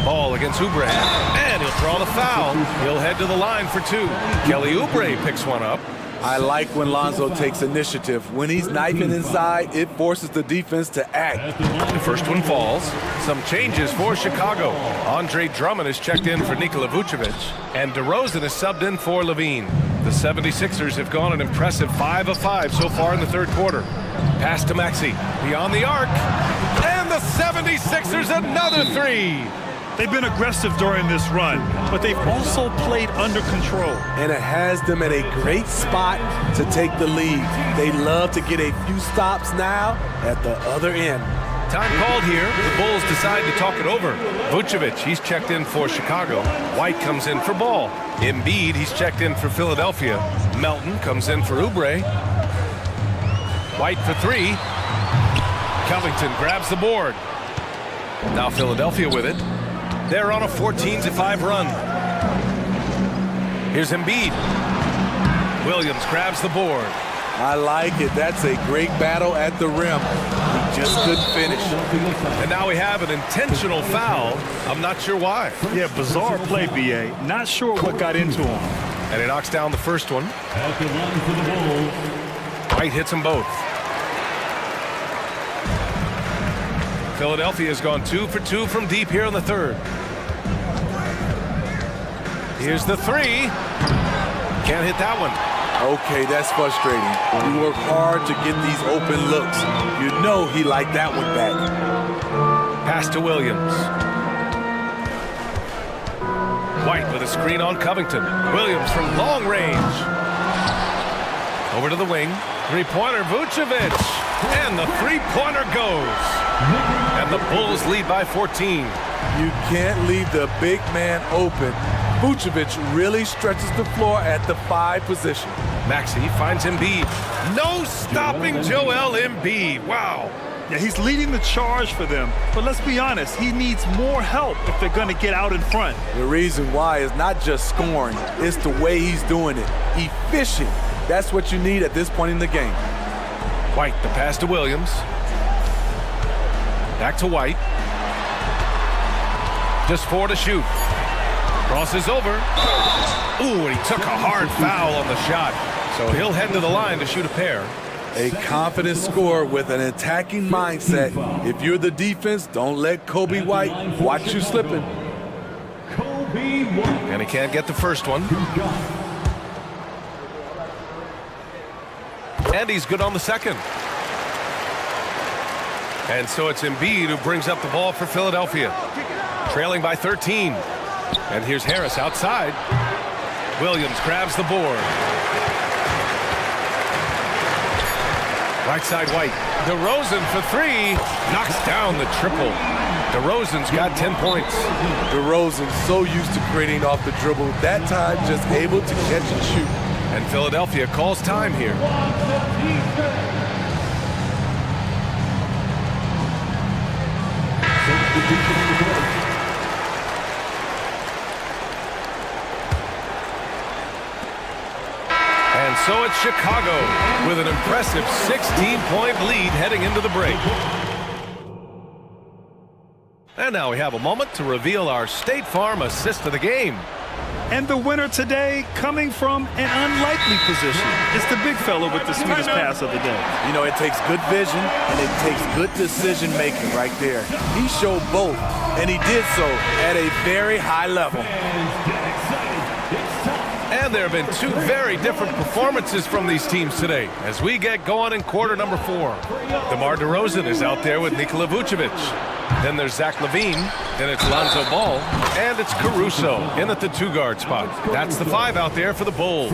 Ball against Oubre, and he'll draw the foul. He'll head to the line for two. Kelly Oubre picks one up. I like when Lonzo takes initiative. When he's knifing inside, it forces the defense to act. The first one falls. Some changes for Chicago. Andre Drummond is checked in for Nikola Vucevic, and DeRozan is subbed in for Levine. The 76ers have gone an impressive 5 of 5 so far in the third quarter. Pass to Maxey, beyond the arc, and the 76ers another three. They've been aggressive during this run, but they've also played under control. And it has them in a great spot to take the lead. They love to get a few stops now at the other end. Time called here. The Bulls decide to talk it over. Vucevic, he's checked in for Chicago. White comes in for Ball. Embiid, he's checked in for Philadelphia. Melton comes in for Oubre. White for three. Covington grabs the board. Now Philadelphia with it. They're on a 14-5 run. Here's Embiid. Williams grabs the board. I like it. That's a great battle at the rim. He just couldn't finish. And now we have an intentional foul. I'm not sure why. Yeah, bizarre play, BA. Not sure what got into him. And he knocks down the first one. White hits them both. Philadelphia has gone 2 for 2 from deep here in the third. Here's the three. Can't hit that one. Okay, that's frustrating. We work hard to get these open looks. You know he liked that one back. Pass to Williams. White with a screen on Covington. Williams from long range. Over to the wing. Three-pointer, Vucevic. And the three-pointer goes. And the Bulls lead by 14. You can't leave the big man open. Vucevic really stretches the floor at the 5 position. Maxey finds Embiid. No stopping Joel Embiid. Wow. Yeah, he's leading the charge for them. But let's be honest, he needs more help if they're going to get out in front. The reason why is not just scoring, it's the way he's doing it. Efficient. That's what you need at this point in the game. White, the pass to Williams. Back to White. Just 4 to shoot. Crosses over. Ooh, and he took a hard foul on the shot. So he'll head to the line to shoot a pair. A confident scorer with an attacking mindset. If you're the defense, don't let Kobe White watch you slipping. And he can't get the first one. And he's good on the second. And so it's Embiid who brings up the ball for Philadelphia. Trailing by 13. And here's Harris outside. Williams grabs the board. Right side White. DeRozan for three. Knocks down the triple. DeRozan's got 10 points. DeRozan so used to creating off the dribble. That time just able to catch and shoot. And Philadelphia calls time here. And so it's Chicago with an impressive 16-point lead heading into the break. And now we have a moment to reveal our State Farm assist of the game. And the winner today coming from an unlikely position. It's the big fella with the sweetest pass of the day. You know, it takes good vision and it takes good decision making right there. He showed both, and he did so at a very high level. And there have been 2 very different performances from these teams today as we get going in quarter number 4. DeMar DeRozan is out there with Nikola Vucevic. Then there's Zach LaVine. Then it's Lonzo Ball. And it's Caruso in at the 2-guard spot. That's the 5 out there for the Bulls.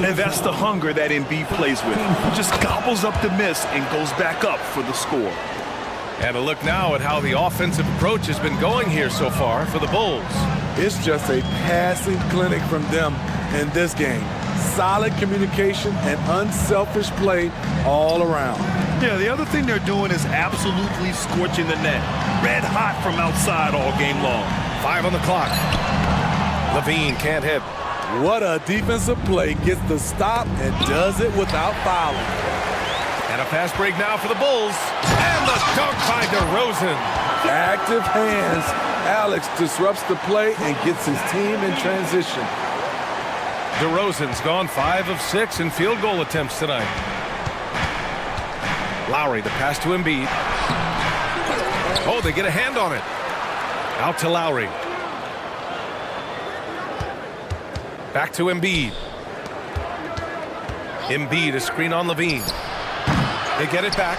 And that's the hunger that Embiid plays with. He just gobbles up the miss and goes back up for the score. And a look now at how the offensive approach has been going here so far for the Bulls. It's just a passing clinic from them in this game. Solid communication and unselfish play all around. Yeah, the other thing they're doing is absolutely scorching the net. Red hot from outside all game long. 5 on the clock. LaVine can't hit. What a defensive play. Gets the stop and does it without fouling. And a fast break now for the Bulls. And the dunk by DeRozan. Active hands Alex disrupts the play and gets his team in transition. DeRozan's gone 5 of 6 in field goal attempts tonight. Lowry, the pass to Embiid. Oh, they get a hand on it. Out to Lowry. Back to Embiid. Embiid, a screen on Levine. They get it back.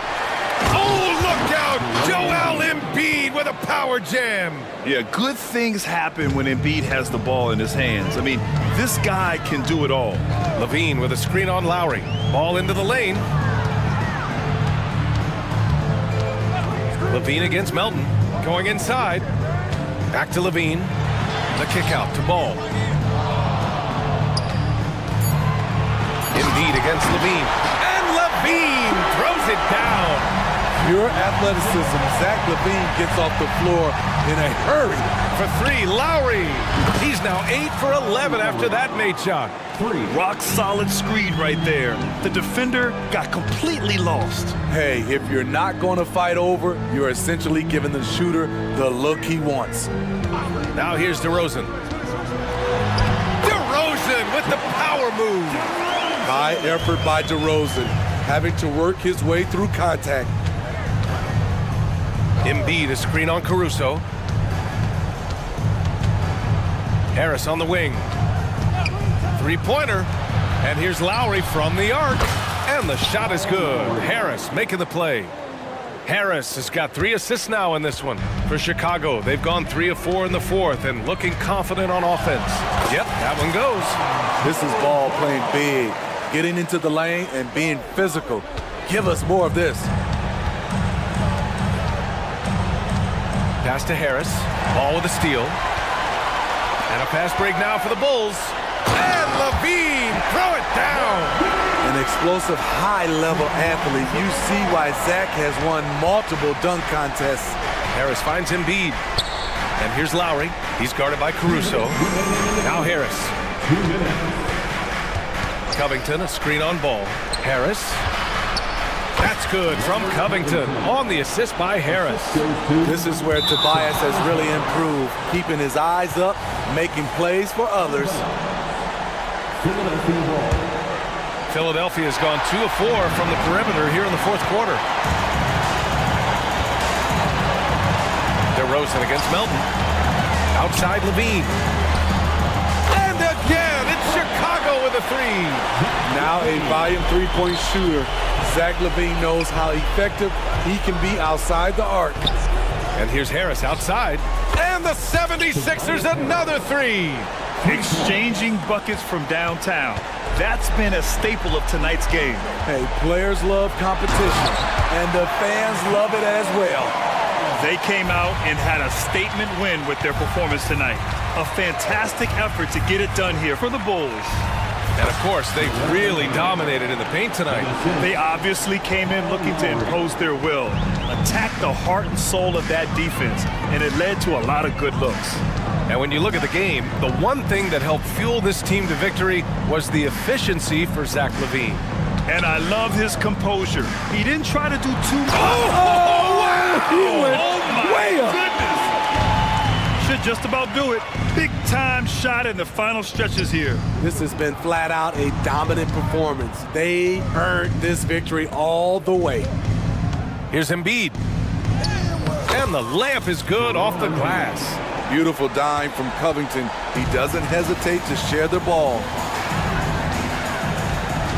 Oh, look out! Joel Embiid with a power jam. Yeah, good things happen when Embiid has the ball in his hands. I mean, this guy can do it all. Levine with a screen on Lowry. Ball into the lane. Levine against Melton. Going inside. Back to Levine. The kick out to Ball. Embiid against Levine. And Levine throws it down. Pure athleticism. Zach Levine gets off the floor in a hurry. For 3, Lowry. He's now 8 for 11 after that made shot. 3. Rock solid screen right there. The defender got completely lost. Hey, if you're not going to fight over, you're essentially giving the shooter the look he wants. Now here's DeRozan. DeRozan with the power move. High effort by DeRozan, having to work his way through contact. Embiid, a screen on Caruso. Harris on the wing. Three-pointer. And here's Lowry from the arc. And the shot is good. Harris making the play. Harris has got 3 assists now in this one. For Chicago, they've gone 3 of 4 in the fourth and looking confident on offense. Yep, that one goes. This is Ball playing big, getting into the lane and being physical. Give us more of this. Pass to Harris. Ball with a steal. And a fast break now for the Bulls. And Levine, throw it down. An explosive, high-level athlete. You see why Zach has won multiple dunk contests. Harris finds Embiid. And here's Lowry. He's guarded by Caruso. Now Harris. Covington, a screen on Ball. Harris. That's good from Covington on the assist by Harris. This is where Tobias has really improved, keeping his eyes up, making plays for others. Philadelphia's gone 2 of 4 from the perimeter here in the fourth quarter. DeRozan against Melton. Outside Levine. And again, it's Chicago with a 3. Now a volume three-point shooter. Zach Levine knows how effective he can be outside the arc. And here's Harris outside. And the 76ers another 3. Exchanging buckets from downtown. That's been a staple of tonight's game. Hey, players love competition, and the fans love it as well. They came out and had a statement win with their performance tonight. A fantastic effort to get it done here for the Bulls. And of course, they really dominated in the paint tonight. They obviously came in looking to impose their will, attack the heart and soul of that defense, and it led to a lot of good looks. And when you look at the game, the one thing that helped fuel this team to victory was the efficiency for Zach Levine. And I love his composure. He didn't try to do too much. Oh, wow! He went way up. Goodness. Should just about do it. Big time shot in the final stretches here. This has been flat out a dominant performance. They earned this victory all the way. Here's Embiid. And the layup is good off the glass. Beautiful dime from Covington. He doesn't hesitate to share the ball.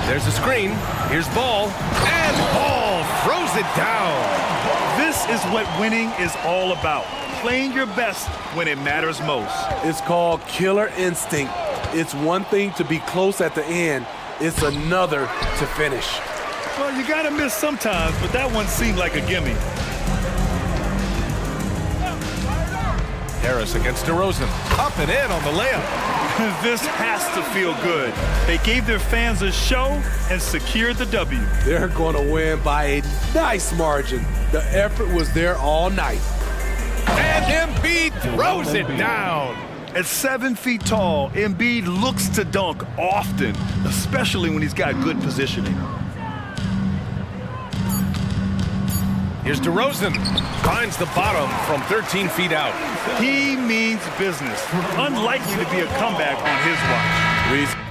There's a screen. Here's Ball. And Ball throws it down. This is what winning is all about. Playing your best when it matters most. It's called killer instinct. It's one thing to be close at the end. It's another to finish. Well, you gotta miss sometimes, but that one seemed like a gimme. Harris against DeRozan. Up and in on the layup. This has to feel good. They gave their fans a show and secured the W. They're going to win by a nice margin. The effort was there all night. And Embiid throws it down. At 7 feet tall, Embiid looks to dunk often, especially when he's got good positioning. Here's DeRozan. Finds the bottom from 13 feet out. He means business. Unlikely to be a comeback on his watch. Reese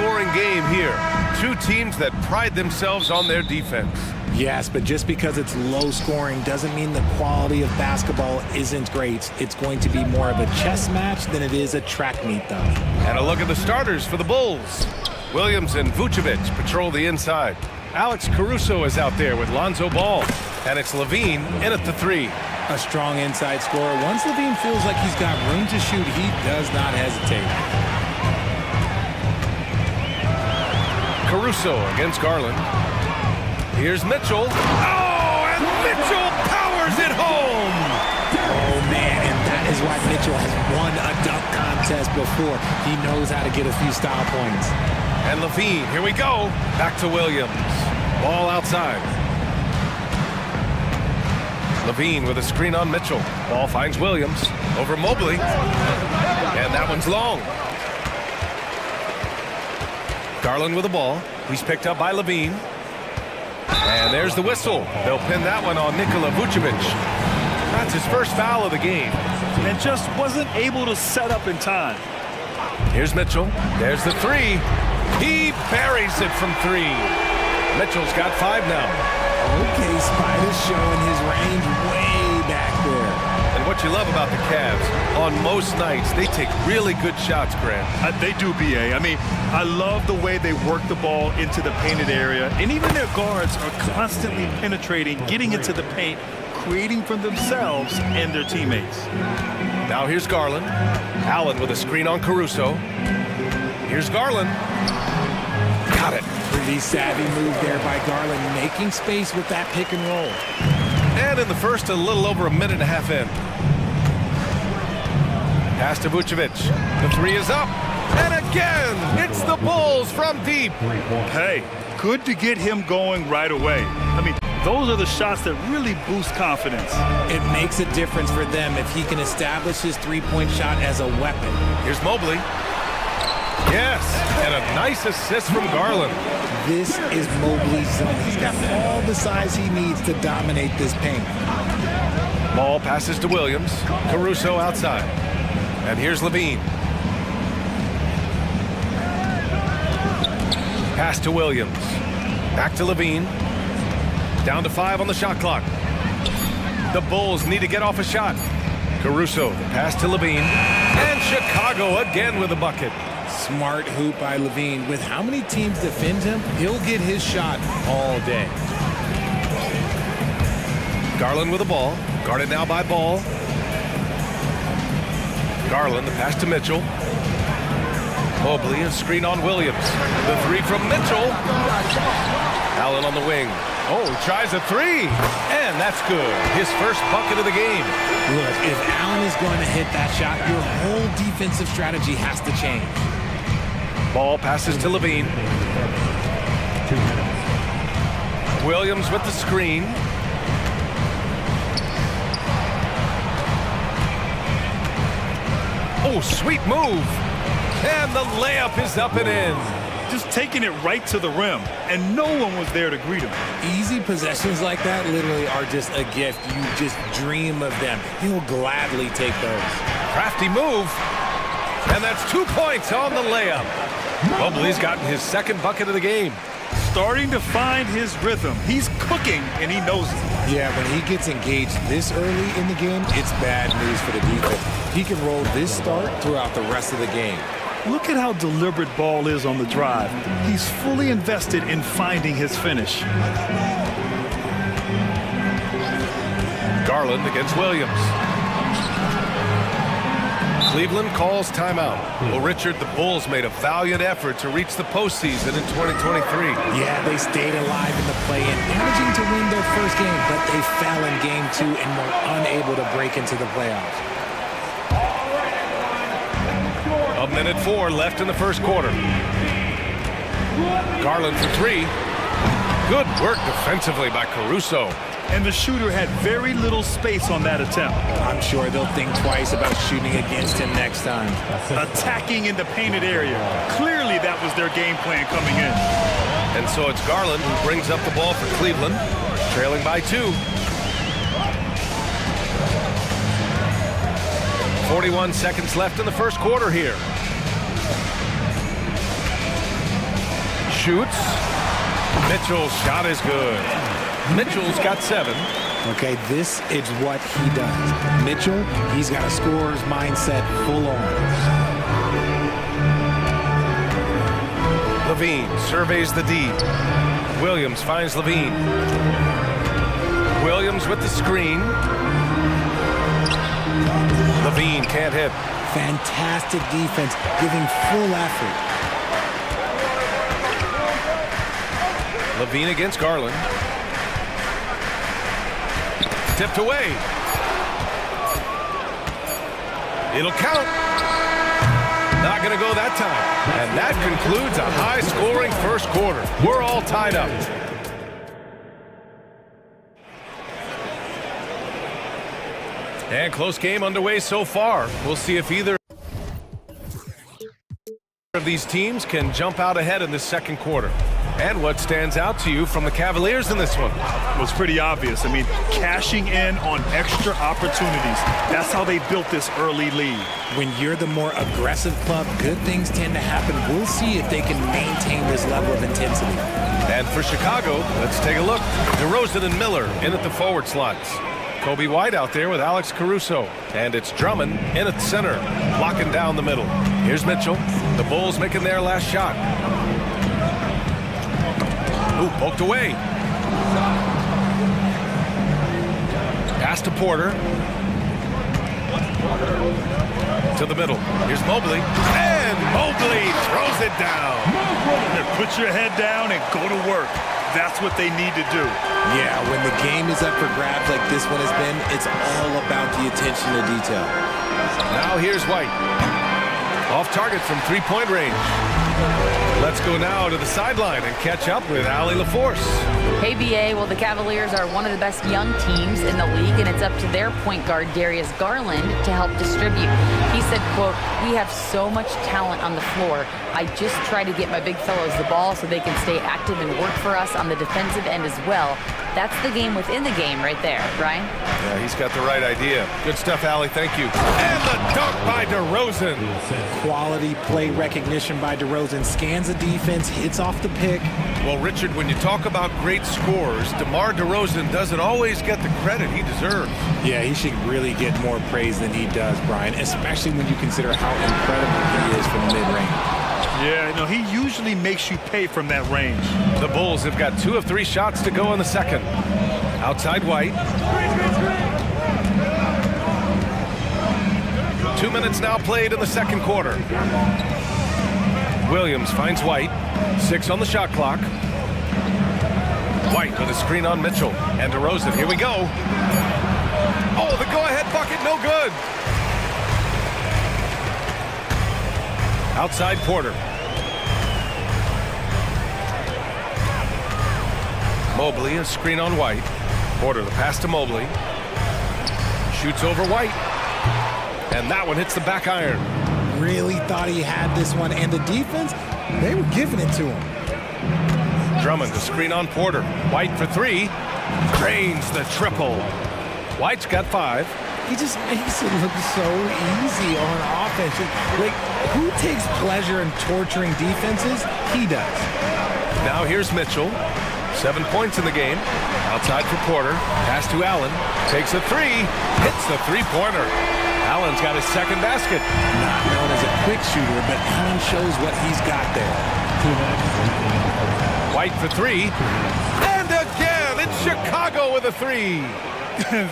low-scoring game here. Two teams that pride themselves on their defense. Yes, but just because it's low scoring doesn't mean the quality of basketball isn't great. It's going to be more of a chess match than it is a track meet, though. And a look at the starters for the Bulls. Williams and Vucevic patrol the inside. Alex Caruso is out there with Lonzo Ball. And it's Levine in at the three. A strong inside scorer. Once Levine feels like he's got room to shoot, he does not hesitate. Caruso against Garland. Here's Mitchell. Oh, and Mitchell powers it home! Oh, man, and that is why Mitchell has won a dunk contest before. He knows how to get a few style points. And Levine, here we go. Back to Williams. Ball outside. Levine with a screen on Mitchell. Ball finds Williams. Over Mobley. And that one's long. Garland with the ball. He's picked up by Levine. And there's the whistle. They'll pin that one on Nikola Vucevic. That's his first foul of the game. And just wasn't able to set up in time. Here's Mitchell. There's the three. He buries it from three. Mitchell's got 5 now. Okay, Spider's showing his range way back there. And what you love about the Cavs, on most nights, they take really good shots, Grant. They do, B.A. I mean, I love the way they work the ball into the painted area. And even their guards are constantly penetrating, getting into the paint, creating for themselves and their teammates. Now here's Garland. Allen with a screen on Caruso. Here's Garland. Got it. Pretty savvy move there by Garland, making space with that pick and roll. And in the first, a little over a minute and a half in. Pass to Vucevic. The three is up. And again, it's the Bulls from deep. Hey, good to get him going right away. I mean, those are the shots that really boost confidence. It makes a difference for them if he can establish his three-point shot as a weapon. Here's Mobley. Yes, and a nice assist from Garland. This is Mobley's zone. He's got all the size he needs to dominate this paint. Ball passes to Williams. Caruso outside. And here's Levine. Pass to Williams. Back to Levine. Down to 5 on the shot clock. The Bulls need to get off a shot. Caruso, the pass to Levine. And Chicago again with a bucket. Smart hoop by Levine. With how many teams defend him, he'll get his shot all day. Garland with the ball. Guarded now by Ball. Garland, the pass to Mitchell. Mobley, a screen on Williams. The three from Mitchell. Allen on the wing. Oh, tries a three. And that's good. His first bucket of the game. Look, if Allen is going to hit that shot, your whole defensive strategy has to change. Ball passes to Levine. Williams with the screen. Oh, sweet move. And the layup is up and in. Just taking it right to the rim, and no one was there to greet him. Easy possessions like that literally are just a gift. You just dream of them. He'll gladly take those. Crafty move. And that's 2 points on the layup. Mobley's gotten his second bucket of the game. Starting to find his rhythm. He's cooking, and he knows it. Yeah, when he gets engaged this early in the game, it's bad news for the defense. He can roll this start throughout the rest of the game. Look at how deliberate Ball is on the drive. He's fully invested in finding his finish. Garland against Williams. Cleveland calls timeout. Well, Richard, the Bulls made a valiant effort to reach the postseason in 2023. Yeah, they stayed alive in the play-in, managing to win their first game, but they fell in game 2 and were unable to break into the playoffs. A minute 4 left in the first quarter. Garland for 3. Good work defensively by Caruso. And the shooter had very little space on that attempt. I'm sure they'll think twice about shooting against him next time. Attacking in the painted area. Clearly that was their game plan coming in. And so it's Garland who brings up the ball for Cleveland, trailing by 2. 41 seconds left in the first quarter here. shoots. Mitchell's shot is good. Mitchell's got 7. Okay, this is what he does. Mitchell, he's got a scorer's mindset full on. Levine surveys the D. Williams finds Levine. Williams with the screen. Levine can't hit. Fantastic defense, giving full effort. Levine against Garland. Tipped away. It'll count. Not going to go that time. And that concludes a high-scoring first quarter. We're all tied up. And close game underway so far. We'll see if either of these teams can jump out ahead in this second quarter. And what stands out to you from the Cavaliers in this one? Well, it's pretty obvious. I mean, cashing in on extra opportunities. That's how they built this early lead. When you're the more aggressive club, good things tend to happen. We'll see if they can maintain this level of intensity. And for Chicago, let's take a look. DeRozan and Miller in at the forward slots. Kobe White out there with Alex Caruso. And it's Drummond in at center, blocking down the middle. Here's Mitchell. The Bulls making their last shot. Ooh, poked away. Pass to Porter. To the middle. Here's Mobley. And Mobley throws it down. Put your head down and go to work. That's what they need to do. Yeah, when the game is up for grabs like this one has been, it's all about the attention to detail. Now here's White. Off target from three-point range. Let's go now to the sideline and catch up with Allie LaForce. Hey, BA. Well, the Cavaliers are one of the best young teams in the league, and it's up to their point guard, Darius Garland, to help distribute. He said, quote, "We have so much talent on the floor. I just try to get my big fellows the ball so they can stay active and work for us on the defensive end as well." That's the game within the game right there, Brian. Yeah, he's got the right idea. Good stuff, Allie. Thank you. And the dunk by DeRozan. Quality play recognition by DeRozan. Scans the defense, hits off the pick. Well, Richard, when you talk about great scores, DeMar DeRozan doesn't always get the credit he deserves. Yeah, he should really get more praise than he does, Brian, especially when you consider how incredible he is from mid-range. Yeah, no, he usually makes you pay from that range. The Bulls have got 2 of 3 shots to go in the second. Outside White. 2 minutes now played in the second quarter. Williams finds White. 6 on the shot clock. White with a screen on Mitchell. And DeRozan, here we go. Oh, the go-ahead bucket, no good. Outside Porter. Mobley, a screen on White. Porter, the pass to Mobley. Shoots over White. And that one hits the back iron. Really thought he had this one. And the defense, they were giving it to him. Drummond, the screen on Porter. White for 3. Drains the triple. White's got 5. He just makes it look so easy on offense. Like, who takes pleasure in torturing defenses? He does. Now here's Mitchell. 7 points in the game. Outside for Porter. Pass to Allen. Takes a 3. Hits the three-pointer. Allen's got his second basket. Not known as a quick shooter, but Allen shows what he's got there. White for 3. And again, it's Chicago with a 3.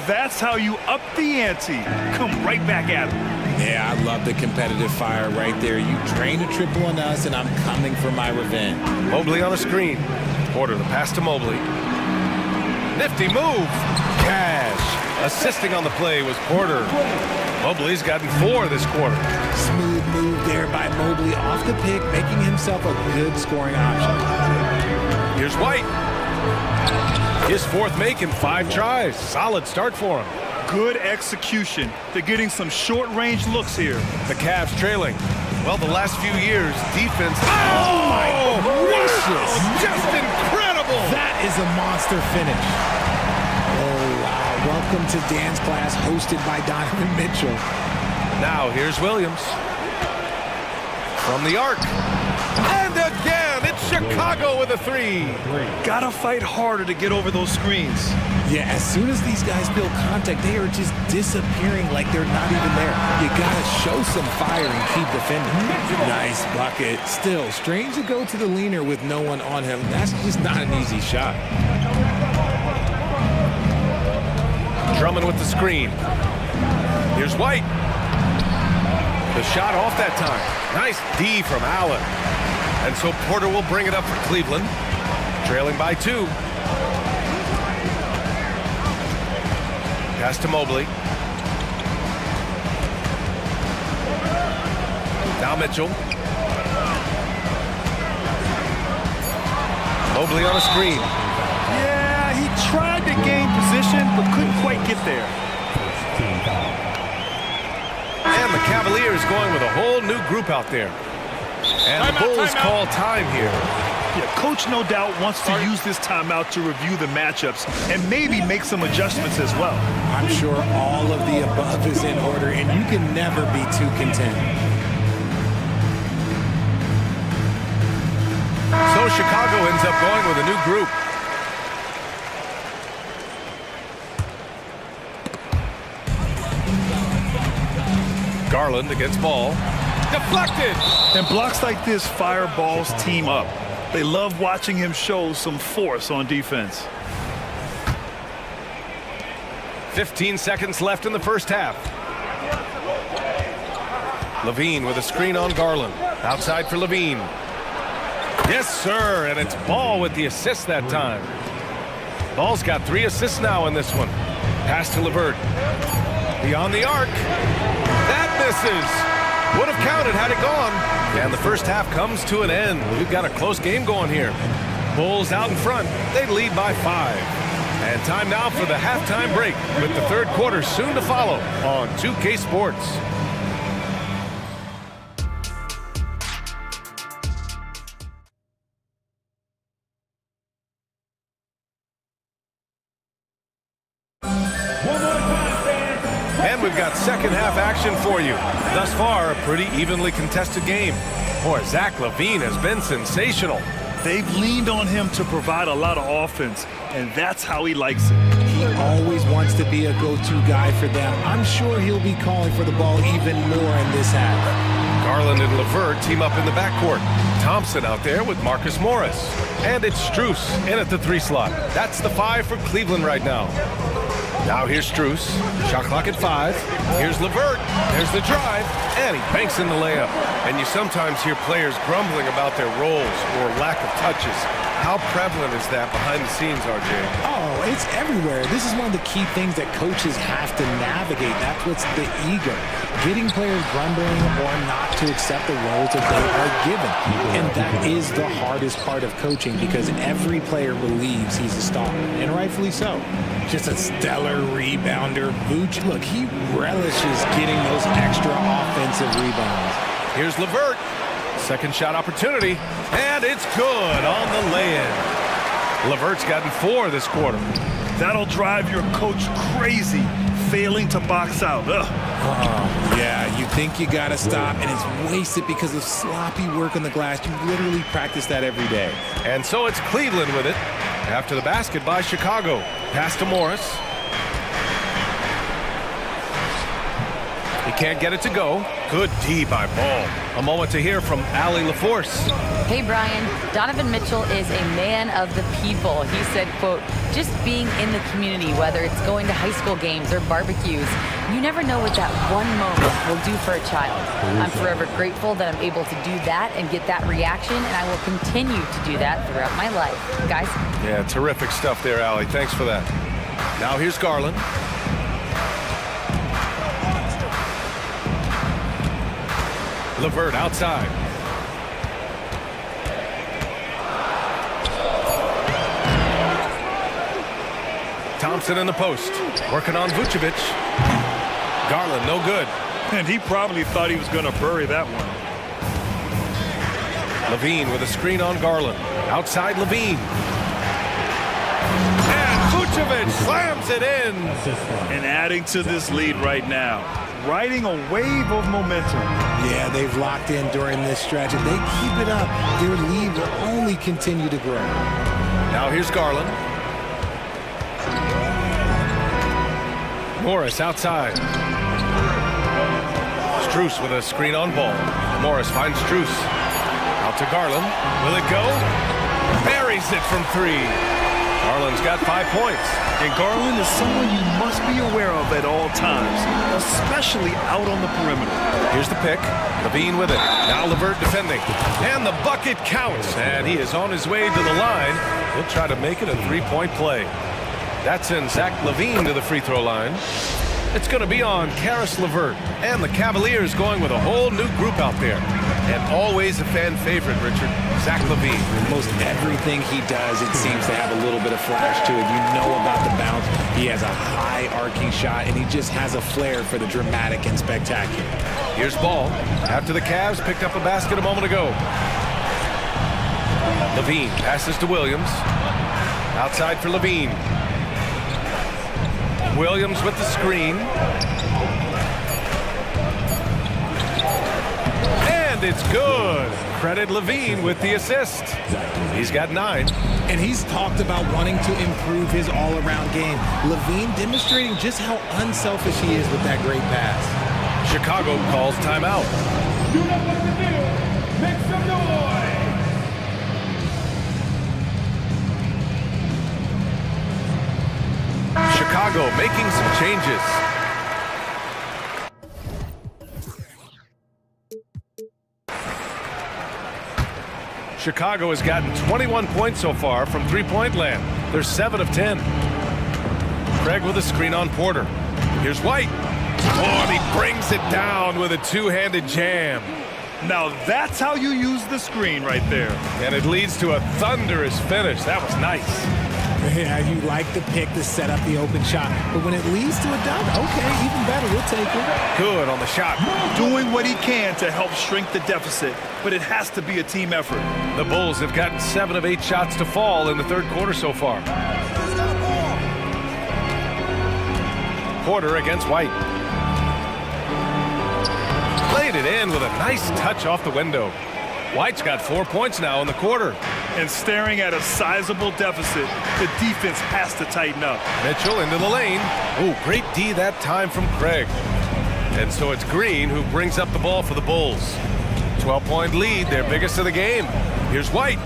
That's how you up the ante. Come right back at him. Yeah, I love the competitive fire right there. You drain a triple on us, and I'm coming for my revenge. Mobley on a screen. Porter, the pass to Mobley. Nifty move. Cash. Assisting on the play was Porter. Mobley's gotten 4 this quarter. Smooth move there by Mobley off the pick, making himself a good scoring option. Here's White. His 4th make in 5 tries. Solid start for him. Good execution. They're getting some short-range looks here. The Cavs trailing. Well, the last few years, defense... Oh, my gracious! Just incredible! That is a monster finish. Oh, wow. Welcome to dance class hosted by Donovan Mitchell. Now, here's Williams. From the arc. And again, it's Chicago with a three. Gotta fight harder to get over those screens. Yeah, as soon as these guys feel contact, they are just disappearing like they're not even there. You gotta show some fire and keep defending. Nice bucket. Still, strange to go to the leaner with no one on him. That's just not an easy shot. Drummond with the screen. Here's White. The shot off that time. Nice D from Allen. And so Porter will bring it up for Cleveland. Trailing by 2. Pass to Mobley. Now Mitchell. Mobley on a screen. Yeah, he tried to gain position, but couldn't quite get there. And the Cavaliers going with a whole new group out there. And the Bulls call time here. Yeah, coach no doubt wants to use this timeout to review the matchups and maybe make some adjustments as well. I'm sure all of the above is in order, and you can never be too content. So Chicago ends up going with a new group. Garland against Ball. Deflected! And blocks like this fire Ball's team up. They love watching him show some force on defense. 15 seconds left in the first half. Levine with a screen on Garland. Outside for Levine. Yes, sir, and it's Ball with the assist that time. Ball's got 3 assists now in this one. Pass to LeVert. Beyond the arc. That misses. Would have counted had it gone. And the first half comes to an end. We've got a close game going here. Bulls out in front. They lead by 5. And time now for the halftime break, with the third quarter soon to follow on 2K Sports. And we've got second half action for you. Thus far, a pretty evenly contested game. Boy, Zach LaVine has been sensational. They've leaned on him to provide a lot of offense, and that's how he likes it. He always wants to be a go-to guy for them. I'm sure he'll be calling for the ball even more in this half. Garland and LeVert team up in the backcourt. Thompson out there with Marcus Morris. And it's Strus in at the 3 slot. That's the 5 for Cleveland right now. Now here's Strus. Shot clock at 5. Here's LeVert. There's the drive. And he banks in the layup. And you sometimes hear players grumbling about their roles or lack of touches. How prevalent is that behind the scenes, RJ? Oh, it's everywhere. This is one of the key things that coaches have to navigate. That's what's the ego. Getting players grumbling or not to accept the roles that they are given. And that is the hardest part of coaching, because every player believes he's a star, and rightfully so. Just a stellar rebounder. Vooch, look, he relishes getting those extra offensive rebounds. Here's LeVert. Second shot opportunity, and it's good on the lay-in. LeVert's gotten 4 this quarter. That'll drive your coach crazy, failing to box out. Yeah, you think you gotta stop, and it's wasted because of sloppy work on the glass. You literally practice that every day. And so it's Cleveland with it. After the basket by Chicago. Pass to Morris. He can't get it to go. Good D by Ball. A moment to hear from Allie LaForce. Hey, Brian. Donovan Mitchell is a man of the people. He said, quote, just being in the community, whether it's going to high school games or barbecues, you never know what that one moment will do for a child. I'm forever grateful that I'm able to do that and get that reaction, and I will continue to do that throughout my life. Guys? Yeah, terrific stuff there, Allie. Thanks for that. Now here's Garland. LeVert outside. Thompson in the post. Working on Vucevic. Garland, no good. And he probably thought he was going to bury that one. Levine with a screen on Garland. Outside Levine. And Vucevic slams it in. And adding to this lead right now. riding a wave of momentum. Yeah, they've locked in during this stretch. If they keep it up, their lead will only continue to grow. Now here's Garland. Morris outside. Strus with a screen on ball. Morris finds Strus. Out to Garland. Will it go? Buries it from three. Garland's got 5 points. And Garland is someone you must be aware of at all times, especially out on the perimeter. Here's the pick. Levine with it. Now LeVert defending. And the bucket counts. And he is on his way to the line. He'll try to make it a three-point play. That sends Zach Levine to the free throw line. It's going to be on Karis LeVert. And the Cavaliers going with a whole new group out there. And always a fan favorite, Richard, Zach Levine. Most everything he does, it seems to have a little bit of flash to it. You know about the bounce. He has a high arcing shot, and he just has a flair for the dramatic and spectacular. Here's Ball. After the Cavs picked up a basket a moment ago. Levine passes to Williams. Outside for Levine. Williams with the screen. And it's good. Credit Levine with the assist. He's got 9. And he's talked about wanting to improve his all-around game. Levine demonstrating just how unselfish he is with that great pass. Chicago calls timeout. Make some noise! Chicago making some changes. Chicago has gotten 21 points so far from three-point land. They're 7 of 10. Craig with a screen on Porter. Here's White. Oh, and he brings it down with a two-handed jam. Now that's how you use the screen right there. And it leads to a thunderous finish. That was nice. Yeah, you like the pick to set up the open shot. But when it leads to a dunk, okay, even better, we'll take it. Good on the shot. Doing what he can to help shrink the deficit, but it has to be a team effort. The Bulls have gotten 7 of 8 shots to fall in the third quarter so far. Porter against White. Played it in with a nice touch off the window. White's got 4 points now in the quarter. And staring at a sizable deficit, the defense has to tighten up. Mitchell into the lane. Oh, great D that time from Craig. And so it's Green who brings up the ball for the Bulls. 12-point lead, their biggest of the game. Here's White.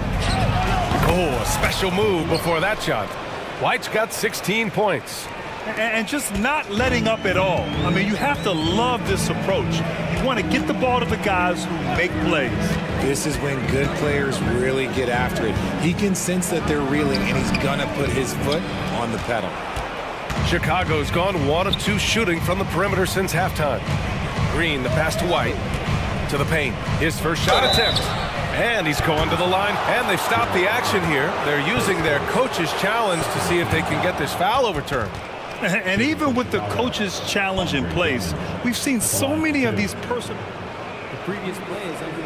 Oh, a special move before that shot. White's got 16 points. And just not letting up at all. I mean, you have to love this approach. You want to get the ball to the guys who make plays. This is when good players really get after it. He can sense that they're reeling, and he's going to put his foot on the pedal. Chicago's gone 1 of 2 shooting from the perimeter since halftime. Green, the pass to White. To the paint. His first shot attempt. And he's going to the line. And they've stopped the action here. They're using their coach's challenge to see if they can get this foul overturned. And even with the coach's challenge in place, we've seen so many of these personal... The previous play is under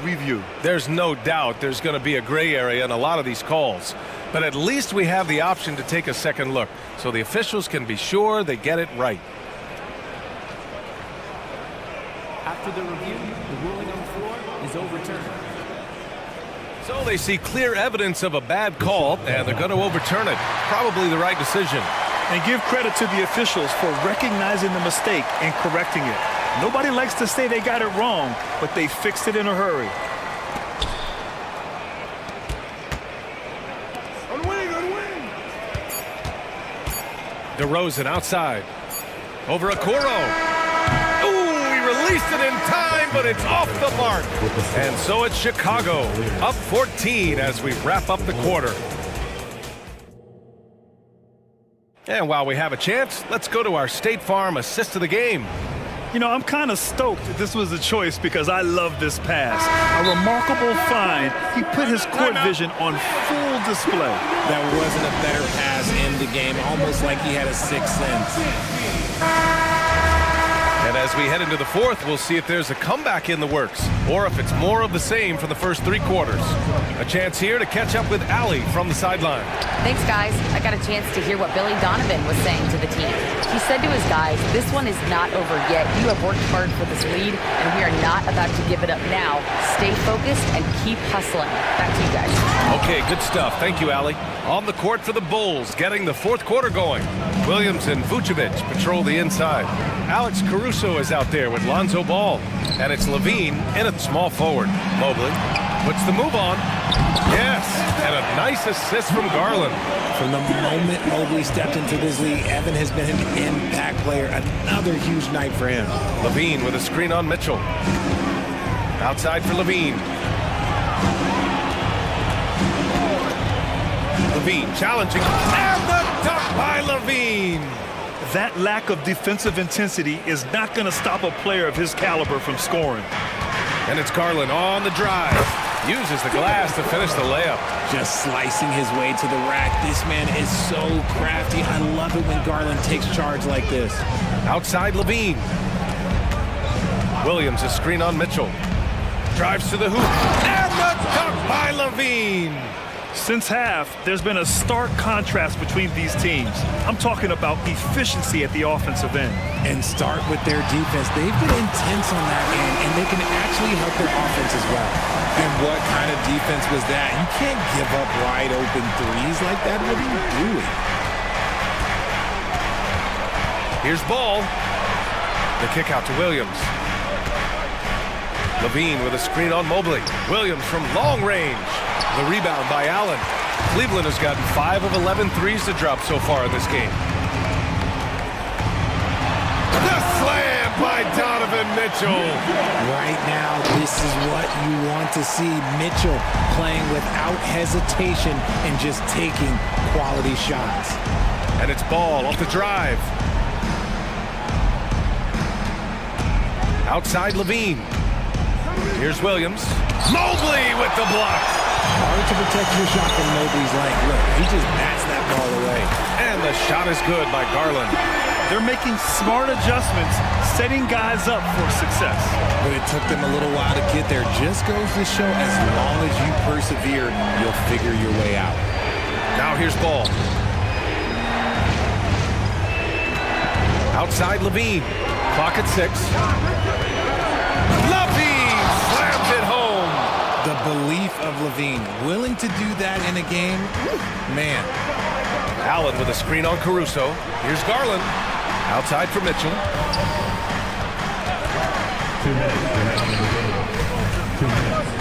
review. There's no doubt there's going to be a gray area in a lot of these calls. But at least we have the option to take a second look, so the officials can be sure they get it right. After the review, the ruling on the floor is overturned. So they see clear evidence of a bad call, and they're going to overturn it. Probably the right decision. And give credit to the officials for recognizing the mistake and correcting it. Nobody likes to say they got it wrong, but they fixed it in a hurry. On wing. DeRozan outside. Over Okoro. Ooh, he released it in time, but it's off the mark. And so it's Chicago, up 14 as we wrap up the quarter. And while we have a chance, let's go to our State Farm assist of the game. You know, I'm kind of stoked that this was a choice because I love this pass. A remarkable find. He put his court vision on full display. That wasn't a better pass in the game, almost like he had a sixth sense. And As we head into the fourth, we'll see if there's a comeback in the works or if it's more of the same from the first 3 quarters. A chance here to catch up with Allie from the sideline. Thanks, guys. I got a chance to hear what Billy Donovan was saying to the team. He said to his guys, this one is not over yet. You have worked hard for this lead, and we are not about to give it up now. Stay focused and keep hustling. Back to you guys. Okay, good stuff. Thank you, Allie. On the court for the Bulls, getting the fourth quarter going. Williams and Vucevic patrol the inside. Alex Caruso is out there with Lonzo Ball. And it's Levine in at small forward. Mobley puts the move on. Yes, and a nice assist from Garland. From the moment Mobley stepped into this league, Evan has been an impact player. Another huge night for him. Levine with a screen on Mitchell. Outside for Levine. Levine challenging. And the dunk by Levine. That lack of defensive intensity is not going to stop a player of his caliber from scoring. And it's Garland on the drive. Uses the glass to finish the layup. Just slicing his way to the rack. This man is so crafty. I love it when Garland takes charge like this. Outside Levine. Williams a screen on Mitchell. Drives to the hoop. And the dunk by Levine. Since half, there's been a stark contrast between these teams. I'm talking about efficiency at the offensive end. And start with their defense. They've been intense on that end, and they can actually help their offense as well. And what kind of defense was that? You can't give up wide open threes like that. What are you doing? Here's Ball. The kick out to Williams. Levine with a screen on Mobley. Williams from long range. The rebound by Allen. Cleveland has gotten 5 of 11 threes to drop so far in this game. The slam by Donovan Mitchell. Right now, this is what you want to see. Mitchell playing without hesitation and just taking quality shots. And it's Ball off the drive. Outside Levine. Here's Williams. Mobley with the block. Hard to protect your shot from Mobley's leg. Look, he just bats that ball away. And the shot is good by Garland. They're making smart adjustments, setting guys up for success. But it took them a little while to get there. Just goes to show as long as you persevere, you'll figure your way out. Now here's Ball. Outside Levine. Clock at 6. Levine slams it home. The belief of Levine, willing to do that in a game, man. Allen with a screen on Caruso. Here's Garland. Outside for Mitchell. 2 minutes. 2 minutes.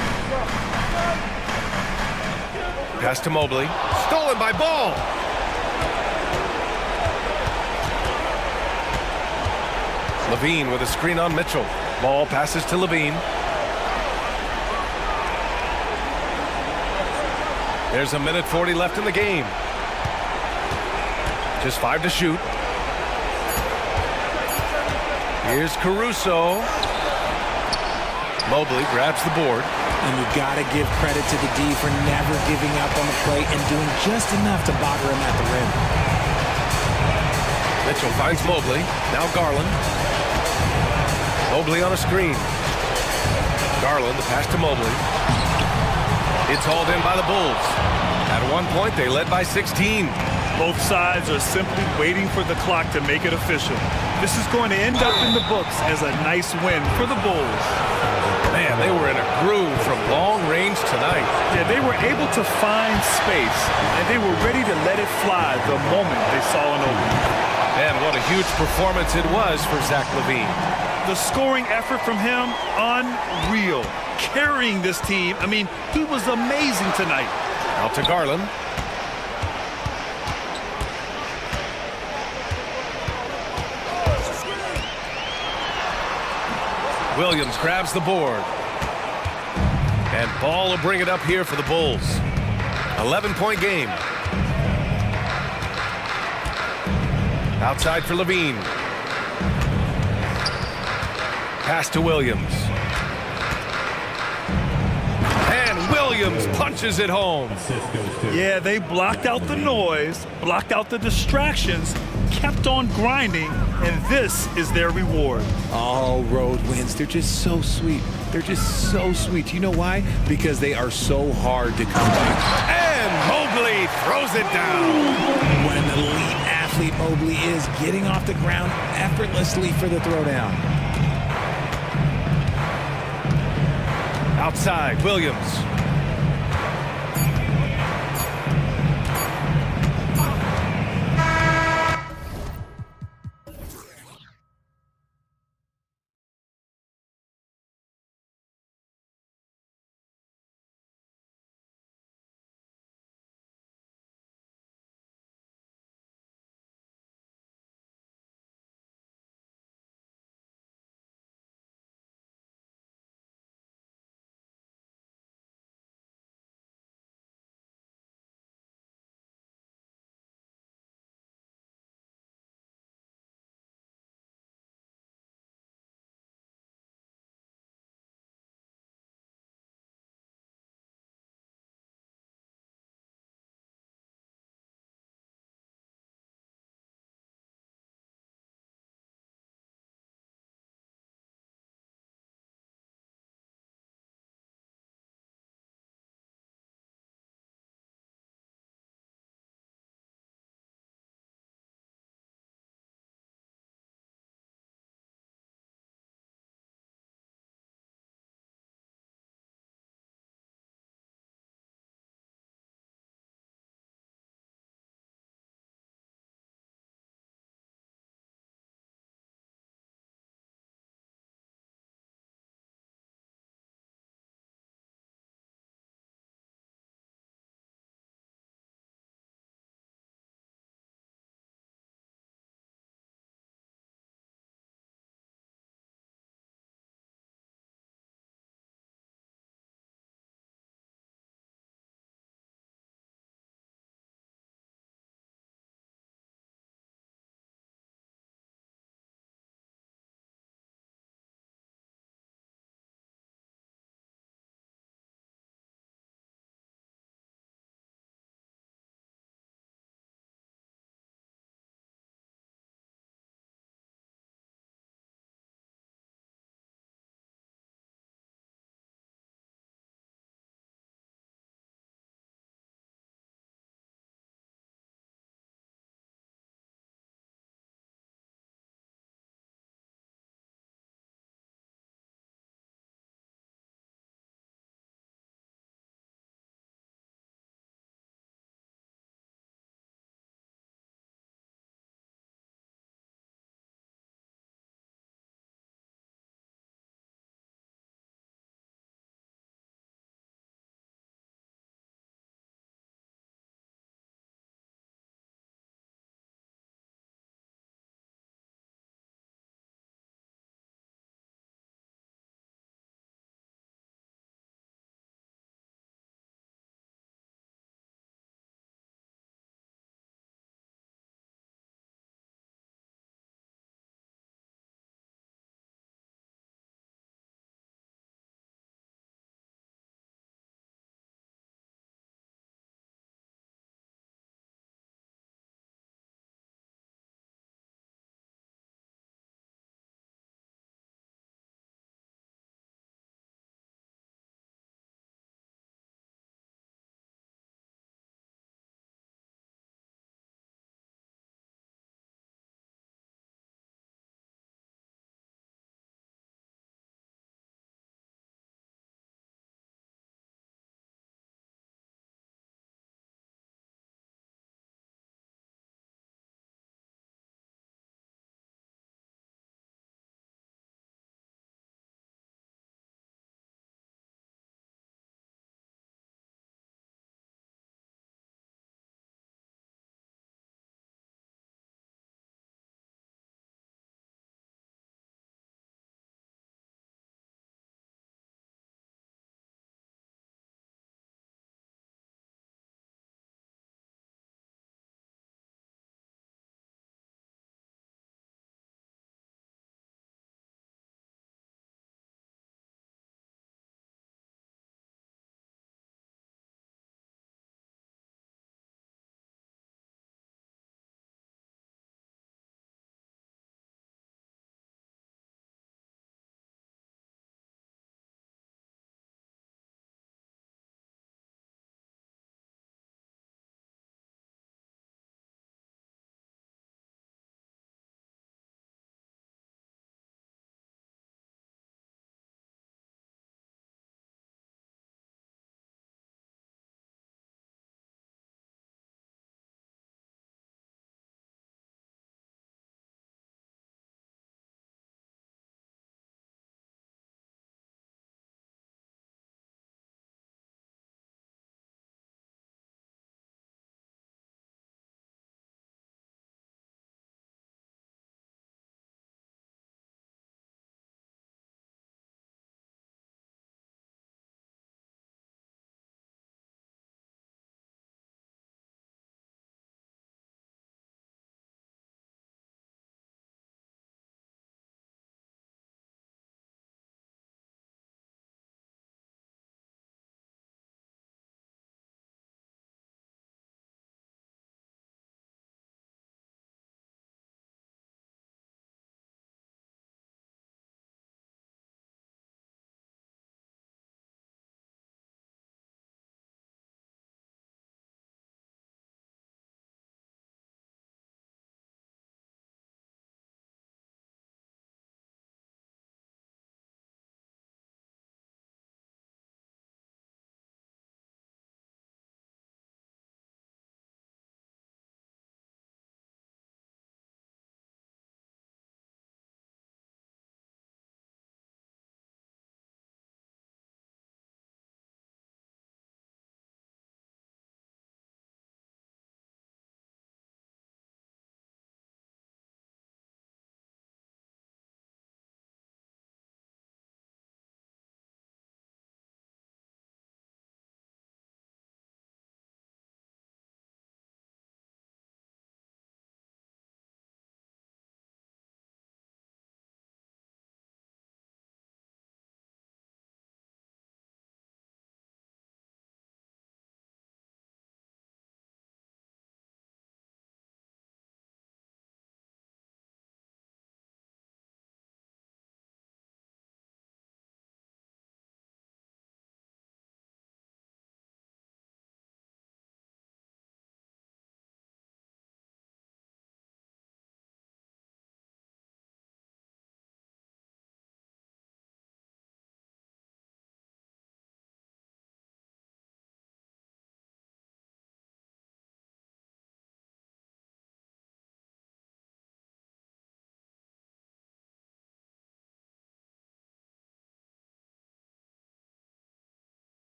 Pass to Mobley. Stolen by Ball. Levine with a screen on Mitchell. Ball passes to Levine. There's 1:40 left in the game. Just 5 to shoot. Here's Caruso. Mobley grabs the board. And you got to give credit to the D for never giving up on the play and doing just enough to bother him at the rim. Mitchell finds Mobley. Now Garland. Mobley on a screen. Garland, the pass to Mobley. It's hauled in by the Bulls. At one point, they led by 16. Both sides are simply waiting for the clock to make it official. This is going to end up in the books as a nice win for the Bulls. Man, they were in a groove from long range tonight. Yeah, they were able to find space, and they were ready to let it fly the moment they saw an opening. And what a huge performance it was for Zach LaVine. The scoring effort from him, unreal. Carrying this team, I mean, he was amazing tonight. Out to Garland. Williams grabs the board. And Ball will bring it up here for the Bulls. 11-point game. Outside for LaVine. Pass to Williams. And Williams punches it home. Yeah, they blocked out the noise, blocked out the distractions, kept on grinding, and this is their reward. All road wins. They're just so sweet. They're just so sweet. You know why? Because they are so hard to come by. And Mobley throws it down. What an elite athlete Mobley is, getting off the ground effortlessly for the throwdown. Outside, Williams.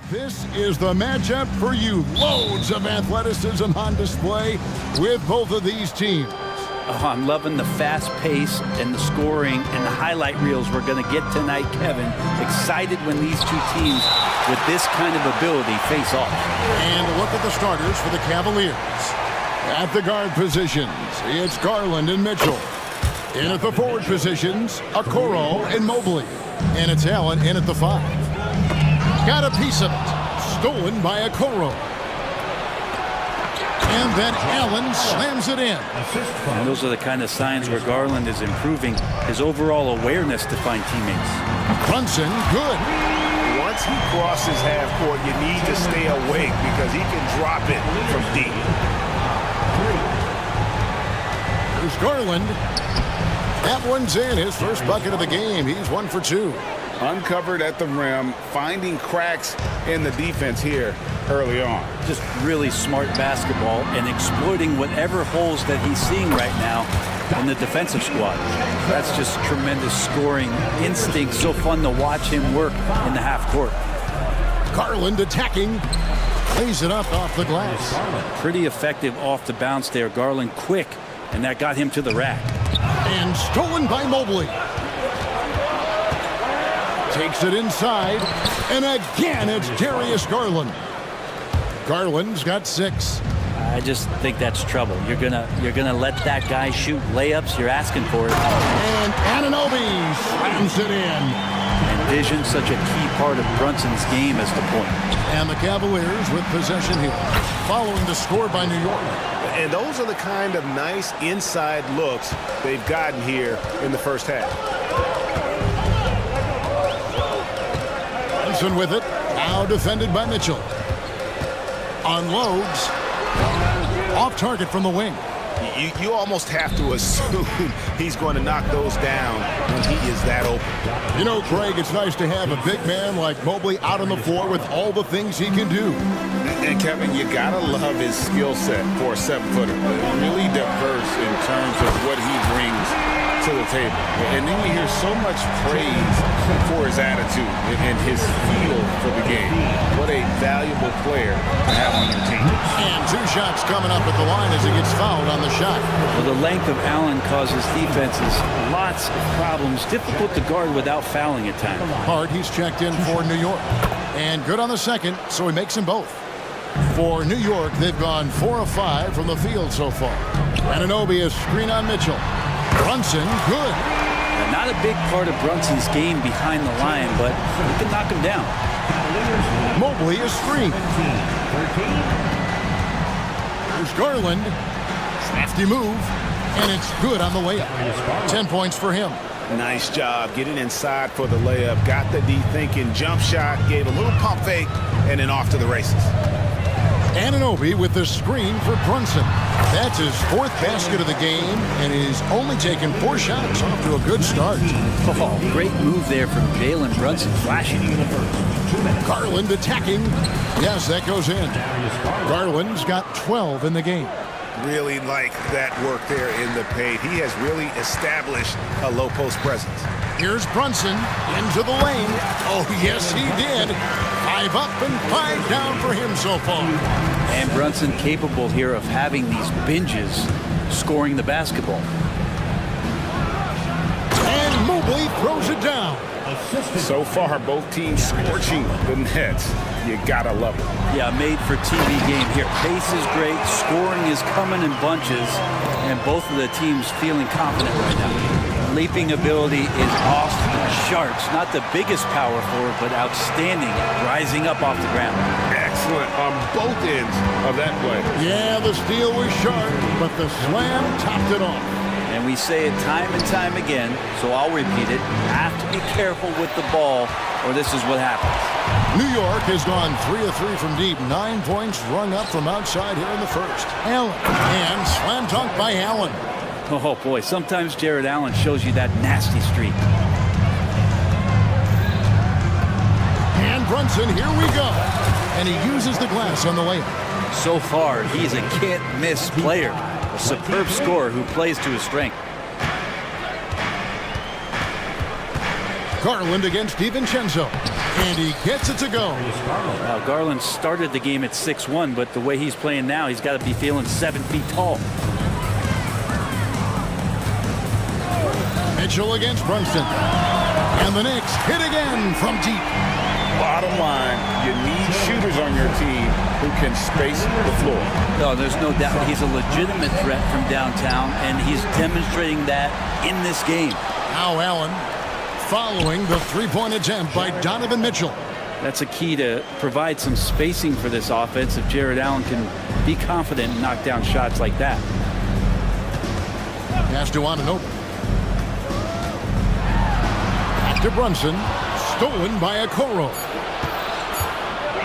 This is the matchup for you. Loads of athleticism on display with both of these teams. Oh, I'm loving the fast pace and the scoring and the highlight reels we're going to get tonight, Kevin. Excited when these two teams with this kind of ability face off. And look at the starters for the Cavaliers. At the guard positions, it's Garland and Mitchell. In at the forward positions, Okoro and Mobley. And it's Allen in at the 5. Got a piece of it. Stolen by Okoro. And then Allen slams it in. And those are the kind of signs where Garland is improving his overall awareness to find teammates. Brunson, good. Once he crosses half court, you need to stay awake because he can drop it from deep. There's Garland. That one's in. His first bucket of the game. He's 1 for 2. Uncovered at the rim, finding cracks in the defense here early on. Just really smart basketball and exploiting whatever holes that he's seeing right now in the defensive squad. That's just tremendous scoring instinct. So fun to watch him work in the half court. Garland attacking. Plays it up off the glass. Pretty effective off the bounce there. Garland quick, and that got him to the rack. And stolen by Mobley. Takes it inside, and again it's Darius Garland. Garland's got 6. I just think that's trouble. You're gonna let that guy shoot layups. You're asking for it. And Anunoby slams it in. And vision, such a key part of Brunson's game as the point. And the Cavaliers with possession here, following the score by New York. And those are the kind of nice inside looks they've gotten here in the first half. Brunson with it, now defended by Mitchell. Unloads, off target from the wing. You almost have to assume he's going to knock those down when he is that open. You know, Craig, it's nice to have a big man like Mobley out on the floor with all the things he can do. And Kevin, you gotta love his skill set for a 7-footer. Really diverse in terms of what he brings to the table. And then you hear so much praise for his attitude and his feel for the game. What a valuable player to have on your team. And 2 shots coming up at the line as he gets fouled on the shot. Well, the length of Allen causes defenses lots of problems. Difficult to guard without fouling at times. Hard, he's checked in for New York. And good on the second, so he makes them both. For New York, they've gone 4 of 5 from the field so far. Anunoby is screen on Mitchell. Brunson, good. Not a big part of Brunson's game behind the line, but he can knock him down. Mobley is screen. There's Garland. Crafty move, and it's good on the layup. 10 points for him. Nice job getting inside for the layup. Got the D thinking, jump shot, gave a little pump fake, and then off to the races. Anunoby with the screen for Brunson. That's his 4th basket of the game, and he's only taken 4 shots. Off to a good start. Oh, great move there from Jalen Brunson, flashing. Garland attacking. Yes, that goes in. Garland's got 12 in the game. Really like that work there in the paint. He has really established a low post presence. Here's Brunson into the lane. Oh, yes, he did. 5 up and 5 down for him so far. And Brunson capable here of having these binges, scoring the basketball. And Mobley throws it down. So far, both teams scorching the nets. You gotta love it. Yeah, made for TV game here. Pace is great, scoring is coming in bunches, and both of the teams feeling confident right now. Leaping ability is off the charts. Not the biggest power forward, but outstanding, rising up off the ground. Excellent on both ends of that play. Yeah, the steal was sharp, but the slam topped it off. And we say it time and time again, so I'll repeat it. Have to be careful with the ball, or this is what happens. New York has gone 3 of 3 from deep. 9 points rung up from outside here in the first. Allen, and slam dunk by Allen. Oh, boy, sometimes Jared Allen shows you that nasty streak. And Brunson, here we go. And he uses the glass on the layup. So far, he's a can't-miss player. A superb scorer who plays to his strength. Garland against DiVincenzo. And he gets it to go. Now, Garland started the game at 6'1", but the way he's playing now, he's got to be feeling 7 feet tall. Mitchell against Brunson. And the Knicks hit again from deep. Bottom line, you need shooters on your team who can space the floor. No, there's no doubt he's a legitimate threat from downtown, and he's demonstrating that in this game. Now Allen following the three-point attempt by Donovan Mitchell. That's a key to provide some spacing for this offense if Jared Allen can be confident and knock down shots like that. Pass to Anunoby. Back to Brunson. Stolen by Okoro.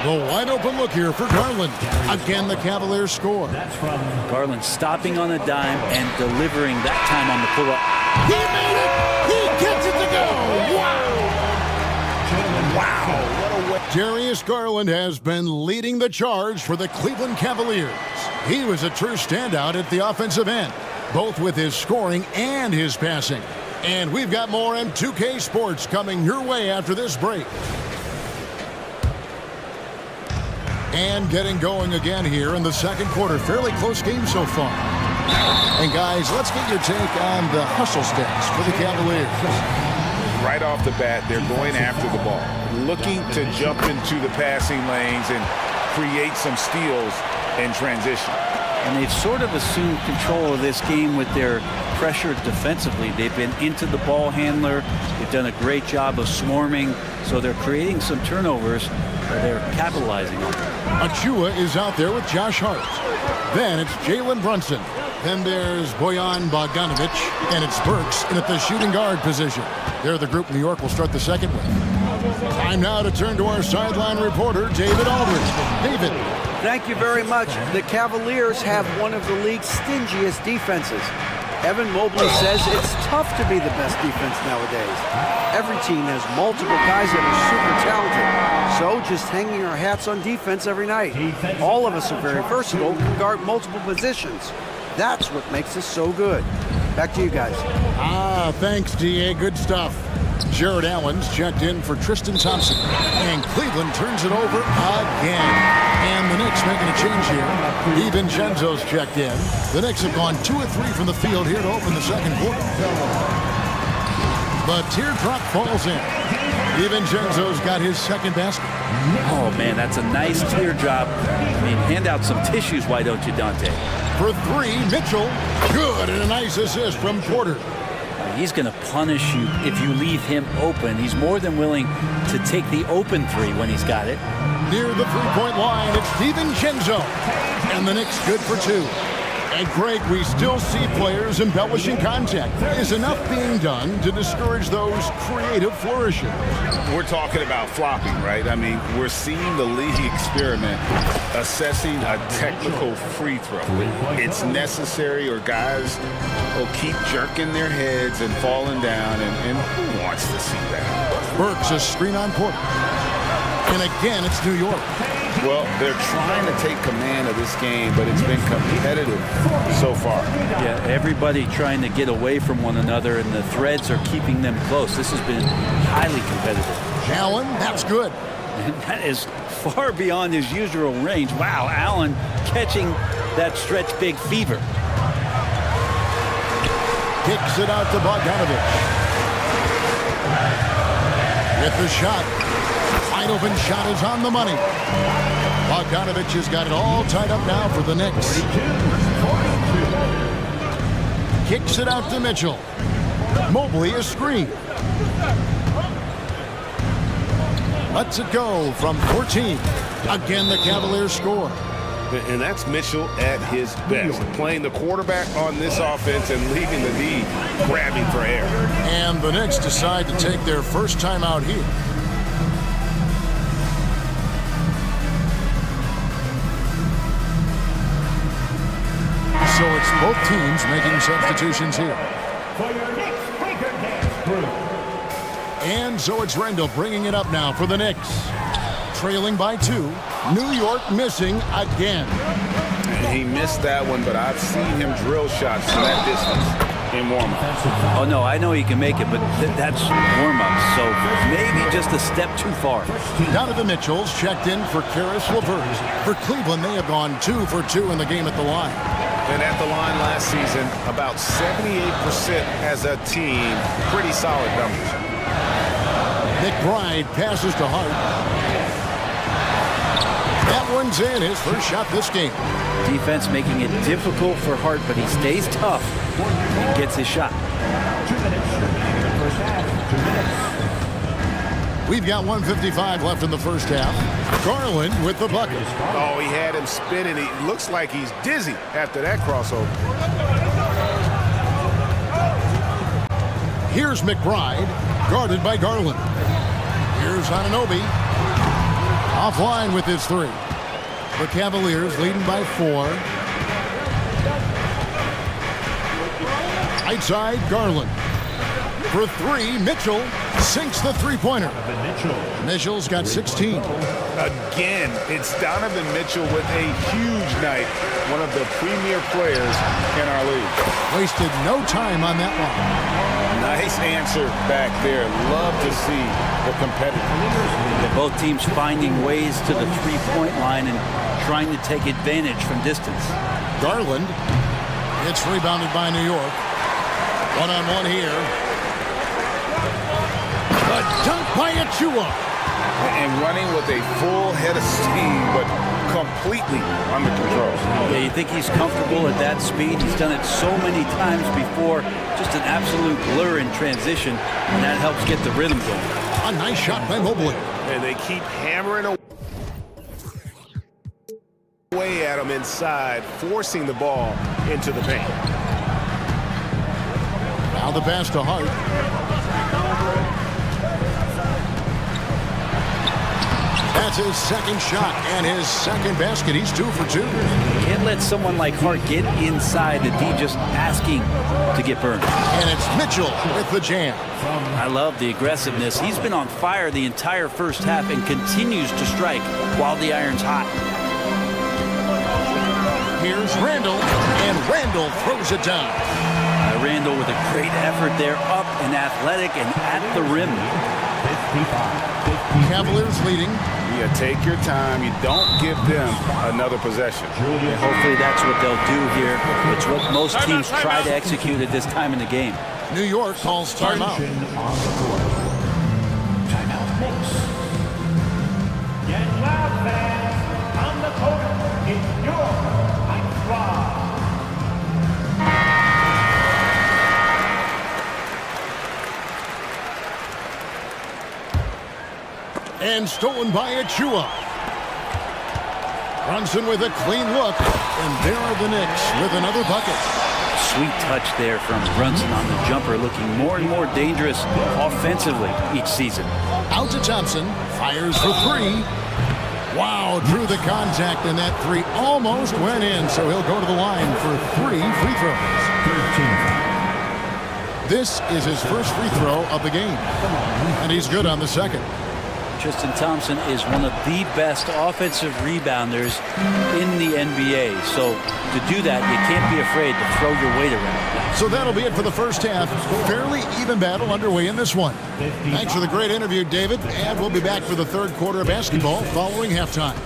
The wide open look here for Garland. Again, the Cavaliers score. Garland stopping on a dime and delivering that time on the pull-up. He made it! He gets it to go! Wow! Wow! What a way. Darius Garland has been leading the charge for the Cleveland Cavaliers. He was a true standout at the offensive end, both with his scoring and his passing. And we've got more M2K Sports coming your way after this break. And getting going again here in the second quarter. Fairly close game so far. And guys, let's get your take on the hustle stats for the Cavaliers. Right off the bat, they're going after the ball, looking to jump into the passing lanes and create some steals in transition. And they've sort of assumed control of this game with their pressure defensively. They've been into the ball handler. They've done a great job of swarming. So they're creating some turnovers. They're capitalizing on it. Achua is out there with Josh Hart. Then it's Jalen Brunson. Then there's Bojan Bogdanovic. And it's Burks in at the shooting guard position. They're the group New York will start the second with. Time now to turn to our sideline reporter, David Aldridge. David. Thank you very much. The Cavaliers have one of the league's stingiest defenses. Evan Mobley says it's tough to be the best defense nowadays. Every team has multiple guys that are super talented. So just hanging our hats on defense every night. All of us are very versatile, can guard multiple positions. That's what makes us so good. Back to you guys. Thanks, D.A. Good stuff. Jared Allen's checked in for Tristan Thompson. And Cleveland turns it over again. And the Knicks making a change here. DiVincenzo's checked in. The Knicks have gone 2 of 3 from the field here to open the second quarter. The teardrop falls in. DiVincenzo's got his second basket. Oh, man, that's a nice teardrop. I mean, hand out some tissues, why don't you, Dante? For 3, Mitchell. Good, and a nice assist from Porter. He's going to punish you if you leave him open. He's more than willing to take the open 3 when he's got it. Near the three-point line, it's DiVincenzo. And the Knicks good for 2. And Greg, we still see players embellishing contact. Is enough being done to discourage those creative flourishes? We're talking about flopping, right? I mean, we're seeing the league experiment assessing a technical free throw. It's necessary or guys will keep jerking their heads and falling down, and who wants to see that? Burks a screen on Porter. And again, it's New York. Well, they're trying to take command of this game, but it's been competitive so far. Yeah, everybody trying to get away from one another, and the threads are keeping them close. This has been highly competitive. Allen, that's good. And that is far beyond his usual range. Wow, Allen catching that stretch big fever. Kicks it out to Bogdanovic. With the shot. Wide open shot is on the money. Bogdanovic has got it all tied up now for the Knicks. Kicks it out to Mitchell. Mobley a screen. Lets it go from 14. Again, the Cavaliers score. And that's Mitchell at his best, playing the quarterback on this offense and leaving the D grabbing for air. And the Knicks decide to take their first time out here. So it's both teams making substitutions here. And so it's Rendell bringing it up now for the Knicks. Trailing by 2. New York missing again. And he missed that one, but I've seen him drill shots from that distance. in warm-up. Oh, no, I know he can make it, but that's warm-up, so maybe just a step too far. Donovan Mitchell's checked in for Karis LeVert. For Cleveland, they have gone 2 for 2 in the game at the line. And at the line last season, about 78% as a team. Pretty solid numbers. McBride passes to Hart. That one's in, his first shot this game. Defense making it difficult for Hart, but he stays tough and gets his shot. 2 minutes. First half, 2 minutes. We've got 1:55 left in the first half. Garland with the bucket. Oh, he had him spinning. He looks like he's dizzy after that crossover. Here's McBride, guarded by Garland. Here's Anunoby. Offline with his 3. The Cavaliers leading by 4. Right side, Garland. For 3, Mitchell sinks the three-pointer. Mitchell's got 16. Again, it's Donovan Mitchell with a huge night. One of the premier players in our league. Wasted no time on that one. Nice answer back there. Love to see the competitors. Both teams finding ways to the three-point line and trying to take advantage from distance. Garland. It's rebounded by New York. One-on-one here. A dunk by Achua. And running with a full head of steam, but completely under control. Yeah, you think he's comfortable at that speed. He's done it so many times before. Just an absolute blur in transition, and that helps get the rhythm going. A nice shot by Mobley. And they keep hammering away at him inside, forcing the ball into the paint. Now the pass to Hart. That's his second shot and his second basket. He's 2 for 2. Can't let someone like Hart get inside the D just asking to get burned. And it's Mitchell with the jam. I love the aggressiveness. He's been on fire the entire first half and continues to strike while the iron's hot. Here's Randall, and Randall throws it down. Randall with a great effort there, up and athletic and at the rim. 55. Cavaliers leading. You take your time. You don't give them another possession. And hopefully that's what they'll do here. It's what most teams try to execute at this time in the game. New York calls timeout. Timeout mix. Get loud, fans. On the court, it's your high squad. And stolen by Achua. Brunson with a clean look. And there are the Knicks with another bucket. Sweet touch there from Brunson on the jumper, looking more and more dangerous offensively each season. Out to Thompson. Fires for 3. Wow, drew the contact, and that 3 almost went in. So he'll go to the line for 3 free throws. 13. This is his first free throw of the game. And he's good on the second. Tristan Thompson is one of the best offensive rebounders in the NBA. So to do that, you can't be afraid to throw your weight around. So that'll be it for the first half. Fairly even battle underway in this one. Thanks for the great interview, David. And we'll be back for the third quarter of basketball following halftime.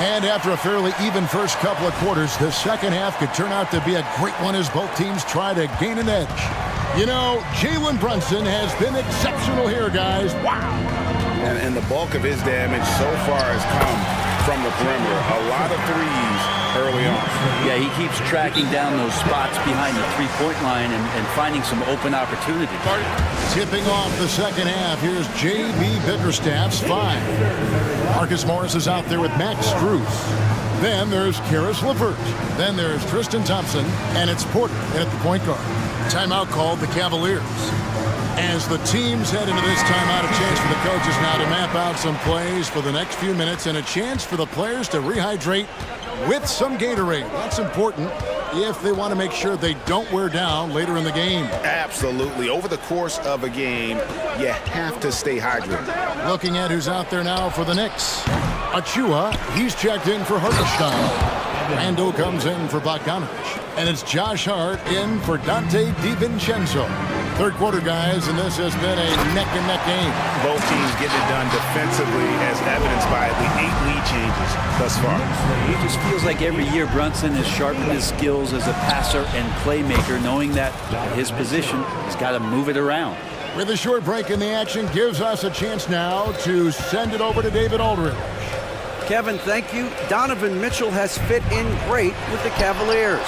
And after a fairly even first couple of quarters, the second half could turn out to be a great one as both teams try to gain an edge. You know, Jalen Brunson has been exceptional here, guys. Wow. And the bulk of his damage so far has come from the perimeter. A lot of threes early on. Yeah, he keeps tracking down those spots behind the three-point line and finding some open opportunities. Tipping off the second half, here's J.B. Bickerstaff's 5. Marcus Morris is out there with Max Strus. Then there's Karis LeVert. Then there's Tristan Thompson, and it's Porter at the point guard. Timeout called the Cavaliers. As the teams head into this timeout, a chance for the coaches now to map out some plays for the next few minutes and a chance for the players to rehydrate with some Gatorade. That's important if they want to make sure they don't wear down later in the game. Absolutely. Over the course of a game, you have to stay hydrated. Looking at who's out there now for the Knicks. Achua, he's checked in for Hartenstein. Randall comes in for Bogdanovich. And it's Josh Hart in for Dante DiVincenzo. Third quarter, guys, and this has been a neck-and-neck game. Both teams getting it done defensively, as evidenced by the 8 lead changes thus far. It just feels like every year Brunson has sharpened his skills as a passer and playmaker, knowing that his position, he's got to move it around. With a short break in the action, gives us a chance now to send it over to David Aldridge. Kevin, thank you. Donovan Mitchell has fit in great with the Cavaliers.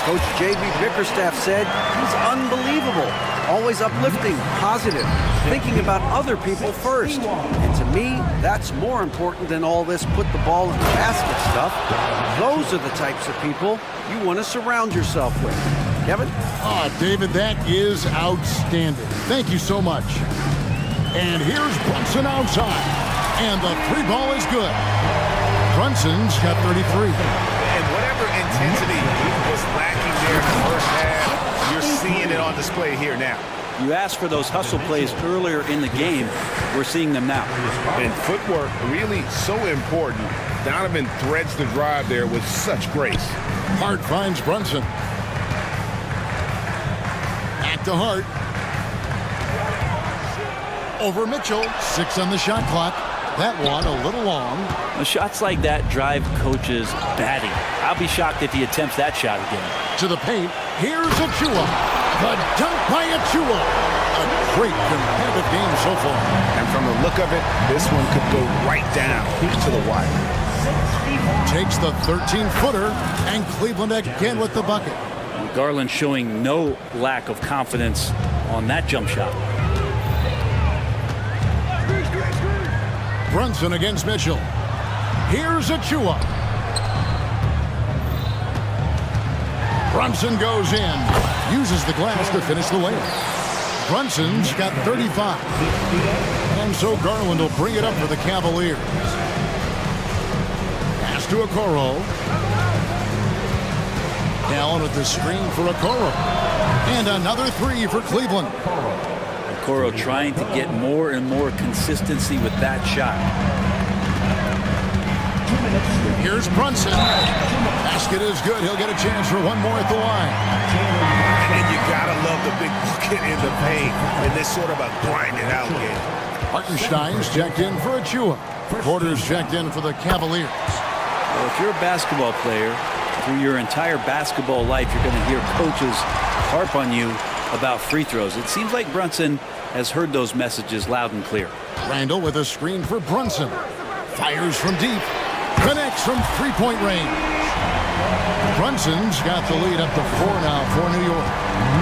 Coach J.B. Bickerstaff said he's unbelievable, always uplifting, positive, thinking about other people first. And to me, that's more important than all this put the ball in the basket stuff. Those are the types of people you want to surround yourself with. Kevin? David, that is outstanding. Thank you so much. And here's Brunson outside. And the three ball is good. Brunson's got 33. And whatever intensity was lacking there in the first half, you're seeing it on display here now. You asked for those hustle plays earlier in the game. We're seeing them now. And footwork really so important. Donovan threads the drive there with such grace. Hart finds Brunson. Back to Hart. Over Mitchell. 6 on the shot clock. That one a little long. Shots like that drive coaches batting. I'll be shocked if he attempts that shot again. To the paint. Here's Achua. The dunk by Achua. A great competitive game so far. And from the look of it, this one could go right down to the wire. Takes the 13-footer, and Cleveland again with the bucket. Garland showing no lack of confidence on that jump shot. Brunson against Mitchell. Here's Achua. Brunson goes in. Uses the glass to finish the layup. Brunson's got 35. And so Garland will bring it up for the Cavaliers. Pass to Okoro. Allen with the screen for Okoro. And another three for Cleveland. Okoro trying to get more and more consistency with that shot. Here's Brunson. Basket is good. He'll get a chance for one more at the line. And you gotta love the big bucket in the paint in this sort of a grinded out game. Hartenstein's checked in for Achua. Porter's checked in for the Cavaliers. Well, if you're a basketball player, through your entire basketball life, you're going to hear coaches harp on you about free throws. It seems like Brunson has heard those messages loud and clear. Randall with a screen for Brunson. Fires from deep. Connects from three-point range. Brunson's got the lead up to 4 now for New York.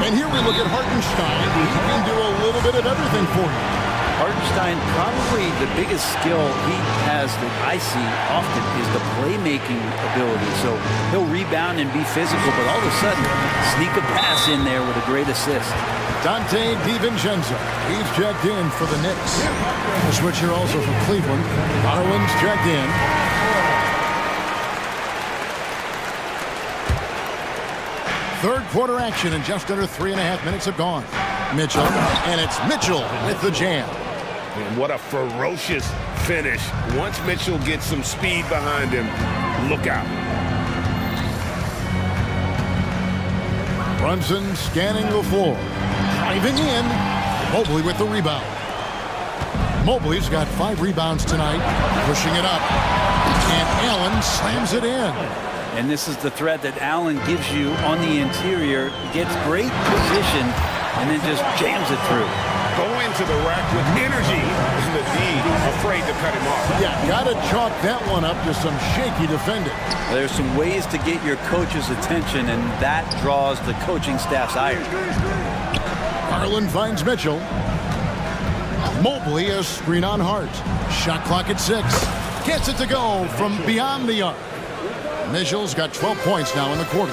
And here we look at Hartenstein. He can do a little bit of everything for you. Hartenstein, probably the biggest skill he has that I see often is the playmaking ability. So he'll rebound and be physical, but all of a sudden, sneak a pass in there with a great assist. Dante DiVincenzo. He's checked in for the Knicks. A switch here also for Cleveland. Garland's checked in. Third quarter action, and just under 3.5 minutes have gone. Mitchell, and it's Mitchell with the jam. And what a ferocious finish. Once Mitchell gets some speed behind him, look out. Brunson scanning the floor. Driving in. Mobley with the rebound. Mobley's got 5 rebounds tonight. Pushing it up. And Allen slams it in. And this is the threat that Allen gives you on the interior. Gets great position and then just jams it through. Going to the rack with energy and the D afraid to cut him off. Yeah, gotta chalk that one up to some shaky defending. There's some ways to get your coach's attention, and that draws the coaching staff's ire. Garland finds Mitchell. Mobley a screen on Hart. Shot clock at 6. Gets it to go from beyond the arc. Mitchell's got 12 points now in the quarter.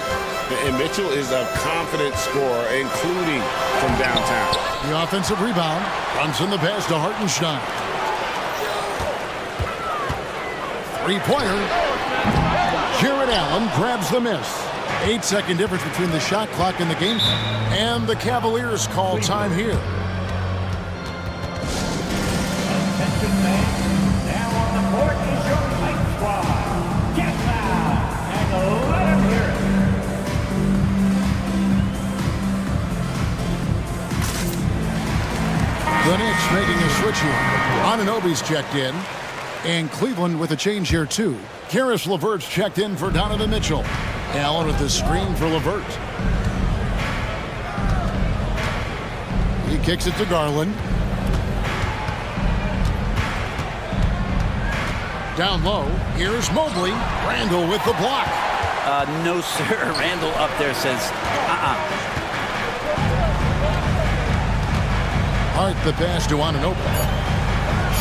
And Mitchell is a confident scorer, including from downtown. The offensive rebound. Brunson the pass to Hartenstein. Three-pointer. Jared Allen grabs the miss. 8-second difference between the shot clock and the game. And the Cavaliers call time here. Attention fans, now on the court is your fight squad. Get loud and let them hear it. The Knicks making a switch here. Anunoby's checked in. And Cleveland with a change here, too. Karis LeVert's checked in for Donovan Mitchell. Allen with the screen for LeVert. He kicks it to Garland. Down low, here's Mobley. Randall with the block. No, sir. Randall up there says, Hart the pass to Anunoby.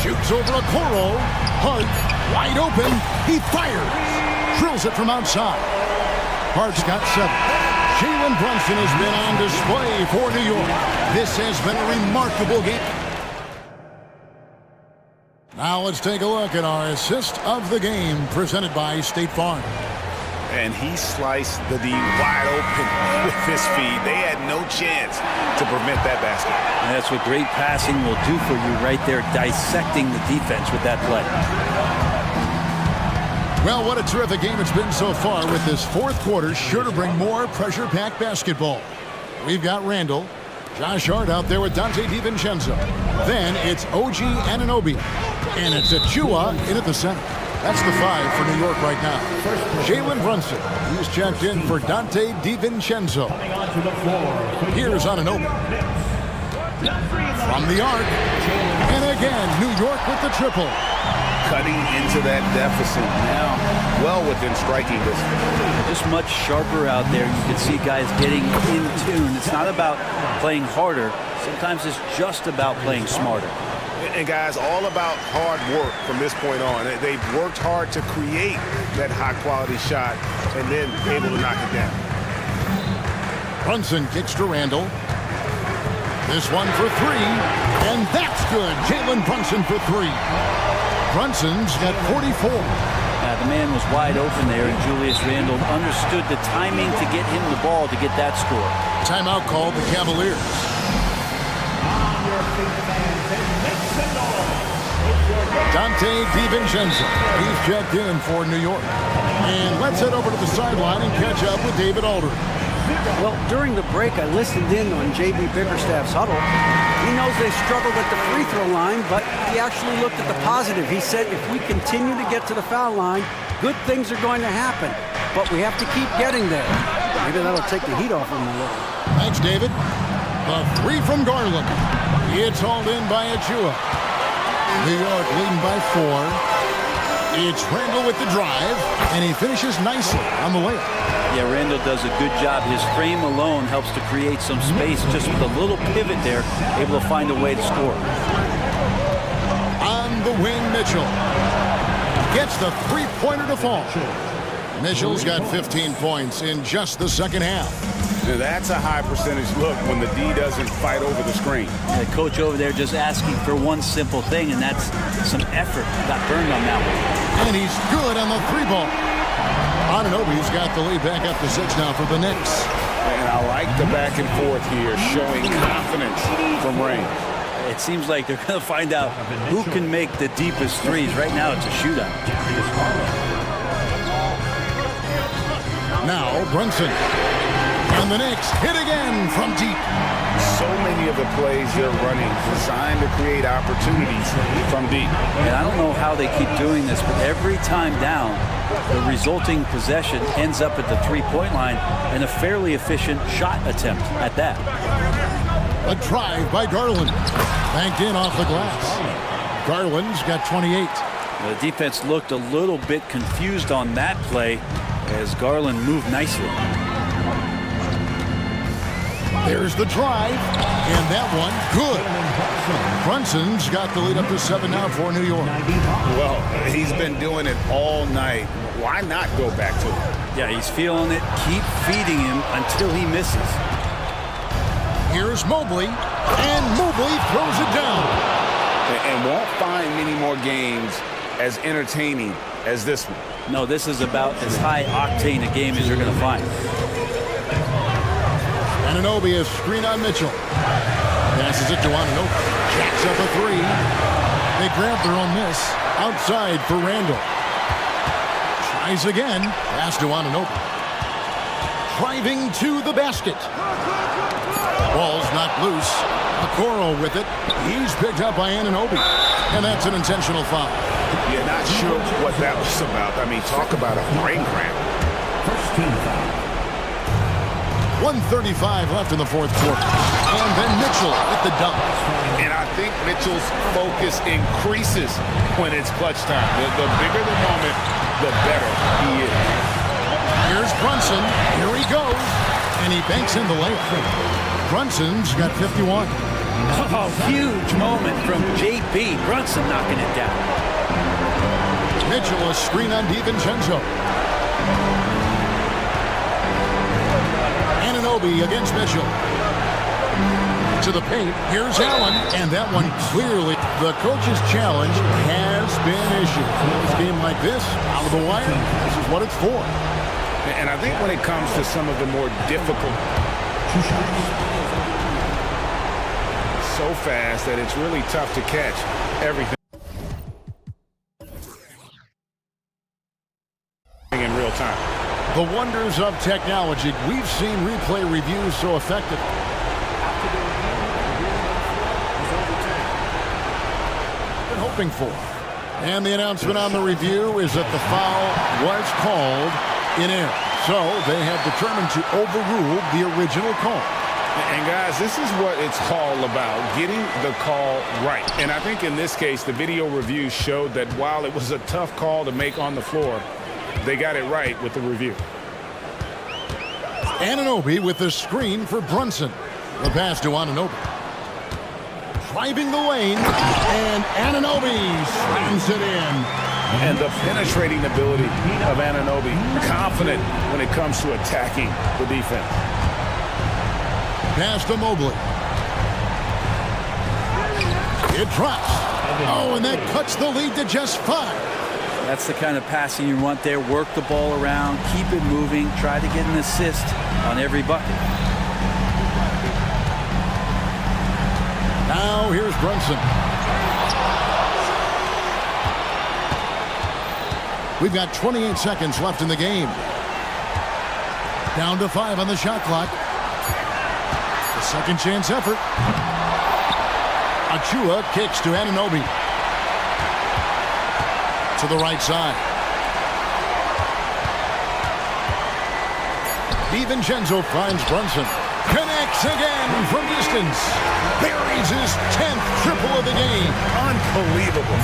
Shoots over Okoro. Hart wide open. He fires. Drills it from outside. Hart's got 7. Jalen Brunson has been on display for New York. This has been a remarkable game. Now let's take a look at our assist of the game presented by State Farm. And he sliced the D wide open with his feed. They had no chance to prevent that basket. And that's what great passing will do for you right there, dissecting the defense with that play. Well, what a terrific game it's been so far, with this fourth quarter sure to bring more pressure-packed basketball. We've got Randall, Josh Hart out there with Dante DiVincenzo. Then it's OG Anunoby. And it's Achua in at the center. That's the 5 for New York right now. Jalen Brunson, he's checked in for Dante DiVincenzo. Here's Anunoby. From the arc. And again, New York with the triple. Cutting into that deficit now, well within striking distance. Just much sharper out there. You can see guys getting in tune. It's not about playing harder. Sometimes it's just about playing smarter. And guys, all about hard work from this point on. They've worked hard to create that high-quality shot and then able to knock it down. Brunson kicks to Randall. This one for 3, and that's good. Jalen Brunson for 3. Brunson's got 44. The man was wide open there, and Julius Randle understood the timing to get him the ball to get that score. Timeout called the Cavaliers. Dante DiVincenzo. He's checked in for New York. And let's head over to the sideline and catch up with David Aldridge. Well, during the break, I listened in on J.B. Bickerstaff's huddle. He knows they struggled at the free throw line, but he actually looked at the positive. He said, if we continue to get to the foul line, good things are going to happen. But we have to keep getting there. Maybe that'll take the heat off him a little. Thanks, David. The 3 from Garland. It's hauled in by Achua. New York leading by 4. It's Randall with the drive, and he finishes nicely on the layup. Yeah, Randall does a good job. His frame alone helps to create some space. Just with a little pivot there, able to find a way to score. On the wing, Mitchell gets the 3-pointer to fall. Mitchell's got 15 points in just the second half. Now that's a high percentage look when the D doesn't fight over the screen. The coach over there just asking for one simple thing, and that's some effort. Got burned on that one. And he's good on the 3-ball. Anunoby's got the lead back up to 6 now for the Knicks. And I like the back and forth here, showing confidence from range. It seems like they're going to find out who can make the deepest threes. Right now, it's a shootout. Now Brunson. And the Knicks hit again from deep. So many of the plays they're running designed to create opportunities from deep. And I don't know how they keep doing this, but every time down, the resulting possession ends up at the 3-point line and a fairly efficient shot attempt at that. A drive by Garland. Banked in off the glass. Garland's got 28. The defense looked a little bit confused on that play as Garland moved nicely. There's the drive, and that one, good. Brunson's got the lead up to 7 now for New York. Well, he's been doing it all night. Why not go back to it? Yeah, he's feeling it. Keep feeding him until he misses. Here's Mobley, and Mobley throws it down. And won't find many more games as entertaining as this one. No, this is about as high octane a game as you're going to find. Anunoby is screen on Mitchell. Passes it to Anunoby. Jacks up a three. They grab their own miss. Outside for Randall. Tries again. Pass to Anunoby. Driving to the basket. Ball's knocked loose. Okoro with it. He's picked up by Anunoby. And that's an intentional foul. Yeah, not sure what that was about. I mean, talk about a brain cramp. First team foul. 1:35 left in the fourth quarter. And then Mitchell with the dunk. And I think Mitchell's focus increases when it's clutch time. The bigger the moment, the better he is. Here's Brunson. Here he goes. And he banks in the layup. Brunson's got 51. Oh, huge moment from JP. Brunson knocking it down. Mitchell a screen on DiVincenzo. Anunoby against Mitchell. To the paint. Here's Allen. And that one clearly, the coach's challenge has been issued. A game like this, out of the wire, this is what it's for. And I think when it comes to some of the more difficult, so fast that it's really tough to catch everything in real time. The wonders of technology. We've seen replay reviews so effective. Been hoping for. And the announcement on the review is that the foul was called in error. So they have determined to overrule the original call. And guys, this is what it's all about, getting the call right. And I think in this case, the video review showed that while it was a tough call to make on the floor, they got it right with the review. Anunoby with the screen for Brunson. The pass to Anunoby. Driving the lane, and Anunoby slams it in. And the penetrating ability of Anunoby, confident when it comes to attacking the defense. Pass to Mobley. It drops. Oh, and that cuts the lead to just 5. That's the kind of passing you want there. Work the ball around, keep it moving, try to get an assist on every bucket. Now here's Brunson. We've got 28 seconds left in the game. Down to 5 on the shot clock. The second chance effort. Achua kicks to Anunoby. To the right side. DiVincenzo finds Brunson. Connects again from distance. Buries his 10th triple of the game. Unbelievable.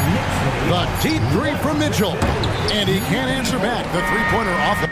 The deep three from Mitchell. And he can't answer back. The three-pointer off the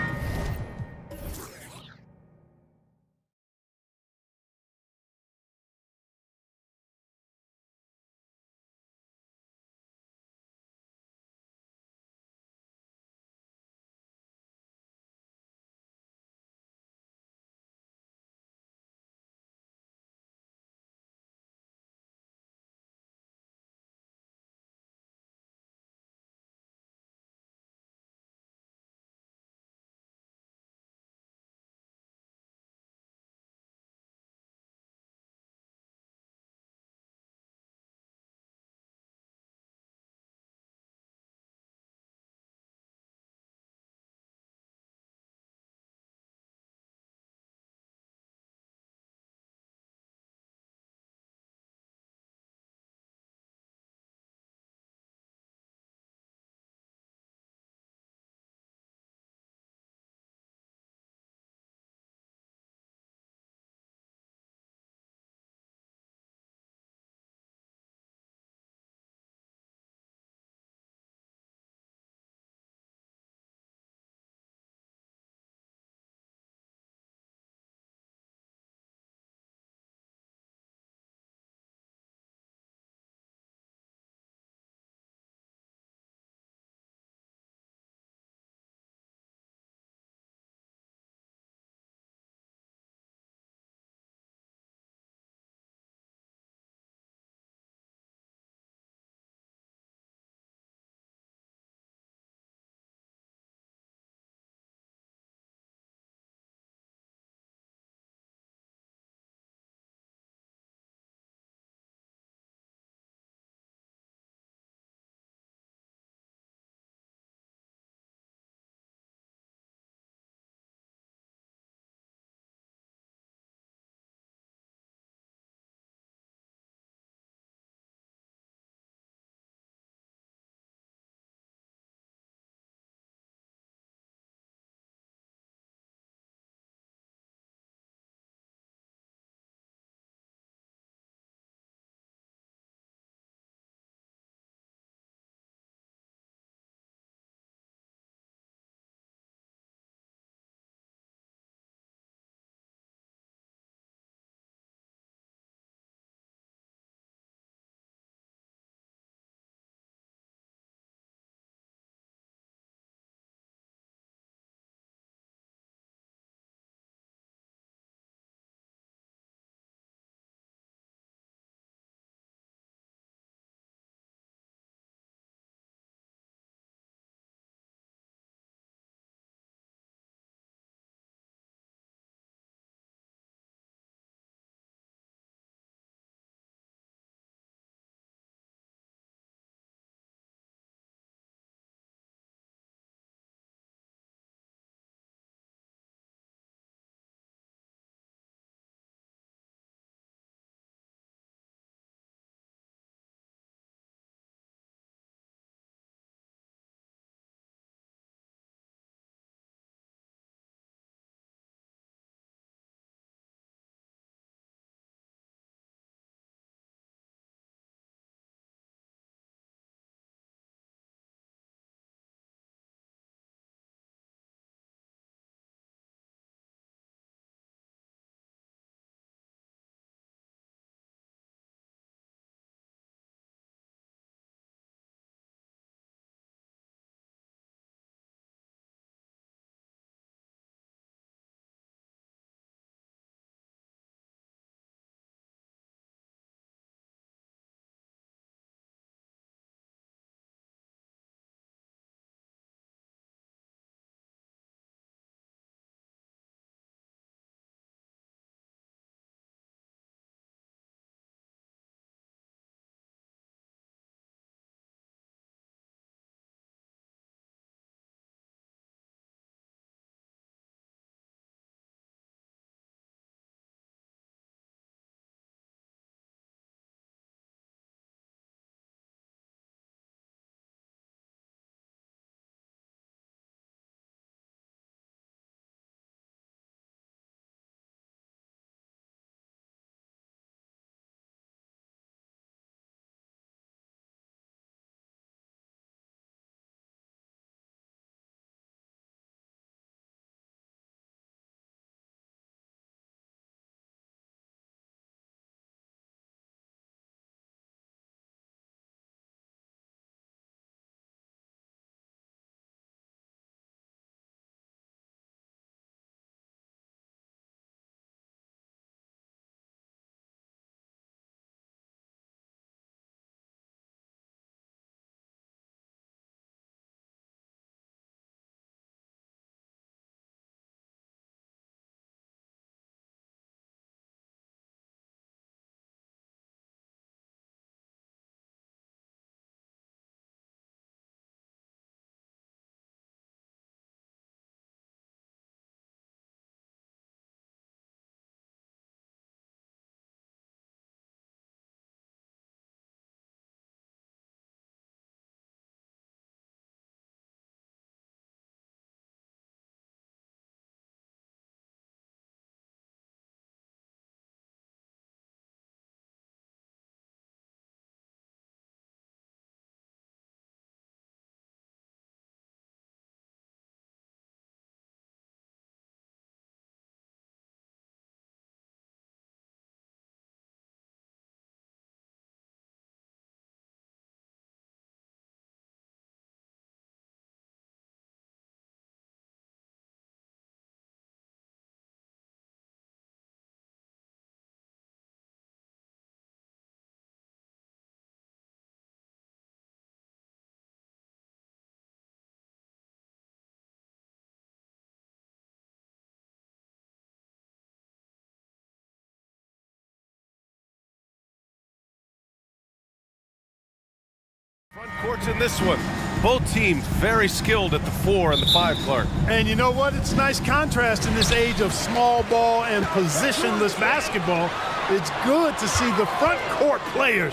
Front courts in this one. Both teams very skilled at the 4 and the 5, Clark. And you know what? It's nice contrast in this age of small ball and positionless basketball. It's good to see the front court players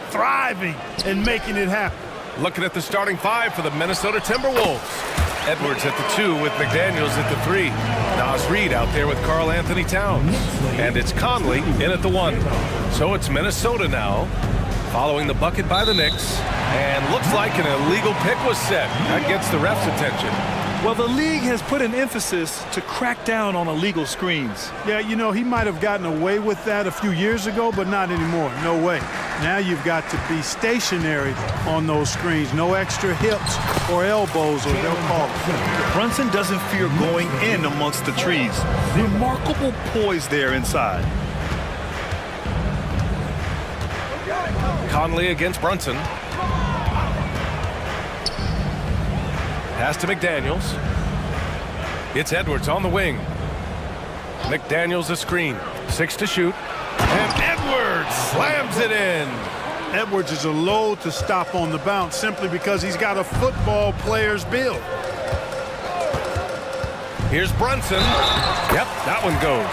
thriving and making it happen. Looking at the starting 5 for the Minnesota Timberwolves. Edwards at the 2 with McDaniels at the 3. Nas Reed out there with Karl Anthony Towns. And it's Conley in at the 1. So it's Minnesota now, following the bucket by the Knicks. And looks like an illegal pick was set. That gets the ref's attention. Well, the league has put an emphasis to crack down on illegal screens. Yeah, you know, he might have gotten away with that a few years ago, but not anymore. No way. Now you've got to be stationary on those screens. No extra hips or elbows, or they'll call it. Brunson doesn't fear going in amongst the trees. Remarkable poise there inside. Conley against Brunson. Pass to McDaniels. It's Edwards on the wing. McDaniels a screen. 6 to shoot. And Edwards slams it in. Edwards is a load to stop on the bounce simply because he's got a football player's build. Here's Brunson. Yep, that one goes.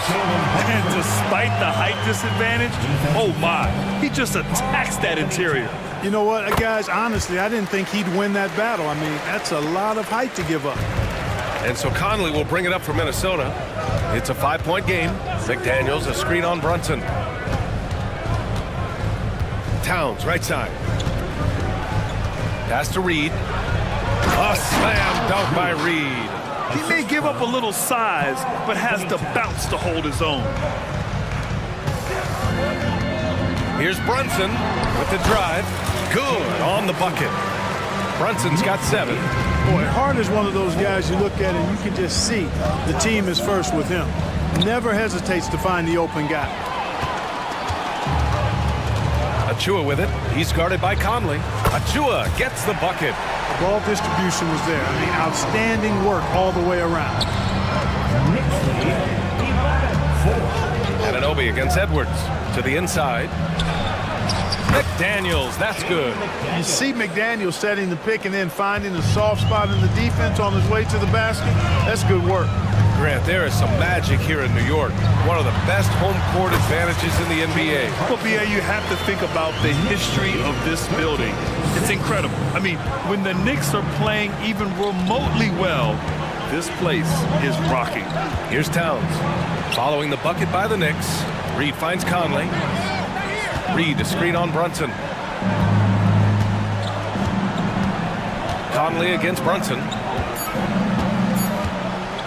And despite the height disadvantage, oh my, he just attacks that interior. You know what, guys, honestly, I didn't think he'd win that battle. I mean, that's a lot of height to give up. And so Conley will bring it up for Minnesota. It's a 5-point game. McDaniels a screen on Brunson. Towns, right side. Pass to Reed. A slam dunk by Reed. He may give up a little size, but has the bounce to hold his own. Here's Brunson with the drive. Good on the bucket. Brunson's got 7. Boy, Hart is one of those guys you look at and you can just see the team is first with him. Never hesitates to find the open guy. Achua with it. He's guarded by Conley. Achua gets the bucket. Ball distribution was there. I mean, outstanding work all the way around. Anunoby against Edwards to the inside. McDaniels, that's good. You see McDaniels setting the pick and then finding a soft spot in the defense on his way to the basket. That's good work. Grant, there is some magic here in New York. One of the best home court advantages in the NBA. Well, BA, you have to think about the history of this building. It's incredible. I mean, when the Knicks are playing even remotely well, this place is rocking. Here's Towns. Following the bucket by the Knicks. Reed finds Conley. Reed, a screen on Brunson. Conley against Brunson.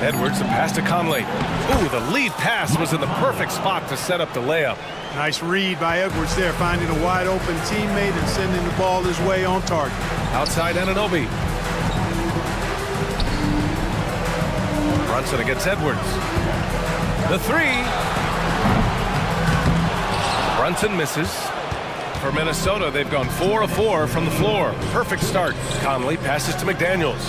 Edwards, the pass to Conley. Ooh, the lead pass was in the perfect spot to set up the layup. Nice read by Edwards there, finding a wide open teammate and sending the ball his way on target. Outside Anunoby. Brunson against Edwards. The 3. Brunson misses. For Minnesota, they've gone 4 of 4 from the floor. Perfect start. Conley passes to McDaniels.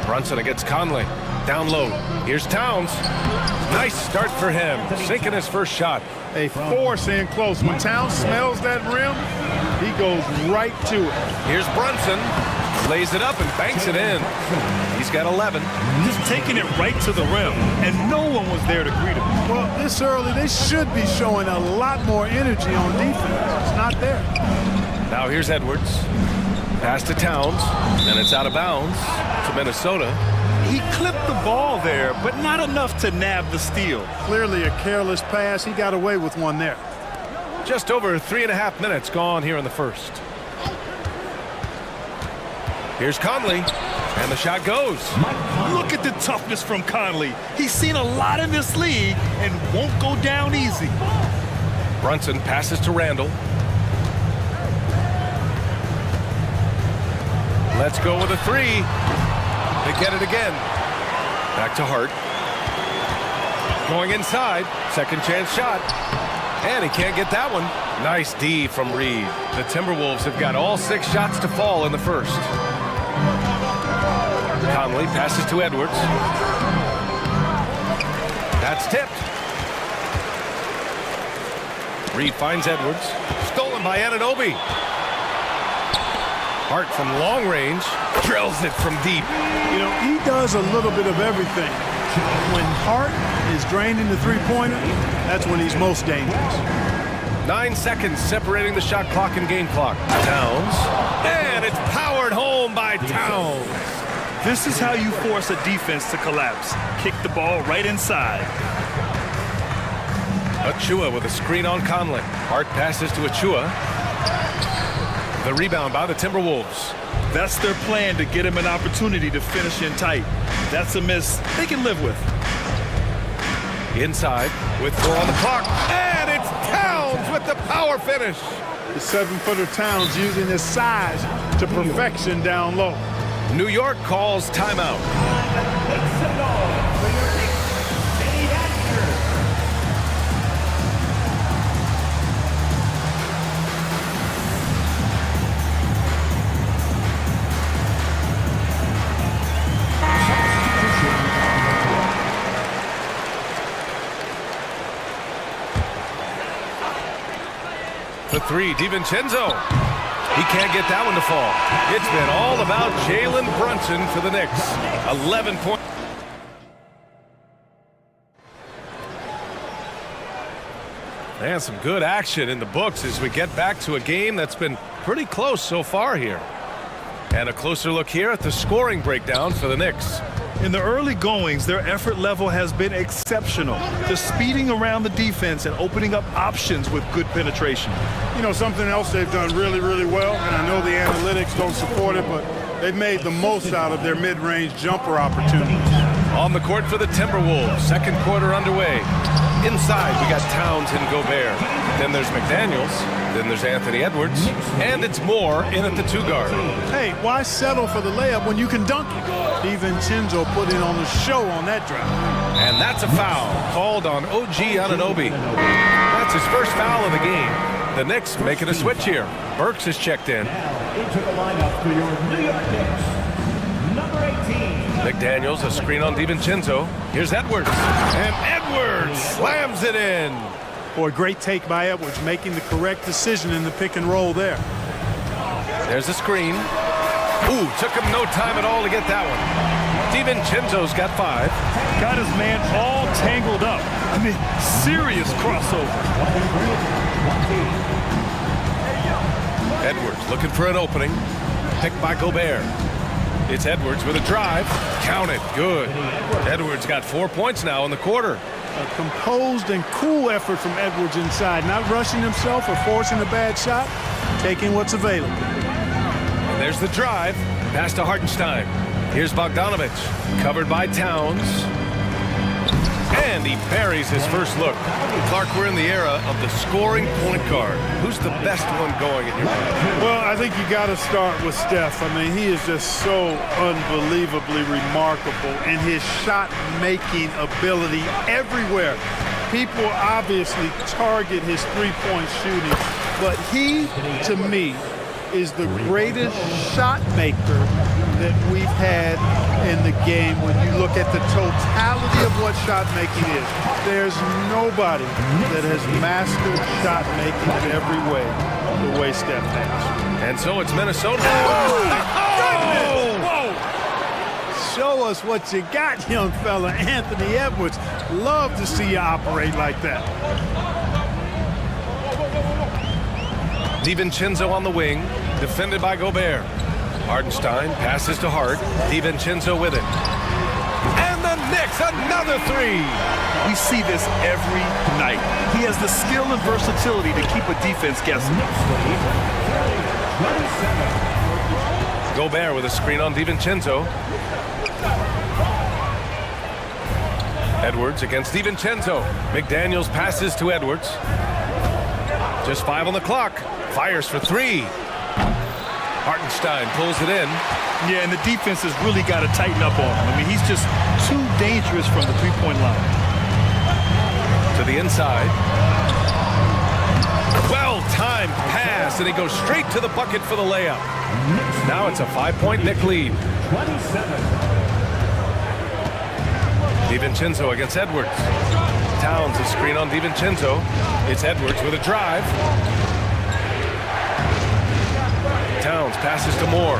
Brunson against Conley. Down low. Here's Towns. Nice start for him. Sinking his first shot. A force in close. When Towns smells that rim, he goes right to it. Here's Brunson. Lays it up and banks it in. He's got 11. Just taking it right to the rim, and no one was there to greet him. Well, this early, they should be showing a lot more energy on defense. It's not there. Now here's Edwards. Pass to Towns, and it's out of bounds to Minnesota. He clipped the ball there, but not enough to nab the steal. Clearly a careless pass. He got away with one there. Just over 3.5 minutes gone here in the first. Here's Conley, and the shot goes. Look at the toughness from Conley. He's seen a lot in this league and won't go down easy. Brunson passes to Randall. Let's go with a 3. They get it again. Back to Hart. Going inside. Second chance shot. And he can't get that one. Nice D from Reed. The Timberwolves have got all 6 shots to fall in the first. Conley passes to Edwards. That's tipped. Reed finds Edwards. stolen by Anunoby. Hart from long range drills it from deep. You know, he does a little bit of everything. When Hart is draining the three-pointer, that's when he's most dangerous. 9 seconds separating the shot clock and game clock. Towns. And it's powered home by Towns. This is how you force a defense to collapse. Kick the ball right inside. Achua with a screen on Conley. Hart passes to Achua. The rebound by the Timberwolves. That's their plan, to get him an opportunity to finish in tight. That's a miss they can live with. Inside with 4 on the clock. And it's Towns with the power finish. The 7-footer Towns using his size to perfection down low. New York calls timeout. The 3, DiVincenzo. He can't get that one to fall. It's been all about Jalen Brunson for the Knicks. 11 points. And some good action in the books as we get back to a game that's been pretty close so far here. And a closer look here at the scoring breakdown for the Knicks. In the early goings, their effort level has been exceptional. Just speeding around the defense and opening up options with good penetration. You know, something else they've done really, really well, and I know the analytics don't support it, but they've made the most out of their mid-range jumper opportunities. On the court for the Timberwolves, second quarter underway. Inside, we got Towns and Gobert. Then there's McDaniels. Then there's Anthony Edwards. And it's Moore in at the 2-guard. Hey, why settle for the layup when you can dunk it? DiVincenzo put in on the show on that drive. And that's a foul called on OG Anunoby. That's his first foul of the game. The Knicks making a switch here. Burks is checked in. Into the lineup for your New York Knicks, number 18. McDaniels, a screen on DiVincenzo. Here's Edwards. And Edwards slams it in. Boy, great take by Edwards, making the correct decision in the pick and roll there. There's a screen. Ooh, took him no time at all to get that one. DiVincenzo's got 5. Got his man all tangled up. I mean, serious crossover. Edwards looking for an opening. Picked by Gobert. It's Edwards with a drive. Count it. Good. Edwards got 4 points now in the quarter. A composed and cool effort from Edwards inside, not rushing himself or forcing a bad shot, taking what's available. And there's the drive. Pass to Hartenstein. Here's Bogdanovich. Covered by Towns. And he buries his first look. Clark, we're in the era of the scoring point guard. Who's the best one going in your mind? Well, I think you got to start with Steph. I mean, he is just so unbelievably remarkable in his shot-making ability everywhere. People obviously target his three-point shooting, but he, to me, is the greatest shot maker that we've had in the game when you look at the totality of what shot making is. There's nobody that has mastered shot making in every way the way Steph has. And so it's Minnesota. Oh! Whoa! Show us what you got, young fella. Anthony Edwards. Love to see you operate like that. DiVincenzo on the wing, defended by Gobert. Hartenstein passes to Hart. DiVincenzo with it. And the Knicks, another 3. We see this every night. He has the skill and versatility to keep a defense guessing. Gobert with a screen on DiVincenzo. Edwards against DiVincenzo. McDaniels passes to Edwards. Just 5 on the clock. Fires for 3. Hartenstein pulls it in. Yeah, and the defense has really got to tighten up on him. I mean, he's just too dangerous from the three-point line. To the inside. Well-timed pass, and he goes straight to the bucket for the layup. Now it's a 5-point Knick lead. 27. DiVincenzo against Edwards. Towns a screen on DiVincenzo. It's Edwards with a drive. passes to Moore.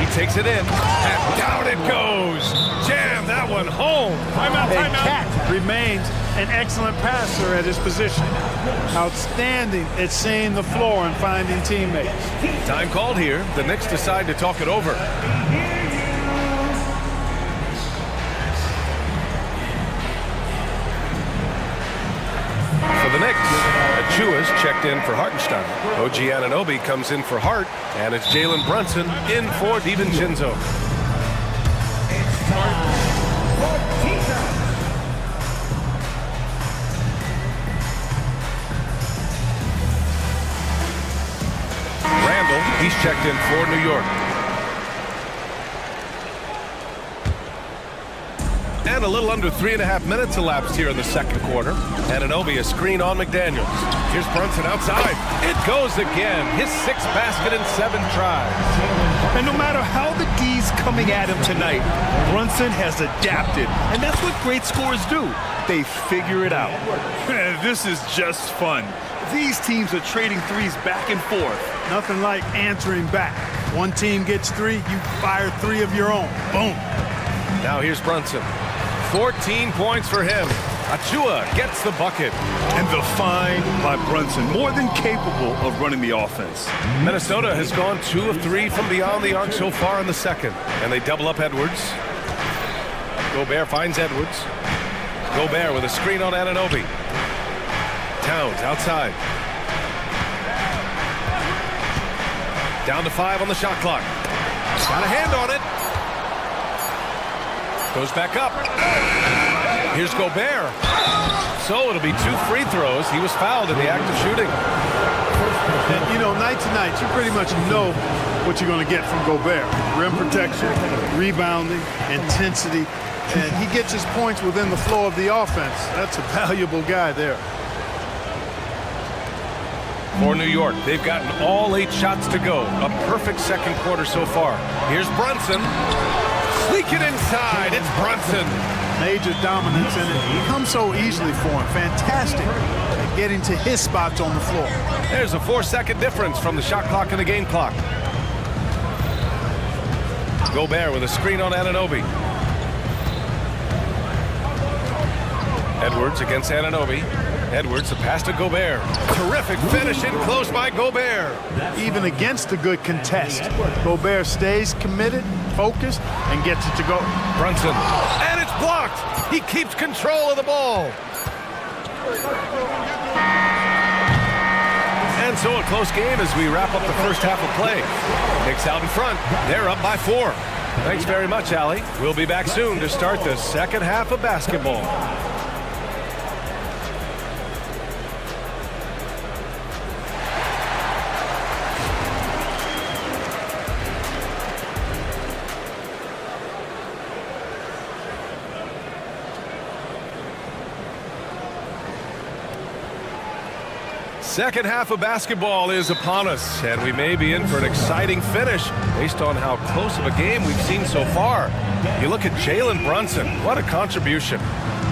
He takes it in, and down it goes. Jam that one home. Timeout, And timeout. Cat remains an excellent passer at his position. Outstanding at seeing the floor and finding teammates. Time called here. The Knicks decide to talk it over. For the Knicks, Achua's checked in for Hartenstein. OG Anunoby comes in for Hart, and it's Jalen Brunson in for DiVincenzo. Randall, he's checked in for New York. And a little under 3.5 minutes elapsed here in the second quarter. Anunoby a screen on McDaniels. Here's Brunson outside. It goes again. His 6th basket in 7 tries. And no matter how the D's coming at him tonight, Brunson has adapted. And that's what great scorers do. They figure it out. This is just fun. These teams are trading threes back and forth. Nothing like answering back. One team gets 3, you fire 3 of your own. Boom. Now here's Brunson. 14 points for him. Achua gets the bucket. And the find by Brunson, more than capable of running the offense. Minnesota has gone 2 of 3 from beyond the arc so far in the second. And they double up Edwards. Gobert finds Edwards. Gobert with a screen on Anunoby. Towns outside. Down to 5 on the shot clock. Got a hand on it. Goes back up. Here's Gobert. So it'll be 2 free throws. He was fouled in the act of shooting. And, you know, night to night, you pretty much know what you're going to get from Gobert. Rim protection, rebounding, intensity. And he gets his points within the flow of the offense. That's a valuable guy there. For New York, they've gotten all 8 shots to go. A perfect second quarter so far. Here's Brunson. Sneak it inside. It's Brunson. Major dominance in it. He comes so easily for him. Fantastic at getting to his spots on the floor. There's a 4-second difference from the shot clock and the game clock. Gobert with a screen on Anunoby. Edwards against Anunoby. Edwards, the pass to Gobert. Terrific finish in close by Gobert. Even against a good contest, Gobert stays committed, focused, and gets it to go. Brunson, and it's blocked. He keeps control of the ball. And so a close game as we wrap up the first half of play. Knicks out in front. They're up by 4. Thanks very much, Allie. We'll be back soon to start the second half of basketball. Second half of basketball is upon us, and we may be in for an exciting finish based on how close of a game we've seen so far. You look at Jalen Brunson, what a contribution.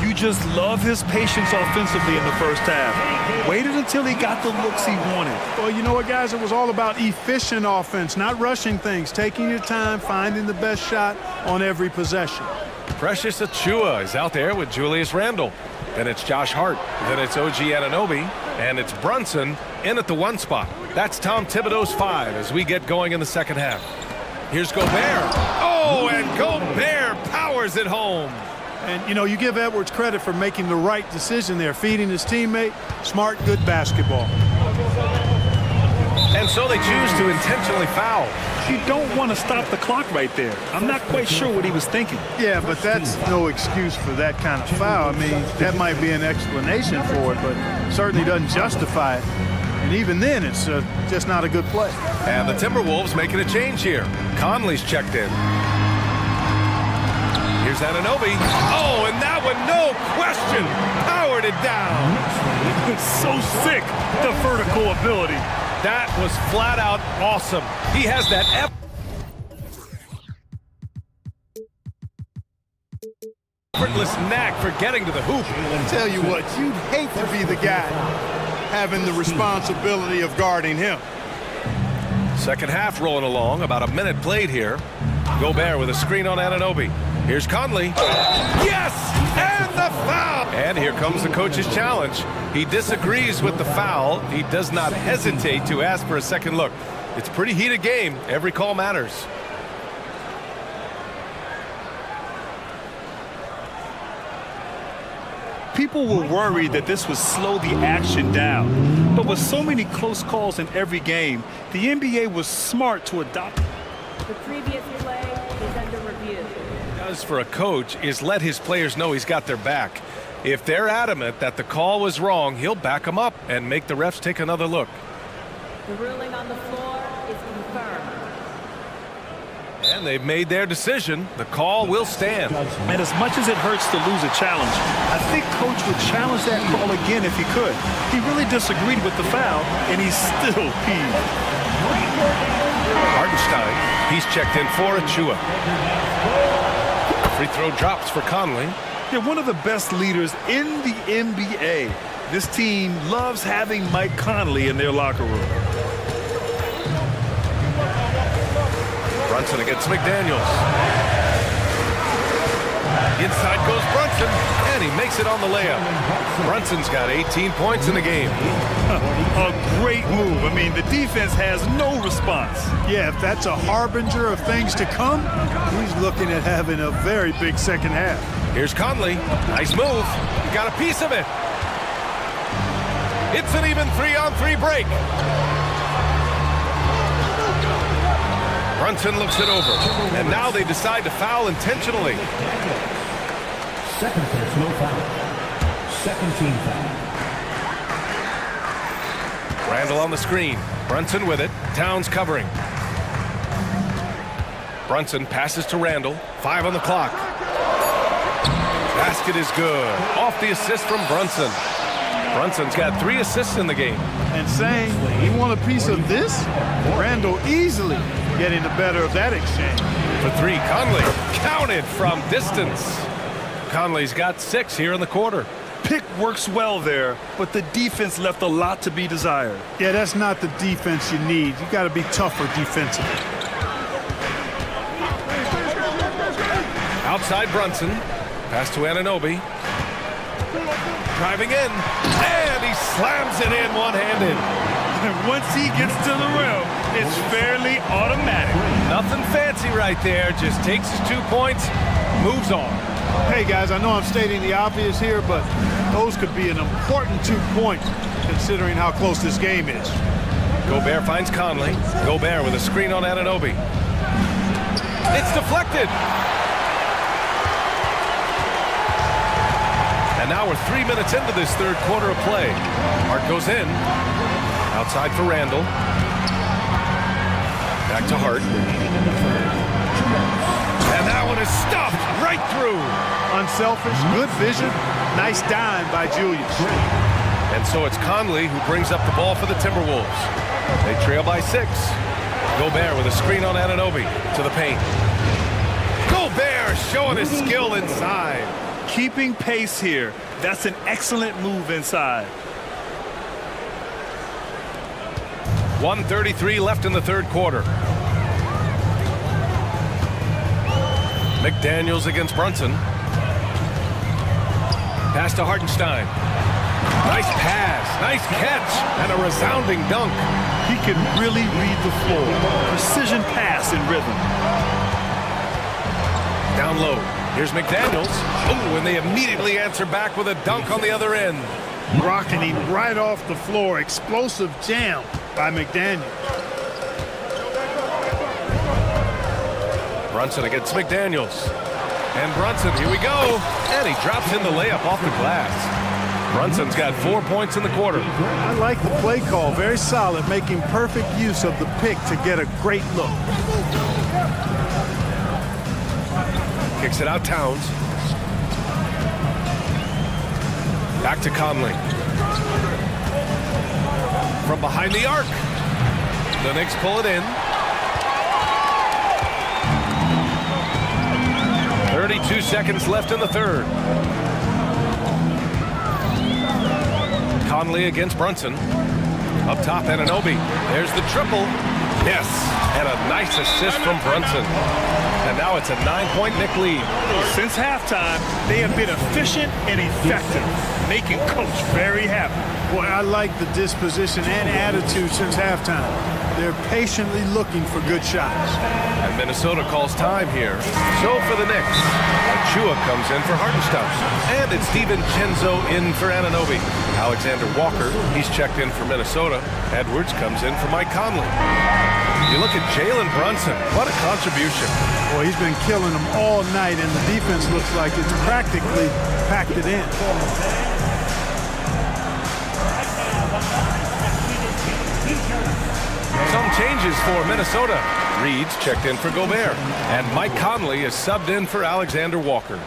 You just love his patience offensively in the first half. Waited until he got the looks he wanted. Well, you know what, guys? It was all about efficient offense, not rushing things, taking your time, finding the best shot on every possession. Precious Achiuwa is out there with Julius Randle. Then it's Josh Hart. Then it's OG Anunoby. And it's Brunson in at the 1 spot. That's Tom Thibodeau's 5 as we get going in the second half. Here's Gobert. Oh, and Gobert powers it home. And, you know, you give Edwards credit for making the right decision there, feeding his teammate. Smart, good basketball. And so they choose to intentionally foul. You don't want to stop the clock right there. I'm not quite sure what he was thinking. Yeah, but that's no excuse for that kind of foul. I mean, that might be an explanation for it, but certainly doesn't justify it. And even then, it's just not a good play. And the Timberwolves making a change here. Conley's checked in. Here's Anunoby. Oh, and that one, no question, powered it down. So sick, the vertical ability. That was flat out awesome. He has that effortless knack for getting to the hoop. Tell you what, you'd hate to be the guy having the responsibility of guarding him. Second half rolling along, about a minute played here. Gobert with a screen on Anunoby. Here's Conley. Yes! And the foul! And here comes the coach's challenge. He disagrees with the foul. He does not hesitate to ask for a second look. It's a pretty heated game. Every call matters. People were worried that this would slow the action down. But with so many close calls in every game, the NBA was smart to adopt. The previous play is under review. What he does for a coach is let his players know he's got their back. If they're adamant that the call was wrong, he'll back them up and make the refs take another look. The ruling on the floor is confirmed. And they've made their decision. The call will stand. And as much as it hurts to lose a challenge, I think Coach would challenge that call again if he could. He really disagreed with the foul, and he's still peeved. Hartenstein, he's checked in for Achua. Free throw drops for Conley. They're one of the best leaders in the NBA. This team loves having Mike Conley in their locker room. Brunson against McDaniels. Inside goes Brunson, and he makes it on the layup. Brunson's got 18 points in the game. A great move. I mean, the defense has no response. Yeah, if that's a harbinger of things to come, he's looking at having a very big second half. Here's Conley. Nice move. He got a piece of it. It's an even 3-on-3 break. Brunson looks it over. And now they decide to foul intentionally. Second personal foul. Second team foul. Randall on the screen. Brunson with it. Towns covering. Brunson passes to Randall. 5 on the clock. Basket is good. Off the assist from Brunson. Brunson's got 3 assists in the game. And saying, you want a piece of this? Randall easily getting the better of that exchange. For 3, Conley counted from distance. Conley's got 6 here in the quarter. Pick works well there, but the defense left a lot to be desired. Yeah, that's not the defense you need. You got to be tougher defensively. Outside Brunson. Pass to Anunoby. Driving in. And he slams it in one-handed. And once he gets to the rim, it's fairly automatic. Nothing fancy right there. Just takes his 2 points, moves on. Hey, guys, I know I'm stating the obvious here, but those could be an important 2 points considering how close this game is. Gobert finds Conley. Gobert with a screen on Anunoby. It's deflected. And now we're 3 minutes into this third quarter of play. Hart goes in. Outside for Randall. Back to Hart. And that one is stuffed right through. Unselfish, good vision. Nice dime by Julius. And so it's Conley who brings up the ball for the Timberwolves. They trail by 6. Gobert with a screen on Anunoby to the paint. Gobert showing his skill inside. Keeping pace here. That's an excellent move inside. 1:33 left in the third quarter. McDaniels against Brunson. Pass to Hartenstein. Nice pass, nice catch, and a resounding dunk. He can really read the floor. Precision pass in rhythm. Down low. Here's McDaniels. Oh, and they immediately answer back with a dunk on the other end. Rocking him right off the floor. Explosive jam by McDaniels. Brunson against McDaniels. And Brunson, here we go. And he drops in the layup off the glass. Brunson's got 4 points in the quarter. I like the play call. Very solid, making perfect use of the pick to get a great look. Kicks it out, Towns. Back to Conley. From behind the arc. The Knicks pull it in. 32 seconds left in the third. Conley against Brunson. Up top, Anunoby. There's the triple. Yes, and a nice assist from Brunson. And now it's a 9-point Nick lead. Since halftime, they have been efficient and effective, making Coach very happy. Boy, I like the disposition and attitude since halftime. They're patiently looking for good shots. And Minnesota calls time here. So for the Knicks, Achua comes in for Hartenstein. And it's DiVincenzo in for Anunoby. Alexander Walker, he's checked in for Minnesota. Edwards comes in for Mike Conley. You look at Jalen Brunson, what a contribution. Boy, he's been killing them all night, and the defense looks like it's practically packed it in. Some changes for Minnesota. Reed's checked in for Gobert. And Mike Conley is subbed in for Alexander Walker.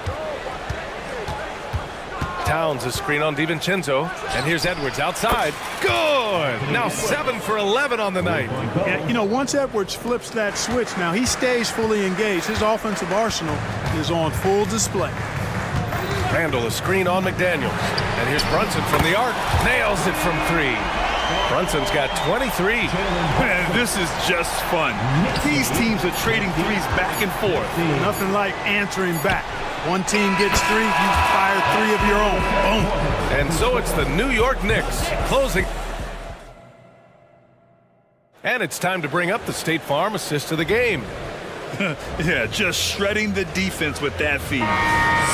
Towns is screen on DiVincenzo. And here's Edwards outside. Good! Now 7 for 11 on the night. Yeah, you know, once Edwards flips that switch, now he stays fully engaged. His offensive arsenal is on full display. Randall is screen on McDaniels. And here's Brunson from the arc. Nails it from 3. Brunson's got 23. Man, this is just fun. These teams are trading threes back and forth. Nothing like answering back. One team gets 3, you fire 3 of your own. Boom. And so it's the New York Knicks closing. And it's time to bring up the State Farm assist of the game. Yeah, just shredding the defense with that feed.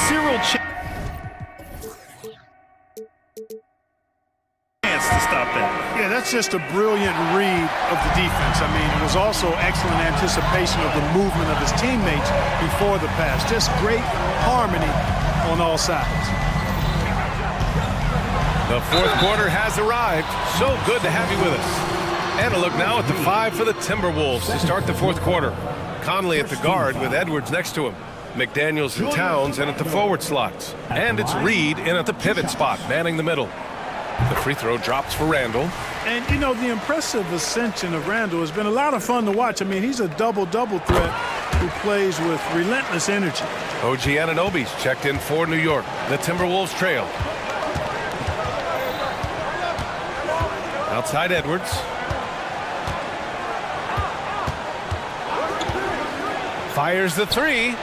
Cyril to stop that. Yeah, that's just a brilliant read of the defense. I mean, it was also excellent anticipation of the movement of his teammates before the pass. Just great harmony on all sides. The fourth quarter has arrived. So good to have you with us. And a look now at the 5 for the Timberwolves to start the fourth quarter. Conley at the guard with Edwards next to him. McDaniels and Towns in at the forward slots. And it's Reed in at the pivot spot, manning the middle. The free throw drops for Randall. And, you know, the impressive ascension of Randall has been a lot of fun to watch. I mean, he's a double-double threat who plays with relentless energy. OG Anunoby's checked in for New York. The Timberwolves trail. Outside Edwards. Fires the 3.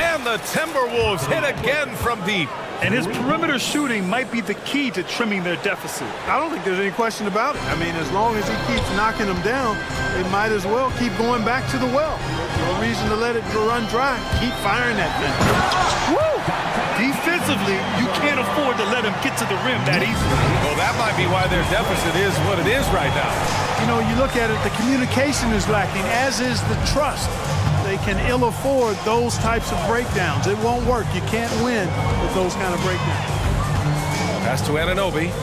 And the Timberwolves hit again from deep. And his perimeter shooting might be the key to trimming their deficit. I don't think there's any question about it. I mean, as long as he keeps knocking them down, they might as well keep going back to the well. No reason to let it run dry. Keep firing that thing. Woo! Defensively, you can't afford to let him get to the rim that easily. Well, that might be why their deficit is what it is right now. You know, you look at it, the communication is lacking, as is the trust. They can ill afford those types of breakdowns. It won't work. You can't win with those kind of breakdowns. Pass to Anunoby.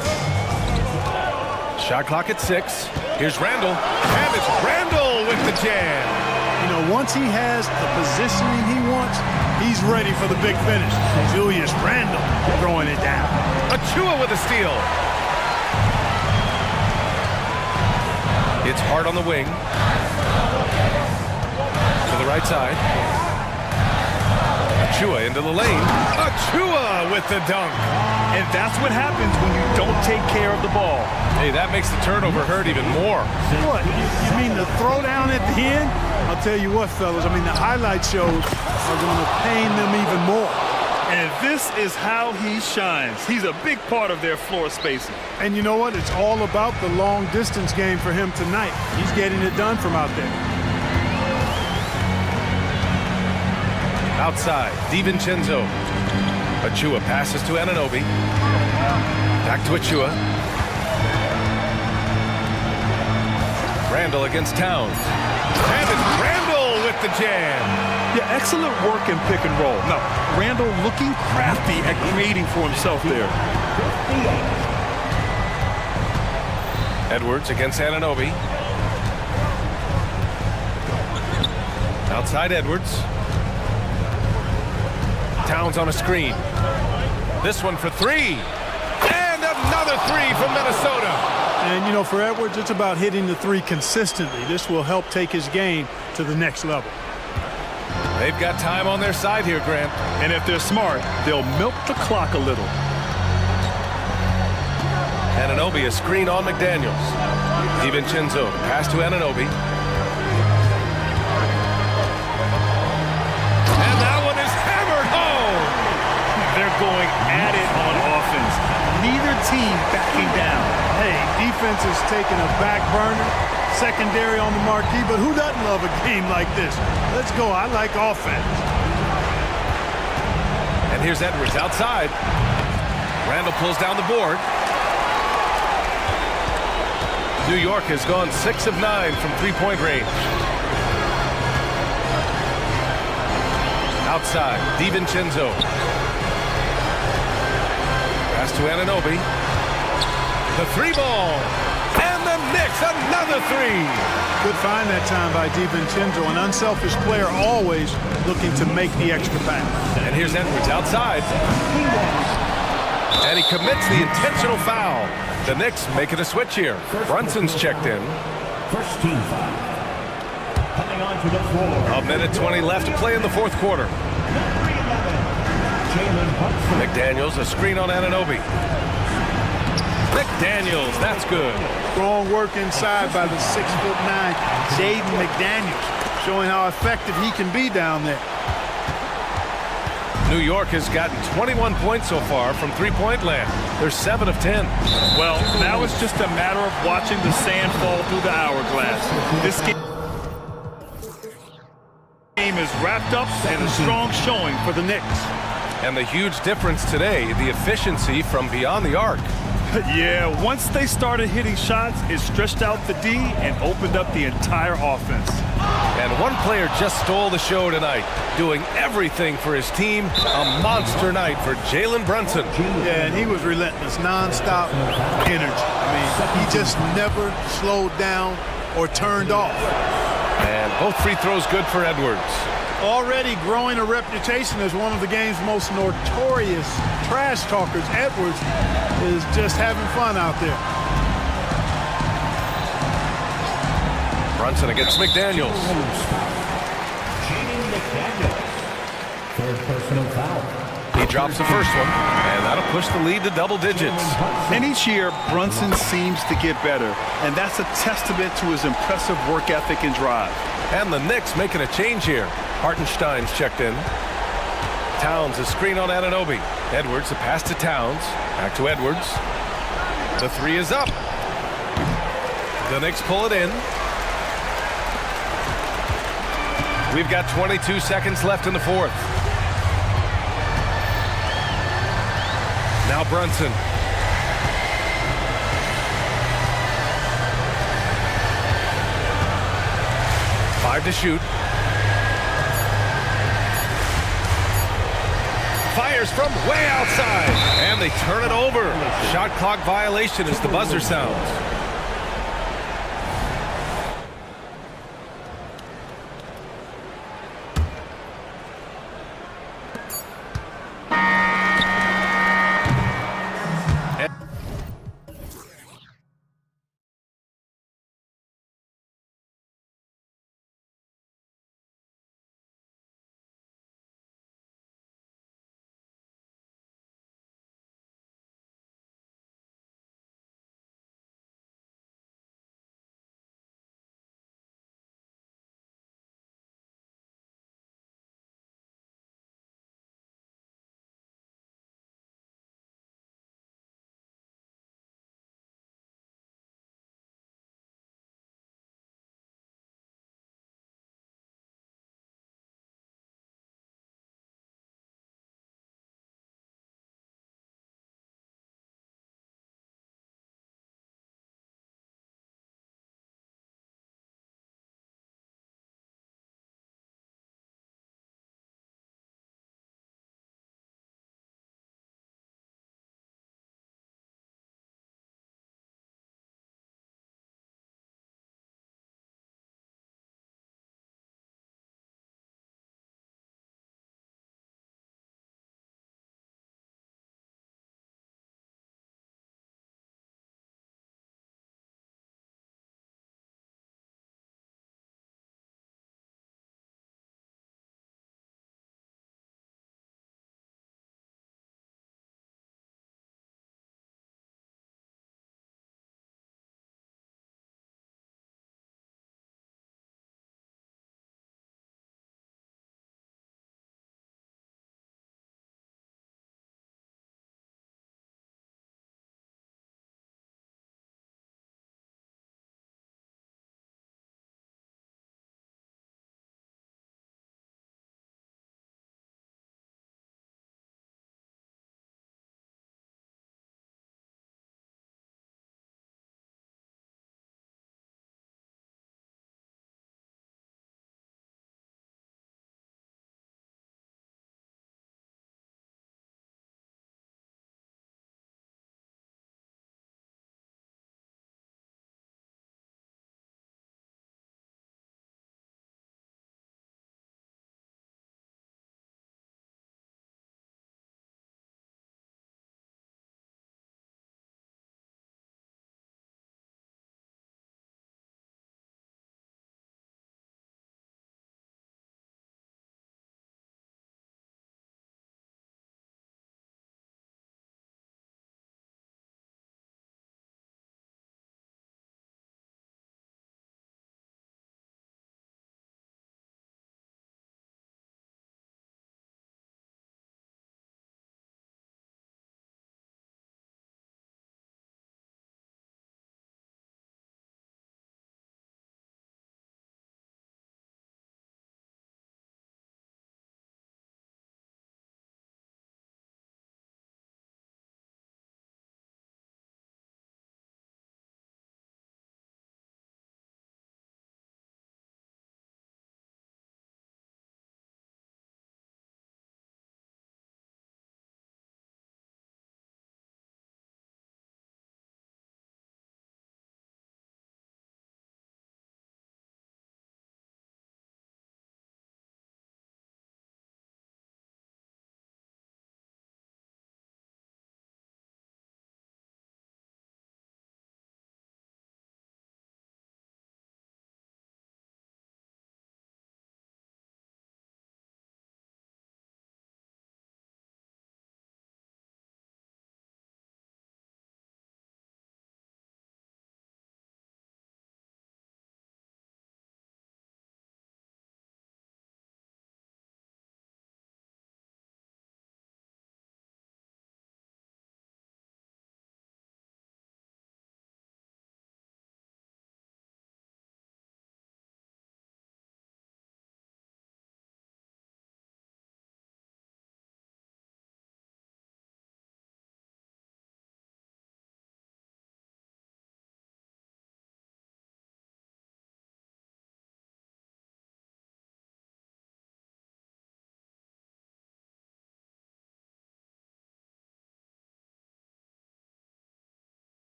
Shot clock at 6. Here's Randall. And it's Randall with the jam. You know, once he has the positioning he wants, he's ready for the big finish. Julius Randall throwing it down. Achua with a steal. It's hard on the wing. To the right side. Achua into the lane. Achua with the dunk. And that's what happens when you don't take care of the ball. Hey, that makes the turnover hurt even more. What? You mean the throwdown at the end? I'll tell you what, fellas. I mean, the highlight shows are going to pain them even more. And this is how he shines. He's a big part of their floor spacing. And you know what? It's all about the long distance game for him tonight. He's getting it done from out there. Outside, DiVincenzo. Achua passes to Anunoby. Back to Achua. Randall against Towns. And it's Randall with the jam. Yeah, excellent work in pick and roll. No, Randall looking crafty at creating for himself there. Edwards against Anunoby. Outside Edwards. Towns on a screen. This one for 3. And another 3 from Minnesota. And, you know, for Edwards, it's about hitting the 3 consistently. This will help take his game to the next level. They've got time on their side here, Grant. And if they're smart, they'll milk the clock a little. Anunoby a screen on McDaniels. DiVincenzo pass to Anunoby. going at it on offense. Neither team backing down. Hey, defense is taking a back burner, secondary on the marquee, but who doesn't love a game like this? Let's go. I like offense. And here's Edwards outside. Randall pulls down the board. New York has gone 6 of 9 from three-point range. Outside, DiVincenzo. Pass to Anunoby. The three ball. And the Knicks, another three. Good find that time by DiVincenzo. An unselfish player always looking to make the extra pass. And here's Edwards outside. And he commits the intentional foul. The Knicks making a switch here. Brunson's checked in. First team foul. Coming onto the floor. A minute 20 left to play in the fourth quarter. McDaniels, a screen on Anunoby. McDaniels, that's good. Strong work inside by the 6'9" Jaden McDaniels, showing how effective he can be down there. New York has gotten 21 points so far from three-point land. They're 7 of 10. Well, now it's just a matter of watching the sand fall through the hourglass. This game is wrapped up and a strong showing for the Knicks. And the huge difference today, the efficiency from beyond the arc. Yeah, once they started hitting shots, it stretched out the D and opened up the entire offense. And one player just stole the show tonight, doing everything for his team. A monster night for Jalen Brunson. Yeah, and he was relentless, nonstop energy. I mean, he just never slowed down or turned off. And both free throws good for Edwards. Already growing a reputation as one of the game's most notorious trash talkers, Edwards is just having fun out there. Brunson against McDaniels. Third personal foul. He drops the first one, and that'll push the lead to double digits. And each year, Brunson seems to get better, and that's a testament to his impressive work ethic and drive. And the Knicks making a change here. Hartenstein's checked in. Towns, a screen on Anunoby. Edwards, a pass to Towns. Back to Edwards. The three is up. The Knicks pull it in. We've got 22 seconds left in the fourth. Now Brunson. Five to shoot. Fires from way outside. And they turn it over. Shot clock violation as the buzzer sounds.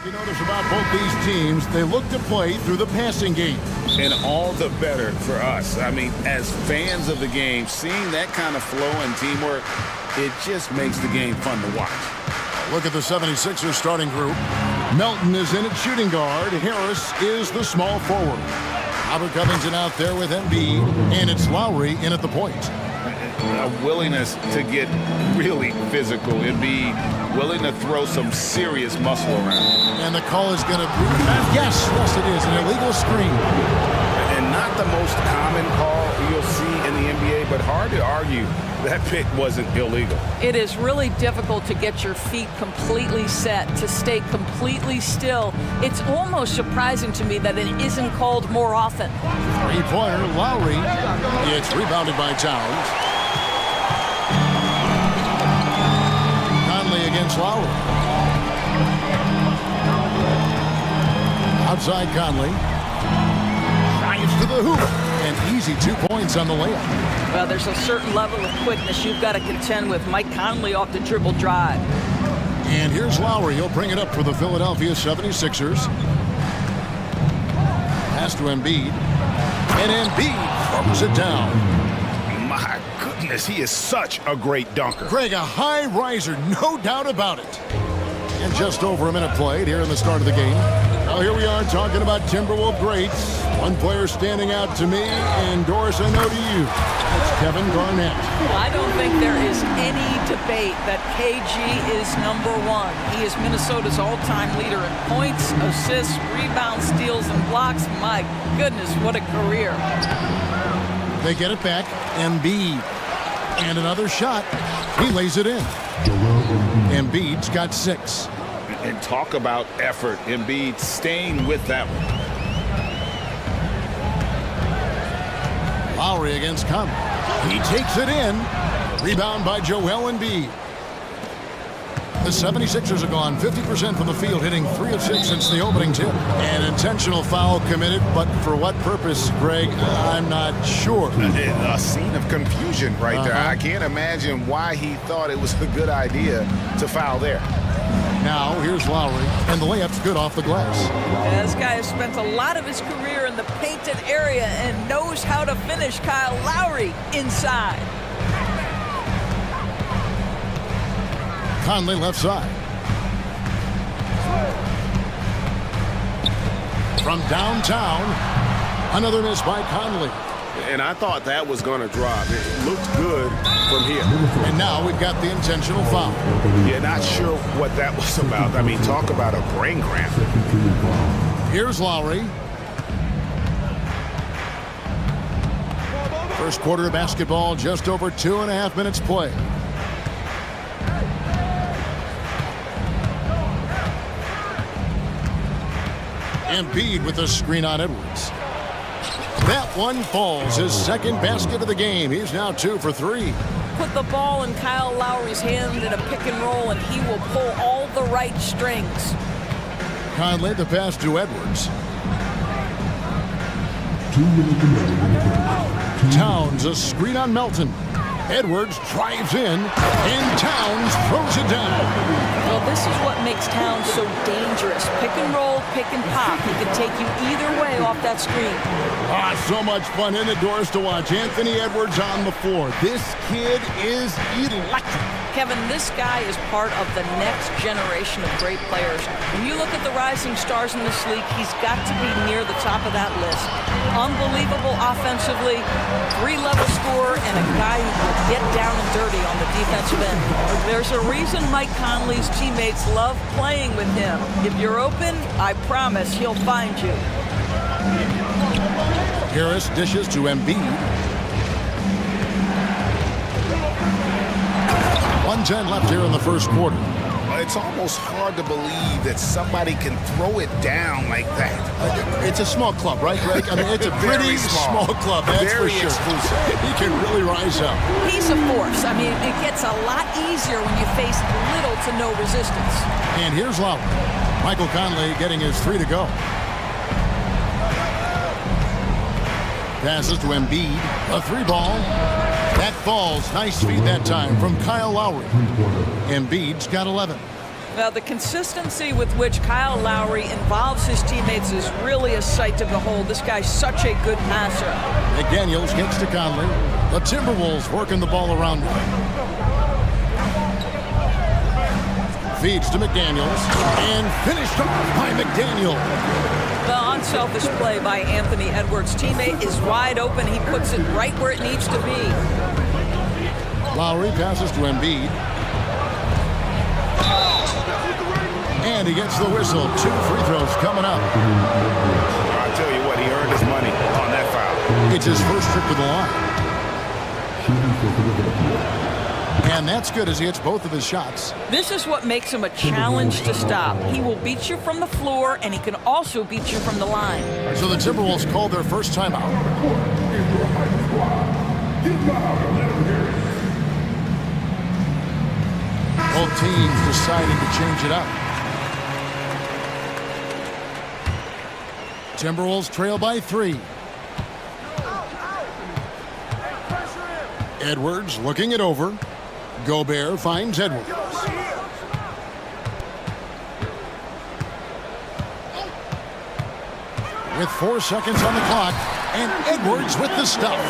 You notice about both these teams, they look to play through the passing game. And all the better for us. I mean, as fans of the game, seeing that kind of flow and teamwork, it just makes the game fun to watch. Look at the 76ers starting group. Melton is in at shooting guard. Harris is the small forward. Robert Covington out there with Embiid, and it's Lowry in at the point. A willingness to get really physical and be willing to throw some serious muscle around. And the call is going to be, yes, it is, an illegal screen. And not the most common call you'll see in the NBA, but hard to argue that pick wasn't illegal. It is really difficult to get your feet completely set, to stay completely still. It's almost surprising to me that it isn't called more often. Three-pointer, Lowry. It's rebounded by Towns. Conley against Lowry. Outside Conley. Drives to the hoop. And easy 2 points on the layup. Well, there's a certain level of quickness you've got to contend with. Mike Conley off the dribble drive. And here's Lowry. He'll bring it up for the Philadelphia 76ers. Pass to Embiid. And Embiid throws it down. My goodness, he is such a great dunker. Greg, a high riser, no doubt about it. And just over a minute played here in the start of the game. Now here we are talking about Timberwolves greats. One player standing out to me, and Doris, I know to you. That's Kevin Garnett. Well, I don't think there is any debate that KG is #1. He is Minnesota's all-time leader in points, assists, rebounds, steals, and blocks. My goodness, what a career. They get it back. Embiid. And another shot. He lays it in. Embiid's got 6. And talk about effort. Embiid staying with that one. Lowry against Conley. He takes it in. Rebound by Joel Embiid. The 76ers have gone 50% from the field, hitting 3 of 6 since the opening tip. An intentional foul committed, but for what purpose, Greg, I'm not sure. A scene of confusion right there. I can't imagine why he thought it was a good idea to foul there. Now, here's Lowry, and the layup's good off the glass. Yeah, this guy has spent a lot of his career in the painted area and knows how to finish. Kyle Lowry inside. Conley left side. From downtown, another miss by Conley. And I thought that was going to drop. It looked good from here. And now we've got the intentional foul. Yeah, not sure what that was about. I mean, talk about a brain cramp. Here's Lowry. First quarter of basketball, just over 2.5 minutes play. Embiid with a screen on Edwards. That one falls, his second basket of the game. He's now 2 for 3. Put the ball in Kyle Lowry's hand in a pick and roll, and he will pull all the right strings. Conley, the pass to Edwards. Towns, a screen on Melton. Edwards drives in, and Towns throws it down. Well, this is what makes Towns so dangerous. Pick and roll, pick and pop. He can take you either way off that screen. So much fun in the doors to watch. Anthony Edwards on the floor. This kid is electric. Kevin, this guy is part of the next generation of great players. When you look at the rising stars in this league, he's got to be near the top of that list. Unbelievable offensively, 3-level scorer, and a guy who will get down and dirty on the defensive end. There's a reason Mike Conley's teammates love playing with him. If you're open, I promise he'll find you. Harris dishes to Embiid. 1:10 left here in the first quarter. It's almost hard to believe that somebody can throw it down like that. It's a small club, right, Greg? I mean, it's a pretty small club, that's Very for sure. exclusive. He can really rise up. He's a force. I mean, it gets a lot easier when you face little to no resistance. And here's Lowry. Michael Conley getting his 3 to go. Passes to Embiid. A 3-ball. That falls. Nice feed that time from Kyle Lowry. Embiid's got 11. Now, the consistency with which Kyle Lowry involves his teammates is really a sight to behold. This guy's such a good passer. McDaniels gets to Conley. The Timberwolves working the ball around him. Feeds to McDaniels. And finished off by McDaniel. The unselfish play by Anthony Edwards' teammate is wide open. He puts it right where it needs to be. Lowry passes to Embiid. And he gets the whistle. 2 free throws coming up. I'll tell you what, he earned his money on that foul. It's his first trip to the line. And that's good as he hits both of his shots. This is what makes him a challenge to stop. He will beat you from the floor, and he can also beat you from the line. So the Timberwolves called their first timeout. Both teams deciding to change it up. Timberwolves trail by 3. Edwards looking it over. Gobert finds Edwards. With 4 seconds on the clock, and Edwards with the stuff.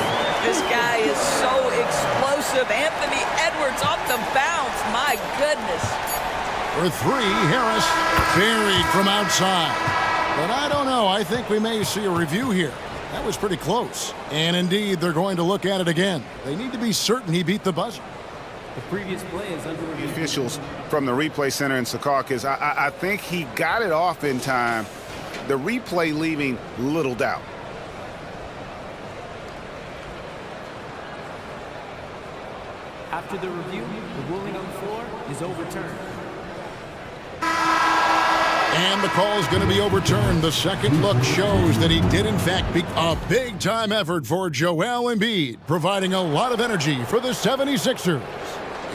This guy is so explosive. Anthony Edwards off the bounce. My goodness. For 3, Harris buried from outside. But I don't know. I think we may see a review here. That was pretty close. And indeed, they're going to look at it again. They need to be certain he beat the buzzer. The previous play is under review. Officials from the replay center in Secaucus, I think he got it off in time. The replay leaving little doubt. After the review, the ruling on the floor is overturned. And the call is going to be overturned. The second look shows that he did, in fact, make a big-time effort for Joel Embiid, providing a lot of energy for the 76ers.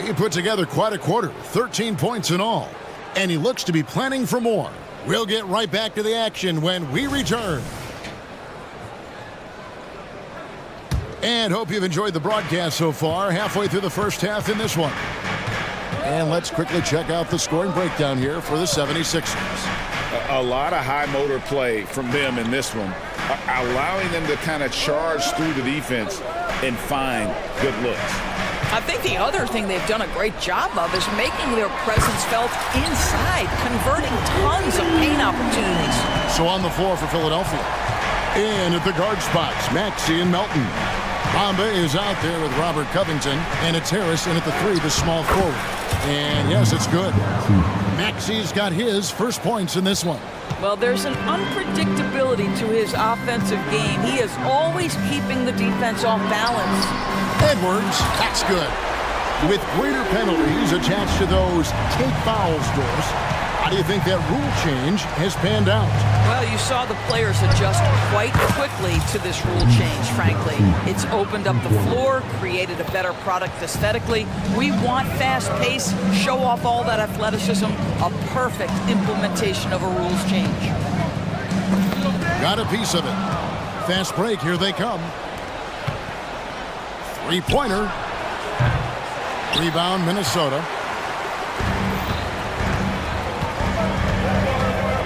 He put together quite a quarter, 13 points in all, and he looks to be planning for more. We'll get right back to the action when we return. And hope you've enjoyed the broadcast so far, halfway through the first half in this one. And let's quickly check out the scoring breakdown here for the 76ers. A lot of high motor play from them in this one, allowing them to kind of charge through the defense and find good looks. I think the other thing they've done a great job of is making their presence felt inside, converting tons of paint opportunities. So on the floor for Philadelphia. In at the guard spots, Maxey and Melton. Bamba is out there with Robert Covington, and it's Harris in at the 3, the small forward. And yes, it's good. Maxey's got his first points in this one. Well, there's an unpredictability to his offensive game. He is always keeping the defense off balance. Edwards, that's good. With greater penalties attached to those take fouls, Doris, how do you think that rule change has panned out? Well, you saw the players adjust quite quickly to this rule change, frankly. It's opened up the floor, created a better product aesthetically. We want fast pace, show off all that athleticism, a perfect implementation of a rules change. Got a piece of it. Fast break, here they come. 3-pointer. Rebound, Minnesota.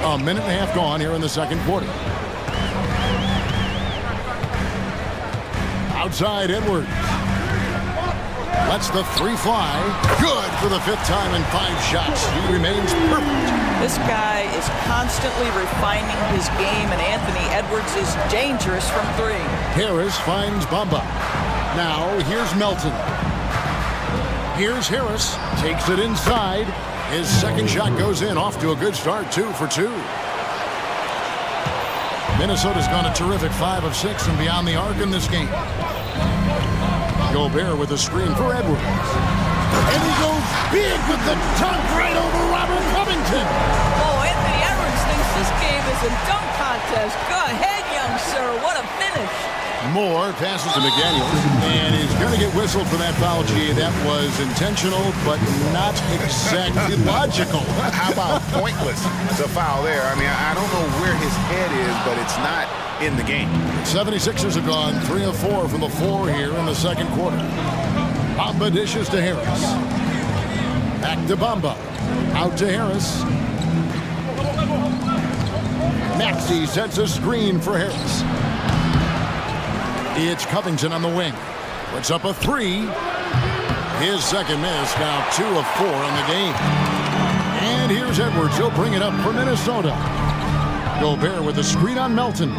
A minute and a half gone here in the second quarter. Outside, Edwards. Lets the 3 fly. Good for the 5th time in 5 shots. He remains perfect. This guy is constantly refining his game, and Anthony Edwards is dangerous from 3. Harris finds Bamba. Now, here's Melton. Here's Harris. Takes it inside. His second shot goes in, off to a good start, 2 for 2. Minnesota's gone a terrific 5 of 6 and beyond the arc in this game. Gobert with a screen for Edwards. And he goes big with the dunk right over Robert Covington. Oh, Anthony Edwards thinks this game is a dunk contest. Go ahead, young sir. What a finish. Moore passes to McDaniels, and he's going to get whistled for that foul. Gee, that was intentional, but not exactly logical. How about pointless? It's a foul there. I mean, I don't know where his head is, but it's not in the game. 76ers have gone 3 of 4 from the floor here in the second quarter. Bamba dishes to Harris. Back to Bamba. Out to Harris. Maxey sets a screen for Harris. It's Covington on the wing. Puts up a three. His second miss, now 2 of 4 on the game. And here's Edwards. He'll bring it up for Minnesota. Gobert with a screen on Melton.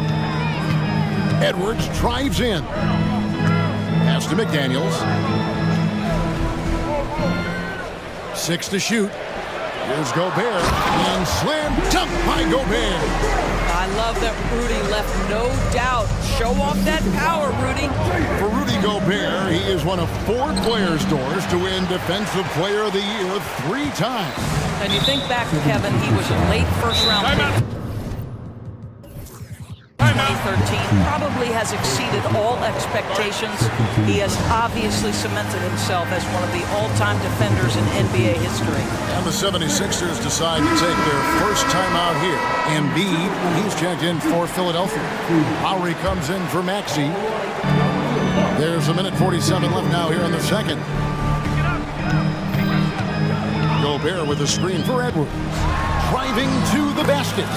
Edwards drives in. Pass to McDaniels. 6 to shoot. Here's Gobert. And slam dunk by Gobert. I love that Rudy left no doubt. Show off that power, Rudy. For Rudy Gobert, he is one of 4 players, Doris, to win Defensive Player of the Year 3 times. And you think back, Kevin, he was a late first-round pick. 2013 probably has exceeded all expectations. He has obviously cemented himself as one of the all-time defenders in NBA history. And the 76ers decide to take their first time out here. Embiid, he's checked in for Philadelphia. Lowry comes in for Maxey. There's 1:47 left now here in the second. Gobert with a screen for Edwards. Driving to the basket.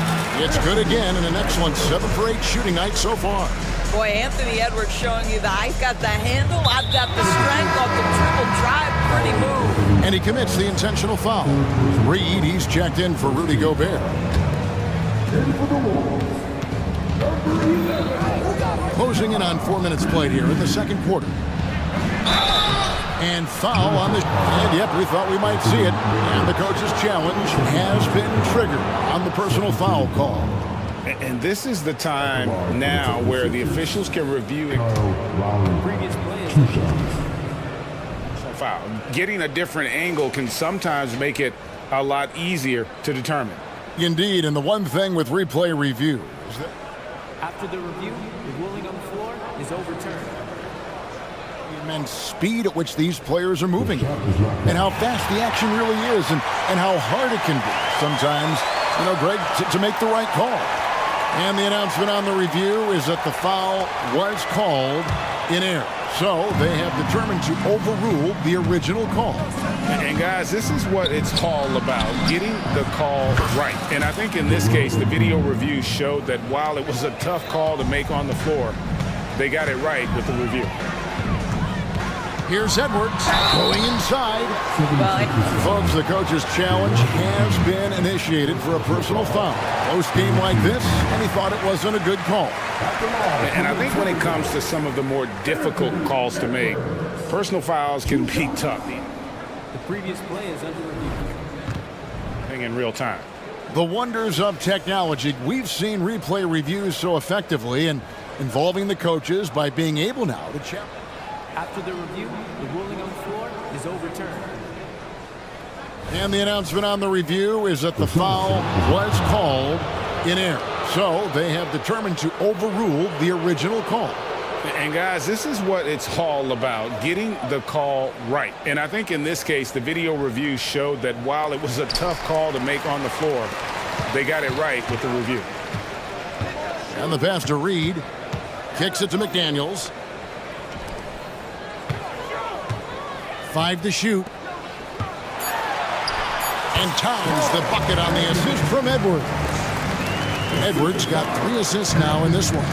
It's good again, and an excellent 7 for 8 shooting night so far. Boy, Anthony Edwards showing you that I've got the handle, I've got the strength off the dribble drive, pretty move. And he commits the intentional foul. Reed, he's checked in for Rudy Gobert. Closing in on 4 minutes played here in the second quarter. And foul on the... And yep, we thought we might see it. And the coach's challenge has been triggered on the personal foul call. And this is the time now where the officials can review it. Previous play is foul. Getting a different angle can sometimes make it a lot easier to determine. Indeed, and the one thing with replay review is that after the review, the ruling on the floor is overturned. immense speed at which these players are moving and how fast the action really is and how hard it can be sometimes, you know, Greg, to make the right call. And the announcement on the review is that the foul was called in error. So they have determined to overrule the original call. And guys, this is what it's all about, getting the call right. And I think in this case, the video review showed that while it was a tough call to make on the floor, they got it right with the review. Here's Edwards going inside. Folks, the coach's challenge has been initiated for a personal foul. Close game like this, and he thought it wasn't a good call. And I think when it comes to some of the more difficult calls to make, personal fouls can be tough. The previous play is under review. In real time. The wonders of technology. We've seen replay reviews so effectively and involving the coaches by being able now to challenge. After the review, the ruling on the floor is overturned. And the announcement on the review is that the foul was called in error. So they have determined to overrule the original call. And guys, this is what it's all about, getting the call right. And I think in this case, the video review showed that while it was a tough call to make on the floor, they got it right with the review. And the pass to Reed. Kicks it to McDaniels. 5 to shoot. And Towns the bucket on the assist from Edwards. Edwards got 3 assists now in this one.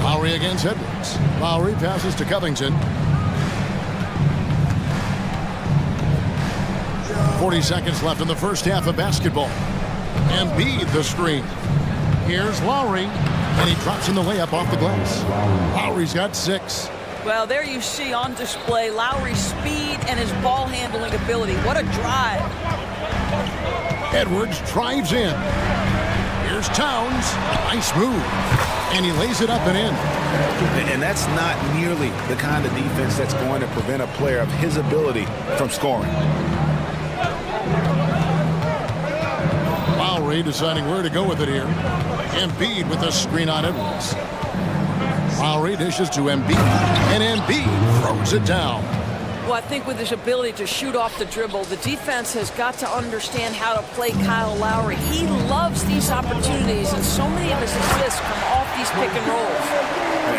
Lowry against Edwards. Lowry passes to Covington. 40 seconds left in the first half of basketball. Embiid the screen. Here's Lowry, and he drops in the layup off the glass. Lowry's got 6. Well, there you see on display Lowry's speed and his ball handling ability. What a drive. Edwards drives in. Here's Towns. Nice move. And he lays it up and in. And that's not nearly the kind of defense that's going to prevent a player of his ability from scoring. Lowry deciding where to go with it here. Embiid with a screen on Edwards. Lowry dishes to Embiid, and Embiid throws it down. Well, I think with his ability to shoot off the dribble, the defense has got to understand how to play Kyle Lowry. He loves these opportunities, and so many of his assists come off these pick and rolls.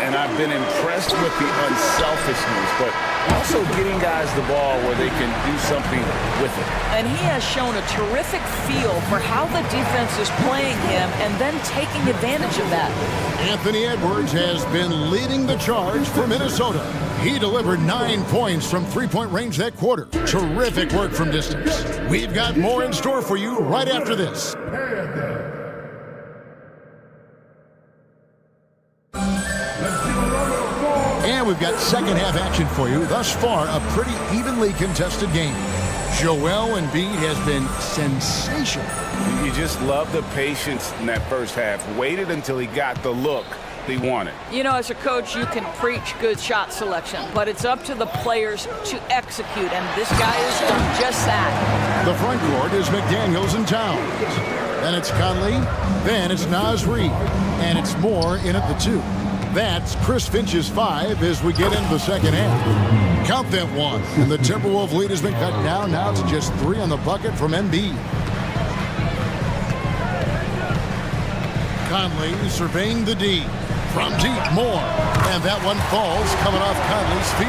And I've been impressed with the unselfishness, but also getting guys the ball where they can do something with it. And he has shown a terrific feel for how the defense is playing him and then taking advantage of that. Anthony Edwards has been leading the charge for Minnesota. He delivered 9 points from three-point range that quarter. Terrific work from distance. We've got more in store for you right after this. And we've got second half action for you. Thus far, a pretty evenly contested game. Joel Embiid has been sensational. You just love the patience in that first half. Waited until he got the look he wanted. You know, as a coach, you can preach good shot selection, but it's up to the players to execute, and this guy has done just that. The front court is McDaniels and Towns. Then it's Conley. Then it's Naz Reid. And it's Moore in at the 2. That's Chris Finch's 5 as we get into the second half. Count that 1. And the Timberwolves lead has been cut down now to just 3 on the bucket from Embiid. Conley surveying the D. From deep, Moore. And that one falls coming off Conley's feet.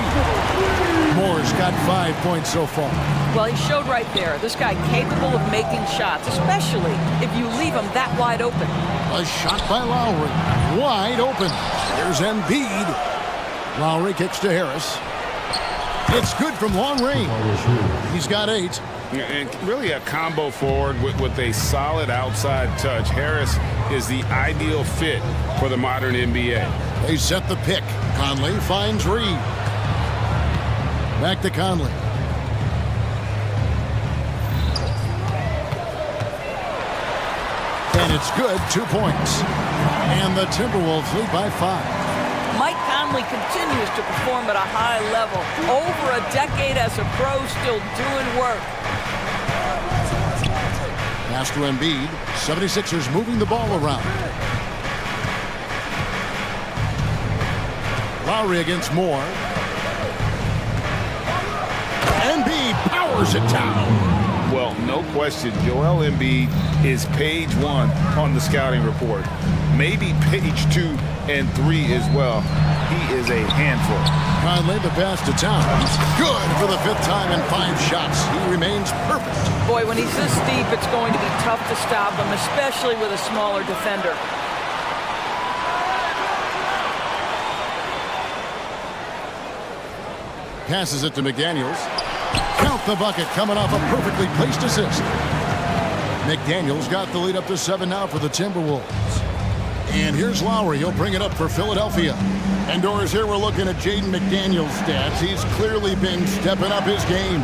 Moore's got 5 points so far. Well, he showed right there. This guy capable of making shots, especially if you leave him that wide open. A shot by Lowry. Wide open. There's Embiid. Lowry kicks to Harris. It's good from long range. He's got 8. And really a combo forward with a solid outside touch. Harris is the ideal fit for the modern NBA. They set the pick. Conley finds Reid. Back to Conley. And it's good, 2 points. And the Timberwolves lead by 5. Mike Conley continues to perform at a high level. Over a decade as a pro, still doing work. Pass to Embiid. 76ers moving the ball around. Lowry against Moore. Embiid powers it down. Well, no question, Joel Embiid is page 1 on the scouting report. Maybe page 2 and 3 as well. He is a handful. Conley the pass to Towns. Good for the 5th time in 5 shots. He remains perfect. Boy, when he's this deep, it's going to be tough to stop him, especially with a smaller defender. Passes it to McDaniels. Count the bucket coming off a perfectly placed assist. McDaniels got the lead up to 7 now for the Timberwolves. And here's Lowry. He'll bring it up for Philadelphia. And Doris, here we're looking at Jaden McDaniels' stats. He's clearly been stepping up his game.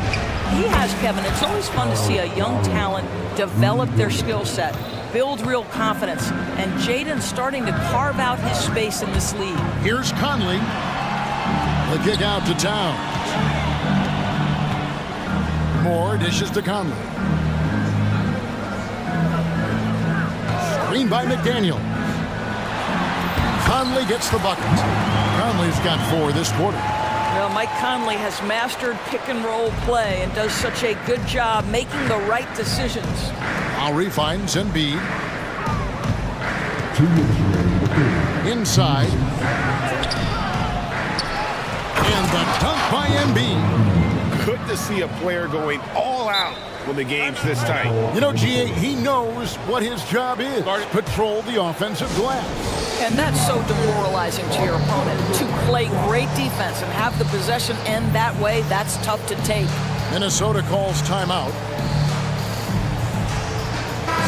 He has, Kevin. It's always fun to see a young talent develop their skill set, build real confidence, and Jaden's starting to carve out his space in this league. Here's Conley. The kick out to Towns. Moore dishes to Conley. Screen by McDaniel. Conley gets the bucket. Conley's got 4 this quarter. Well, Mike Conley has mastered pick-and-roll play and does such a good job making the right decisions. Lowry finds Embiid. Inside. And the dunk by Embiid. Good to see a player going all out when the game's this tight. You know, GA, he knows what his job is. Patrol the offensive glass. And that's so demoralizing to your opponent. To play great defense and have the possession end that way, that's tough to take. Minnesota calls timeout.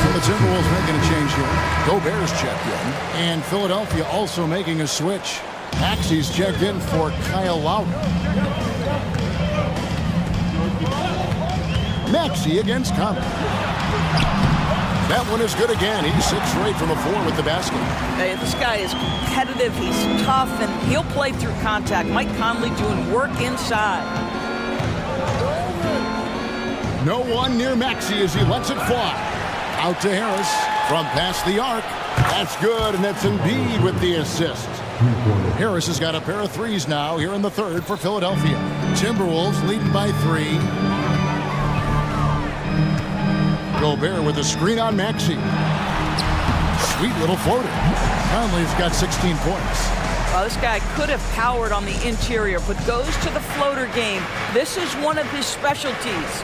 So the Timberwolves making a change here. Gobert's checked in. And Philadelphia also making a switch. Maxey's checked in for Kyle Lowry. Maxey against Conley. That one is good again. He's 6 straight from the floor with the basket. Hey, this guy is competitive. He's tough, and he'll play through contact. Mike Conley doing work inside. No one near Maxey as he lets it fly. Out to Harris from past the arc. That's good, and that's Embiid with the assist. Harris has got a pair of 3s now here in the 3rd for Philadelphia. Timberwolves leading by 3. Gobert with a screen on Maxey. Sweet little floater. Conley's got 16 points. Well, this guy could have powered on the interior, but goes to the floater game. This is one of his specialties.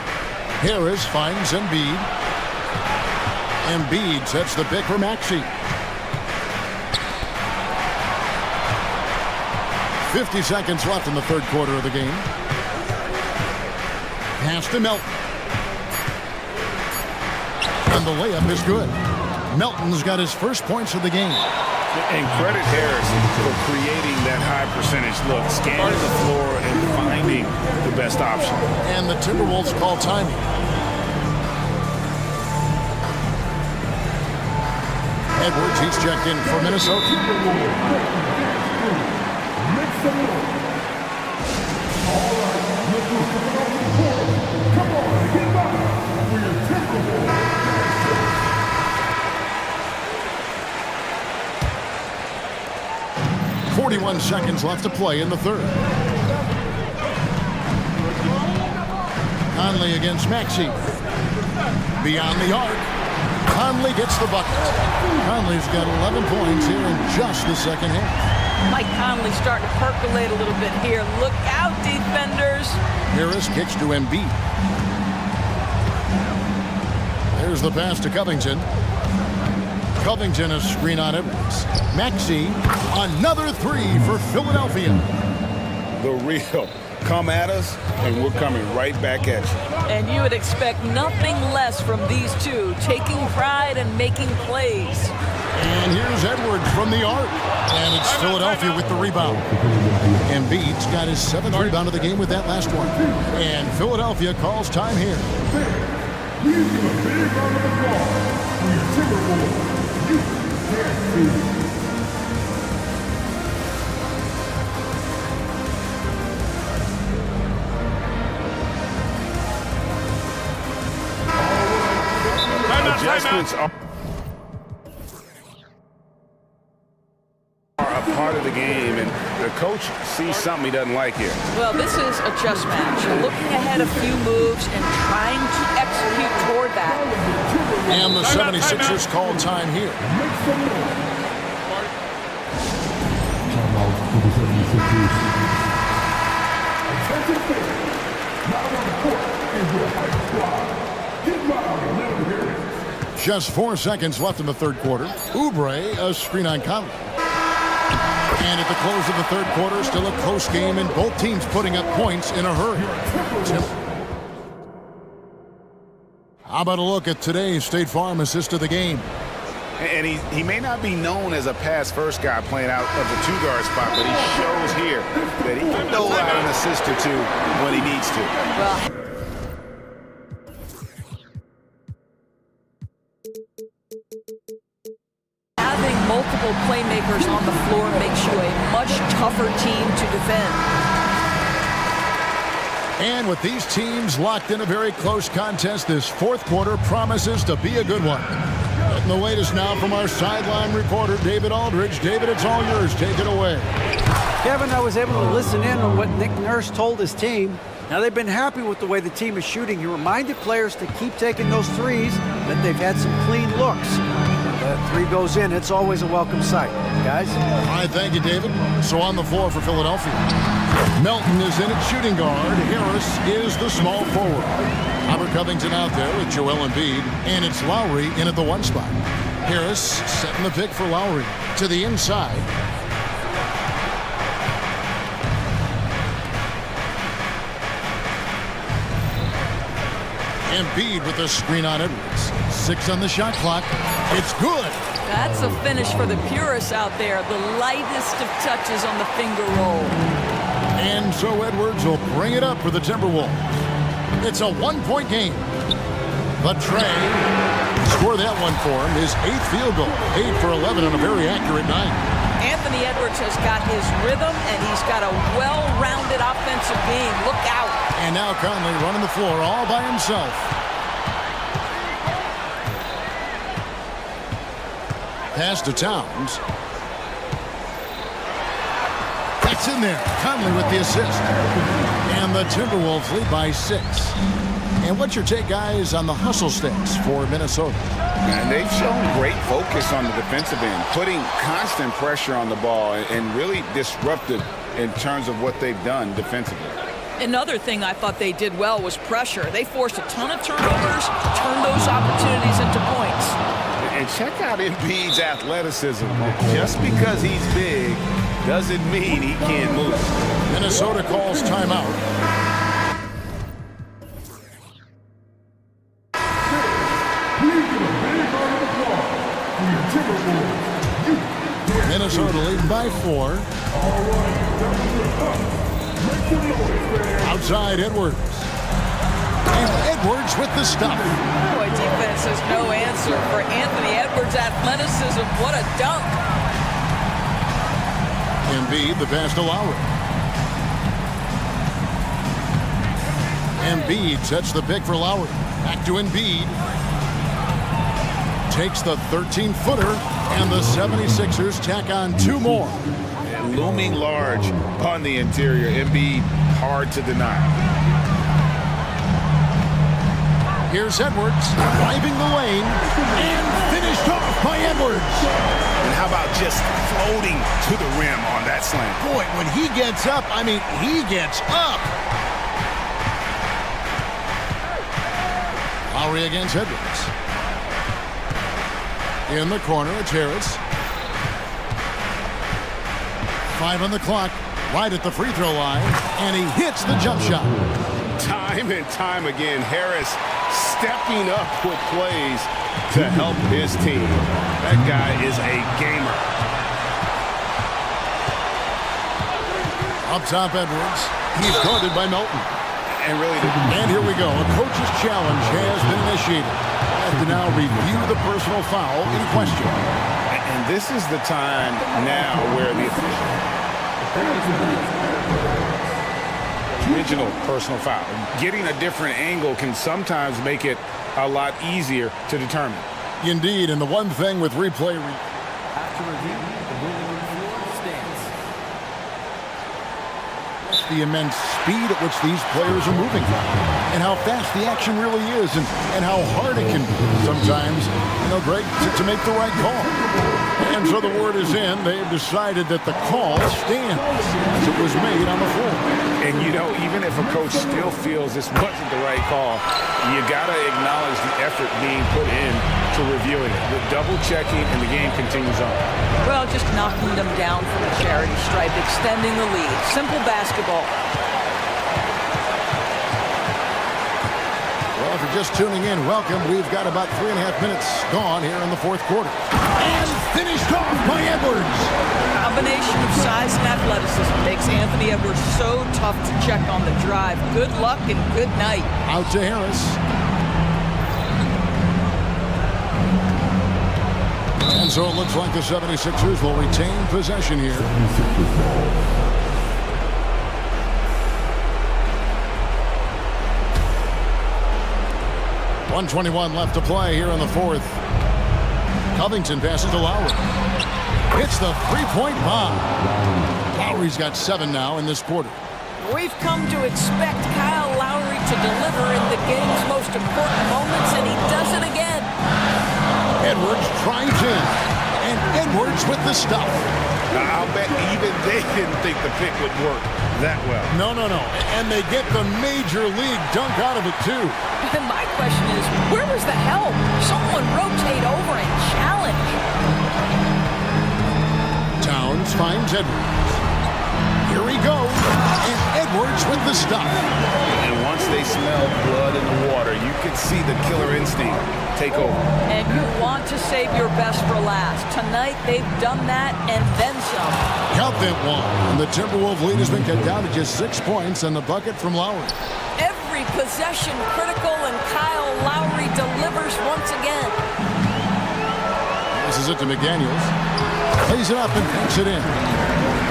Harris finds Embiid. Embiid sets the pick for Maxey. 50 seconds left in the third quarter of the game. Pass to Melton. And the layup is good. Melton's got his first points of the game. And credit Harris for creating that high percentage look, scanning the floor and finding the best option. And the Timberwolves call timing. Edwards, he's checked in for Minnesota. Come on, get back for your Timberwolves. 41 seconds left to play in the third. Conley against Maxey. Beyond the arc. Conley gets the bucket. Conley's got 11 points here in just the second half. Mike Conley starting to percolate a little bit here. Look out, defenders. Harris kicks to Embiid. There's the pass to Covington. Covington a screen on Edwards. Maxey, another three for Philadelphia. The real. Come at us, and we're coming right back at you. And you would expect nothing less from these two, taking pride and making plays. And here's Edwards from the arc. And it's Philadelphia with the rebound. Embiid's got his 7th rebound of the game with that last one. And Philadelphia calls time here. Please give a big round of applause for your Timberwolves. You can't see. Adjustments are a part of the game, and the coach sees something he doesn't like here. Well, this is a chess match. Looking ahead a few moves and trying to execute toward that. And the 76ers call time here. Just 4 seconds left in the third quarter. Oubre, a screen on Conley. And at the close of the third quarter, still a close game, and both teams putting up points in a hurry. How about a look at today's State Farm assist of the game? And he may not be known as a pass-first guy playing out of the two-guard spot, but he shows here that he can dole out an assist or two when he needs to. Well, having multiple playmakers on the floor makes you a much tougher team to defend. And with these teams locked in a very close contest, this fourth quarter promises to be a good one. Getting the latest now from our sideline reporter, David Aldridge. David, it's all yours. Take it away. Kevin, I was able to listen in on what Nick Nurse told his team. Now, they've been happy with the way the team is shooting. He reminded players to keep taking those threes, that they've had some clean looks. When that three goes in, it's always a welcome sight. Guys? All right, thank you, David. So on the floor for Philadelphia, Melton is in at shooting guard. Harris is the small forward. Robert Covington out there with Joel Embiid, and it's Lowry in at the 1 spot. Harris setting the pick for Lowry to the inside. Embiid with the screen on Edwards. 6 on the shot clock. It's good. That's a finish for the purists out there. The lightest of touches on the finger roll. And so Edwards will bring it up for the Timberwolves. It's a 1-point game. But Trey scored that one for him. His 8th field goal. 8 for 11 on a very accurate night. Anthony Edwards has got his rhythm, and he's got a well-rounded offensive game. Look out. And now Conley running the floor all by himself. Pass to Towns. That's in there. Conley with the assist. And the Timberwolves lead by 6. And what's your take, guys, on the hustle stakes for Minnesota? And they've shown great focus on the defensive end, putting constant pressure on the ball and really disruptive in terms of what they've done defensively. Another thing I thought they did well was pressure. They forced a ton of turnovers, turned those opportunities into points. And check out Embiid's athleticism. Just because he's big doesn't mean he can't move. Minnesota calls timeout. Minnesota leading by 4. Outside Edwards. And Edwards with the stop. Boy, defense has no answer for Anthony Edwards' athleticism. What a dunk. Embiid, the pass to Lowry. Embiid sets the pick for Lowry. Back to Embiid. Takes the 13-footer, and the 76ers tack on 2 more. And looming large on the interior. Embiid, hard to deny. Here's Edwards, driving the lane, and finished off by Edwards. And how about just floating to the rim on that slam? Boy, when he gets up, I mean, he gets up. Lowry against Edwards. In the corner, it's Harris. 5 on the clock, right at the free throw line, and he hits the jump shot. Time and time again, Harris stepping up with plays to help his team. That guy is a gamer. Up top, Edwards. He's guarded by Melton. And here we go. A coach's challenge has been initiated. Have to now review the personal foul in question. And this is the time now where the original personal foul. Getting a different angle can sometimes make it a lot easier to determine. Indeed, and the one thing with replay... After review, the ruling on the floor stands. The immense speed at which these players are moving and how fast the action really is and how hard it can be sometimes, Greg, to make the right call. And so the word is in. They've decided that the call stands as it was made on the floor. And, even if a coach still feels this wasn't the right call, you got to acknowledge the effort being put in to reviewing it. The double checking and the game continues on. Well, just knocking them down from a charity stripe, extending the lead. Simple basketball. Well, if you're just tuning in, welcome. We've got about 3.5 minutes gone here in the fourth quarter. And finished off by Edwards. A combination of size and athleticism makes Anthony Edwards so tough to check on the drive. Good luck and good night. Out to Harris. And so it looks like the 76ers will retain possession here. 1:21 left to play here in the fourth. Covington passes to Lowry. Hits the three-point bomb. Lowry's got 7 now in this quarter. We've come to expect Kyle Lowry to deliver in the game's most important moments, and he does it again. Edwards drives in, and Edwards with the stuff. I'll bet even they didn't think the pick would work that well. No. And they get the major league dunk out of it, too. And my question is, where was the help? Someone rotate over and challenge. Towns finds Edwards. Here he goes, and Edwards with the stuff. And once they smell blood in the water, you can see the killer instinct take over. And you want to save your best for last. Tonight, they've done that and then some. Count that one. And the Timberwolves lead has been cut down to just 6 points and the bucket from Lowry. Every possession critical, and Kyle Lowry delivers once again. This is it to McDaniels. Plays it up and puts it in.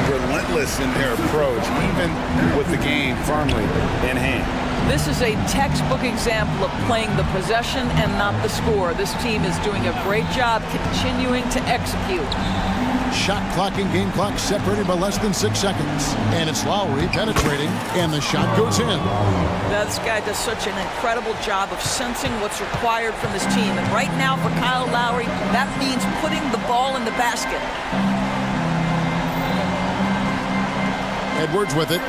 Relentless in their approach, even with the game firmly in hand. This is a textbook example of playing the possession and not the score. This team is doing a great job continuing to execute. Shot clock and game clock separated by less than 6 seconds. And it's Lowry penetrating, and the shot goes in. This guy does such an incredible job of sensing what's required from this team. And right now for Kyle Lowry, that means putting the ball in the basket. Edwards with it.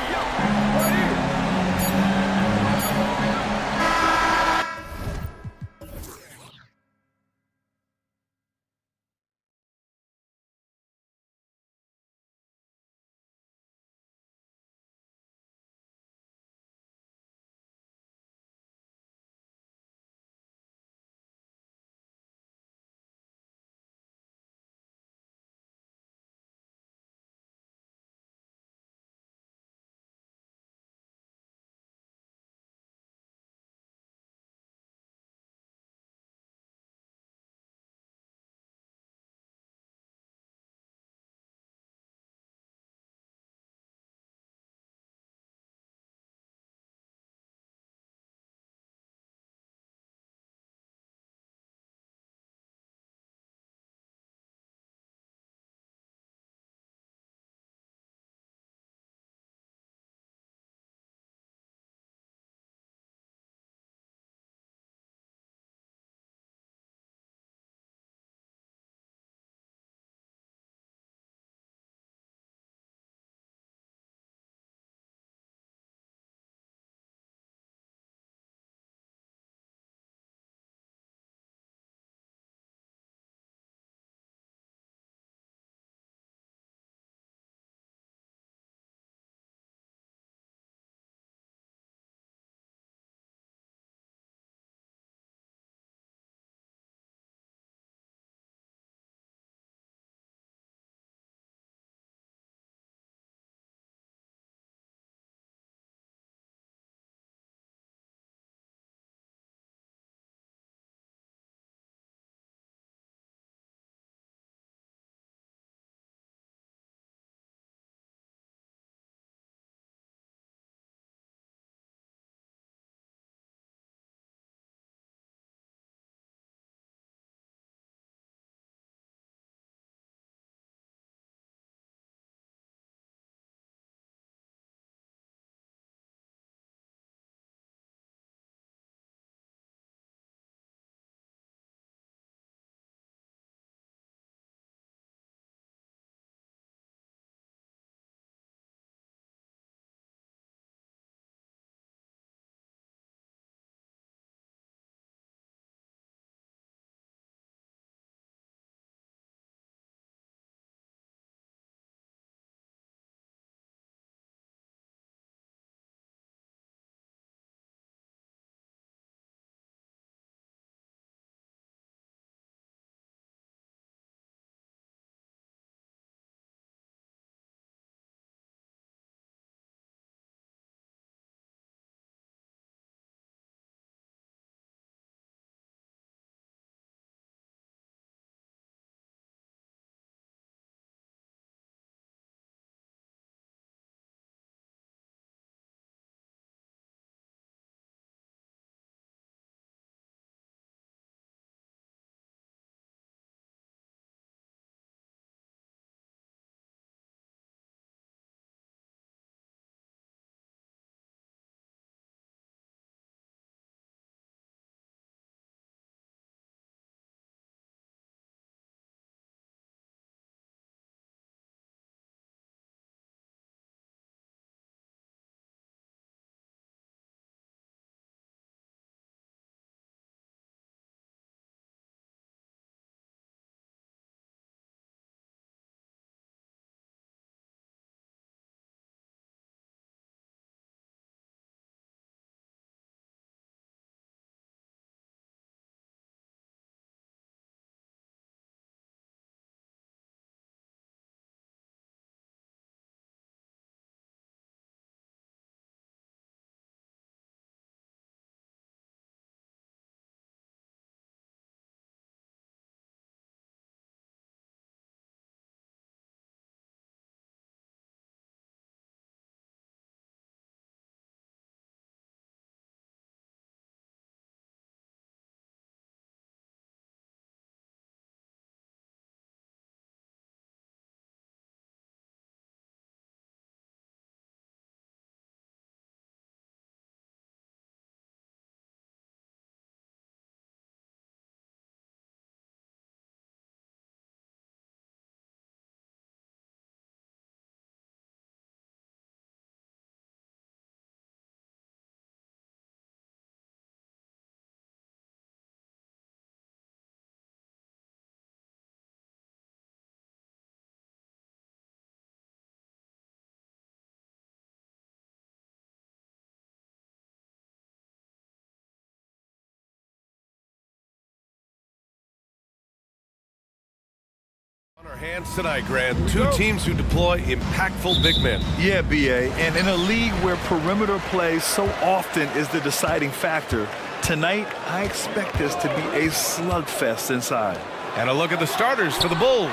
hands tonight, Grant. Two teams who deploy impactful big men. Yeah, BA. And in a league where perimeter play so often is the deciding factor, tonight I expect this to be a slugfest inside. And a look at the starters for the Bulls.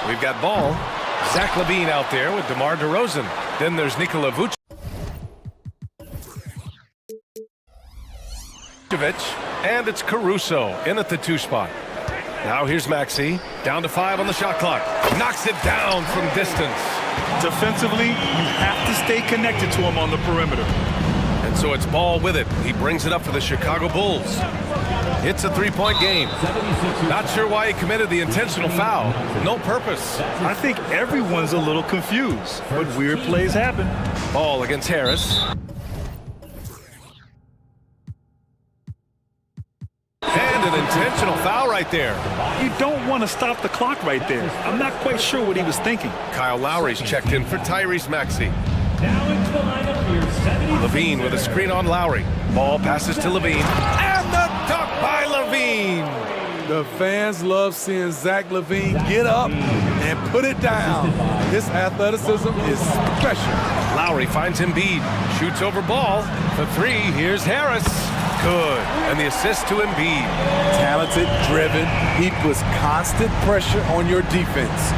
We've got Ball, Zach LaVine out there with DeMar DeRozan. Then there's Nikola Vucevic. And it's Caruso in at the 2 spot. Now here's Maxey, down to 5 on the shot clock. Knocks it down from distance. Defensively, you have to stay connected to him on the perimeter. And so it's Ball with it. He brings it up for the Chicago Bulls. It's a 3-point game. Not sure why he committed the intentional foul. No purpose. I think everyone's a little confused, but weird plays happen. Ball against Harris. And an intentional foul right there. You don't want to stop the clock right there. I'm not quite sure what he was thinking. Kyle Lowry's checked in for Tyrese Maxey. Now into the lineup for your 76ers. LaVine with a screen on Lowry. Ball passes to LaVine. And the dunk by LaVine. The fans love seeing Zach LaVine get up and put it down. His athleticism is special. Lowry finds Embiid. Shoots over Ball. For 3, here's Harris. Good. And the assist to Embiid. Talented, driven. He puts constant pressure on your defense.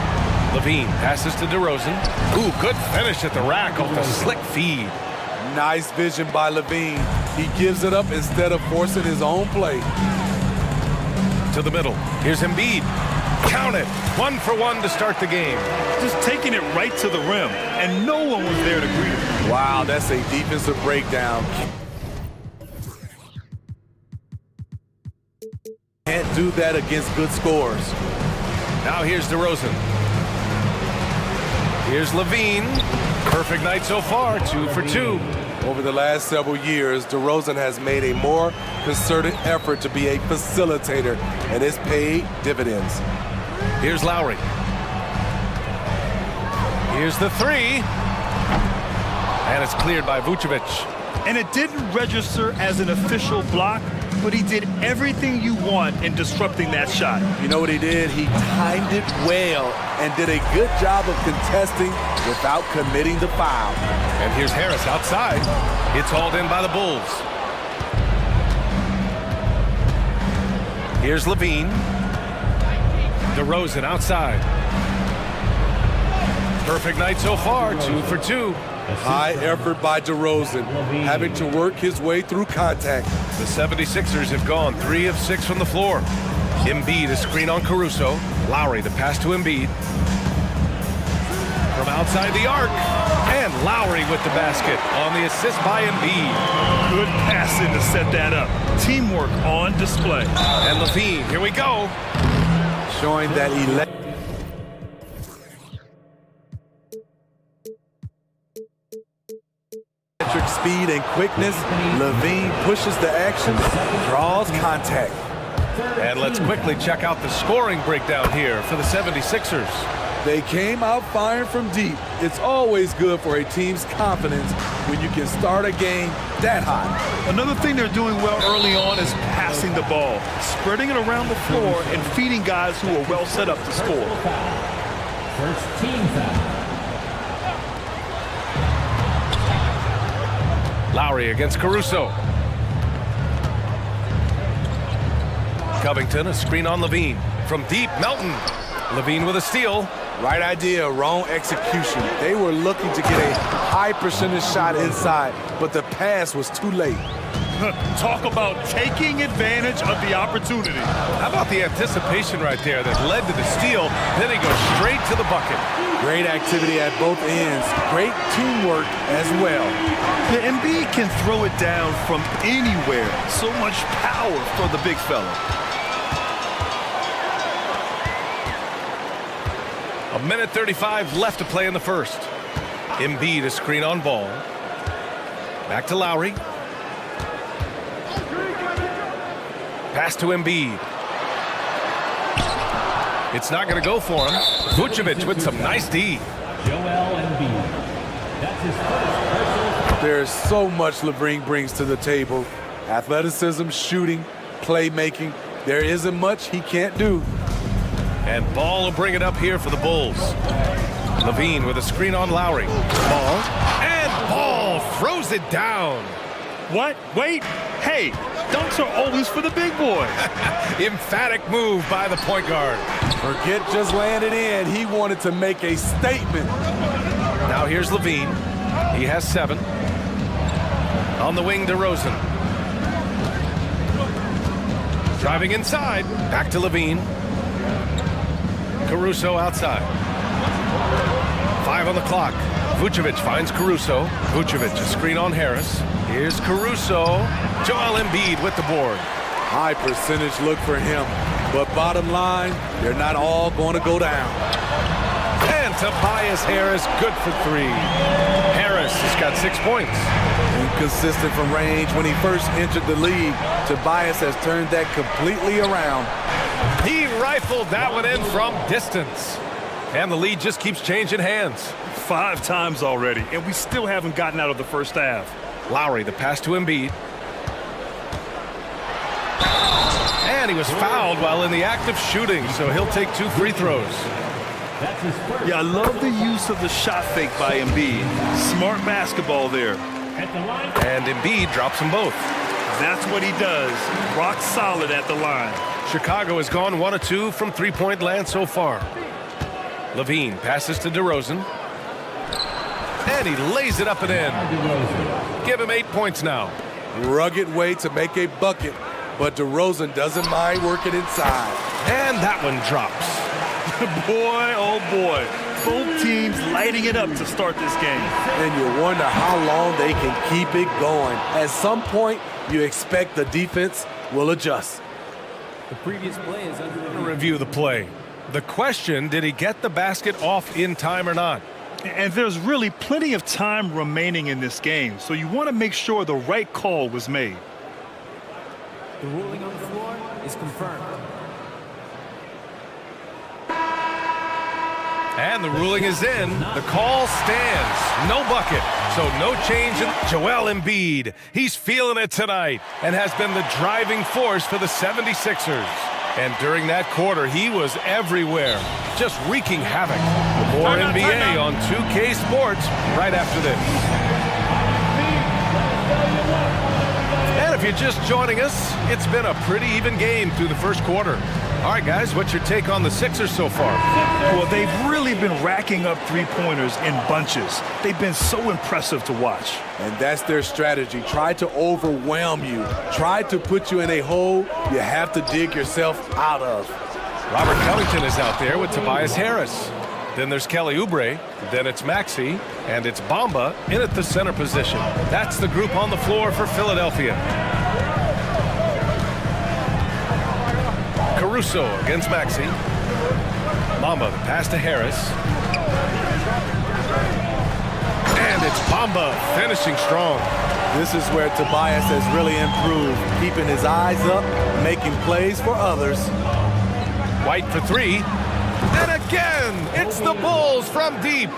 LaVine passes to DeRozan. Ooh, good finish at the rack off the slick feed. Nice vision by LaVine. He gives it up instead of forcing his own play. To the middle. Here's Embiid. Count it. 1 for 1 to start the game. Just taking it right to the rim, and no one was there to greet him. Wow, that's a defensive breakdown. Can't do that against good scores. Now here's DeRozan. Here's LaVine. Perfect night so far, 2 for 2. Over the last several years, DeRozan has made a more concerted effort to be a facilitator, and it's paid dividends. Here's Lowry. Here's the 3. And it's cleared by Vucevic. And it didn't register as an official block, but he did everything you want in disrupting that shot. You know what he did? He timed it well and did a good job of contesting without committing the foul. And here's Harris outside. It's hauled in by the Bulls. Here's LaVine. DeRozan outside. Perfect night so far, 2 for 2. High effort by DeRozan, having to work his way through contact. The 76ers have gone 3 of 6 from the floor. Embiid a screen on Caruso. Lowry the pass to Embiid. From outside the arc. And Lowry with the basket on the assist by Embiid. Good passing to set that up. Teamwork on display. And LaVine, here we go. Showing that speed and quickness. LaVine pushes the action, draws contact. And let's quickly check out the scoring breakdown here for the 76ers. They came out firing from deep. It's always good for a team's confidence when you can start a game that hot. Another thing they're doing well early on is passing the ball, spreading it around the floor and feeding guys who are well set up to score. First team foul. Lowry against Caruso. Covington, a screen on LaVine. From deep, Melton. LaVine with a steal. Right idea, wrong execution. They were looking to get a high percentage shot inside, but the pass was too late. Talk about taking advantage of the opportunity. How about the anticipation right there that led to the steal? Then he goes straight to the bucket. Great activity at both ends. Great teamwork as well. The Embiid can throw it down from anywhere. So much power for the big fella. A minute 35 left to play in the first. Embiid a screen on Ball. Back to Lowry. Pass to Embiid. It's not going to go for him. Vucevic with some nice D. Joel Embiid. That's his first personal. There's so much LaVine brings to the table. Athleticism, shooting, playmaking. There isn't much he can't do. And Ball will bring it up here for the Bulls. Levine with a screen on Lowry. Ball. And Ball throws it down. What? Wait. Hey, dunks are always for the big boys. Emphatic move by the point guard. Forget just laying it in. He wanted to make a statement. Now here's Levine. He has 7. On the wing, DeRozan. Driving inside. Back to Levine. Caruso outside. 5 on the clock. Vucevic finds Caruso. Vucevic, a screen on Harris. Here's Caruso. Joel Embiid with the board. High percentage look for him. But bottom line, they're not all going to go down. And Tobias Harris, good for 3. Harris has got 6 points. Inconsistent from range when he first entered the league. Tobias has turned that completely around. He rifled that one in from distance. And the lead just keeps changing hands. 5 times already, and we still haven't gotten out of the first half. Lowry, the pass to Embiid. And he was fouled while in the act of shooting, so he'll take 2 free throws. Yeah, I love the use of the shot fake by Embiid. Smart basketball there. And Embiid drops them both. That's what he does. Rock solid at the line. Chicago has gone 1 of 2 from three-point land so far. Levine passes to DeRozan. And he lays it up and in. Give him 8 points now. Rugged way to make a bucket, but DeRozan doesn't mind working inside. And that one drops. Boy, oh boy. Both teams lighting it up to start this game. And you wonder how long they can keep it going. At some point, you expect the defense will adjust. The previous play is under review the play. The question, did he get the basket off in time or not? And there's really plenty of time remaining in this game, so you want to make sure the right call was made. The ruling on the floor is confirmed. And the ruling is in. The call stands. No bucket. So no change in Joel Embiid. He's feeling it tonight and has been the driving force for the 76ers. And during that quarter, he was everywhere, just wreaking havoc. More NBA on 2K Sports right after this. And if you're just joining us, it's been a pretty even game through the first quarter. All right, guys, what's your take on the Sixers so far? Well, they've really been racking up three-pointers in bunches. They've been so impressive to watch. And that's their strategy. Try to overwhelm you. Try to put you in a hole you have to dig yourself out of. Robert Covington is out there with Tobias Harris. Then there's Kelly Oubre. Then it's Maxey. And it's Bamba in at the center position. That's the group on the floor for Philadelphia. Caruso against Maxey. Bamba, the pass to Harris. And it's Bamba finishing strong. This is where Tobias has really improved, keeping his eyes up, making plays for others. White for 3. And again, it's the Bulls from deep.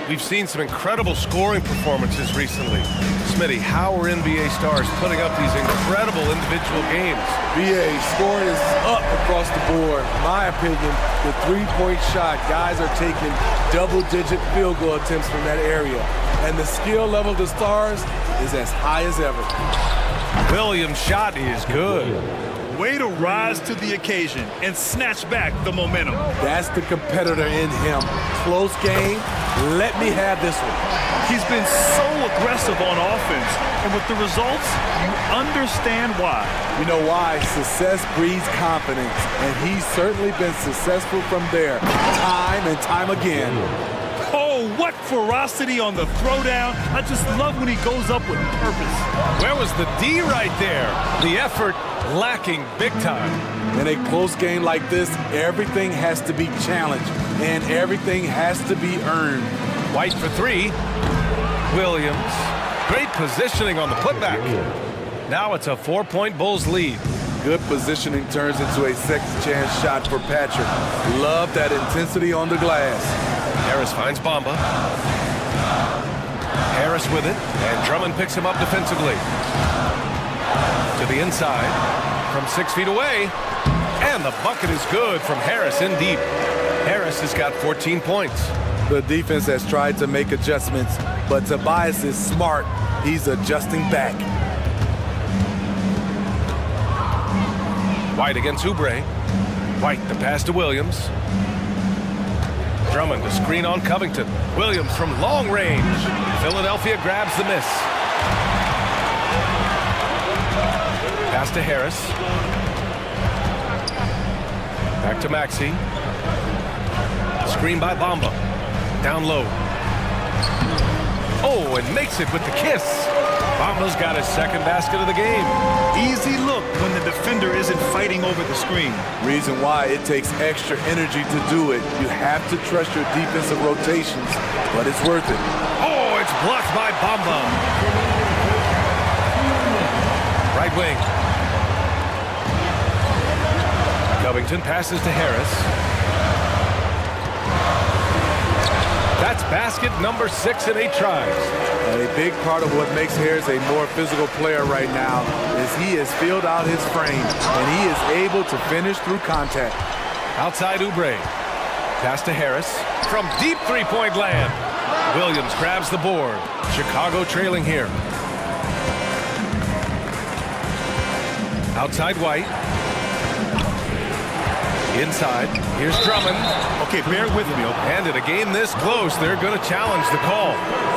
We've seen some incredible scoring performances recently. Smitty, how are NBA stars putting up these incredible individual games? BA, scoring is up across the board. In my opinion, the three-point shot, guys are taking double-digit field goal attempts from that area. And the skill level of the stars is as high as ever. Williams' shot is good. Way to rise to the occasion and snatch back the momentum. That's the competitor in him. Close game. Let me have this one. He's been so aggressive on offense, and with the results, you understand why. You know why? Success breeds confidence, and he's certainly been successful from there, time and time again. Oh, what ferocity on the throwdown. I just love when he goes up with purpose. Where was the D right there? The effort lacking big time. In a close game like this, everything has to be challenged, and everything has to be earned. White for 3. Williams. Great positioning on the putback. Now it's a 4-point Bulls lead. Good positioning turns into a second chance shot for Patrick. Love that intensity on the glass. Harris finds Bamba. Harris with it, and Drummond picks him up defensively. To the inside, from 6 feet away. And the bucket is good from Harris in deep. Harris has got 14 points. The defense has tried to make adjustments, but Tobias is smart. He's adjusting back. White against Oubre. White, the pass to Williams. Drummond, the screen on Covington. Williams from long range. Philadelphia grabs the miss. Pass to Harris. Back to Maxey. Screen by Bamba. Down low. Oh, and makes it with the kiss. Bamba's got his second basket of the game. Easy look when the defender isn't fighting over the screen. Reason why it takes extra energy to do it. You have to trust your defensive rotations, but it's worth it. Oh, it's blocked by Bamba. Right wing. Covington passes to Harris. That's basket number 6 in 8 tries. And a big part of what makes Harris a more physical player right now is he has filled out his frame, and he is able to finish through contact. Outside Oubre. Pass to Harris. From deep three-point land. Williams grabs the board. Chicago trailing here. Outside White. Inside. Here's Drummond. Okay, bear with me. And in a game this close, they're going to challenge the call.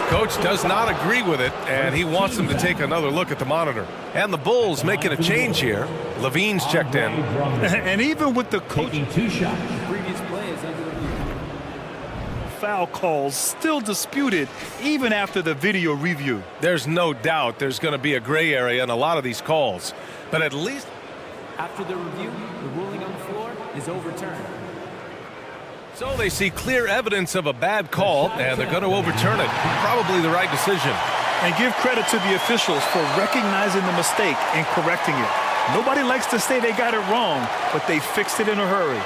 Coach does not agree with it, and he wants them to take another look at the monitor. And the Bulls making a change here. Levine's checked in. And even with the coach, Taking 2 shots. Previous play is under review. foul calls still disputed even after the video review. There's no doubt there's going to be a gray area in a lot of these calls. But at least After the review, the ruling on the floor is overturned. so they see clear evidence of a bad call, and they're going to overturn it. Probably the right decision. And give credit to the officials for recognizing the mistake and correcting it. Nobody likes to say they got it wrong, but they fixed it in a hurry.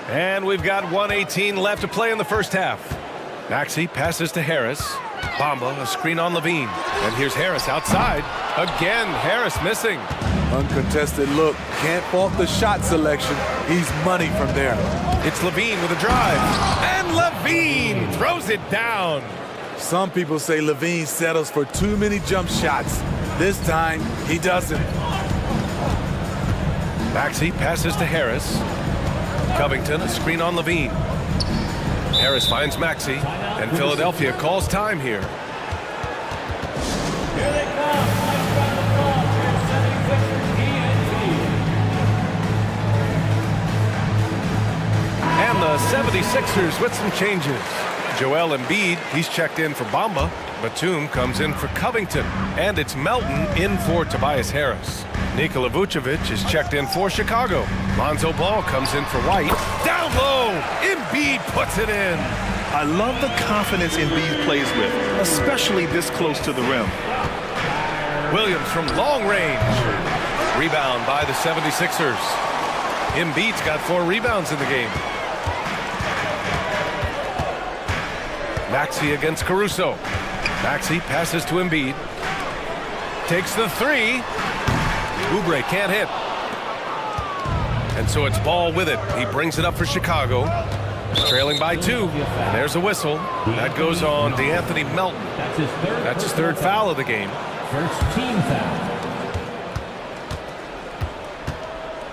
And we've got 1:18 left to play in the first half. Maxey passes to Harris. Bamba, a screen on Levine. And here's Harris outside. Again, Harris missing. Uncontested look. Can't fault the shot selection. He's money from there. It's Levine with a drive. And Levine throws it down. Some people say Levine settles for too many jump shots. This time, he doesn't. Maxey passes to Harris. Covington, a screen on Levine. Harris finds Maxey, and Philadelphia calls time here. Here they come. And the 76ers with some changes. Joel Embiid, he's checked in for Bamba. Batum comes in for Covington. And it's Melton in for Tobias Harris. Nikola Vucevic is checked in for Chicago. Lonzo Ball comes in for White. Down low, Embiid puts it in. I love the confidence Embiid plays with, especially this close to the rim. Williams from long range. Rebound by the 76ers. Embiid's got 4 rebounds in the game. Maxey against Caruso. Maxey passes to Embiid. Takes the 3. Oubre can't hit. And so it's Ball with it. He brings it up for Chicago. Trailing by 2. And there's a whistle. That goes on DeAnthony Melton. That's his third foul of the game. First team foul.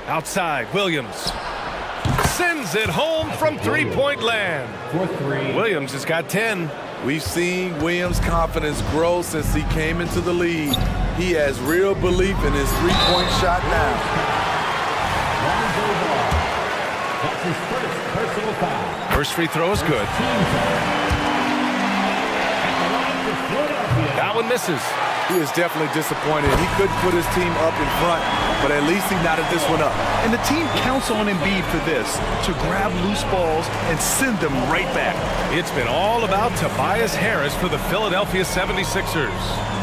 Outside, Williams. Sends it home from three-point land. For 3. Williams has got 10. We've seen Williams' confidence grow since he came into the league. He has real belief in his three-point shot now. That's his first personal foul. First free throw is good. That one misses. He is definitely disappointed. He couldn't put his team up in front, but at least he knotted this one up. And the team counts on Embiid for this, to grab loose balls and send them right back. It's been all about Tobias Harris for the Philadelphia 76ers.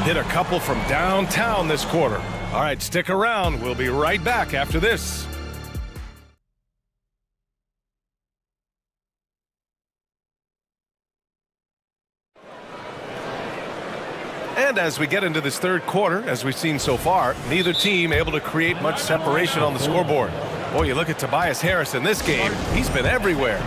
Hit a couple from downtown this quarter. All right, stick around. We'll be right back after this. And as we get into this third quarter, as we've seen so far, neither team able to create much separation on the scoreboard. Boy, you look at Tobias Harris in this game, he's been everywhere.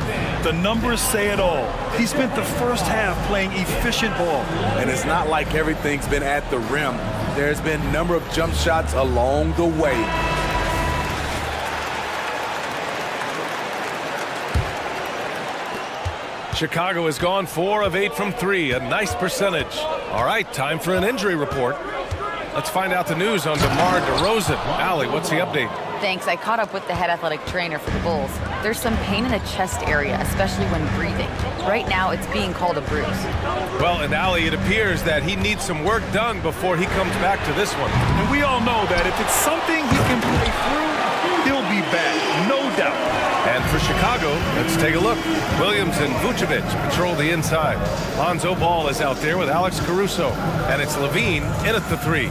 The numbers say it all. He spent the first half playing efficient ball. And it's not like everything's been at the rim. There's been a number of jump shots along the way. Chicago has gone 4 of 8 from 3, a nice percentage. All right, time for an injury report. Let's find out the news on DeMar DeRozan. Allie, what's the update? Thanks. I caught up with the head athletic trainer for the Bulls. There's some pain in the chest area, especially when breathing. Right now, it's being called a bruise. Well, and Allie, it appears that he needs some work done before he comes back to this one. And we all know that if it's something he can play through, he'll be back, no doubt. And for Chicago, let's take a look. Williams and Vucevic patrol the inside. Lonzo Ball is out there with Alex Caruso. And it's Levine in at the 3.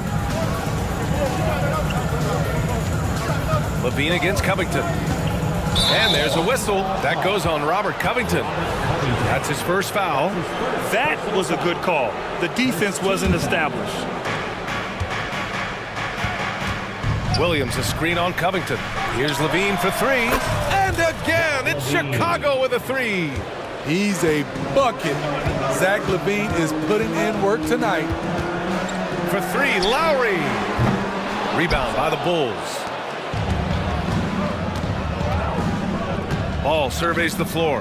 Levine against Covington. And there's a whistle. That goes on Robert Covington. That's his first foul. That was a good call. The defense wasn't established. Williams, a screen on Covington. Here's Levine for 3. And again, it's Chicago with a 3. He's a bucket. Zach LaVine is putting in work tonight. For 3, Lowry. Rebound by the Bulls. Ball surveys the floor.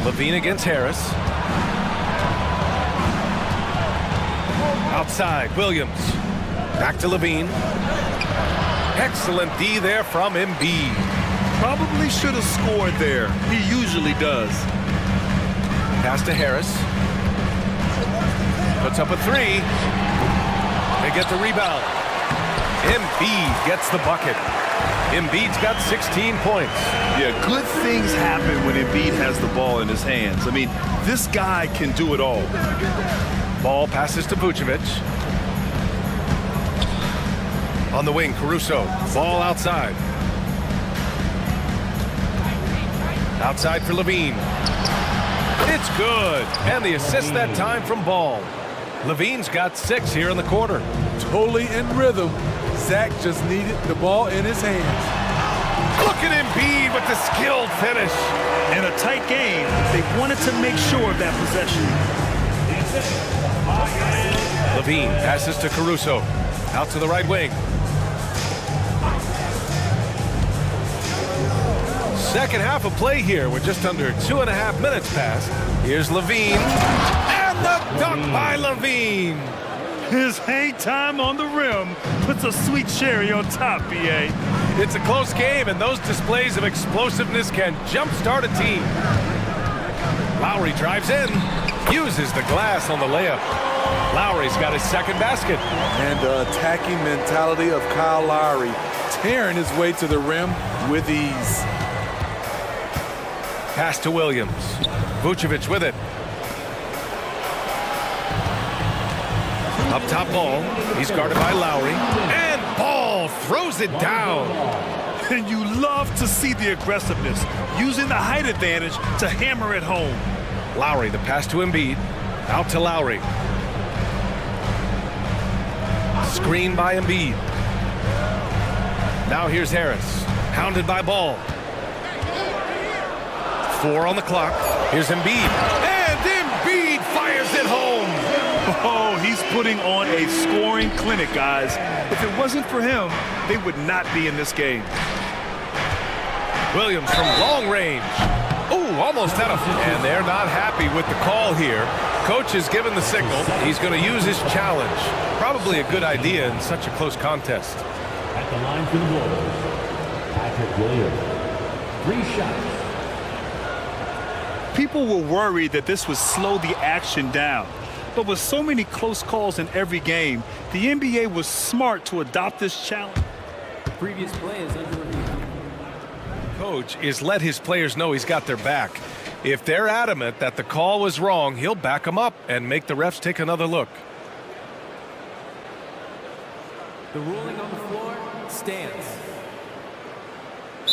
Levine against Harris. Outside, Williams. Back to Levine. Excellent D there from Embiid. Probably should have scored there. He usually does. Pass to Harris. Puts up a 3. They get the rebound. Embiid gets the bucket. Embiid's got 16 points. Yeah, good things happen when Embiid has the ball in his hands. I mean, this guy can do it all. Ball passes to Vucevic. On the wing, Caruso. Ball outside. Outside for Levine. It's good. And the assist that time from Ball. Levine's got 6 here in the quarter. Totally in rhythm. Zach just needed the ball in his hands. Look at Embiid with the skilled finish. In a tight game, they wanted to make sure of that possession. Levine passes to Caruso. Out to the right wing. Second half of play here. We're just under 2.5 minutes past. Here's Levine. And the dunk by Levine. His hang time on the rim puts a sweet cherry on top, BA. It's a close game, and those displays of explosiveness can jumpstart a team. Lowry drives in, uses the glass on the layup. Lowry's got his second basket. And the attacking mentality of Kyle Lowry, tearing his way to the rim with ease. Pass to Williams. Vucevic with it. Up top Ball. He's guarded by Lowry. And Ball throws it down. And you love to see the aggressiveness, using the height advantage to hammer it home. Lowry, the pass to Embiid. Out to Lowry. Screen by Embiid. Now here's Harris. Hounded by Ball. 4 on the clock. Here's Embiid. And Embiid fires it home. Oh, he's putting on a scoring clinic, guys. If it wasn't for him, they would not be in this game. Williams from long range. Ooh, almost had a... And they're not happy with the call here. Coach has given the signal. He's going to use his challenge. Probably a good idea in such a close contest. At the line for the Bulls, Patrick Williams. 3 shots. People were worried that this would slow the action down. But with so many close calls in every game, the NBA was smart to adopt this challenge. Previous play is under review. Coach is let his players know he's got their back. If they're adamant that the call was wrong, he'll back them up and make the refs take another look. The ruling on the floor stands.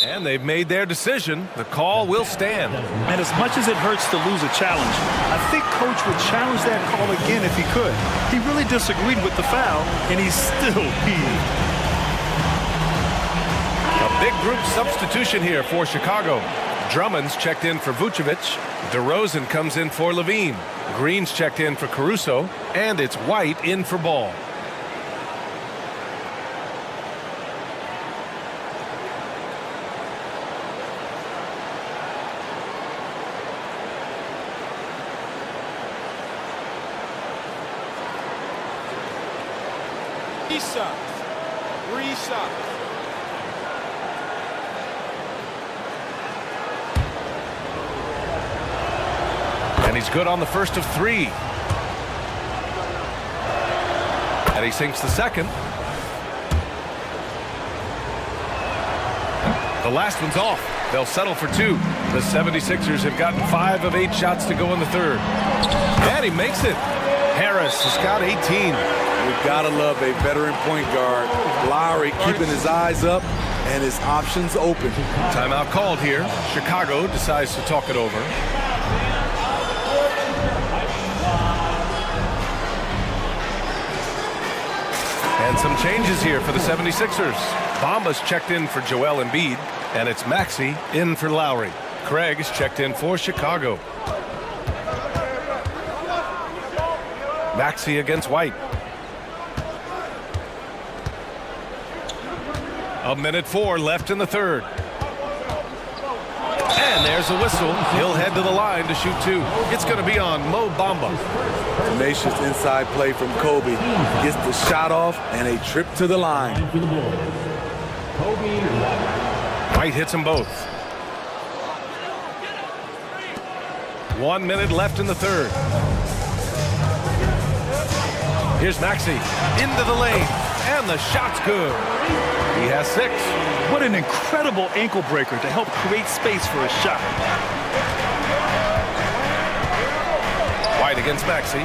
And they've made their decision. The call will stand. And as much as it hurts to lose a challenge, I think Coach would challenge that call again if he could. He really disagreed with the foul, and he's still peeved. A big group substitution here for Chicago. Drummond's checked in for Vucevic. DeRozan comes in for Levine. Green's checked in for Caruso. And it's White in for Ball. And he's good on the first of three. And he sinks the second. The last one's off. They'll settle for two. The 76ers have gotten 5 of 8 shots to go in the third. And he makes it. Harris has got 18. We've got to love a veteran point guard. Lowry keeping his eyes up and his options open. Timeout called here. Chicago decides to talk it over. And some changes here for the 76ers. Bamba's checked in for Joel Embiid, and it's Maxey in for Lowry. Craig is checked in for Chicago. Maxey against White. A minute 4 left in the third. And there's a whistle. He'll head to the line to shoot 2. It's going to be on Mo Bamba. Tenacious inside play from Kobe. Gets the shot off and a trip to the line. White hits them both. 1 minute left in the third. Here's Maxey into the lane, and the shot's good. He has 6. What an incredible ankle breaker to help create space for a shot. White against Maxey.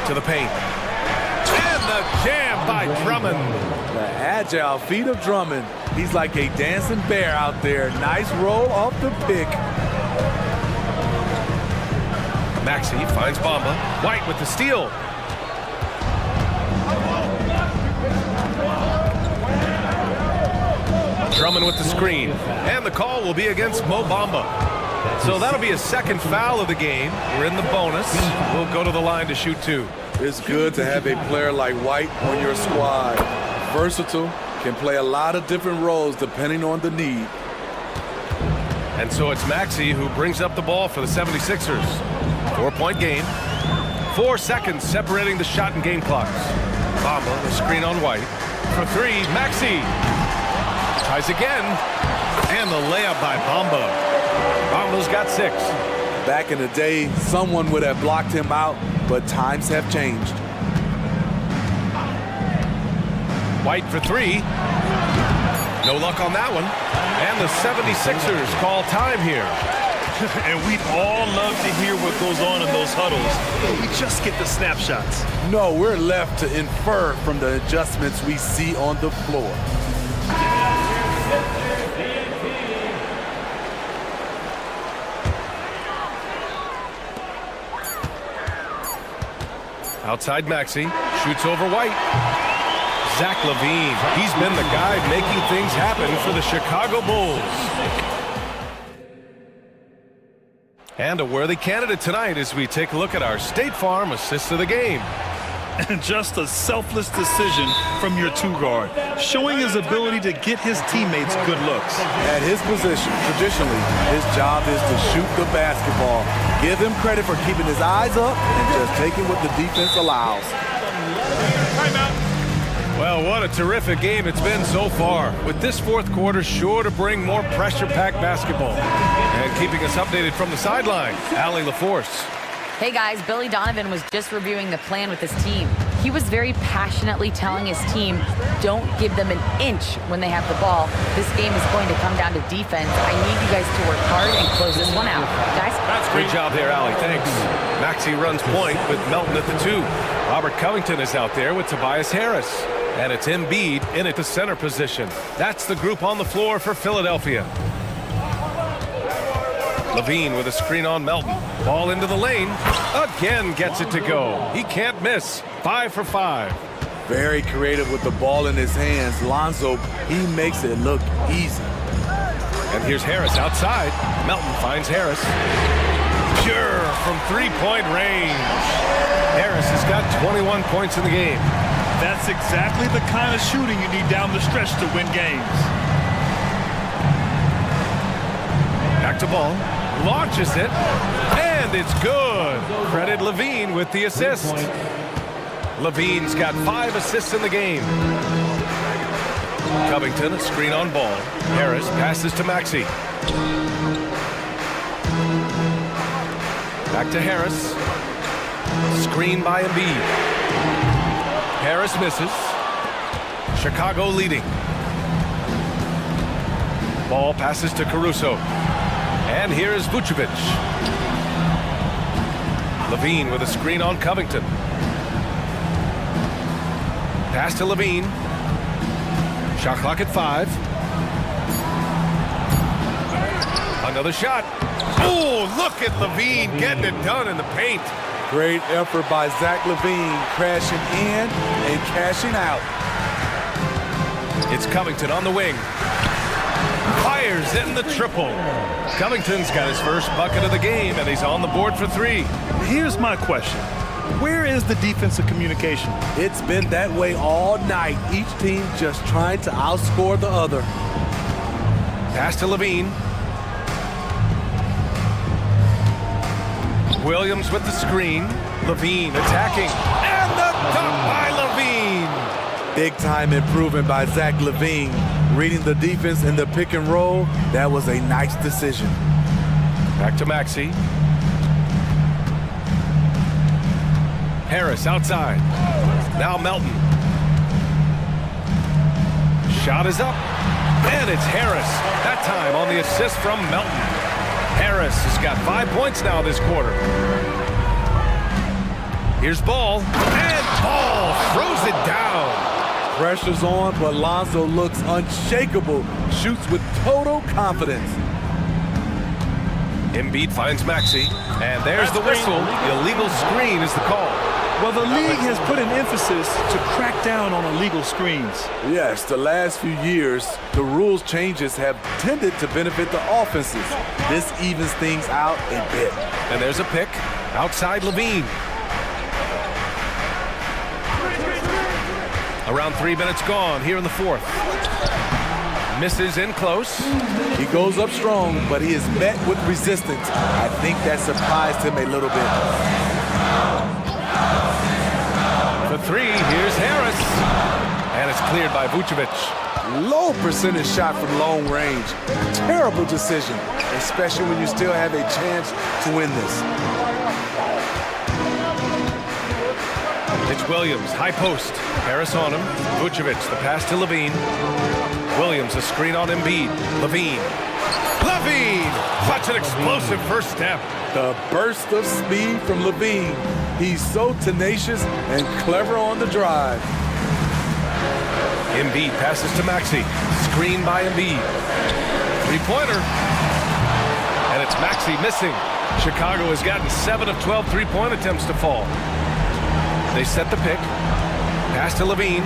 To the paint. And the jam by Drummond. The agile feet of Drummond. He's like a dancing bear out there. Nice roll off the pick. Maxey finds Bamba. White with the steal. Drummond with the screen. And the call will be against Mo Bamba. So that'll be a second foul of the game. We're in the bonus. We'll go to the line to shoot 2. It's good to have a player like White on your squad. Versatile, can play a lot of different roles depending on the need. And so it's Maxey who brings up the ball for the 76ers. 4-point game. 4 seconds separating the shot and game clocks. Bamba, the screen on White. For 3, Maxey. Tries again. And the layup by Bamba. Bamba's got 6. Back in the day, someone would have blocked him out, but times have changed. White for 3. No luck on that one. And the 76ers call time here. And we'd all love to hear what goes on in those huddles. We just get the snapshots. No, we're left to infer from the adjustments we see on the floor. Outside Maxey, shoots over White. Zach LaVine, he's been the guy making things happen for the Chicago Bulls. And a worthy candidate tonight as we take a look at our State Farm assist of the game. And just a selfless decision from your 2-guard, showing his ability to get his teammates good looks. At his position, traditionally, his job is to shoot the basketball. Give him credit for keeping his eyes up and just taking what the defense allows. Well, what a terrific game it's been so far, with this fourth quarter sure to bring more pressure-packed basketball. And keeping us updated from the sideline, Allie LaForce. Hey guys, Billy Donovan was just reviewing the plan with his team. He was very passionately telling his team, don't give them an inch when they have the ball. This game is going to come down to defense. I need you guys to work hard and close this one out. Guys? Great job there, Allie. Thanks. Maxey runs point with Melton at the 2. Robert Covington is out there with Tobias Harris. And it's Embiid in at the center position. That's the group on the floor for Philadelphia. Levine with a screen on Melton. Ball into the lane. Again gets it to go. He can't miss. 5 for 5. Very creative with the ball in his hands. Lonzo, he makes it look easy. And here's Harris outside. Melton finds Harris. Pure from three-point range. Harris has got 21 points in the game. That's exactly the kind of shooting you need down the stretch to win games. Back to ball. Launches it. And it's good. Credit Levine with the assist. Levine's got 5 assists in the game. Covington, a screen on ball. Harris passes to Maxey. Back to Harris. Screen by Embiid. Harris misses. Chicago leading. Ball passes to Caruso. And here is Vucevic. Levine with a screen on Covington. Pass to Levine. Shot clock at 5. Another shot. Oh, look at Levine getting it done in the paint. Great effort by Zach Levine, crashing in and cashing out. It's Covington on the wing. Fires in the triple. Covington's got his first bucket of the game, and he's on the board for 3. Here's my question. Where is the defensive communication? It's been that way all night. Each team just trying to outscore the other. Pass to Levine. Williams with the screen. Levine attacking. And the dunk by Levine. Big time improvement by Zach Levine. Reading the defense in the pick and roll. That was a nice decision. Back to Maxey. Harris outside. Now Melton. Shot is up. And it's Harris. That time on the assist from Melton. Harris has got 5 points now this quarter. Here's Ball. And Ball throws it down. Pressure's on, but Lonzo looks unshakable. Shoots with total confidence. Embiid finds Maxey. And there's the whistle. The illegal screen is the call. Well, the league has put an emphasis to crack down on illegal screens. Yes, the last few years, the rules changes have tended to benefit the offenses. This evens things out a bit. And there's a pick outside Levine. Around 3 minutes gone here in the fourth. Misses in close. He goes up strong, but he is met with resistance. I think that surprised him a little bit. For 3, here's Harris. And it's cleared by Vucevic. Low percentage shot from long range. Terrible decision, especially when you still have a chance to win this. It's Williams, high post. Harris on him. Vucevic, the pass to Levine. Williams, a screen on Embiid. Levine. Such an explosive first step. The burst of speed from Levine. He's so tenacious and clever on the drive. Embiid passes to Maxey. Screen by Embiid. Three-pointer. And it's Maxey missing. Chicago has gotten 7 of 12 three-point attempts to fall. They set the pick. Pass to Levine.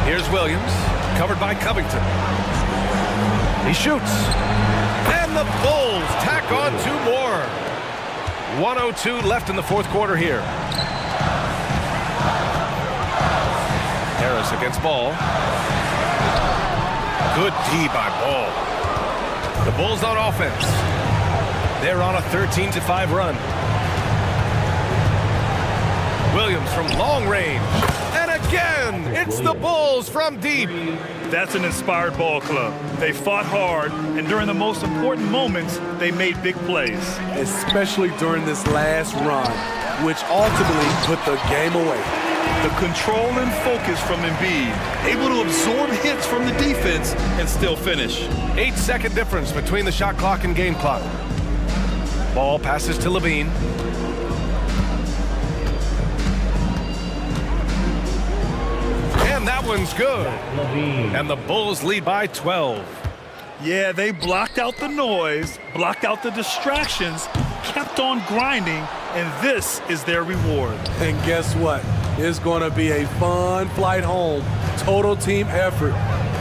Here's Williams. Covered by Covington. He shoots. And the Bulls tack on 2 more. 1:02 left in the fourth quarter here. Harris against Ball. Good D by Ball. The Bulls on offense. They're on a 13-5 run. Williams from long range. And again, it's the Bulls from deep. That's an inspired ball club. They fought hard, and during the most important moments, they made big plays. Especially during this last run, which ultimately put the game away. The control and focus from Embiid, able to absorb hits from the defense and still finish. 8-second difference between the shot clock and game clock. Ball passes to Levine. And And that one's good. And the Bulls lead by 12. Yeah, they blocked out the noise, blocked out the distractions, kept on grinding, and this is their reward. And guess what? It's going to be a fun flight home. Total team effort.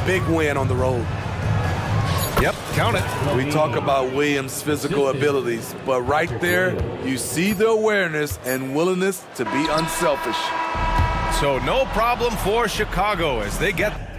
Big win on the road. Yep, count it. We talk about Williams' physical abilities, but right there, you see the awareness and willingness to be unselfish. So no problem for Chicago as they get